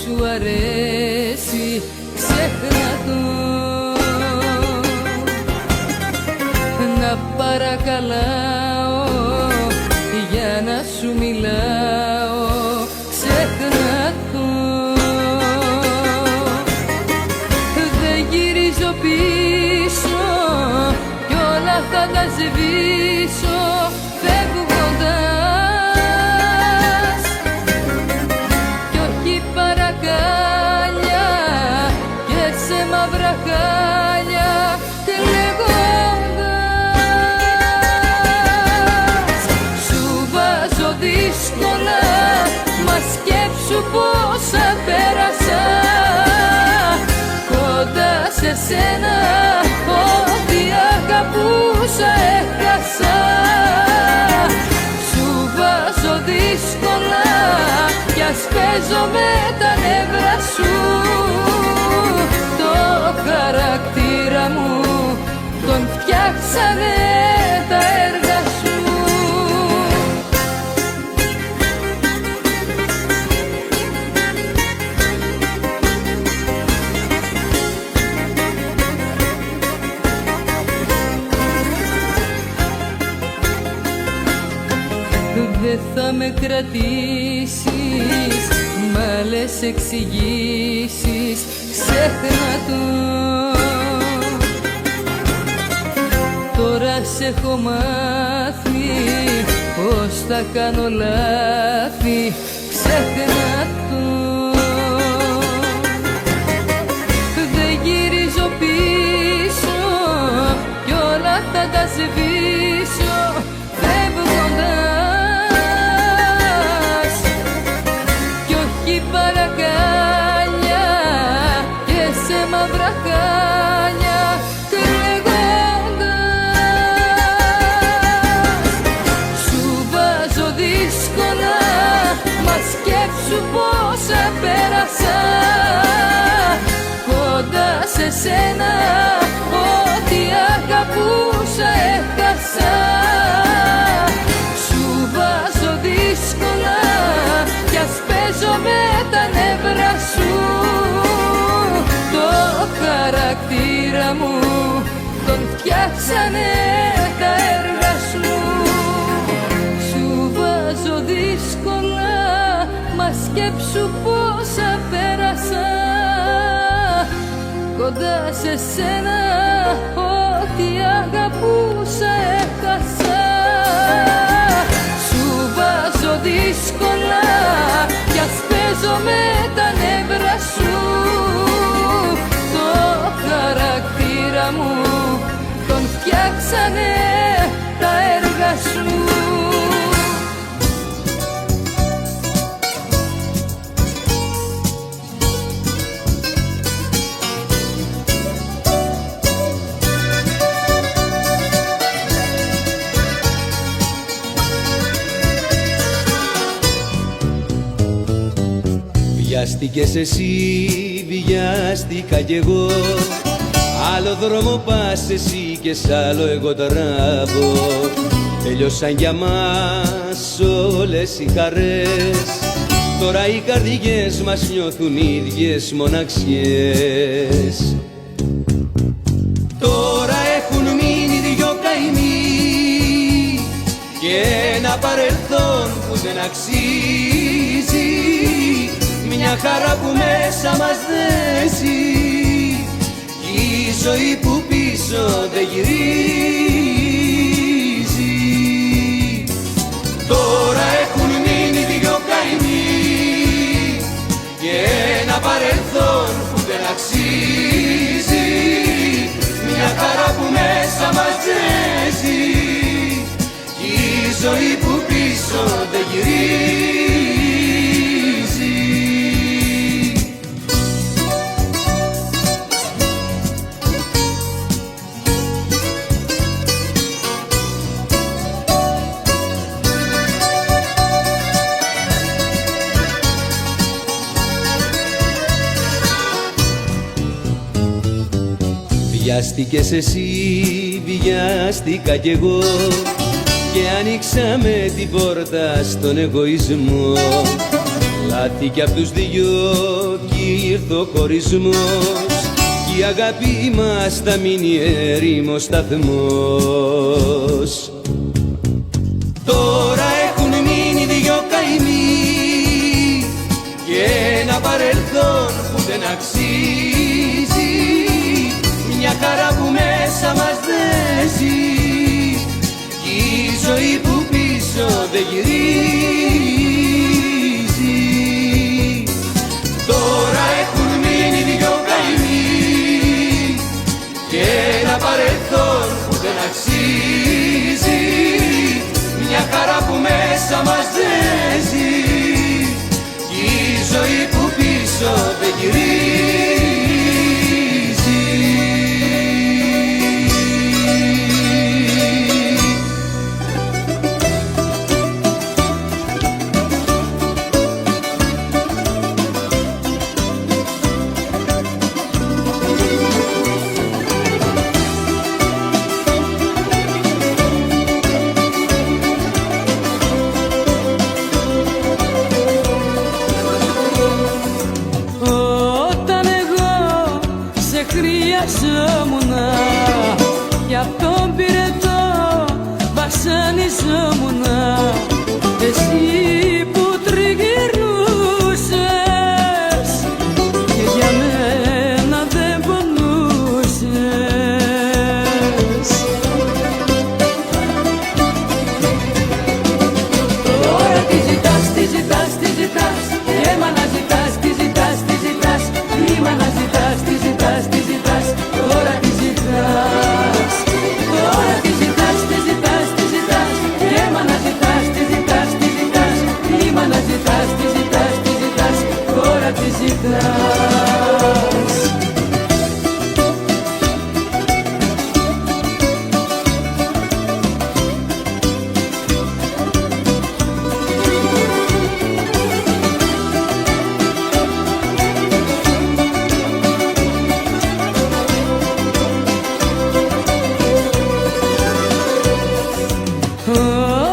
Speaker 4: Σου αρέσει, ξέχνα το, να παρακαλάω για να σου μιλάω, ξέχνα το.
Speaker 2: θα τα σβήσω φεύγοντας, κι όχι παρακάλια και σε μαύρα χάλια κλαίγοντας. Σου βάζω δύσκολα, μα σκέψου πόσα πέρασα κοντά σε σένα, ό,τι αγαπούσα έχασα. Σου βάζω δύσκολα κι ας παίζω με τα νεύρα σου. Το χαρακτήρα μου τον φτιάξανε τα έργα σου. Δεν θα με κρατήσεις μ' άλλες εξηγήσεις, ξέχνα το. Τώρα σ' έχω μάθει πως θα κάνω λάθη, ξέχνα το. Δεν γυρίζω πίσω κι όλα θα τα σβήσω φεύγοντας, κι όχι παρακάλια και σε μαύρα χάλια κλαίγοντας. Σου βάζω δύσκολα, μα σκέψου πόσα πέρασα κοντά σε σένα, ό,τι αγαπούσα έχασα. Σου βάζω δύσκολα κι ας παίζω με τα νεύρα σου. Το χαρακτήρα μου τον φτιάξανε τα έργα σου. Σου βάζω δύσκολα, μα σκέψου πόσα πέρασα κοντά σε σένα, ό,τι αγαπούσα έχασα. Σου βάζω δύσκολα κι ας παίζω με τα νεύρα σου. Το χαρακτήρα μου τον φτιάξανε τα έργα σου.
Speaker 5: Βιάστηκες εσύ, βιάστηκα κι εγώ. Άλλο δρόμο πας εσύ και σ' άλλο εγώ τραβώ. Τέλειωσαν για μας όλες οι χαρές. Τώρα οι καρδιές μας νιώθουν ίδιες μοναξιές. Τώρα έχουν μείνει δυο καημοί και ένα παρελθόν που δεν αξίζει. Μια χαρά που μέσα μας δέσει, η ζωή που πίσω δεν γυρίζει. Τώρα έχουν μείνει δυο καημοί και ένα παρελθόν που δεν αξίζει. Μια χαρά που μέσα μας δέσει, η ζωή που πίσω δεν γυρίζει. Βιάστηκες εσύ, βιάστηκα κι εγώ και ανοίξαμε την πόρτα στον εγωισμό. Λάθηκε απ' τους δυο κι ήρθε ο χωρισμός κι η αγάπη μας θα μείνει έρημος σταθμός. Τώρα έχουν μείνει δυο καημοί και ένα παρελθόν που δεν αξίζει. Μια χαρά που μέσα μας δέσει, η ζωή που πίσω δεν γυρίζει. Τώρα έχουν μείνει δυο καημοί και ένα παρελθόν που δεν αξίζει, μια χαρά που μέσα μας δεν ζει, η ζωή που πίσω δεν γυρίζει.
Speaker 4: Χρειαζόμουνα κι απ' τον πυρετό βασανιζόμουνα, εσύ που τριγυρνούσες και για μένα δεν πονούσες. Τώρα τι ζητάς, τι ζητάς, τι ζητάς, αίμα να ζητάς, τι ζητάς, τι ζητάς, χρήμα να ζητάς, τι ζητάς, τι ζητάς, τώρα τι ζητάς. Τώρα τι ζητάς, τι ζητάς, τι ζητάς, αίμα να ζητάς, τι ζητάς, τι ζητάς, χρήμα να ζητάς, τι ζητάς, τι ζητάς, τώρα τι ζητάς.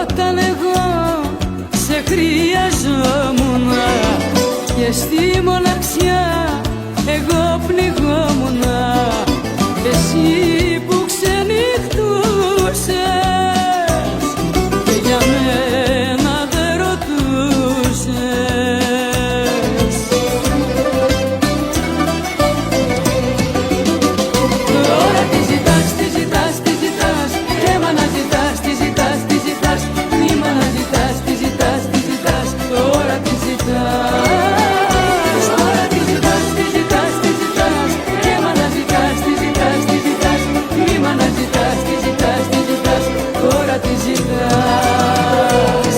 Speaker 4: Όταν εγώ σε χρειαζόμουνα και στη μοναξιά εγώ πνιγόμουνα, εσύ που ξενυχτούσες και για μένα δεν ρωτούσες. Τώρα τι ζητάς, τι ζητάς, τι ζητάς, αίμα να ζητάς, τι ζητάς, τι ζητάς, χρήμα να ζητάς, τι ζητάς, τι ζητάς, τώρα τι ζητάς. Τώρα τι ζητάς, τι ζητάς, τι ζητάς, αίμα να ζητάς, τι ζητάς, τι ζητάς, χρήμα να ζητάς, τι ζητάς, τι ζητάς, τώρα τι ζητάς.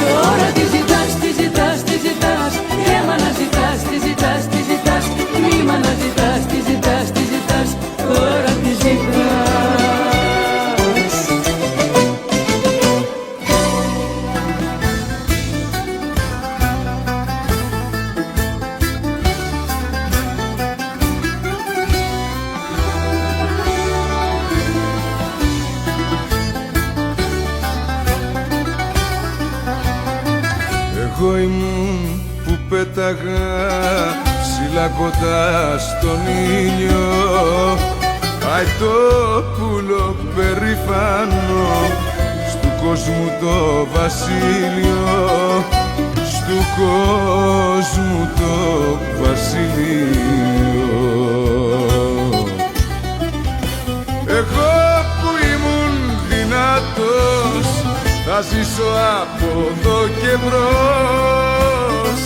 Speaker 4: Τώρα τι ζητάς, τι ζητάς, τι ζητάς, αίμα να ζητάς, τι ζητάς, τι ζητάς, χρήμα να ζητάς, τι ζητάς, τι ζητάς, τώρα τι ζητάς.
Speaker 1: Εγώ ήμουν που πέταγα ψηλά κοντά στον ήλιο, αητόπουλο περήφανο στου κόσμου το βασίλειο, στου κόσμου το βασίλειο. Εγώ που ήμουν δυνατός θα ζήσω από εδώ και μπρος,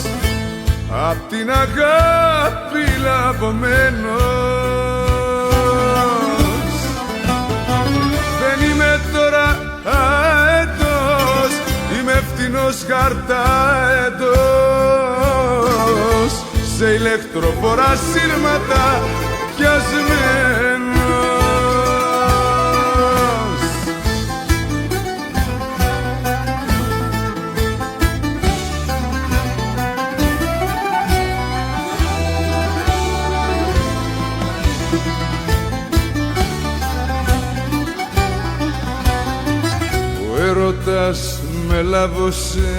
Speaker 1: απ' την αγάπη λαβωμένος. Δεν είμαι τώρα αετός, είμαι φτηνός χαρταετός, σε ηλεκτροφορά σύρματα πιασμένος. Ο έρωτας με λάβωσε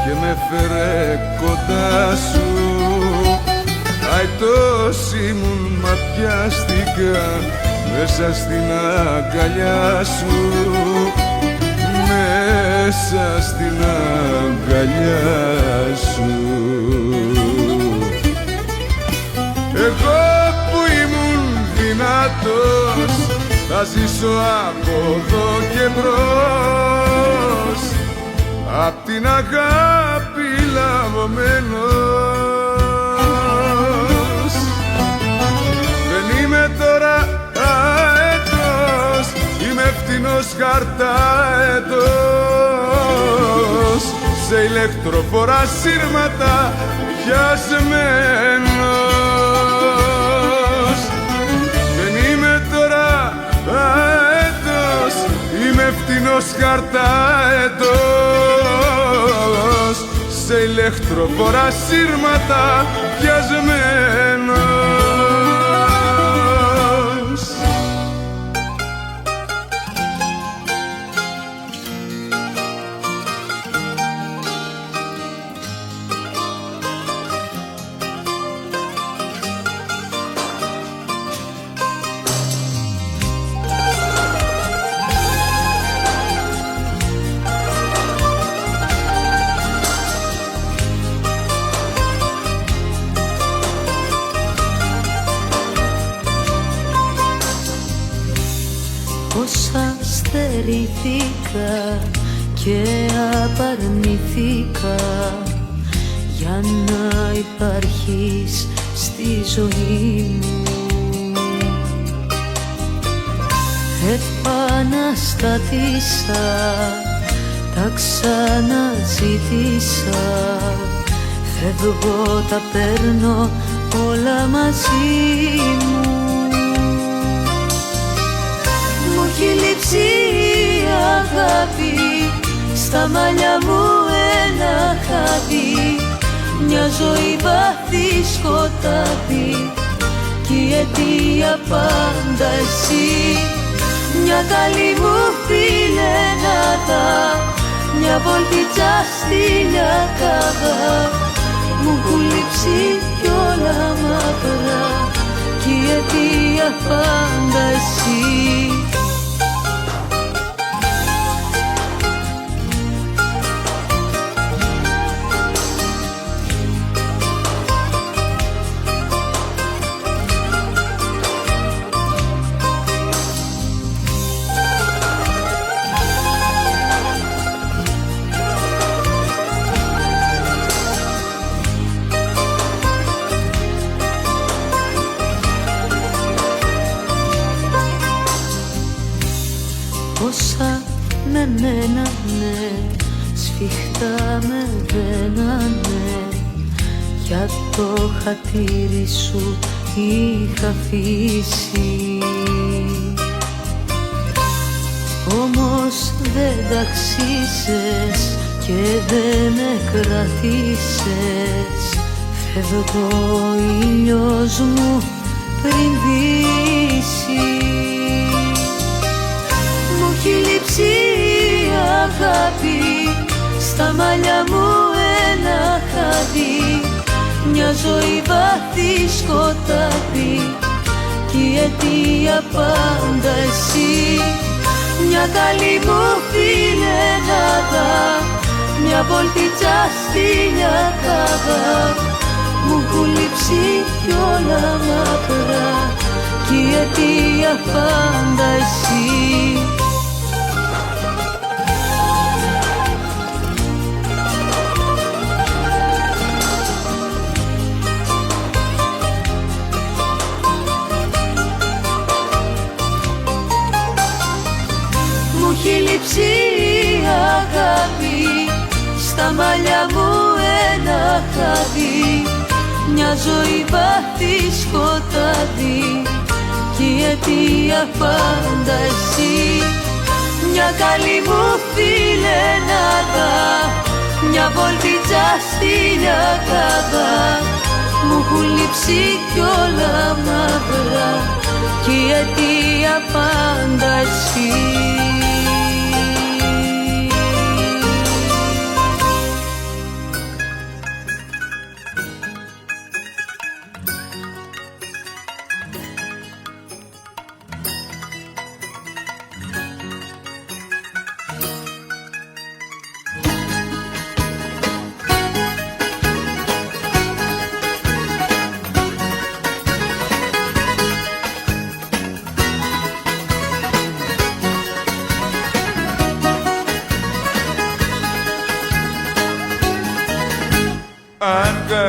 Speaker 1: και με φέρε κοντά σου, αητός ήμουν μα πιάστηκα μέσα στην αγκαλιά σου. μέσα στην αγκαλιά σου. Εγώ που ήμουν δυνατός θα ζήσω από εδώ και μπρος, απ' την αγάπη λαβωμένος. Δεν είμαι τώρα αετός, είμαι φτηνός χαρταετός, σε ηλεκτροφορά σύρματα πιασμένος. Δεν είμαι τώρα αετός, είμαι φτηνός χαρταετός, σε ηλεκτροφορά σύρματα πιασμένος.
Speaker 2: Όσα στερήθηκα και απαρνηθήκα για να υπάρχεις στη ζωή μου. Επαναστατήσα, τα ξαναζήτησα, φεύγω, τα παίρνω όλα μαζί μου. Μου έχει λείψει η αγάπη, στα μαλλιά μου ένα χάδι, μια ζωή βαθύ σκοτάδι κι η αιτία πάντα εσύ. Μια καλή μου φιλενάδα, μια βολτίτσα στη λιακάδα, μου έχουν λείψει κι όλα μαύρα κι η αιτία πάντα εσύ. Όσα με μένανε, σφιχτά με δένανε, για το χατήρι σου είχα αφήσει. Όμως δεν τα αξίζες και δεν με κρατήσες, φεύγω, ο ήλιος μου πριν δύσει. Μου έχει λείψει η αγάπη, στα μαλλιά μου ένα χάδι, μια ζωή βαθύ σκοτάδι κι η αιτία πάντα εσύ. Μια καλή μου φιλενάδα, μια βολτίτσα στη λιακάδα, μου έχουν λείψει κι όλα μακρά κι η αιτία πάντα εσύ. Μου έχει λείψει η αγάπη, στα μαλλιά μου ένα χάδι, μια ζωή βαθύ σκοτάδι κι η αιτία πάντα εσύ. Μια καλή μου φιλενάδα, μια βολτίτσα στη λιακάδα, μου έχουν λείψει κι όλα μαύρα κι η αιτία πάντα εσύ.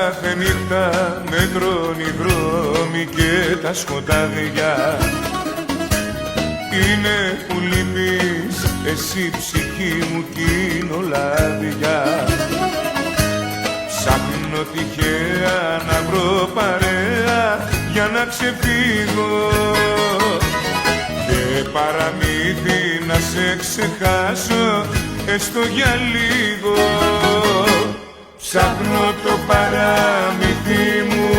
Speaker 1: κάθε νύχτα με τρώνε οι δρόμοι και τα σκοτάδια. Είναι που λείπεις εσύ ψυχή μου κι είναι όλα άδεια. Ψάχνω τυχαία να βρω παρέα για να ξεφύγω και παραμύθι να σε ξεχάσω έστω για λίγο. Ψάχνω το παραμύθι μου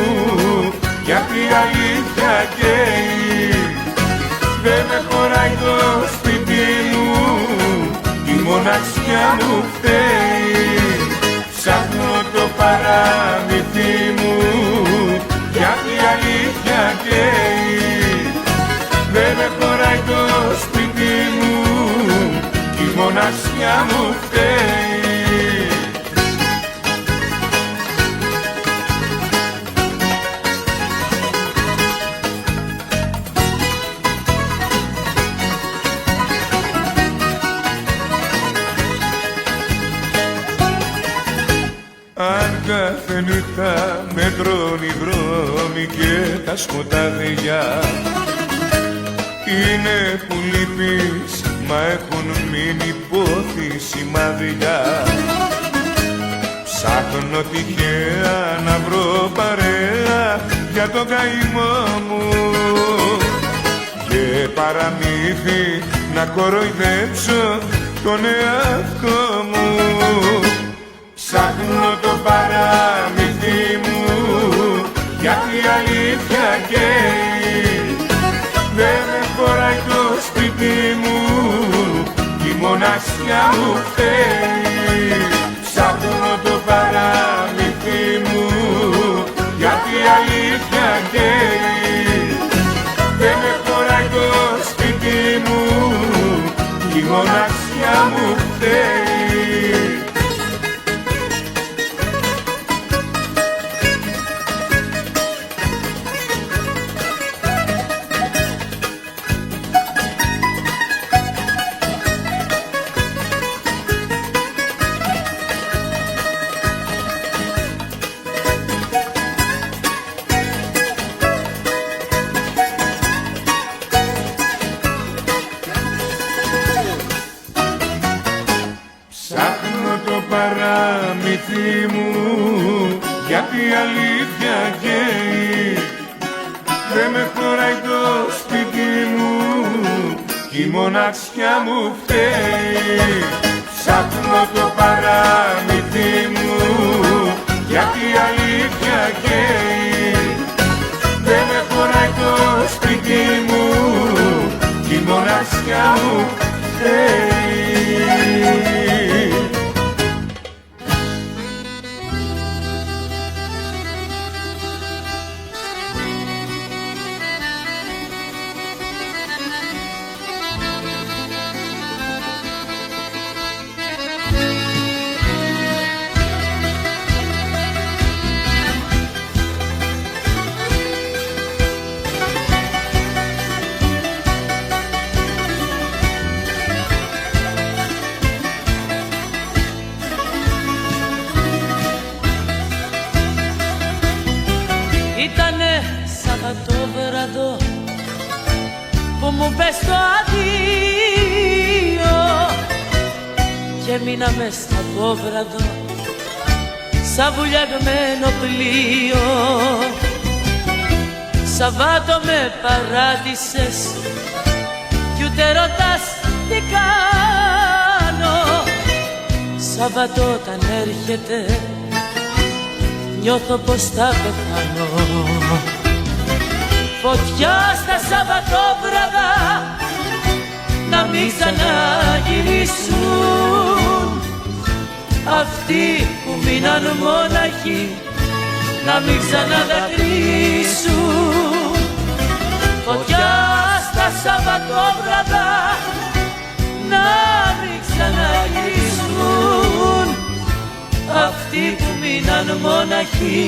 Speaker 1: γιατί η αλήθεια καίει. Δεν με χωράει το σπίτι μου, η μοναξιά μου φταίει. Ψάχνω το παραμύθι μου γιατί η αλήθεια καίει. Δεν με χωράει το σπίτι μου, η μοναξιά μου φταίει. Αν κάθε νύχτα με τρώνε οι δρόμοι και τα σκοτάδια, είναι που λείπεις μα έχουν μείνει πόθη σημάδια. Ψάχνω τυχαία να βρω παρέα για το καημό μου και παραμύθι να κοροϊδέψω τον εαυτό μου. Ψάχνω το παραμύθι μου γιατί η αλήθεια καίει. Δεν με χωράει το σπίτι μου, η μοναξιά μου φταίει. Ψάχνω το παραμύθι μου γιατί η αλήθεια καίει. Δεν με χωράει το σπίτι μου, η μοναξιά μου φταίει. Ψάχνω το παραμύθι μου γιατί η αλήθεια καίει. Δεν με χωράει το σπίτι μου, η μοναξιά μου φταίει. Ψάχνω το παραμύθι μου γιατί η αλήθεια καίει. Δεν με χωράει το σπίτι μου, η μοναξιά μου φταίει.
Speaker 8: Ήτανε Σαββατόβραδο που μου πες το αδείο και μείνα μες στα Βόβραδο σαν βουλιαγμένο πλοίο. Σαββάτο με παράτησες κι ούτε ρωτάς τι κάνω. Σαββατό όταν έρχεται νιώθω πως θα πεθάνω. Φωτιά στα Σαββατόβραδα να μην ξαναγυρίσουν. Αυτοί που μείναν μόναχοι να μην ξαναδακρύσουν. Φωτιά στα Σαββατόβραδα να μην ξαναγυρίσουν. Αυτοί που μείναν μόναχοι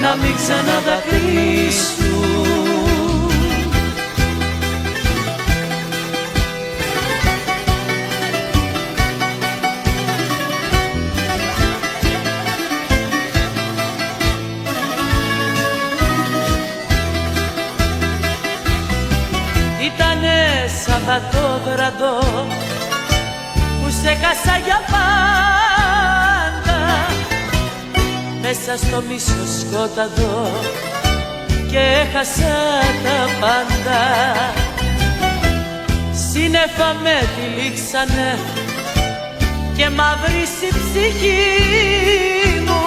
Speaker 8: να μην ξαναδακρύσουν. Σαββατόβραδο που σε χάσα για πάντα μέσα στο μισοσκόταδο και έχασα τα πάντα. Σύννεφα με τυλίξανε και μαύρισε η ψυχή μου,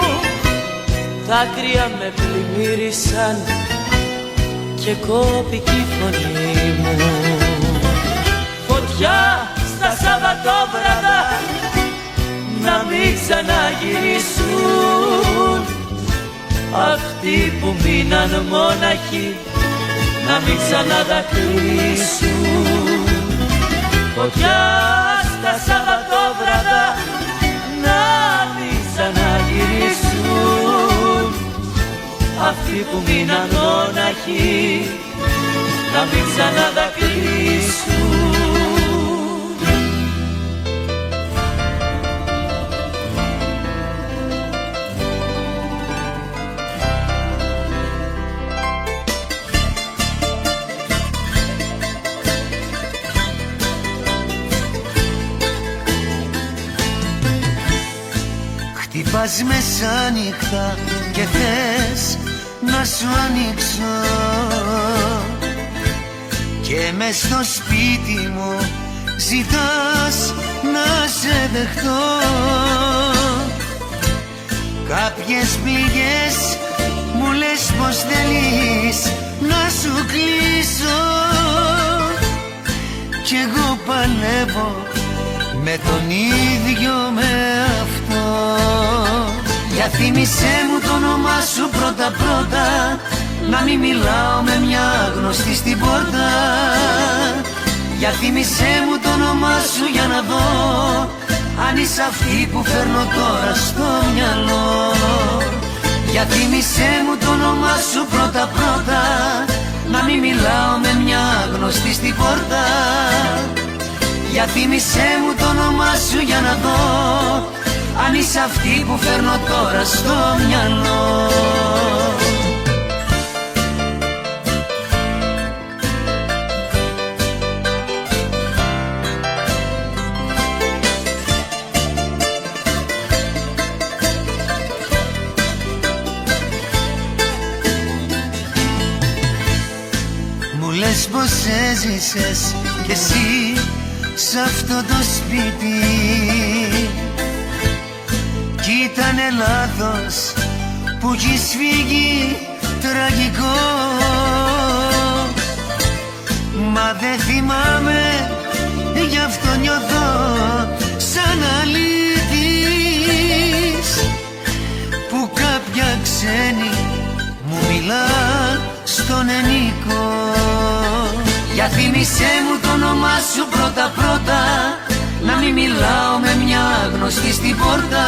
Speaker 8: δάκρυα με πλημμύρισαν και κόπηκε η φωνή μου. Φωτιά στα Σαββατόβραδα να μην ξαναγυρίσουν, αυτοί που μείναν μόναχοι να μην ξαναδακρύσουν. Φωτιά στα Σαββατόβραδα να μην ξαναγυρίσουν, αυτοί που μείναν μόναχοι να μην ξαναδακρύσουν.
Speaker 6: Χτυπάς μεσάνυχτα και θες να σου ανοίξω και μες στο σπίτι μου ζητάς να σε δεχτώ. Κάποιες πληγές μου λες πως θέλεις να σου κλείσω κι εγώ παλεύω με τον ίδιο με αυτό. Για θύμισέ μου το όνομά σου πρώτα πρώτα, να μην μιλάω με μια γνωστή στην πόρτα. Για θύμισέ μου το όνομά σου για να δω αν είσαι αυτή που φέρνω τώρα στο μυαλό. Για θύμισέ μου το όνομά σου πρώτα πρώτα, να μην μιλάω με μια γνωστή στην πόρτα. Για θύμισέ μου το όνομά σου για να δω αν είσαι αυτή που φέρνω τώρα στο μυαλό. Μου λες πως έζησες κι εσύ σ' αυτό το σπίτι κι ήτανε λάθος που έχεις φύγει τραγικό. Μα δεν θυμάμαι, γι' αυτό νιώθω σαν αλήτης που κάποια ξένη μου μιλά στον ενικό. Για θύμισέ μου το όνομά σου πρώτα πρώτα, να μην μιλάω με μια γνωστή στην πόρτα.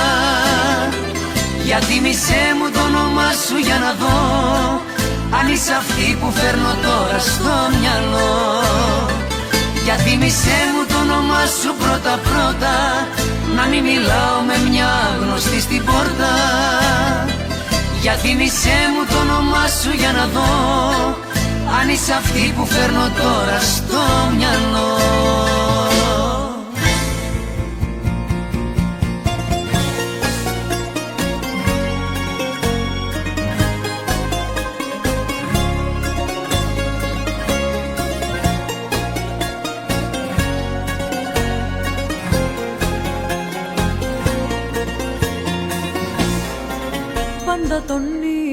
Speaker 6: Για θύμισέ μου το όνομά σου για να δω αν είσαι αυτή που φέρνω τώρα στο μυαλό. Για θύμισέ μου το όνομά σου πρώτα πρώτα, να μην μιλάω με μια γνωστή στην πόρτα. Για θύμισέ μου το όνομά σου για να δω αν είσαι αυτή που φέρνω τώρα στο μυαλό.
Speaker 2: Πάντα τον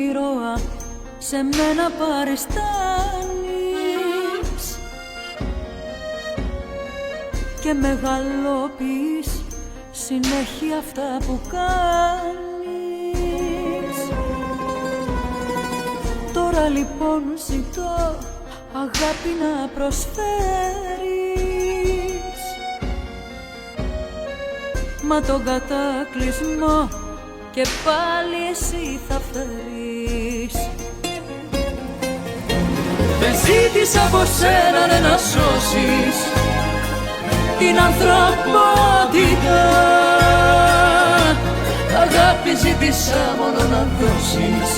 Speaker 2: ήρωα σε μένα παριστάνεις και μεγαλοποιείς συνέχεια αυτά που κάνεις. Τώρα λοιπόν ζητώ αγάπη να προσφέρεις, μα τον κατάκλυσμό και πάλι εσύ θα φέρεις. Δεν ζήτησα από σένα να σώσεις την ανθρωπότητα. Αγάπη ζήτησα μόνο να δώσεις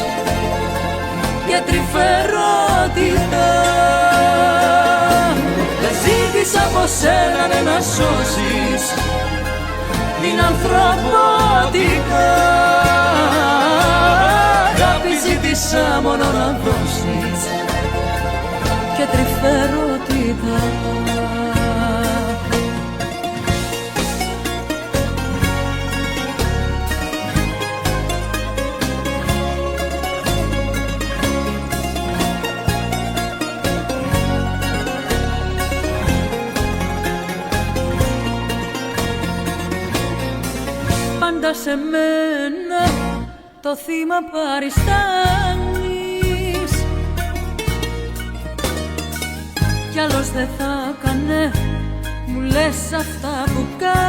Speaker 2: και τρυφερότητα. Δεν ζήτησα ζήτησα από σένα να σώσεις την ανθρωπότητα. Αγάπη ζήτησα μόνο να δώσεις και τρυφερότητα. Πάντα σε μένα το θύμα παριστάνεις, κι άλλος δεν θα κάνε, μου λες αυτά που κάνεις.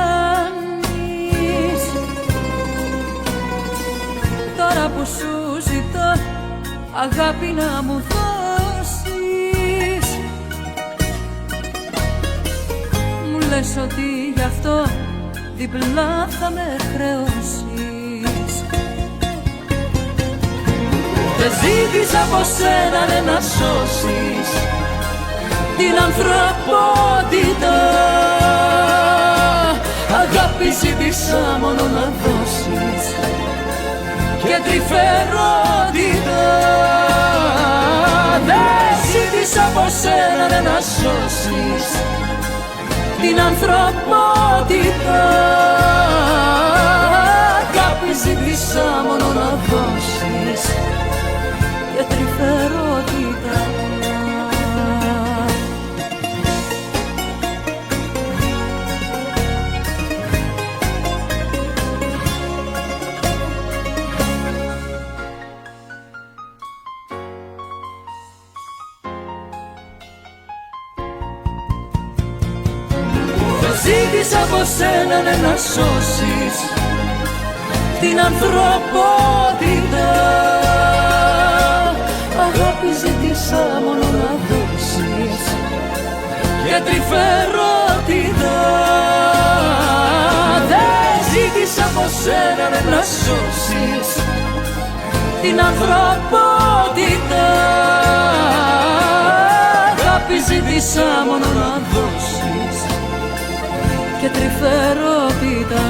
Speaker 2: Τώρα που σου ζητώ αγάπη να μου δώσεις, μου λες ότι γι' αυτό διπλά θα με χρεώσεις. Δεν ζήτησα από σένα να σώσεις την ανθρωπότητα. Αγάπη ζήτησα μόνο να δώσεις και τρυφερότητα. Δεν ζήτησα από σένα να σώσεις την ανθρωπότητα. Αγάπη ζήτησα μόνο να δώσεις και τρυφερότητα. Ζήτησα από σένα να σώσεις την ανθρωπότητα. Αγάπη ζήτησα μόνο να δώσεις και τρυφερότητα. Δεν ζήτησα από σένα να σώσεις την ανθρωπότητα. Αγάπη ζήτησα μόνο να δώσεις και τρυφερότητα.